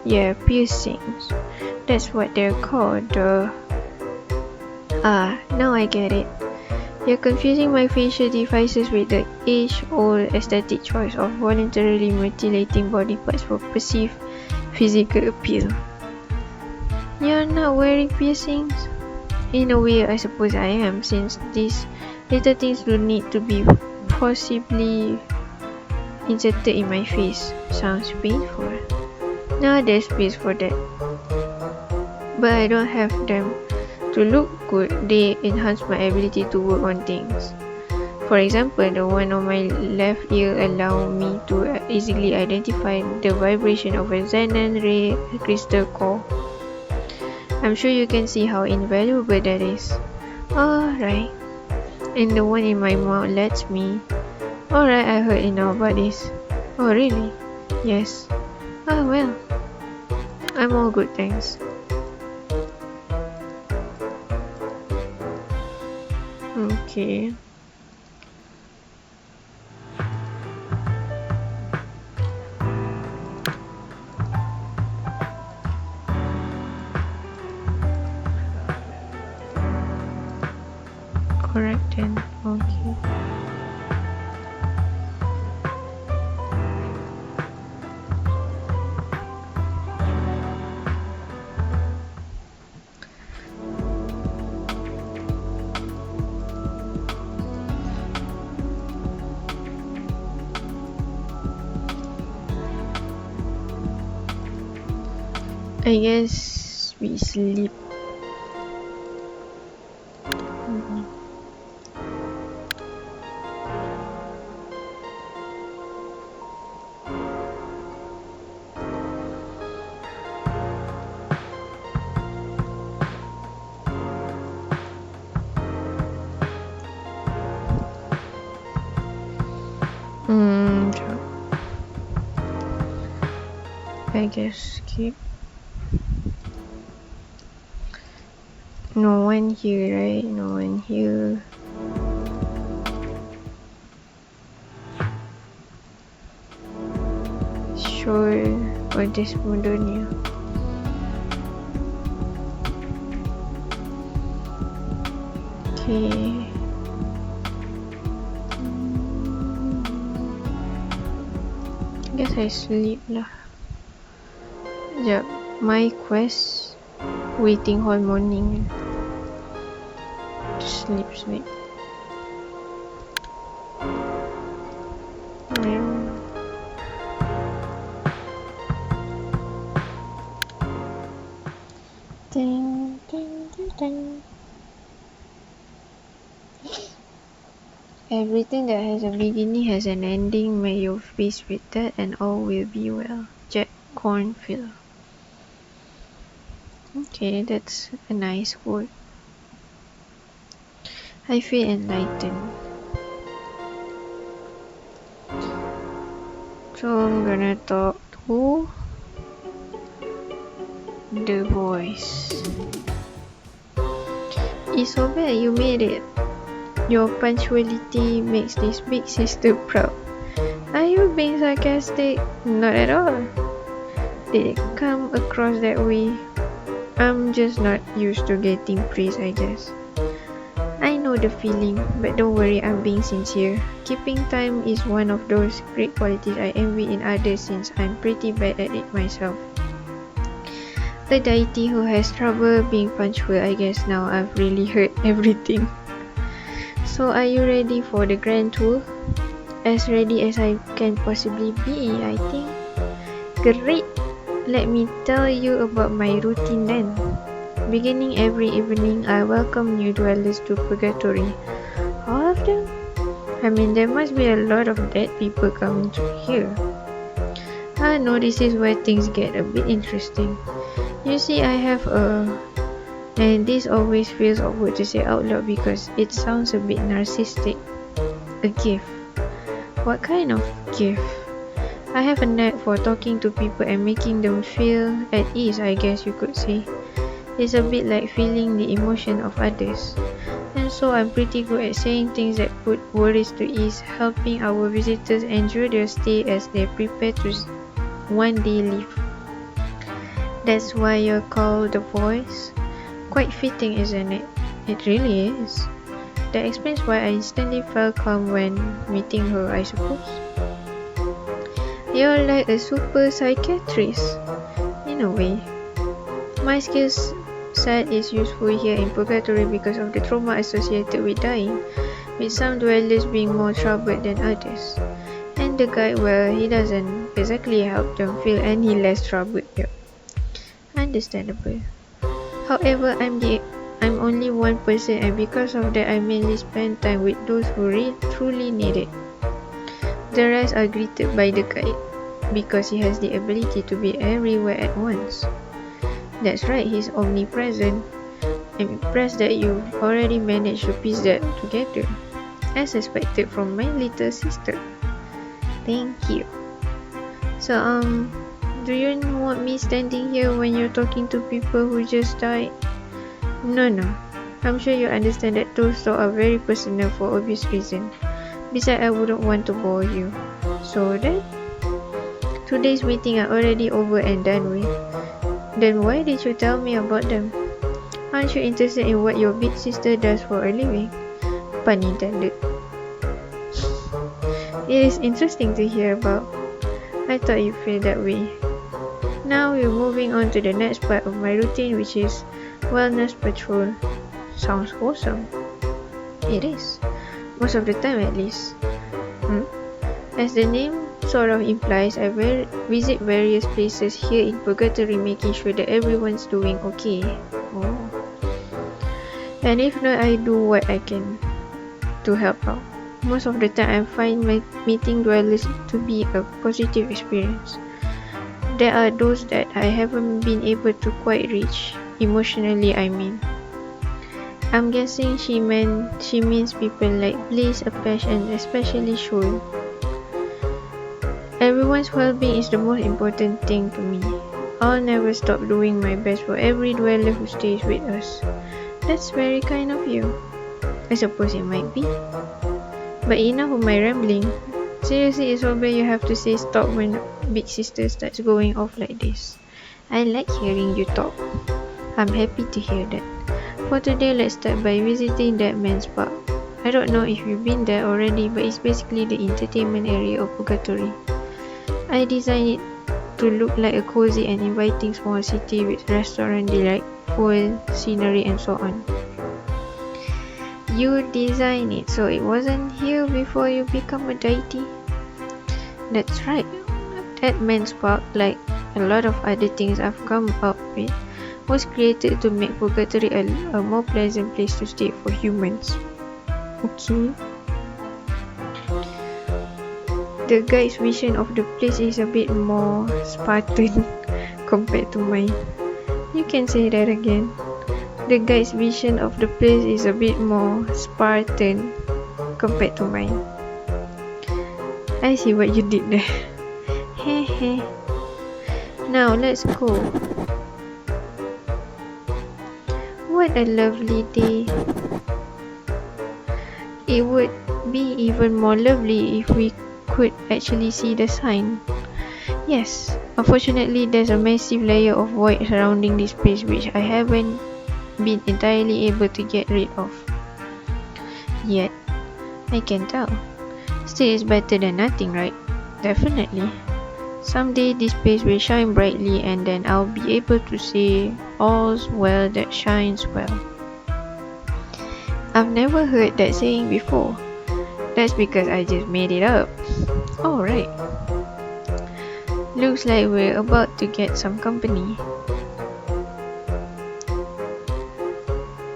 Yeah, piercings. That's what they're called, now I get it. You're confusing my facial devices with the age-old aesthetic choice of voluntarily mutilating body parts for perceived physical appeal. You're not wearing piercings? In a way, I suppose I am, since these little things do need to be possibly inserted in my face. Sounds painful. Now there's space for that. But I don't have them to look good. They enhance my ability to work on things. For example, the one on my left ear allows me to easily identify the vibration of a xenon ray crystal core. I'm sure you can see how invaluable that is. Alright. And the one in my mouth lets me. Alright, I heard enough about this. Oh really? Yes. Oh well. I'm all good, thanks. Okay. Correct then. Okay. I guess we sleep. I guess skip. No one here, right? No one here. Sure, or this Modonia. Okay. I guess I sleep lah. Sekejap, my quest waiting whole morning. Sleep. Ding. Everything that has a beginning has an ending. May you face with that and all will be well. Jack Cornfield. Okay, that's a nice quote. I feel enlightened. So I'm gonna talk to the voice. It's so bad you made it. Your punctuality makes this big sister proud. Are you being sarcastic? Not at all. Did it come across that way? I'm just not used to getting praise, I guess. I know the feeling, but don't worry, I'm being sincere. Keeping time is one of those great qualities I envy in others since I'm pretty bad at it myself. A deity who has trouble being punctual, I guess now I've really heard everything. So are you ready for the grand tour? As ready as I can possibly be, I think. Great! Let me tell you about my routine then. Beginning every evening, I welcome new dwellers to Purgatory. All of them? I mean, there must be a lot of dead people coming through here. No, this is where things get a bit interesting. You see, I have and this always feels awkward to say out loud because it sounds a bit narcissistic. A gift. What kind of gift? I have a knack for talking to people and making them feel at ease, I guess you could say. It's a bit like feeling the emotion of others. And so I'm pretty good at saying things that put worries to ease, helping our visitors enjoy their stay as they prepare to one day leave. That's why you're called the voice. Quite fitting, isn't it? It really is. That explains why I instantly felt calm when meeting her, I suppose. You're like a super psychiatrist, in a way. My skill set is useful here in Purgatory because of the trauma associated with dying, with some dwellers being more troubled than others. And the guide, well, he doesn't exactly help them feel any less troubled here. Understandable. However, I'm only one person, and because of that I mainly spend time with those who truly need it. The rest are greeted by the guide, because he has the ability to be everywhere at once. That's right, he's omnipresent. I'm impressed that you've already managed to piece that together, as expected from my little sister. Thank you. So, Do you want me standing here when you're talking to people who just died? No. I'm sure you understand that those thoughts are very personal for obvious reasons. Besides, I wouldn't want to bore you. So then, today's meeting are already over and done with. Then why did you tell me about them? Aren't you interested in what your big sister does for a living? Pun intended. It is interesting to hear about. I thought you'd feel that way. Now we're moving on to the next part of my routine, which is wellness patrol. Sounds awesome. It is. Most of the time at least. As the name sort of implies, I visit various places here in Purgatory, making sure that everyone's doing okay. Oh. And if not, I do what I can to help out. Most of the time, I find my meeting dwellers to be a positive experience. There are those that I haven't been able to quite reach, emotionally I mean. I'm guessing she means people like Bliss, Apesh, and especially Shul. Everyone's well-being is the most important thing to me. I'll never stop doing my best for every dweller who stays with us. That's very kind of you. I suppose it might be. But enough of my rambling. Seriously, it's all bad you have to say stop when big sister starts going off like this. I like hearing you talk. I'm happy to hear that. For today, let's start by visiting that man's park. I don't know if you've been there already, but it's basically the entertainment area of Purgatory. I designed it to look like a cozy and inviting small city with restaurant delight, food, scenery, and so on. You designed it, so it wasn't here before you become a deity? That's right. That man's park, like a lot of other things I've come up with, was created to make Purgatory a more pleasant place to stay for humans. Okay. The guide's vision of the place is a bit more Spartan compared to mine. You can say that again. The guide's vision of the place is a bit more Spartan compared to mine. I see what you did there. Hehe. Now let's go. What a lovely day. It would be even more lovely if we could actually see the sign. Yes, unfortunately there's a massive layer of void surrounding this place which I haven't been entirely able to get rid of yet. I can tell. Still, it's better than nothing, right? Definitely. Someday this place will shine brightly and then I'll be able to say all's well that shines well. I've never heard that saying before. That's because I just made it up. Alright. Looks like we're about to get some company.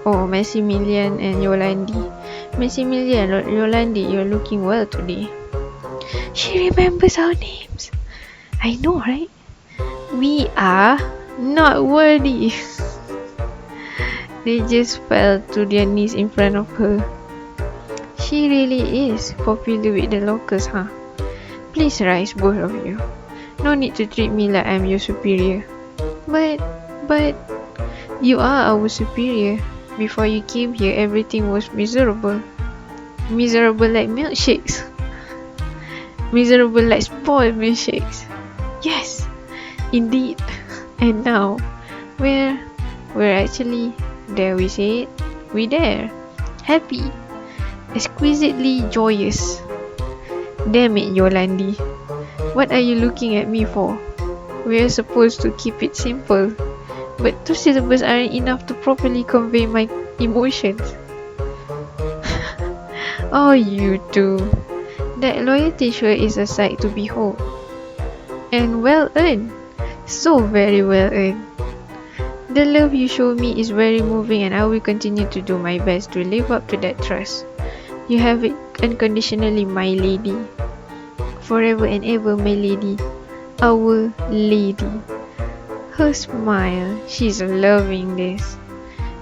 Oh, Maximilian and Yolandi. Maximilian, Yolandi, you're looking well today. She remembers our names. I know, right? We are not worthy. They just fell to their knees in front of her. She really is popular with the locals, huh? Please rise, both of you. No need to treat me like I'm your superior. But, you are our superior. Before you came here, everything was miserable. Miserable like milkshakes. Miserable like spoiled milkshakes. Yes, indeed. And now, we're actually, dare we say it, we're there. Happy. Exquisitely joyous. Damn it, Yolandi. What are you looking at me for? We're supposed to keep it simple. But 2 syllables aren't enough to properly convey my emotions. Oh, you two. That loyalty sure is a sight to behold. And well earned. So very well earned. The love you show me is very moving and I will continue to do my best to live up to that trust. You have it unconditionally, my lady. Forever and ever, my lady. Our lady. Her smile, she's loving this.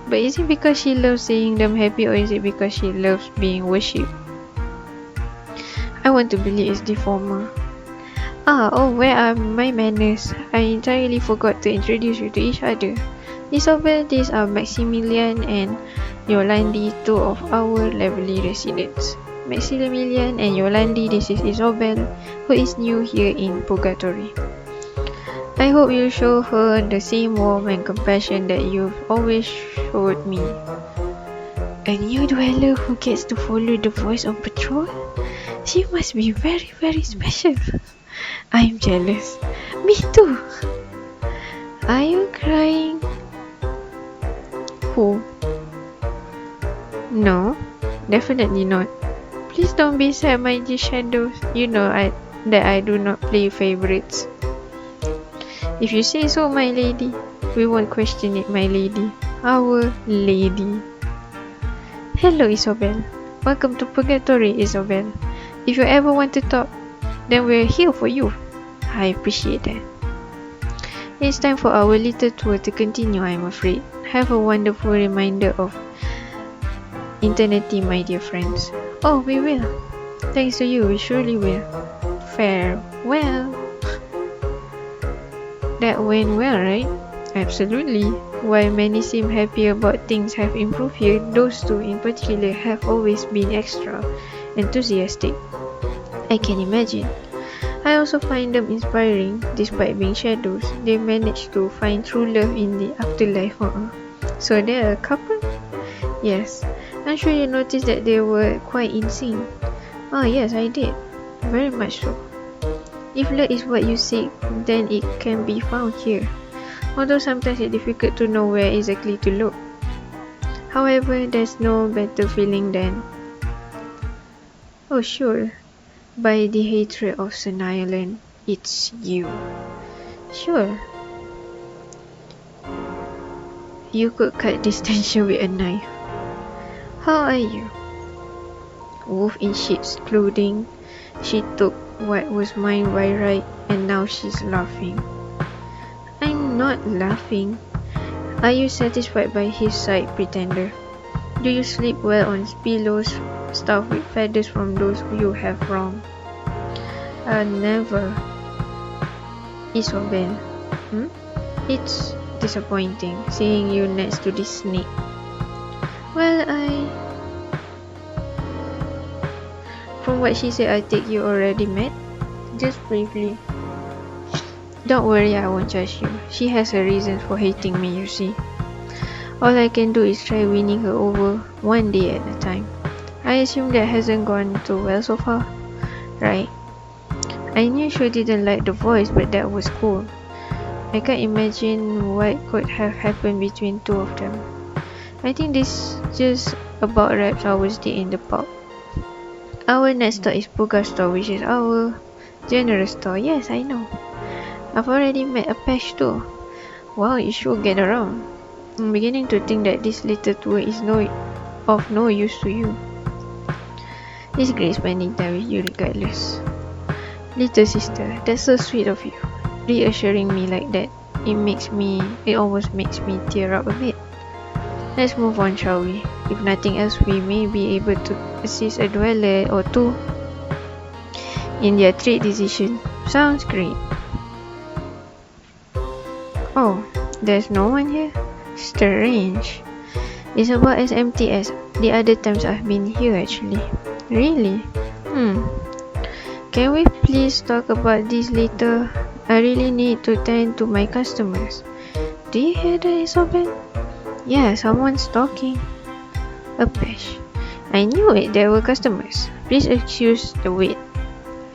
But is it because she loves seeing them happy or is it because she loves being worshipped? I want to believe it's the former. Oh, where are my manners? I entirely forgot to introduce you to each other. Isabel, these are Maximilian and Yolandi, two of our lovely residents. Maximilian and Yolandi, this is Isabel, who is new here in Purgatory. I hope you show her the same warmth and compassion that you've always showed me. A new dweller who gets to follow the voice on patrol? She must be very, very special. I'm jealous. Me too. Are you crying? Who? No, definitely not. Please don't be sad, my dear shadows. You know that I do not play favorites. If you say so, my lady, we won't question it, my lady. Our lady. Hello, Isabel. Welcome to Purgatory, Isabel. If you ever want to talk, then we're here for you. I appreciate that. It's time for our little tour to continue, I'm afraid. Have a wonderful reminder of eternity, my dear friends. Oh, we will. Thanks to you, we surely will. Farewell. That went well, right? Absolutely. While many seem happy about things have improved here, those two in particular have always been extra enthusiastic. I can imagine. I also find them inspiring. Despite being shadows, they manage to find true love in the afterlife. So they're a couple? Yes. I'm sure you noticed that they were quite in sync. Oh yes, I did. Very much so. If love is what you seek, then it can be found here. Although sometimes it's difficult to know where exactly to look. However, there's no better feeling than... Oh sure, by the hatred of Sanialan, it's you. Sure. You could cut this tension with a knife. How are you? Wolf in sheep's clothing. She took what was mine by right, and now she's laughing. I'm not laughing. Are you satisfied by his side, pretender? Do you sleep well on pillows stuffed with feathers from those you have wronged? Never. Isobel. It's disappointing seeing you next to this snake. Well, From what she said, I take you already met? Just briefly. Don't worry, I won't judge you. She has her reasons for hating me, you see. All I can do is try winning her over one day at a time. I assume that hasn't gone too well so far, right? I knew she didn't like the voice, but that was cool. I can't imagine what could have happened between two of them. I think this just about wraps our day in the pub. Our next stop is Puga store, which is our general store. Yes, I know. I've already met a patch too. Wow, you sure get around. I'm beginning to think that this little tour is of no use to you. It's great spending time with you regardless. Little sister, that's so sweet of you. Reassuring me like that. It almost makes me tear up a bit. Let's move on, shall we? If nothing else, we may be able to assist a dweller or two in their trade decision. Sounds great. Oh, there's no one here? Strange. It's about as empty as the other times I've been here actually. Really? Can we please talk about this later? I really need to tend to my customers. Do you hear that, Isabel? Yeah, someone's talking. A patch. I knew it, there were customers. Please excuse the wait.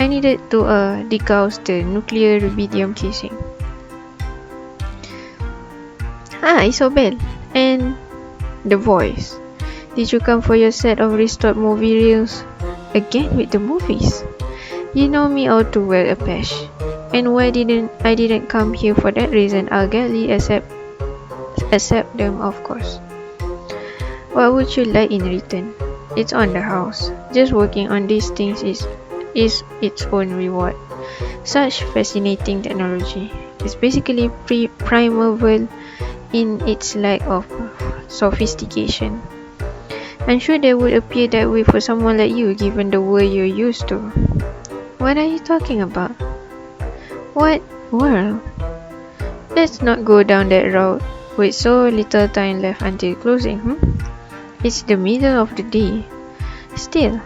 I needed to degauss the nuclear rubidium casing. Isabel. And the voice. Did you come for your set of restored movie reels? Again with the movies. You know me all too well, Apesh. And why I didn't come here for that reason? I'll gladly accept them, of course. What would you like in return? It's on the house. Just working on these things is its own reward. Such fascinating technology. It's basically primeval in its lack of sophistication. I'm sure that would appear that way for someone like you, given the world you're used to. What are you talking about? What world? Let's not go down that road with so little time left until closing, It's the middle of the day. Still,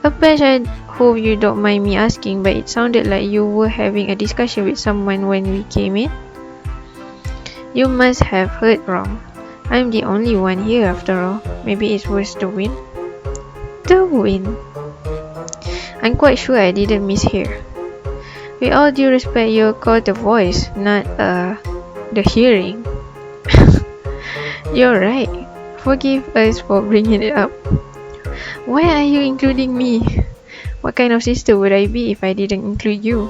Apesh, I hope you don't mind me asking, but it sounded like you were having a discussion with someone when we came in. You must have heard wrong. I'm the only one here after all. Maybe it was the wind? The wind? I'm quite sure I didn't mishear. With all due respect, you called the voice, not the hearing. You're right. Forgive us for bringing it up. Why are you including me? What kind of sister would I be if I didn't include you?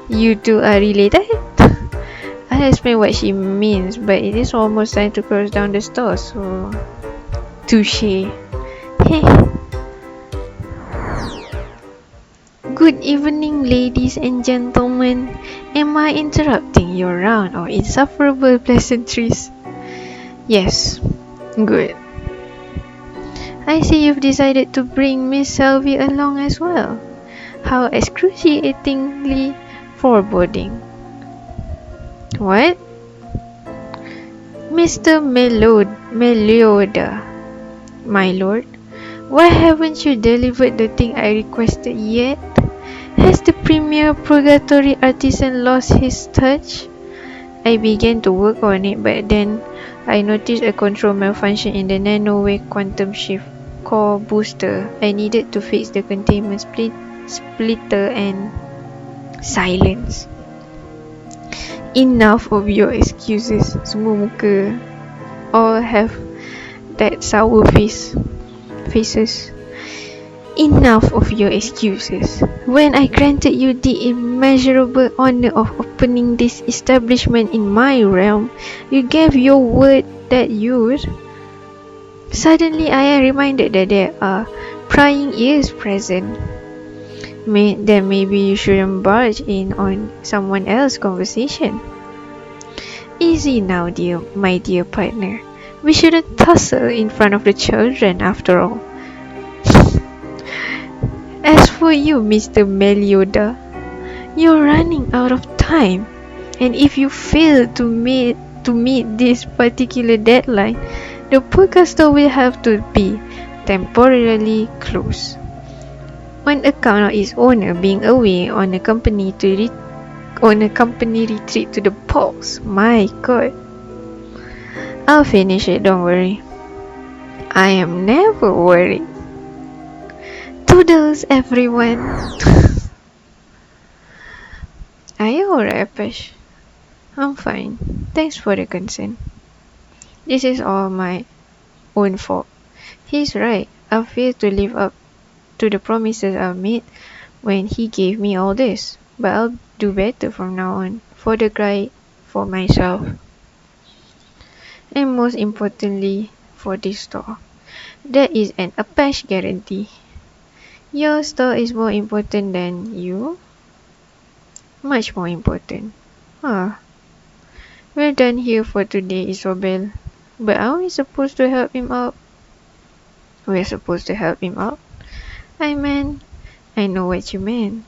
You two are related? I'll explain what she means, but it is almost time to close down the store, so... Touché. Hey. Good evening, ladies and gentlemen. Am I interrupting your round of insufferable pleasantries? Yes. Good. I see you've decided to bring Miss Selby along as well. How excruciatingly foreboding. What? Mr. Melioda, my lord, why haven't you delivered the thing I requested yet? Has the premier Purgatory artisan lost his touch? I began to work on it, but then I noticed a control malfunction in the nanowave quantum shift core booster. I needed to fix the containment splitter and silence. Enough of your excuses. Semua muka all have that sour faces. Enough of your excuses. When I granted you the immeasurable honor of opening this establishment in my realm, you gave your word that you'd. Suddenly I am reminded that there are prying ears present. Then maybe you shouldn't barge in on someone else's conversation. Easy now, my dear partner. We shouldn't tussle in front of the children after all. As for you, Mr. Melioda, you're running out of time, and if you fail to meet this particular deadline, the podcast store will have to be temporarily closed on account of its owner being away on a company retreat to the poles. My God. I'll finish it, don't worry. I am never worried. Toodles, everyone. Are you alright, Apesh? I'm fine. Thanks for the concern. This is all my own fault. He's right. I failed to live up to the promises I made when he gave me all this. But I'll do better from now on, for the guy, for myself, and most importantly, for this store. That is an Apache guarantee. Your store is more important than you? Much more important. We're done here for today, Isobel. But are we supposed to help him out? We're supposed to help him out? I know what you meant.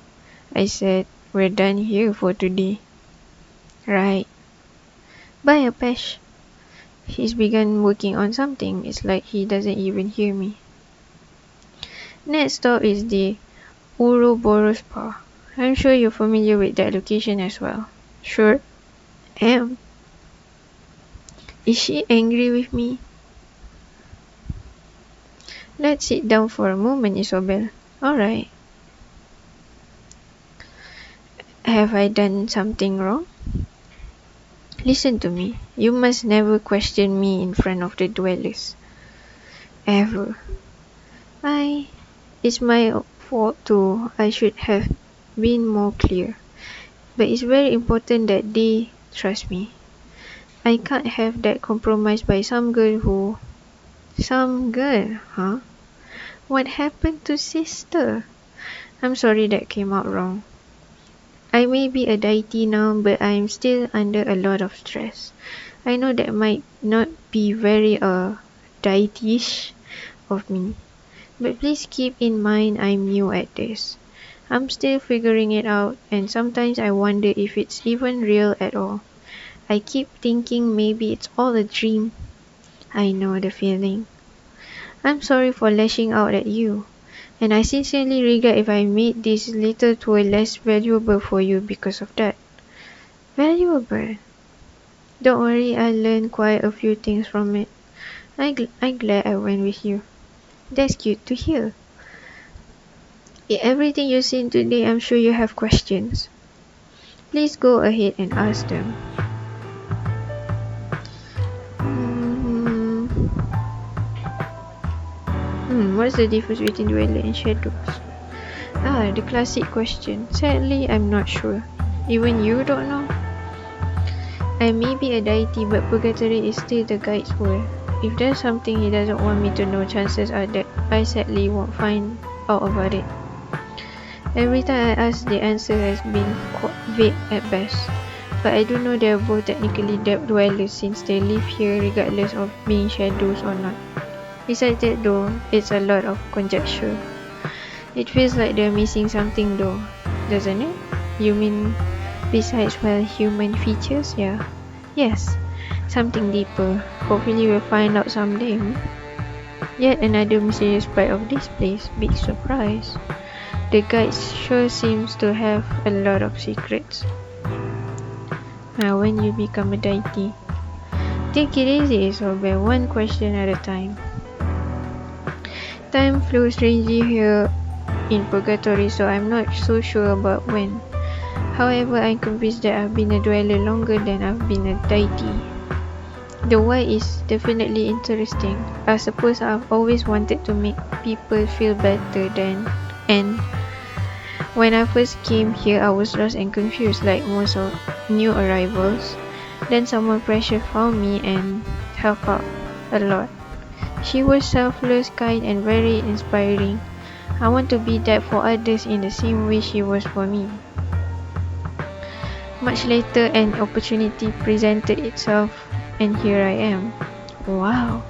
I said, we're done here for today. Right. Bye, Apesh. He's begun working on something. It's like he doesn't even hear me. Next stop is the Ouroboros Spa. I'm sure you're familiar with that location as well. Sure am. Is she angry with me? Let's sit down for a moment, Isobel. Alright. Have I done something wrong? Listen to me. You must never question me in front of the dwellers. Ever. It's my fault too. I should have been more clear. But it's very important that they trust me. I can't have that compromised by some girl, huh? What happened to sister? I'm sorry that came out wrong. I may be a deity now, but I'm still under a lot of stress. I know that might not be very deity-ish of me, but please keep in mind I'm new at this. I'm still figuring it out, and sometimes I wonder if it's even real at all. I keep thinking maybe it's all a dream. I know the feeling. I'm sorry for lashing out at you, and I sincerely regret if I made this little tour less valuable for you because of that. Valuable? Don't worry, I learned quite a few things from it. I'm glad I went with you. That's cute to hear. Everything you've seen today, I'm sure you have questions. Please go ahead and ask them. What's the difference between dweller and shadows? The classic question. Sadly, I'm not sure. Even you don't know? I may be a deity, but Purgatory is still the guide's world. If there's something he doesn't want me to know, chances are that I sadly won't find out about it. Every time I ask, the answer has been quite vague at best. But I do know they're both technically dwellers since they live here regardless of being shadows or not. Besides that though, it's a lot of conjecture. It feels like they're missing something though, doesn't it? You mean besides human features? Yeah. Yes, something deeper. Hopefully we'll find out someday. Yet another mysterious part of this place. Big surprise. The guide sure seems to have a lot of secrets. When you become a deity, take it easy, Isobel, one question at a time. Time flew strangely here in Purgatory, so I'm not so sure about when. However, I'm convinced that I've been a dweller longer than I've been a deity. The why is definitely interesting. I suppose I've always wanted to make people feel better and when I first came here I was lost and confused like most of new arrivals. Then someone precious found me and helped out a lot. She was selfless, kind and very inspiring. I want to be that for others in the same way she was for me. Much later an opportunity presented itself and here I am. Wow.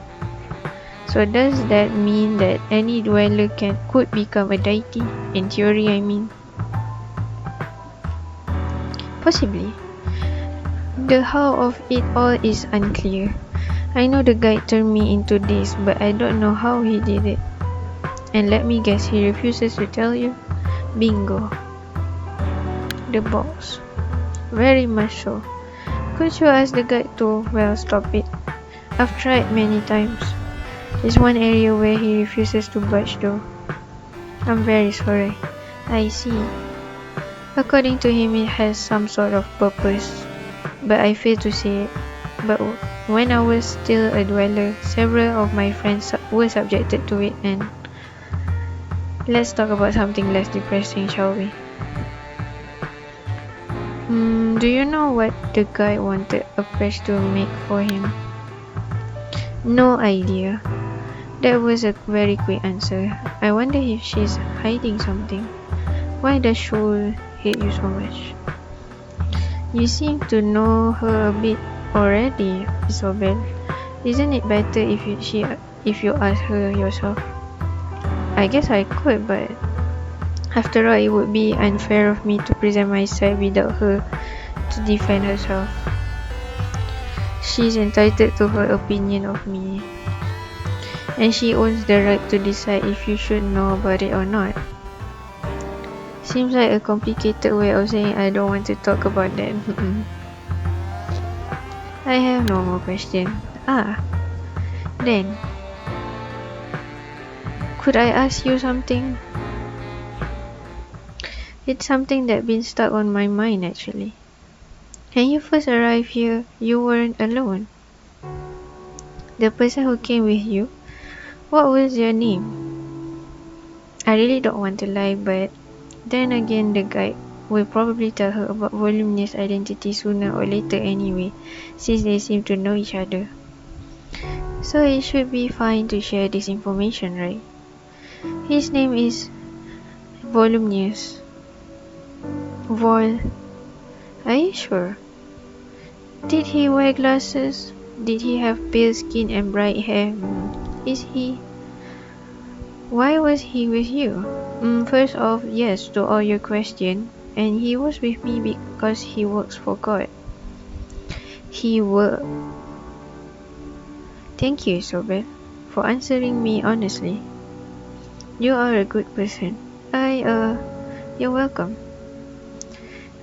So does that mean that any dweller could become a deity? In theory, I mean. Possibly. The how of it all is unclear. I know the guide turned me into this, but I don't know how he did it. And let me guess, he refuses to tell you? Bingo. The boss. Very much so. Could you ask the guide to, stop it. I've tried many times. There's one area where he refuses to budge though. I'm very sorry. I see. According to him, it has some sort of purpose, but I fail to see it. But when I was still a dweller, several of my friends were subjected to it and let's talk about something less depressing, shall we? Do you know what the guy wanted a patch to make for him? No idea. That was a very quick answer. I wonder if she's hiding something. Why does Shul hate you so much? You seem to know her a bit already, Isobel. Isn't it better if you ask her yourself? I guess I could, but after all, it would be unfair of me to present my side without her to defend herself. She's entitled to her opinion of me, and she owns the right to decide if you should know about it or not. Seems like a complicated way of saying I don't want to talk about that. I have no more questions. Then, could I ask you something? It's something that's been stuck on my mind actually. When you first arrived here, you weren't alone. The person who came with you, what was your name? I really don't want to lie, but then again the guide will probably tell her about Voluminous' identity sooner or later anyway, since they seem to know each other. So it should be fine to share this information, right? His name is Voluminous. Are you sure? Did he wear glasses? Did he have pale skin and bright hair? Is he? Why was he with you? First off, yes to all your question. And he was with me because he works for God. He worked. Thank you, Isobel, for answering me honestly. You are a good person. You're welcome.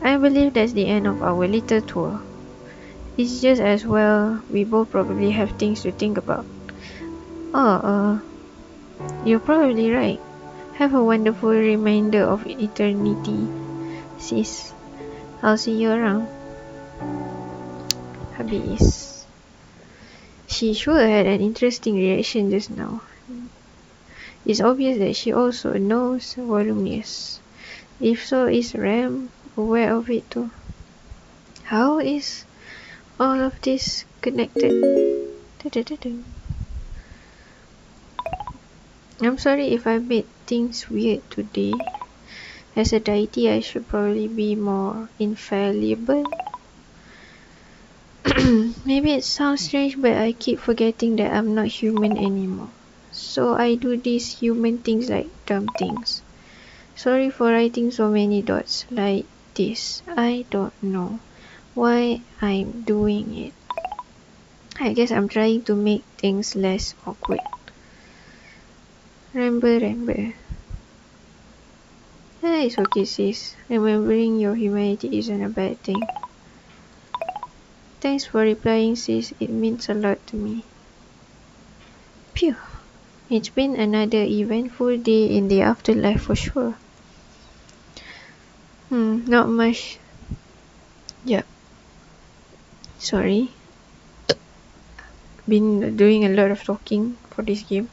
I believe that's the end of our little tour. It's just as well we both probably have things to think about. Oh, you're probably right. Have a wonderful remainder of eternity, sis. I'll see you around. Habis. She sure had an interesting reaction just now. It's obvious that she also knows Voluminous. If so, is Ram aware of it too? How is all of this connected? I'm sorry if I made things weird today. As a deity, I should probably be more infallible. Maybe it sounds strange, but I keep forgetting that I'm not human anymore. So I do these human things like dumb things. Sorry for writing so many dots like this. I don't know why I'm doing it. I guess I'm trying to make things less awkward. Ramble. It's okay, sis. Remembering your humanity isn't a bad thing. Thanks for replying, sis. It means a lot to me. Phew. It's been another eventful day in the afterlife for sure. Not much. Yep. Sorry. Been doing a lot of talking for this game.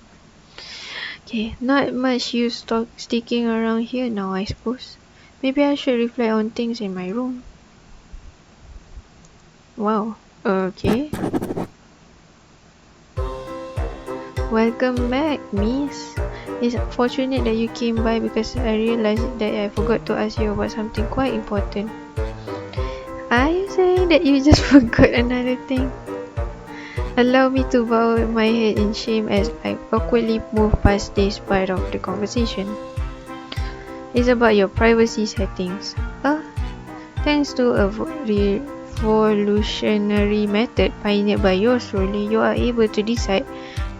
Okay, not much use sticking around here now, I suppose. Maybe I should reflect on things in my room. Wow. Okay. Welcome back, miss. It's fortunate that you came by because I realized that I forgot to ask you about something quite important. Are you saying that you just forgot another thing? Allow me to bow my head in shame as I awkwardly move past this part of the conversation. It's about your privacy settings. Thanks to a revolutionary method pioneered by yours truly, you are able to decide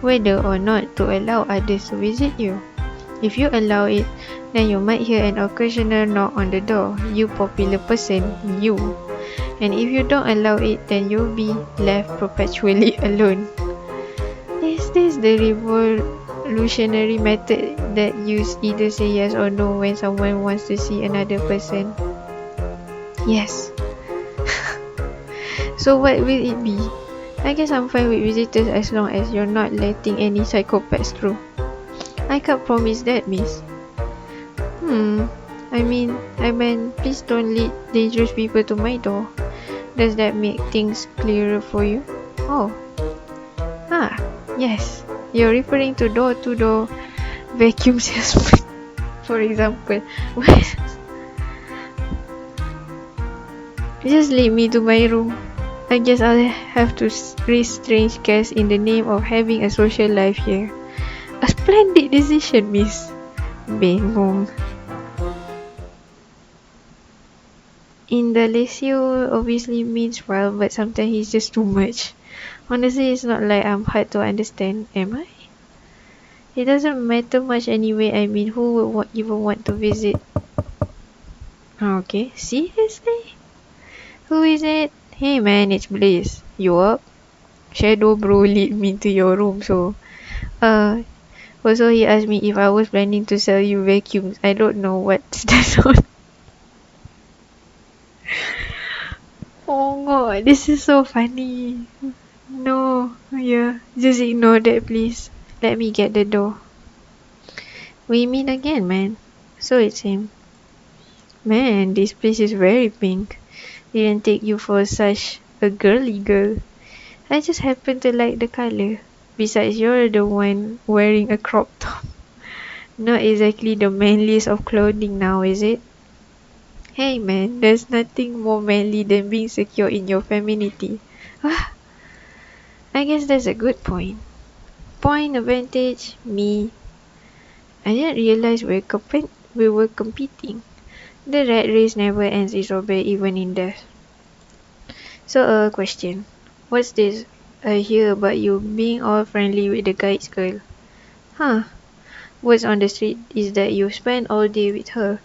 whether or not to allow others to visit you. If you allow it, then you might hear an occasional knock on the door. You popular person, you. And if you don't allow it, then you'll be left perpetually alone. Is this the revolutionary method that you either say yes or no when someone wants to see another person? Yes. So what will it be? I guess I'm fine with visitors as long as you're not letting any psychopaths through. I can't promise that, miss. I mean, please don't lead dangerous people to my door. Does that make things clearer for you? Oh. Yes. You're referring to door-to-door vacuum salesman, for example. Just lead me to my room. I guess I'll have to raise strange guests in the name of having a social life here. A splendid decision, miss. Bengong. Indalecio obviously means well, but sometimes he's just too much. Honestly, it's not like I'm hard to understand, am I? It doesn't matter much anyway. I mean, who would even want to visit? Okay, seriously? Who is it? Hey man, it's Blaze. You up? Shadow bro lead me to your room, so also he asked me if I was planning to sell you vacuums. I don't know what's that on. Oh god, this is so funny. No, yeah, just ignore that please. Let me get the door. We meet again, man. So it's him. Man, this place is very pink. Didn't take you for such a girly girl. I just happen to like the color. Besides, you're the one wearing a crop top. Not exactly the manliest of clothing now, is it? Hey man, there's nothing more manly than being secure in your femininity. I guess that's a good point. Point advantage, me. I didn't realize we were competing. The rat race never ends, Isobel, even in death. So, question. What's this? I hear about you being all friendly with the guide's girl. Huh. What's on the street is that you spend all day with her.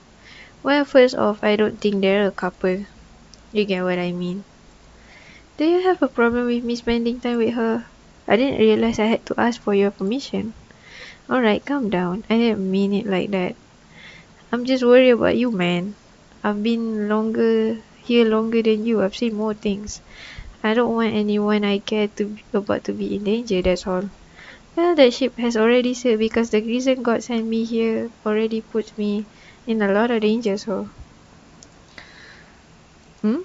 Well, first off, I don't think they're a couple. You get what I mean. Do you have a problem with me spending time with her? I didn't realize I had to ask for your permission. Alright, calm down. I didn't mean it like that. I'm just worried about you, man. I've been longer than you. I've seen more things. I don't want anyone I care about to be in danger, that's all. Well, that ship has already sailed because the reason God sent me here already puts me in a lot of danger, so. Hmm?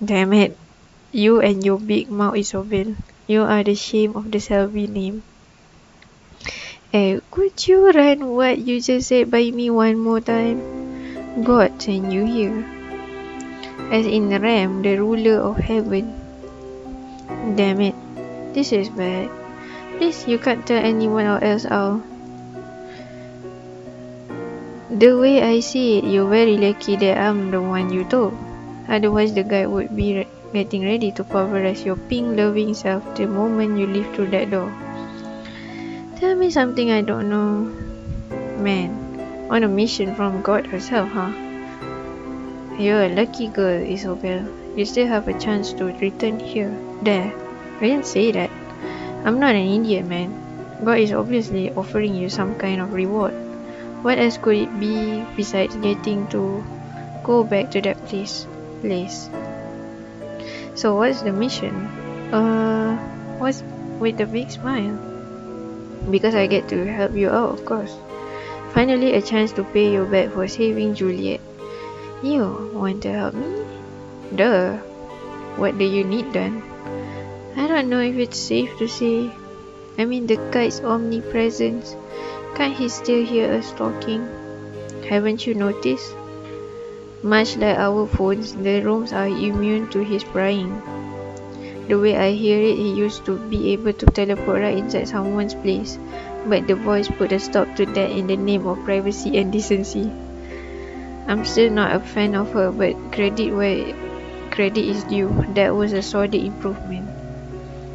Damn it. You and your big mouth, Isobel. You are the shame of the Selby name. Could you run what you just said by me one more time? God sent you here. As in Ram, the ruler of heaven. Damn it. This is bad. Please, you can't tell anyone else out. The way I see it, you're very lucky that I'm the one you told. Otherwise, the guy would be getting ready to pulverize your pink loving self the moment you leave through that door. Tell me something I don't know. Man, on a mission from God herself, huh? You're a lucky girl, Isobel. You still have a chance to return here. There. I didn't say that. I'm not an idiot, man. God is obviously offering you some kind of reward. What else could it be besides getting to go back to that place? So what's the mission? What's with the big smile? Because I get to help you out, of course. Finally, a chance to pay you back for saving Juliet. You want to help me? Duh. What do you need then? I don't know if it's safe to say. I mean, the kite's omnipresence. Can't he still hear us talking? Haven't you noticed? Much like our phones, the rooms are immune to his prying. The way I hear it, he used to be able to teleport right inside someone's place, but the voice put a stop to that in the name of privacy and decency. I'm still not a fan of her, but credit where credit is due. That was a solid improvement.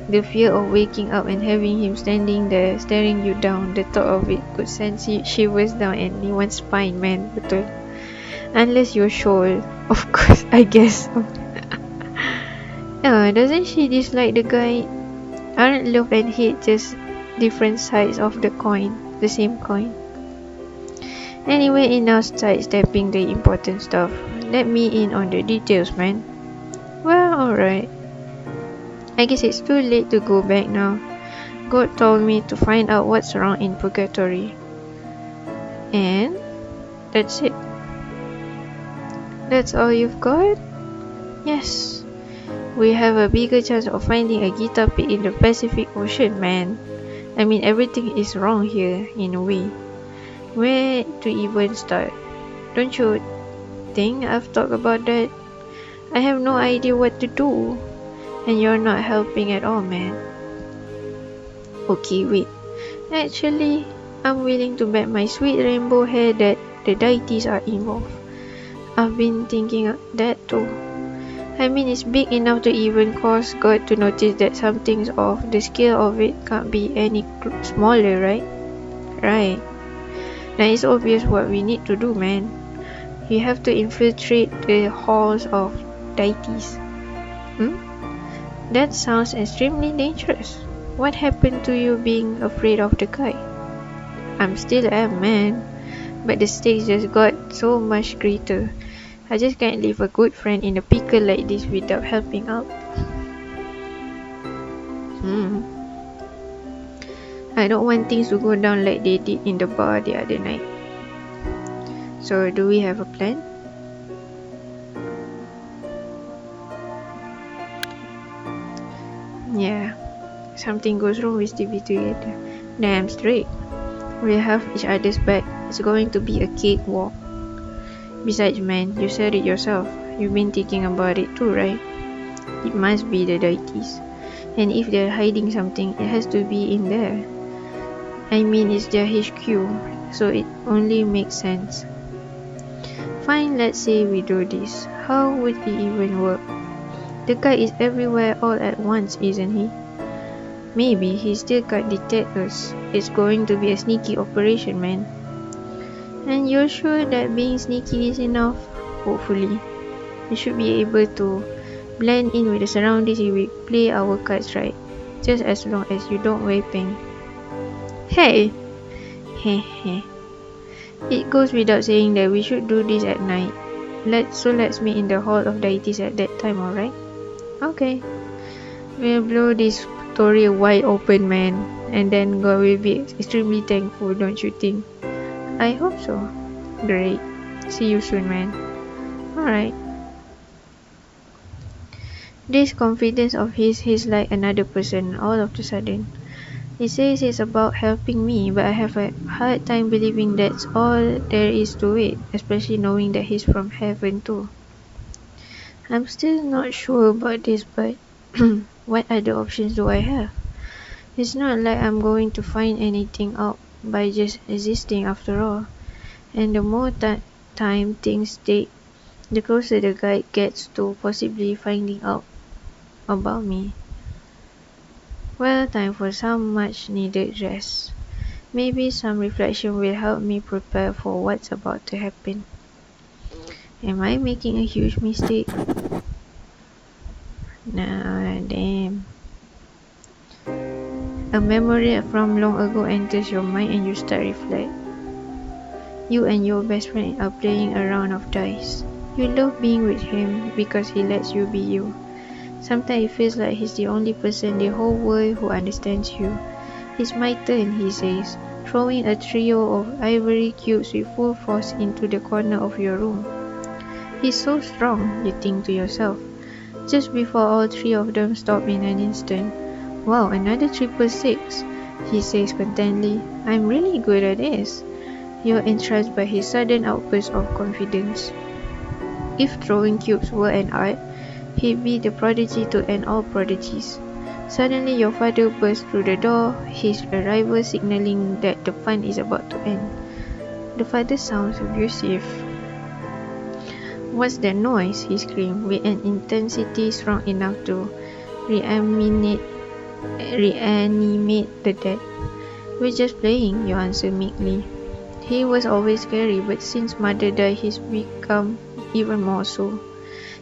The fear of waking up and having him standing there staring you down, the thought of it could send shivers down anyone's spine, man. Betul. Unless you're sure. Of course, I guess. Doesn't she dislike the guy? Aren't love and hate just different sides of the same coin? Anyway, enough sidestepping the important stuff. Let me in on the details, man. Well, alright. I guess it's too late to go back now. God told me to find out what's wrong in Purgatory. And that's it. That's all you've got? Yes. We have a bigger chance of finding a guitar pick in the Pacific Ocean, man. I mean, everything is wrong here, in a way. Where to even start? Don't you think I've talked about that? I have no idea what to do. And you're not helping at all, man. Okay, wait. Actually, I'm willing to bet my sweet rainbow hair that the deities are involved. I've been thinking of that too. I mean, it's big enough to even cause God to notice that something's off. The scale of it can't be any smaller, right? Right. Now it's obvious what we need to do, man. We have to infiltrate the halls of deities. That sounds extremely dangerous. What happened to you being afraid of the guy? I'm still am, man. But the stakes just got so much greater. I just can't leave a good friend in a pickle like this without helping out. I don't want things to go down like they did in the bar the other night. So, do we have a plan? Yeah. Something goes wrong, we still be together. Damn straight. We'll have each other's back. It's going to be a cakewalk. Besides, man, you said it yourself. You've been thinking about it too, right? It must be the deities. And if they're hiding something, it has to be in there. I mean, it's their HQ, so it only makes sense. Fine, let's say we do this. How would it even work? The guy is everywhere all at once, isn't he? Maybe he still can't detect us. It's going to be a sneaky operation, man. And you're sure that being sneaky is enough? Hopefully. We should be able to blend in with the surroundings if we play our cards right. Just as long as you don't wear pink. Hey! Heh heh. It goes without saying that we should do this at night. Let's meet in the Hall of Deities at that time, alright? Okay. We'll blow this story wide open, man. And then God will be extremely thankful, don't you think? I hope so. Great. See you soon, man. Alright. This confidence of his, he's like another person all of a sudden. He says it's about helping me, but I have a hard time believing that's all there is to it, especially knowing that he's from heaven too. I'm still not sure about this, but what other options do I have? It's not like I'm going to find anything out by just existing after all. And the more time things take, the closer the guy gets to possibly finding out about me. Well, time for some much needed rest. Maybe some reflection will help me prepare for what's about to happen. Am I making a huge mistake? Nah, damn. A memory from long ago enters your mind and you start reflect. You and your best friend are playing a round of dice. You love being with him because he lets you be you. Sometimes it feels like he's the only person in the whole world who understands you. It's my turn, he says, throwing a trio of ivory cubes with full force into the corner of your room. He's so strong, you think to yourself. Just before all three of them stop in an instant. Wow, another 666, he says contentedly. I'm really good at this. You're entranced by his sudden outburst of confidence. If throwing cubes were an art, he'd be the prodigy to end all prodigies. Suddenly your father bursts through the door, his arrival signaling that the fun is about to end. The father sounds abusive. What's that noise? He screamed, with an intensity strong enough to reanimate the dead. We're just playing, you answer meekly. He was always scary, but since mother died he's become even more so.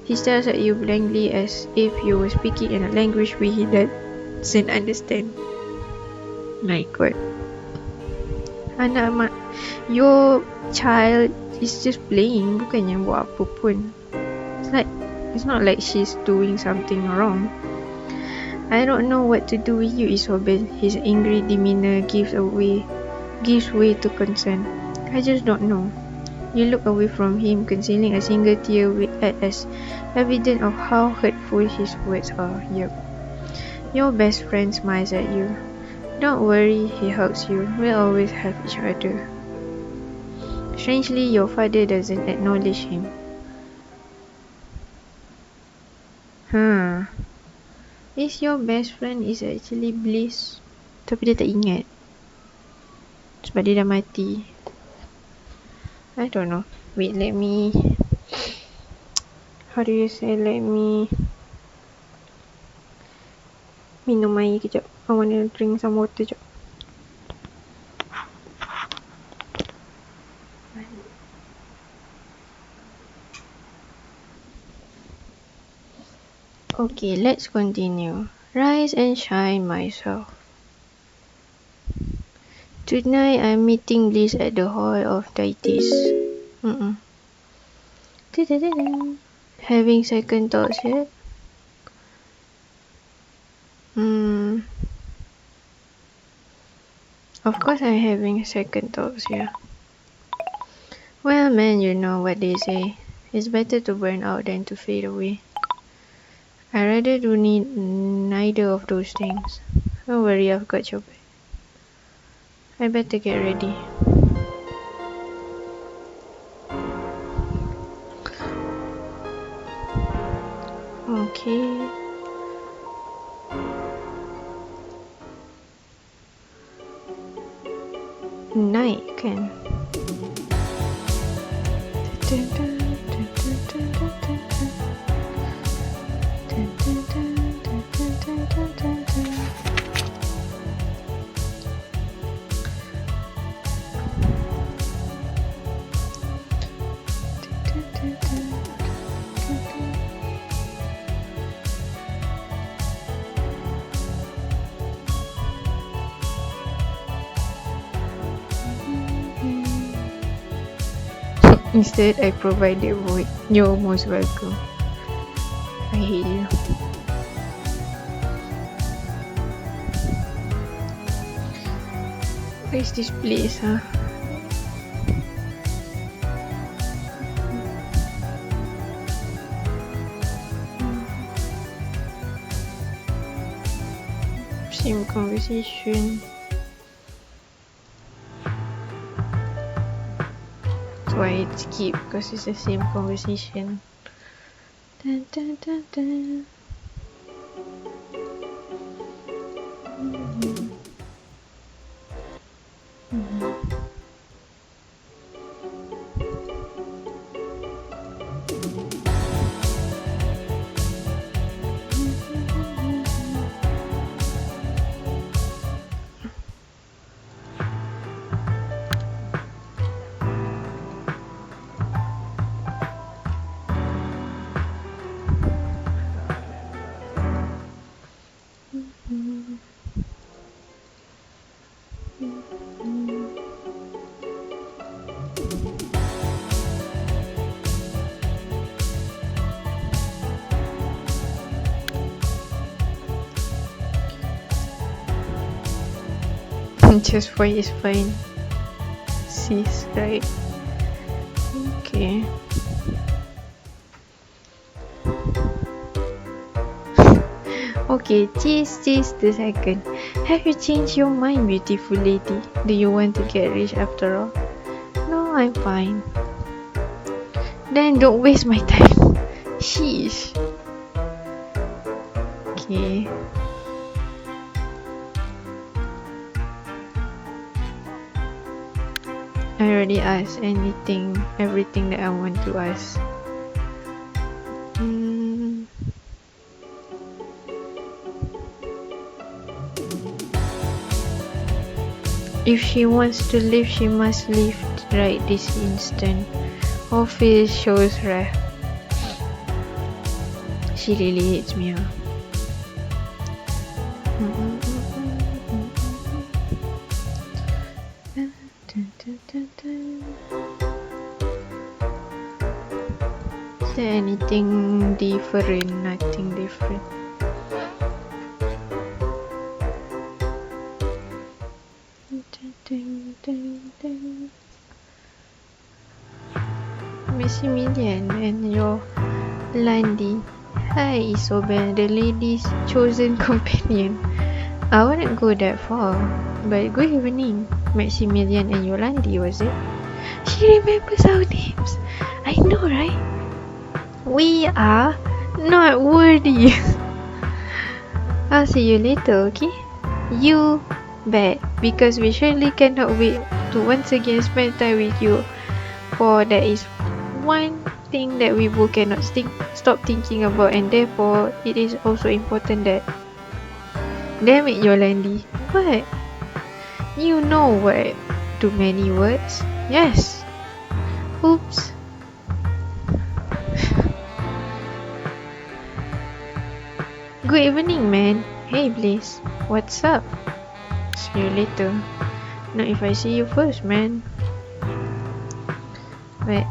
He stares at you blankly as if you were speaking in a language he doesn't understand. My God. Anak mak, your child is just playing, bukannya buat apa pun. It's not like she's doing something wrong. I don't know what to do with you, Isobel. His angry demeanor gives way to concern. I just don't know. You look away from him, concealing a single tear as evidence of how hurtful his words are. Yep. Your best friend smiles at you. Don't worry, he hugs you. We'll always have each other. Strangely, your father doesn't acknowledge him. Is your best friend is actually Bliss? Tapi dia tak ingat. Sebab dia dah mati. I don't know. Wait, let me... How do you say? Let me... minum air kejap. I want to drink some water kejap. Okay, let's continue. Rise and shine myself. Tonight I'm meeting Bliss at the Hall of Deities. Having second thoughts yet? Of course I'm having second thoughts, yeah. Well, man, you know what they say. It's better to burn out than to fade away. I rather do need neither of those things. Don't worry, I've got your back. I better get ready. Okay. night kan. Instead, I provide the void. You're most welcome. I hate you. Where is this place, huh? Same conversation. So I skip because it's the same conversation. Dun, dun, dun, dun. Just for is fine. Sis, right? Okay. Okay, just the second. Have you changed your mind, beautiful lady? Do you want to get rich after all? No, I'm fine. Then don't waste my time. Sheesh. Okay. I already asked everything that I want to ask. If she wants to leave, she must leave right this instant. Office shows her. She really hates me, huh? Is there anything different? Nothing different. Maximilian and your Landy. Hi Isobel, the lady's chosen companion. I wouldn't go that far, but good evening. Maximilian and Yolandi, was it? She remembers our names. I know, right? We are not worthy. I'll see you later, okay? You bet, because we surely cannot wait to once again spend time with you. For that is one thing that we both cannot stop thinking about, and therefore it is also important that. Damn it, Yolandi. What? You know what? Too many words? Yes. Oops. Good evening, man. Hey, Bliss. What's up? See you later. Not if I see you first, man. But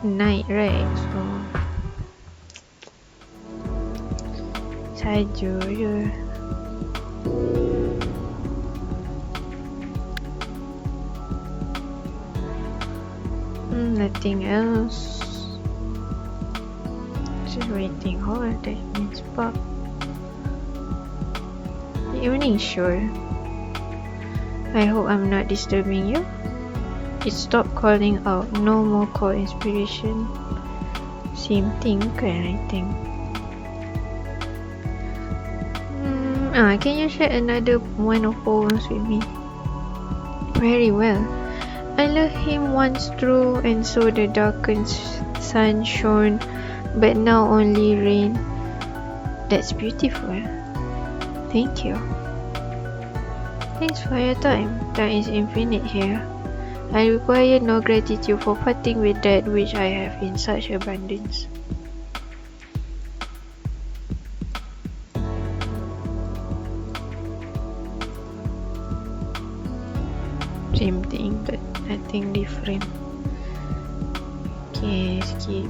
night, right? So saja je. Nothing else. Just waiting hard. That means pop. Evening, sure. I hope I'm not disturbing you. It stopped calling out. No more call inspiration. Same thing, kan, I think. Can you share another one of poems with me? Very well. I lured him once through and saw the darkened sun shone, but now only rain. That's beautiful. Thank you. Thanks for your time. Time is infinite here. I require no gratitude for parting with that which I have in such abundance. Same thing, but nothing different. Okay, skip.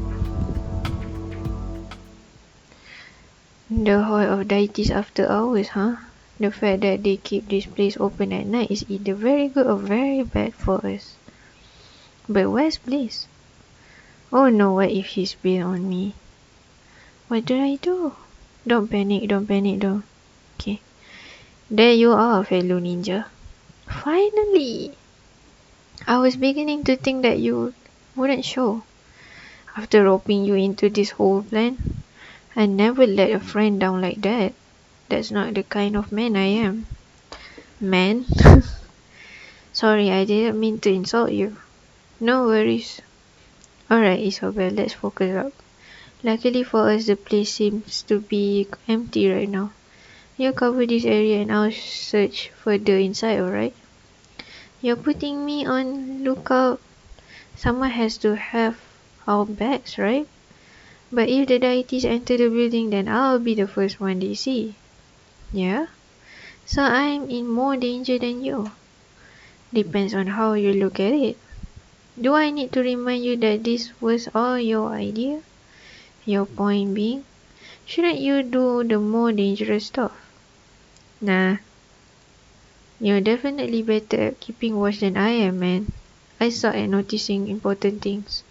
The Hall of Deities after hours, huh? The fact that they keep this place open at night is either very good or very bad for us. But where's Bliss? Oh no, what if he's been on me? What do I do? Don't panic though. Okay. There you are, fellow ninja. Finally! I was beginning to think that you wouldn't show. After roping you into this whole plan, I never let a friend down like that. That's not the kind of man I am. Man? Sorry, I didn't mean to insult you. No worries. Alright, Isabel, let's focus up. Luckily for us, the place seems to be empty right now. You cover this area and I'll search further inside, alright? You're putting me on lookout. Someone has to have our backs, right? But if the deities enter the building, then I'll be the first one they see. Yeah? So I'm in more danger than you. Depends on how you look at it. Do I need to remind you that this was all your idea? Your point being, shouldn't you do the more dangerous stuff? Nah. You're definitely better at keeping watch than I am, man. I suck at noticing important things.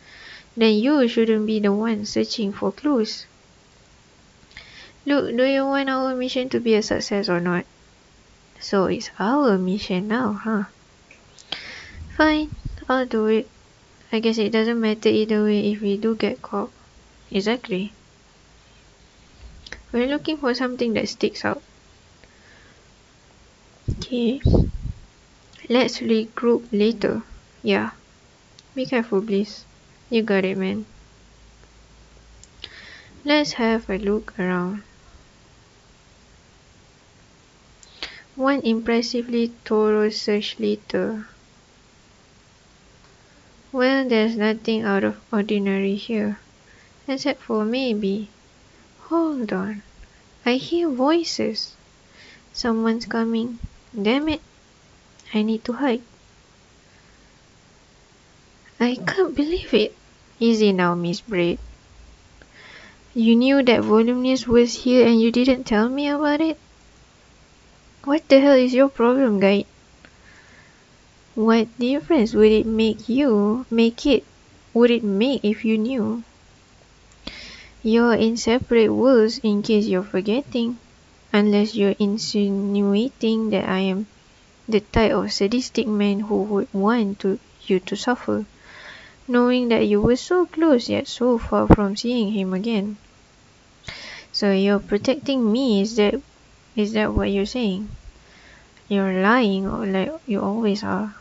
Then you shouldn't be the one searching for clues. Look, do you want our mission to be a success or not? So it's our mission now, huh? Fine, I'll do it. I guess it doesn't matter either way if we do get caught. Exactly. We're looking for something that sticks out. Okay. Let's regroup later. Yeah. Be careful, please. You got it, man. Let's have a look around. One impressively thorough search later. Well, there's nothing out of ordinary here. Except for maybe. Hold on. I hear voices. Someone's coming. Damn it. I need to hide. I can't believe it. Easy now, Miss Braid. You knew that Voluminous was here and you didn't tell me about it? What the hell is your problem, guy? What difference would it make if you knew? You're in separate worlds in case you're forgetting. Unless you're insinuating that I am the type of sadistic man who would want you to suffer, knowing that you were so close yet so far from seeing him again. So you're protecting me, is that what you're saying? You're lying, or like you always are.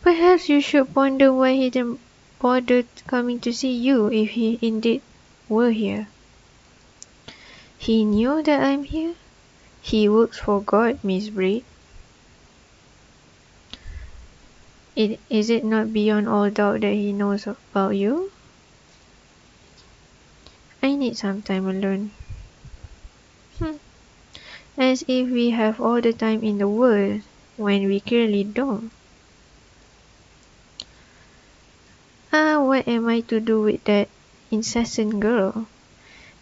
Perhaps you should ponder why he didn't bother coming to see you if he indeed were here. He knew that I'm here? He works for God, Miss Braid. Is it not beyond all doubt that he knows about you? I need some time alone. As if we have all the time in the world, when we clearly don't. What am I to do with that incessant girl?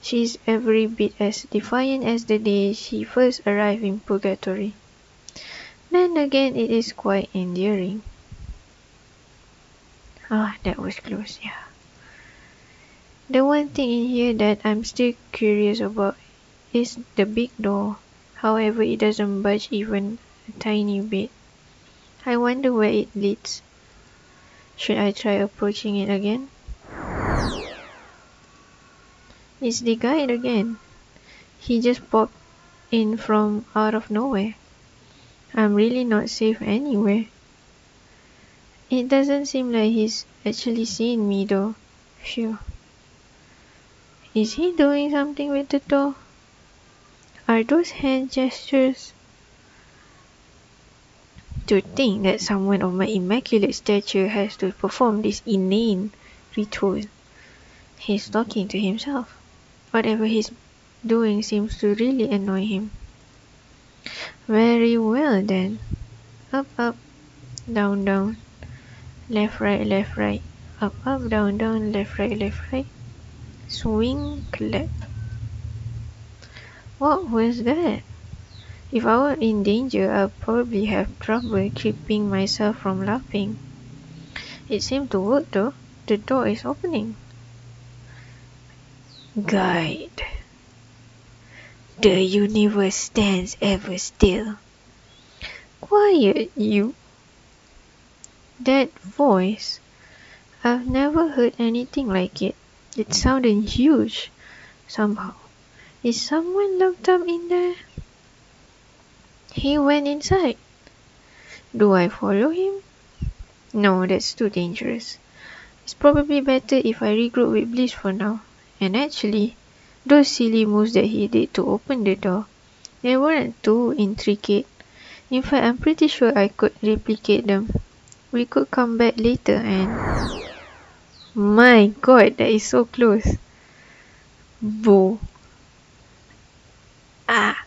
She's every bit as defiant as the day she first arrived in Purgatory. Then again, it is quite endearing. That was close, yeah. The one thing in here that I'm still curious about is the big door. However, it doesn't budge even a tiny bit. I wonder where it leads. Should I try approaching it again? It's the guide again. He just popped in from out of nowhere. I'm really not safe anywhere. It doesn't seem like he's actually seeing me though. Phew. Is he doing something with the door? Are those hand gestures? To think that someone of my immaculate stature has to perform this inane ritual. He's talking to himself. Whatever he's doing seems to really annoy him. Very well then. Up, up, down, down. Left, right. Up, up, down, left, right. Swing, clap. What was that? If I were in danger, I'd probably have trouble keeping myself from laughing. It seemed to work though. The door is opening. Guide. The universe stands ever still. Quiet, you. That voice. I've never heard anything like it. It sounded huge, somehow. Is someone locked up in there? He went inside. Do I follow him? No, that's too dangerous. It's probably better if I regroup with Bliss for now. And actually, those silly moves that he did to open the door, they weren't too intricate. In fact, I'm pretty sure I could replicate them. We could come back later and... My god, that is so close. Boo. Ah.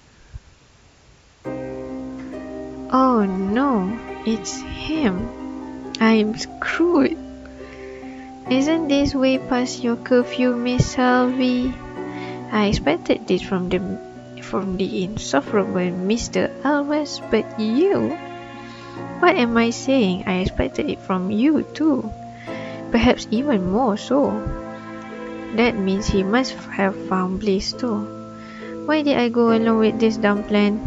Oh no, it's him. I'm screwed. Isn't this way past your curfew, Miss Salvi? I expected this from the insufferable Mr. Alves, but you? What am I saying? I expected it from you too. Perhaps even more so. That means he must have found Bliss too. Why did I go along with this dumb plan?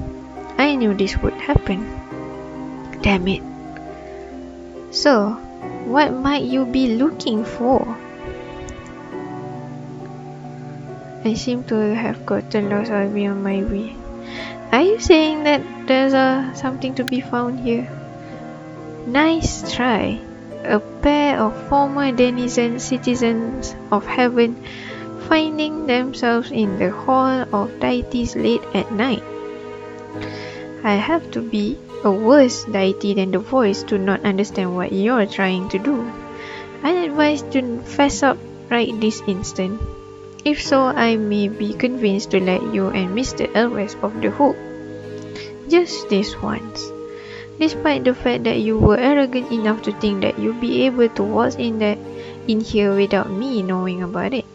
I knew this would happen. Damn it. So, what might you be looking for? I seem to have gotten lost. I'll be on my way. Are you saying that there's something to be found here? Nice try. A pair of former denizens, citizens of heaven, finding themselves in the hall of deities late at night. I have to be a worse deity than the voice to not understand what you're trying to do. I advise to fess up right this instant. If so, I may be convinced to let you and Mr. Elwes off the hook. Just this once. Despite the fact that you were arrogant enough to think that you'd be able to waltz in here without me knowing about it.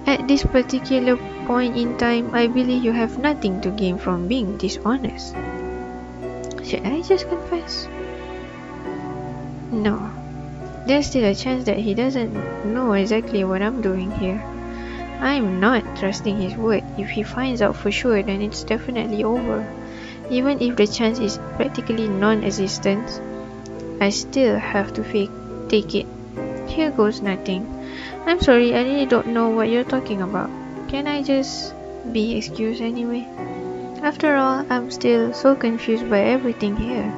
At this particular point in time, I believe you have nothing to gain from being dishonest. Should I just confess? No. There's still a chance that he doesn't know exactly what I'm doing here. I'm not trusting his word. If he finds out for sure, then it's definitely over. Even if the chance is practically non-existent, I still have to take it. Here goes nothing. I'm sorry, I really don't know what you're talking about. Can I just be excused anyway? After all, I'm still so confused by everything here.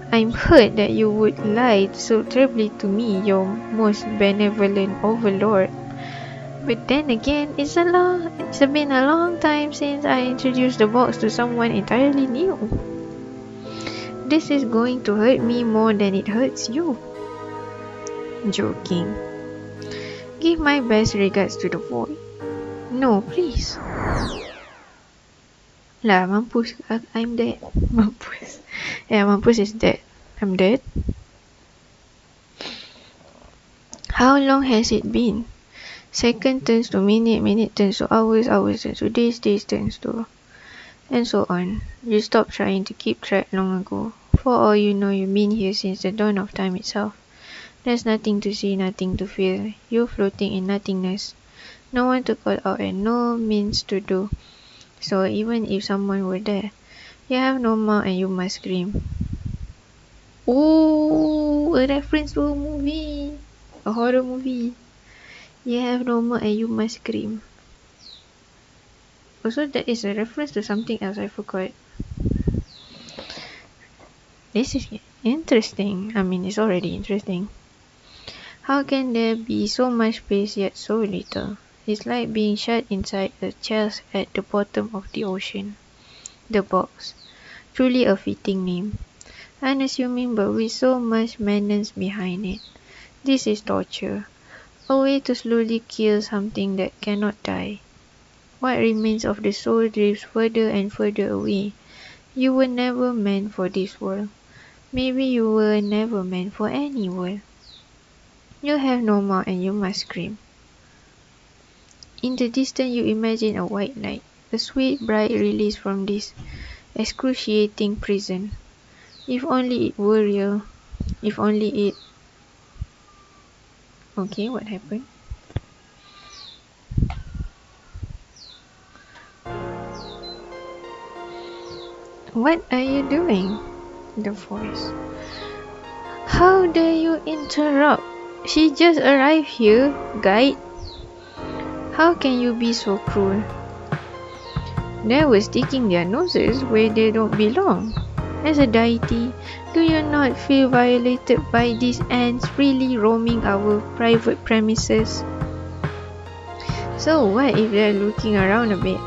I'm hurt that you would lie so terribly to me, your most benevolent overlord. But then again, it's been a long time since I introduced the box to someone entirely new. This is going to hurt me more than it hurts you. Joking. Give my best regards to the void. No, please. Lah, mampus. I'm dead. Mampus. Yeah, mampus is dead. I'm dead. How long has it been? Second turns to minute turns to hours turns to days turns to... and so on. You stopped trying to keep track long ago. For all you know, you've been here since the dawn of time itself. There's nothing to see, nothing to feel. You're floating in nothingness. No one to call out and no means to do. So even if someone were there, you have no mouth and you must scream. Oh, a reference to a movie. A horror movie. You have no mouth and you must scream. Also, that is a reference to something else I forgot. This is interesting. I mean, it's already interesting. How can there be so much space yet so little? It's like being shut inside a chest at the bottom of the ocean. The box. Truly a fitting name. Unassuming but with so much menace behind it. This is torture. A way to slowly kill something that cannot die. What remains of the soul drifts further and further away. You were never meant for this world. Maybe you were never meant for any world. You have no mouth and you must scream. In the distance you imagine a white light, a sweet bright release from this excruciating prison. If only it were real. If only it... Okay, what happened? What are you doing? The voice. How dare you interrupt? She just arrived here, guide. How can you be so cruel? They were sticking their noses where they don't belong. As a deity, do you not feel violated by these ants freely roaming our private premises? So what if they're looking around a bit?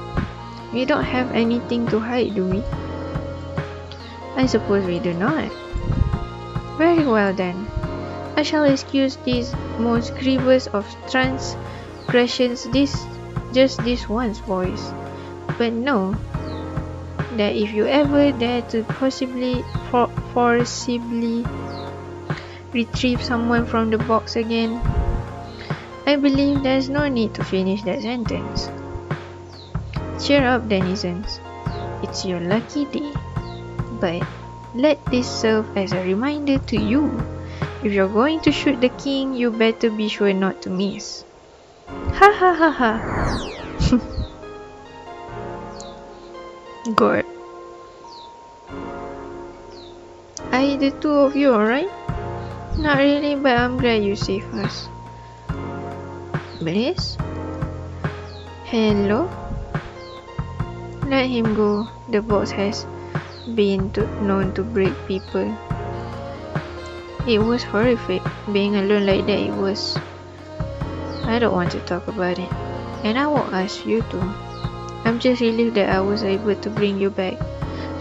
We don't have anything to hide, do we? I suppose we do not. Very well then. I shall excuse these most grievous of transgressions just this once, boys. But know that if you ever dare to forcibly retrieve someone from the box again, I believe there's no need to finish that sentence. Cheer up, denizens. It's your lucky day. But let this serve as a reminder to you. If you're going to shoot the king, you better be sure not to miss. Ha ha ha ha. Good. Are the two of you alright? Not really, but I'm glad you saved us. Bliss? Hello? Let him go. The boss has been known to break people. It was horrific. Being alone like that, it was. I don't want to talk about it. And I won't ask you to. I'm just relieved that I was able to bring you back.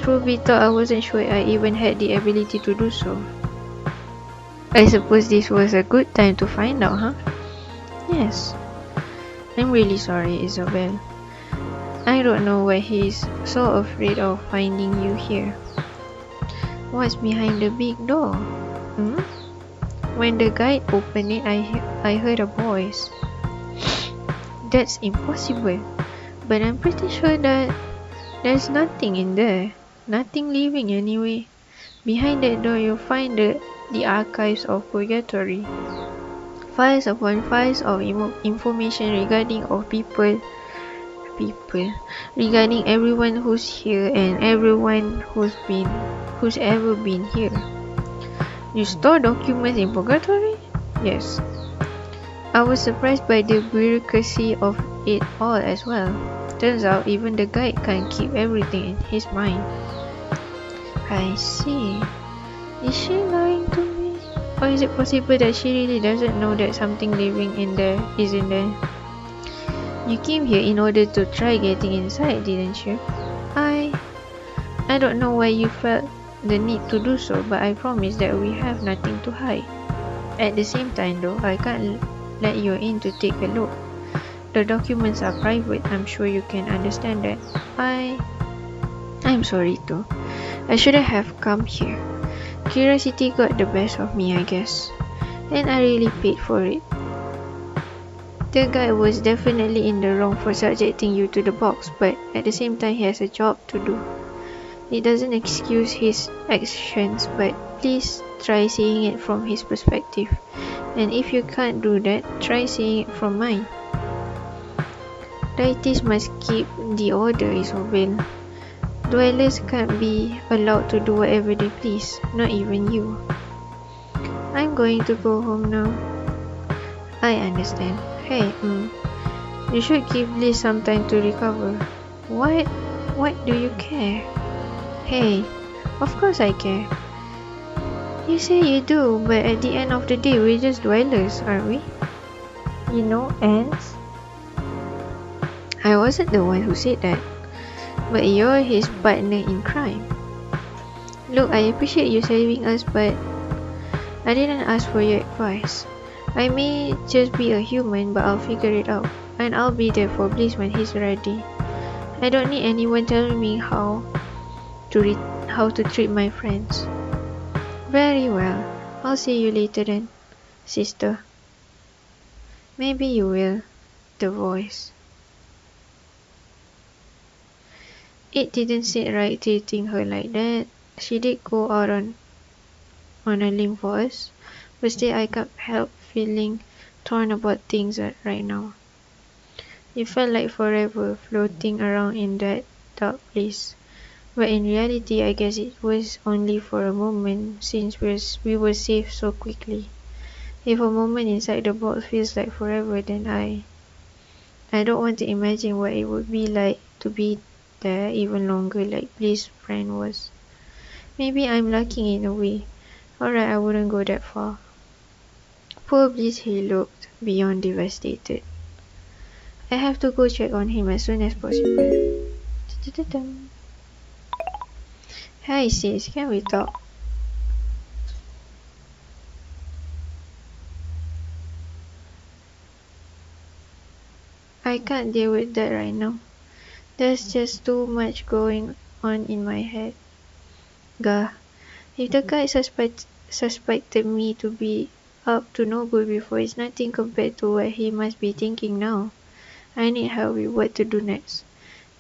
Truth be told, I wasn't sure I even had the ability to do so. I suppose this was a good time to find out, huh? Yes. I'm really sorry, Isabel. I don't know why he's so afraid of finding you here. What's behind the big door? When the guide opened it, I heard a voice. That's impossible. But I'm pretty sure that there's nothing in there. Nothing living anyway. Behind that door you'll find the archives of Purgatory. Files upon files of information regarding regarding everyone who's here and everyone who's ever been here. You store documents in Purgatory? Yes. I was surprised by the bureaucracy of it all as well. Turns out even the guide can't keep everything in his mind. I see. Is she lying to me? Or is it possible that she really doesn't know that something living in there is in there? You came here in order to try getting inside, didn't you? I don't know why you felt the need to do so, but I promise that we have nothing to hide. At the same time though, I can't let you in to take a look. The documents are private, I'm sure you can understand that. I'm sorry too. I shouldn't have come here. Curiosity got the best of me, I guess. And I really paid for it. The guy was definitely in the wrong for subjecting you to the box, but at the same time he has a job to do. It doesn't excuse his actions, but please try seeing it from his perspective. And if you can't do that, try seeing it from mine. Deities must keep the order, Isabel. Dwellers can't be allowed to do whatever they please, not even you. I'm going to go home now. I understand. Hey, you should give Bliss some time to recover. What? What do you care? Hey, of course I care. You say you do, but at the end of the day, we're just dwellers, aren't we? You know, ants? I wasn't the one who said that, but you're his partner in crime. Look, I appreciate you saving us, but I didn't ask for your advice. I may just be a human, but I'll figure it out, and I'll be there for Bliss when he's ready. I don't need anyone telling me how to treat my friends. Very well. I'll see you later then, sister. Maybe you will. The voice. It didn't sit right treating her like that. She did go out on a limb for us, but still I can't help feeling torn about things right now. It felt like forever floating around in that dark place. But in reality, I guess it was only for a moment since we were safe so quickly. If a moment inside the box feels like forever, then I don't want to imagine what it would be like to be there even longer like Bliss' friend was. Maybe I'm lucky in a way. Alright, I wouldn't go that far. Poor Bliss, he looked beyond devastated. I have to go check on him as soon as possible. Hi sis, can we talk? I can't deal with that right now. There's just too much going on in my head. Gah, if the guy suspected me to be up to no good before, it's nothing compared to what he must be thinking now. I need help with what to do next.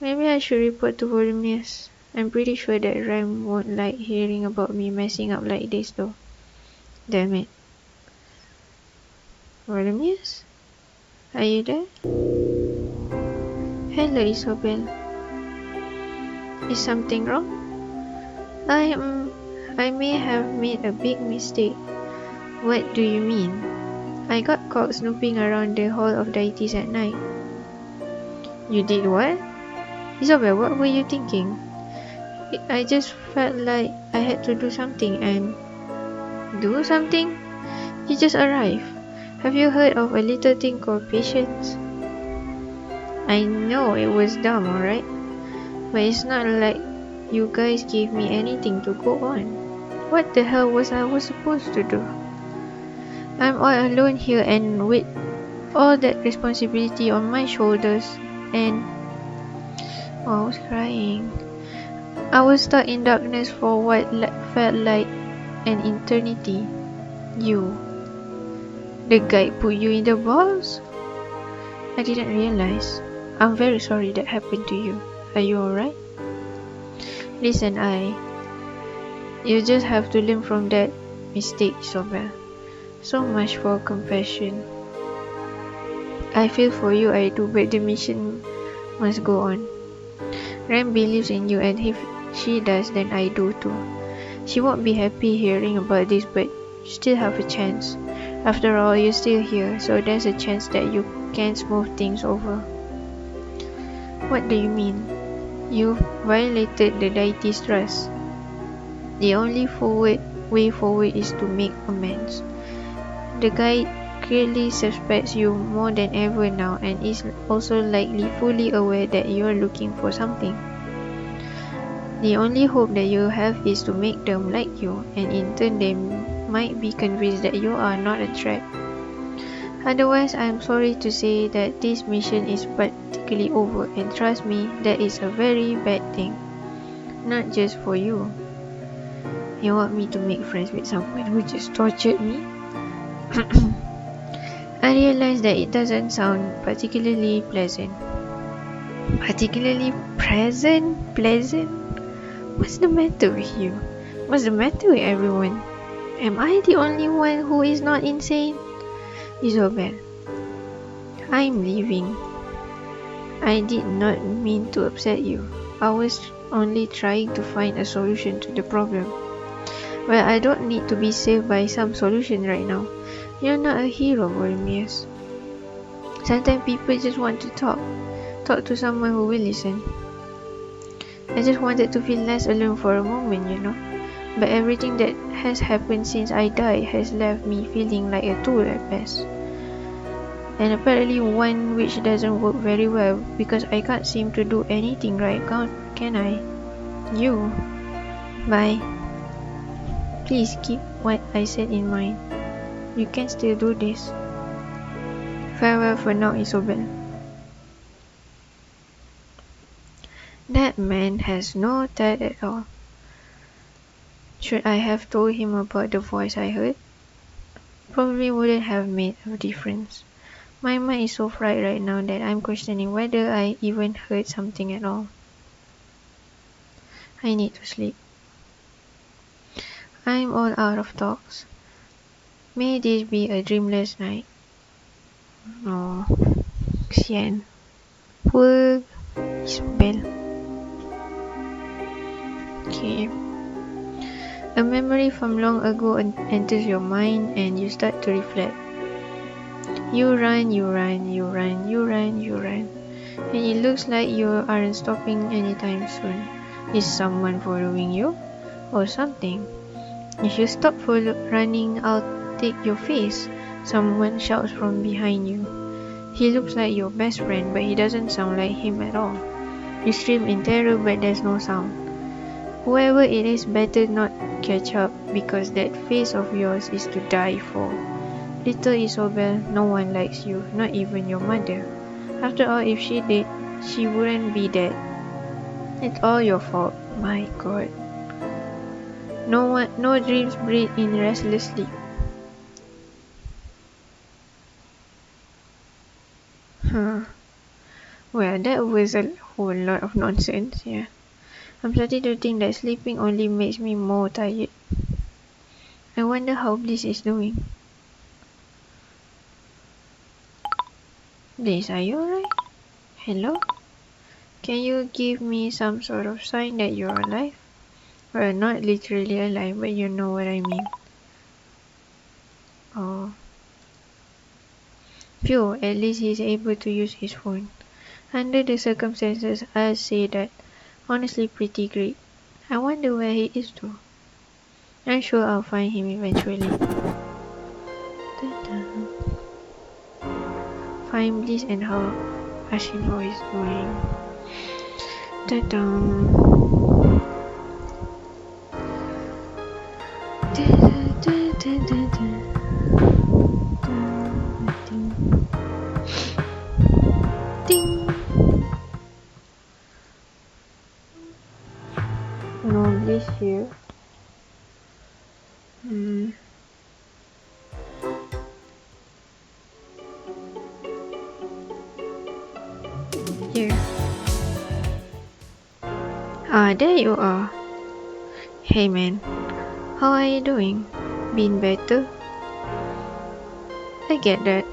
Maybe I should report to Volumnius. I'm pretty sure that Ram won't like hearing about me messing up like this though. Damn it. Volumnius? Are you there? Hello, Isabel. Is something wrong? I may have made a big mistake. What do you mean? I got caught snooping around the Hall of Deities at night. You did what? Isabel, what were you thinking? I just felt like I had to do something and... Do something? You just arrived. Have you heard of a little thing called patience? I know it was dumb, alright? But it's not like you guys gave me anything to go on. What the hell was I supposed to do? I'm all alone here and with all that responsibility on my shoulders and... Oh, I was crying. I was stuck in darkness for what felt like an eternity. You. The guy put you in the box? I didn't realize. I'm very sorry that happened to you. Are you alright? Listen, you just have to learn from that mistake, Isobel. So much for compassion. I feel for you, I do, but the mission must go on. Ram believes in you, and if she does, then I do too. She won't be happy hearing about this, but you still have a chance. After all, you're still here, so there's a chance that you can smooth things over. What do you mean? You violated the deity's trust. The only way forward is to make amends. The guy clearly suspects you more than ever now and is also likely fully aware that you're looking for something. The only hope that you have is to make them like you, and in turn they might be convinced that you are not a threat. Otherwise, I'm sorry to say that this mission is practically over, and trust me, that is a very bad thing. Not just for you. You want me to make friends with someone who just tortured me? I realize that it doesn't sound particularly pleasant. Particularly pleasant? What's the matter with you? What's the matter with everyone? Am I the only one who is not insane? Isobel, I'm leaving. I did not mean to upset you. I was only trying to find a solution to the problem. Well, I don't need to be saved by some solution right now. You're not a hero, Bormius. Sometimes people just want to talk to someone who will listen. I just wanted to feel less alone for a moment, But everything that has happened since I died has left me feeling like a tool at best. And apparently one which doesn't work very well because I can't seem to do anything right, can I? You. Bye. Please keep what I said in mind. You can still do this. Farewell for now, Isobel. That man has no tact at all. Should I have told him about the voice I heard? Probably wouldn't have made a difference. My mind is so fried right now that I'm questioning whether I even heard something at all. I need to sleep. I'm all out of talks. May this be a dreamless night. Oh, kesian. Poor Isabel. Okay. A memory from long ago enters your mind and you start to reflect. You run, and it looks like you aren't stopping anytime soon. Is someone following you? Or something? If you stop running, I'll take your face. Someone shouts from behind you. He looks like your best friend, but he doesn't sound like him at all. You scream in terror, but there's no sound. Whoever it is, better not catch up, because that face of yours is to die for. Little Isobel, no one likes you, not even your mother. After all, if she did, she wouldn't be dead. It's all your fault. My God. No dreams breathe in restless sleep. Well, that was a whole lot of nonsense, yeah. I'm starting to think that sleeping only makes me more tired. I wonder how Bliss is doing. Bliss, are you alright? Hello? Can you give me some sort of sign that you're alive? Well, not literally alive, but you know what I mean. Oh. Phew, at least he's able to use his phone. Under the circumstances, I'd say that honestly pretty great. I wonder where he is though. I'm sure I'll find him eventually. Find Bliss and how Ashino is doing. Ding. No Bliss here. Here. Ah, there you are. Hey man, how are you doing? Been better? I get that.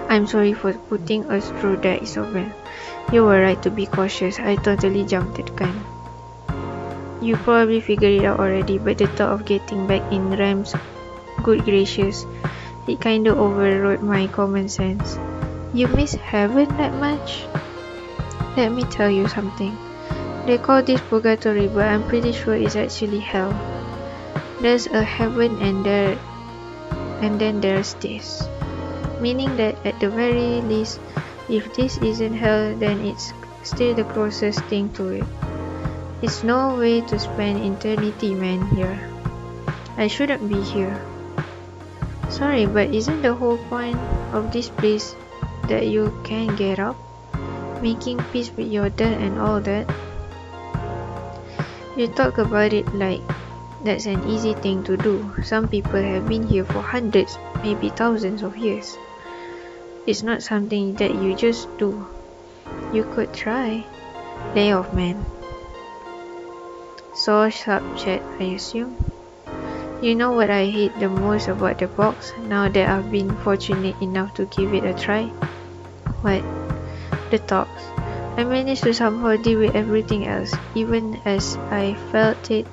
I'm sorry for putting us through that, Isobel. You were right to be cautious. I totally jumped the gun. You probably figured it out already, but the thought of getting back in Ram's good gracious, it kinda overrode my common sense. You miss heaven that much? Let me tell you something. They call this Purgatory, but I'm pretty sure it's actually hell. There's a heaven and then there's this. Meaning that at the very least, if this isn't hell, then it's still the closest thing to it. It's no way to spend eternity, man, here. I shouldn't be here. Sorry, but isn't the whole point of this place that you can get up? Making peace with your death and all that? You talk about it like that's an easy thing to do. Some people have been here for hundreds, maybe thousands of years. It's not something that you just do. You could try. Lay off, man. So sharp chat, I assume. You know what I hate the most about the box, now that I've been fortunate enough to give it a try? What? The talks. I managed to somehow deal with everything else, even as I felt it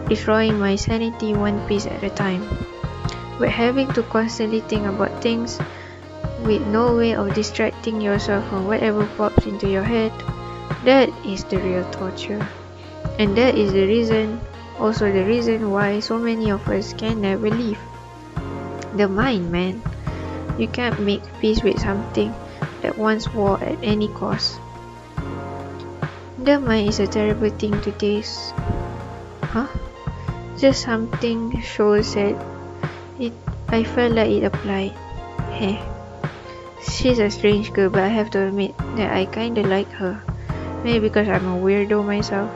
destroying my sanity one piece at a time. But having to constantly think about things with no way of distracting yourself from whatever pops into your head, That is the real torture. And that is also the reason why so many of us can never leave. The mind, man. You can't make peace with something that wants war at any cost. The mind is a terrible thing to taste. Huh? Just something Shoal said. I felt like it applied. Heh. She's a strange girl, but I have to admit that I kinda like her. Maybe because I'm a weirdo myself.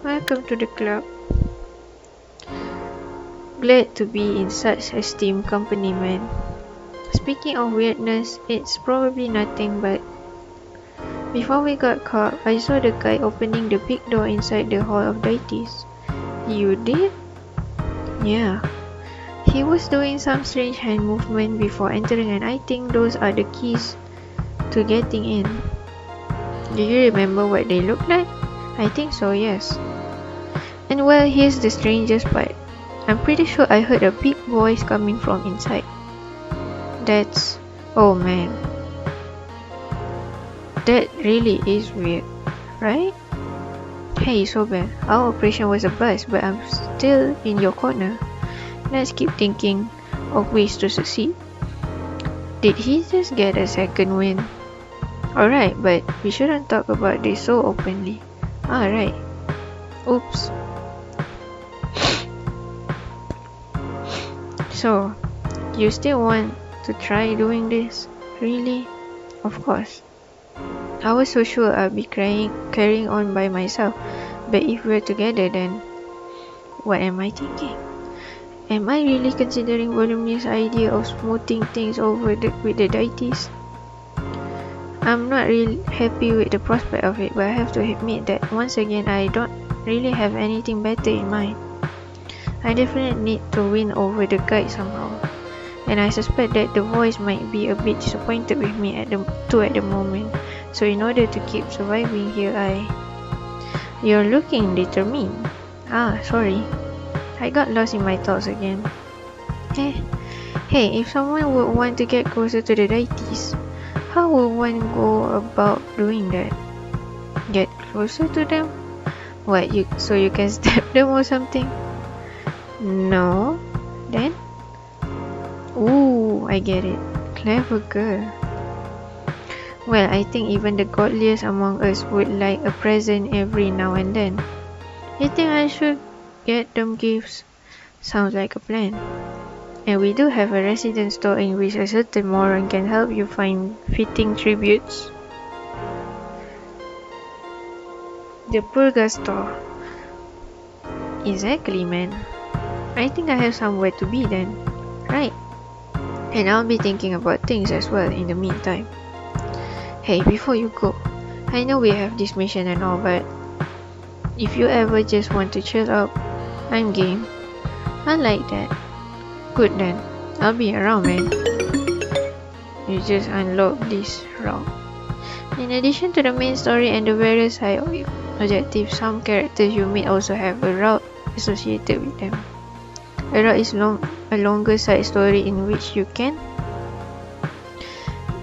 Welcome to the club. Glad to be in such esteemed company, man. Speaking of weirdness, it's probably nothing, but before we got caught, I saw the guy opening the big door inside the Hall of Deities. You did? Yeah. He was doing some strange hand movement before entering, and I think those are the keys to getting in. Do you remember what they look like? I think so, yes. And well, here's the strangest part. I'm pretty sure I heard a big voice coming from inside. Oh man. That really is weird, right? Hey, Soben, our operation was a bust, but I'm still in your corner. Let's keep thinking of ways to succeed. Did he just get a second win? Alright, but we shouldn't talk about this so openly. Alright. Oops. So, you still want to try doing this? Really? Of course. I was so sure I'd be carrying on by myself, but if we're together, then what am I thinking? Am I really considering Volumnia's idea of smoothing things over with the deities? I'm not really happy with the prospect of it, but I have to admit that once again I don't really have anything better in mind. I definitely need to win over the guy somehow, and I suspect that the voice might be a bit disappointed with me at the moment. So in order to keep surviving here, You're looking determined. Sorry. I got lost in my thoughts again. Hey, if someone would want to get closer to the deities, how would one go about doing that? Get closer to them? What, so you can stab them or something? No. Then? Ooh, I get it. Clever girl. Well, I think even the godliest among us would like a present every now and then. You think I should get them gifts? Sounds like a plan. And we do have a resident store in which a certain moron can help you find fitting tributes. The Purgatory. Exactly, man. I think I have somewhere to be then. Right. And I'll be thinking about things as well in the meantime. Hey, before you go, I know we have this mission and all, but if you ever just want to chill out, I'm game. I like that. Good then, I'll be around, man. You just unlock this route. In addition to the main story and the various side objectives, some characters you meet also have a route associated with them. A route is a longer side story in which you can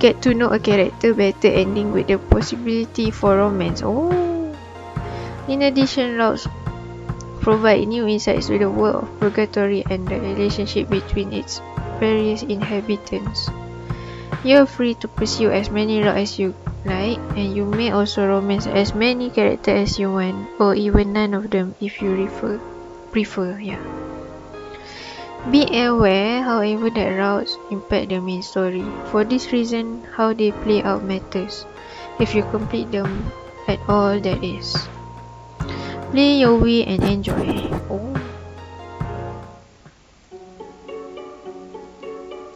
get to know a character better, ending with the possibility for romance. In addition, routes provide new insights to the world of Purgatory and the relationship between its various inhabitants. You are free to pursue as many routes as you like, and you may also romance as many characters as you want, or even none of them if you prefer. Be aware, however, that routes impact the main story. For this reason, how they play out matters. If you complete them at all, that is. Play your way and enjoy. Oh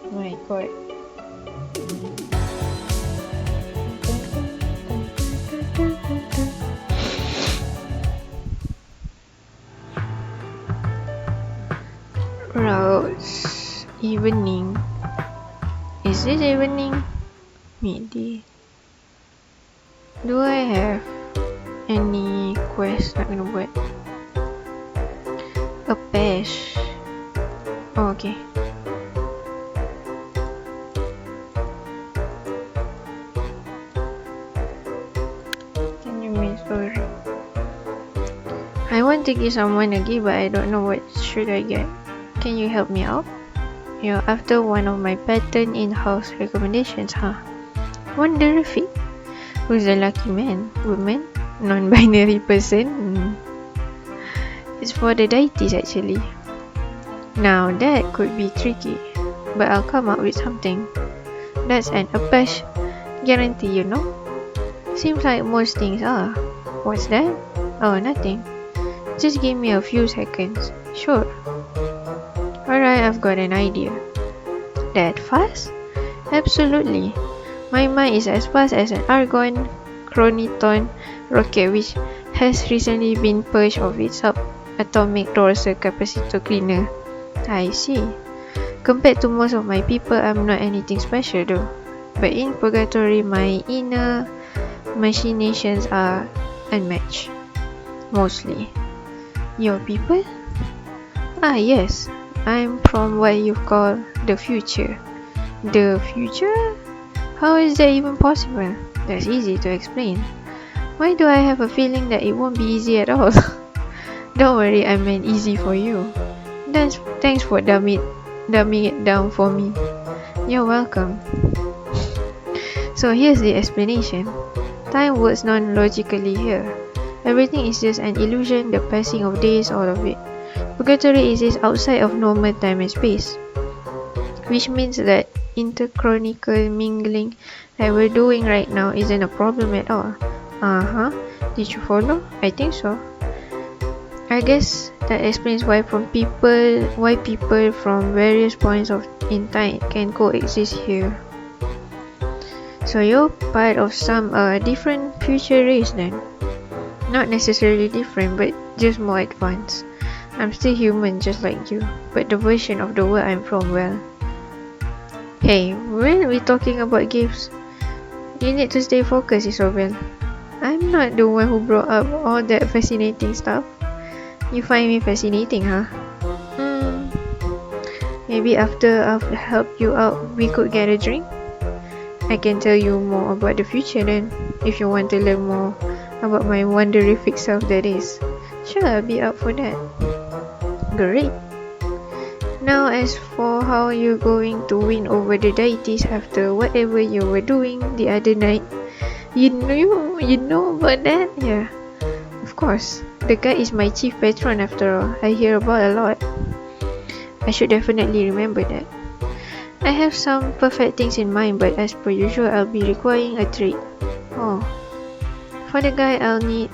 my god. Routes. Evening. Is this evening? Midday. Do I have any quest nak kena buat? A patch. Okay. want to give someone a gift, but I don't know what should I get. Can you help me out? You're after one of my pattern in-house recommendations, huh? Wonderific. Who's the lucky man? Woman? Non-binary person? It's for the deities actually. Now that could be tricky, but I'll come up with something. That's an Apache guarantee, you know? Seems like most things are. What's that? Oh, nothing. Just give me a few seconds. Sure. Alright, I've got an idea. That fast? Absolutely. My mind is as fast as an Argon Chroniton rocket, which has recently been purged of its subatomic dorsal capacitor cleaner. I see. Compared to most of my people, I'm not anything special though. But in Purgatory, my inner machinations are unmatched. Mostly. Your people? Ah, yes. I'm from what you call the future. The future? How is that even possible? That's easy to explain. Why do I have a feeling that it won't be easy at all? Don't worry, I meant easy for you. Thanks for dumbing it down for me. You're welcome. So here's the explanation. Time works non-logically here. Everything is just an illusion, the passing of days, all of it. Purgatory exists outside of normal time and space, which means that interchronical mingling that we're doing right now isn't a problem at all. Did you follow? I think so. I guess that explains why people from various points in time can coexist here. So you're part of some different future race then? Not necessarily different, but just more advanced. I'm still human just like you, but the version of the world I'm from, well. Hey, when we're talking about gifts, you need to stay focused, Isobel. I'm not the one who brought up all that fascinating stuff. You find me fascinating, huh? Maybe after I've helped you out, we could get a drink? I can tell you more about the future then, if you want to learn more about my wonderific self, that is. Sure, I'll be up for that. Great. Now as for how you're going to win over the deities after whatever you were doing the other night, you know about that? Yeah, of course. The guy is my chief patron after all. I hear about a lot. I should definitely remember that. I have some perfect things in mind, but as per usual, I'll be requiring a treat. Oh. For the guy, I'll need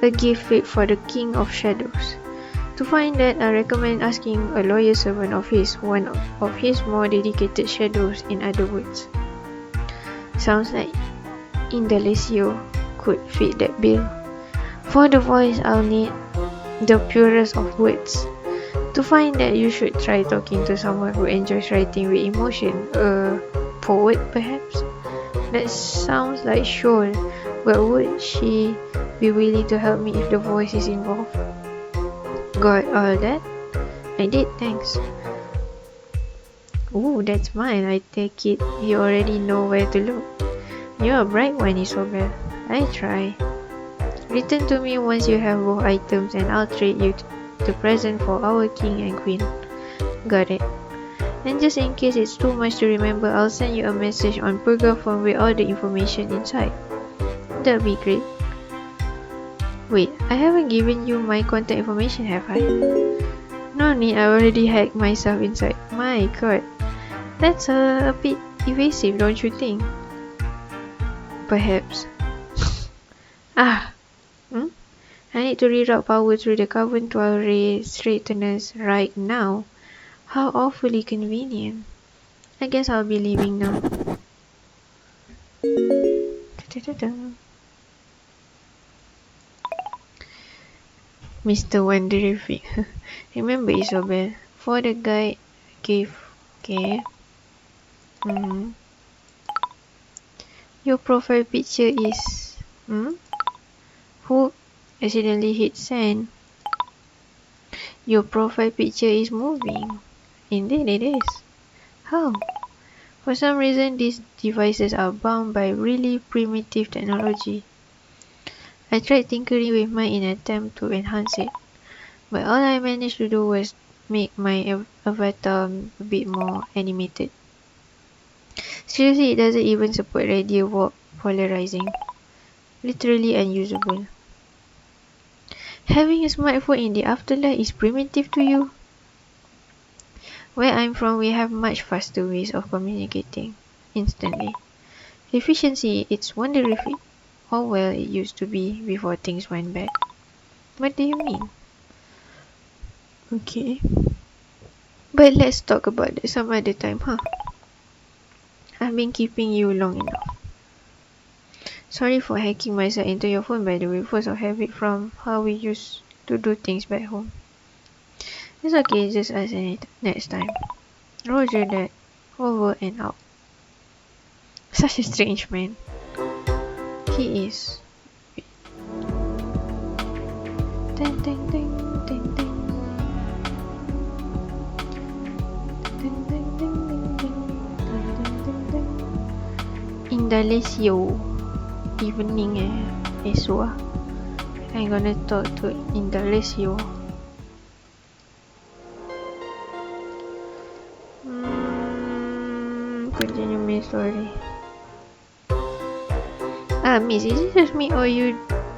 a gift fit for the King of Shadows. To find that, I recommend asking a loyal servant of his, one of his more dedicated shadows, in other words. Sounds like Indalecio could fit that bill. For the voice, I'll need the purest of words. To find that, you should try talking to someone who enjoys writing with emotion. A poet, perhaps? That sounds like Shoal, but would she be willing to help me if the voice is involved? Got all that? I did, thanks. Ooh, that's mine. I take it you already know where to look. You're a bright one, Isobel. I try. Return to me once you have both items and I'll trade you the present for our king and queen. Got it. And just in case it's too much to remember, I'll send you a message on Purgaphone with all the information inside. That'll be great. Wait, I haven't given you my contact information, have I? No need, I already hacked myself inside. My god. That's a bit evasive, don't you think? Perhaps. I need to reroute power through the carbon 12 ray straighteners right now. How awfully convenient. I guess I'll be leaving now. Mr. Wonderific. Remember, Isobel, for the guide gift, okay? Your profile picture is who accidentally hit send. Your profile picture is moving. Indeed it is. How? For some reason these devices are bound by really primitive technology. I tried tinkering with mine in an attempt to enhance it, but all I managed to do was make my avatar a bit more animated. Seriously, it doesn't even support radial warp polarizing. Literally unusable. Having a smartphone in the afterlife is primitive to you? Where I'm from, we have much faster ways of communicating instantly. Efficiency, it's wonderific. How well it used to be before things went bad. What do you mean? Okay. But let's talk about that some other time, huh? I've been keeping you long enough. Sorry for hacking myself into your phone, by the way, force of habit from how we used to do things back home. It's okay, just ask it next time. Roger that. Over and out. Such a strange man. He is. Ding, ding, ding, ding, ding. Ding, ding, ding, ding, ding. Ding, ding, ding. Indalecio. Evening esok. I'm gonna talk to Indalecio. Continue my story. Miss, is it just me or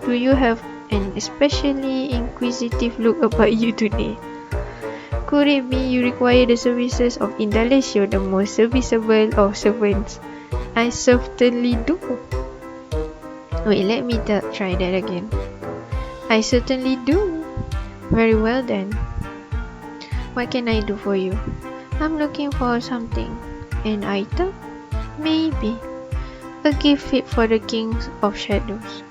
do you have an especially inquisitive look about you today? Could it be you require the services of Indalecio, the most serviceable of servants? I certainly do. Wait, let me try that again. I certainly do. Very well then. What can I do for you? I'm looking for something. An item? Maybe. A gift fit for the Kings of Shadows.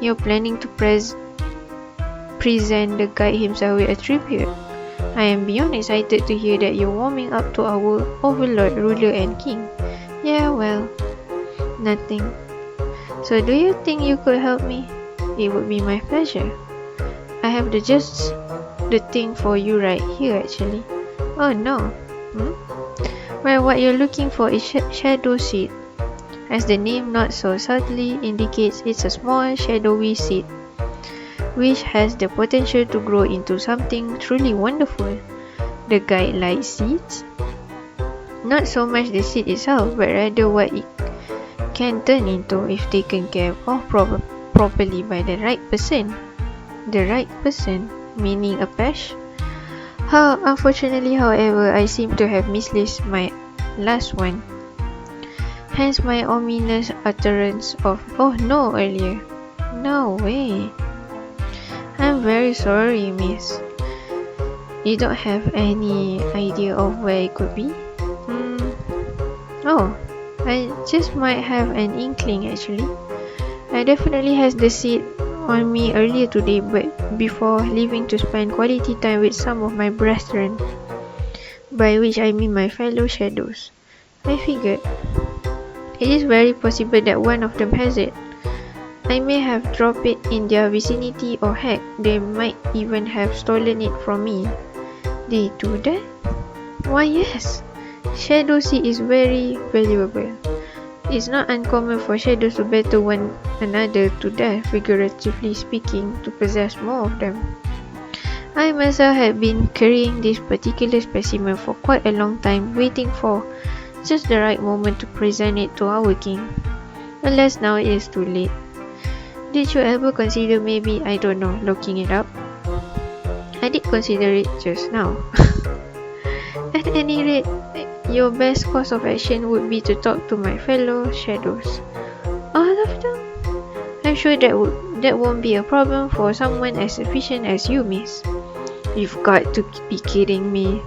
You're planning to present the guide himself with a tribute. I am beyond excited to hear that you're warming up to our overlord, ruler and king. Yeah, well, nothing. So do you think you could help me? It would be my pleasure. I have just the thing for you right here actually. Oh no. Well, what you're looking for is shadow seed. As the name not so subtly indicates, it's a small shadowy seed, which has the potential to grow into something truly wonderful. The guide likes seeds? Not so much the seed itself, but rather what it can turn into if taken care of properly by the right person. The right person, meaning a pesh? Unfortunately, however, I seem to have misplaced my last one. Hence my ominous utterance of "oh no" earlier. No way. I'm very sorry, miss. You don't have any idea of where it could be? Oh, I just might have an inkling actually. I definitely had the seat on me earlier today, but before leaving to spend quality time with some of my brethren, by which I mean my fellow shadows. I figured it is very possible that one of them has it. I may have dropped it in their vicinity, or heck, they might even have stolen it from me. They do that? Why yes, shadow seed is very valuable. It's not uncommon for shadows to battle one another to death, figuratively speaking, to possess more of them. I myself had been carrying this particular specimen for quite a long time, waiting for just the right moment to present it to our king. Alas, now it is too late. Did you ever consider maybe, I don't know, looking it up? I did consider it just now. At any rate, your best course of action would be to talk to my fellow shadows. All of them? I'm sure that won't be a problem for someone as efficient as you, miss. You've got to be kidding me.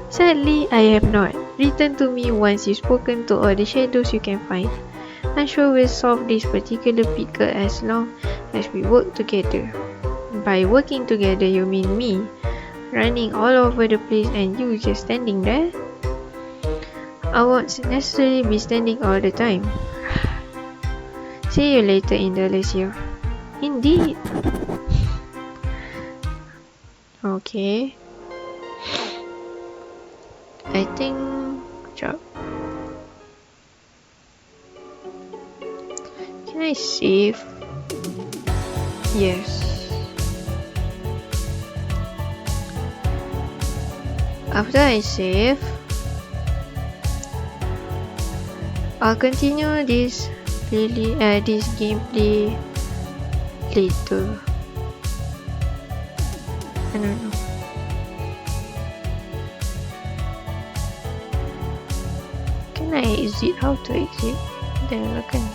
Sadly, I am not. Return to me once you've spoken to all the shadows you can find. I'm sure we'll solve this particular pickle as long as we work together. By working together, you mean me running all over the place and you just standing there? I won't necessarily be standing all the time. See you later, Indalecio. Indeed. Okay. I think... Job. Can I save? Yes. After I save, I'll continue this gameplay later. I don't know. Can I exit? How to exit? There, kan.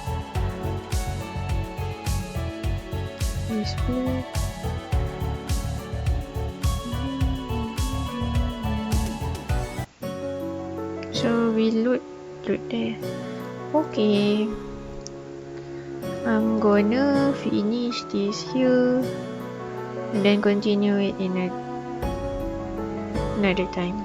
Display. So we load there. Okay, I'm gonna finish this here and then continue it in another time.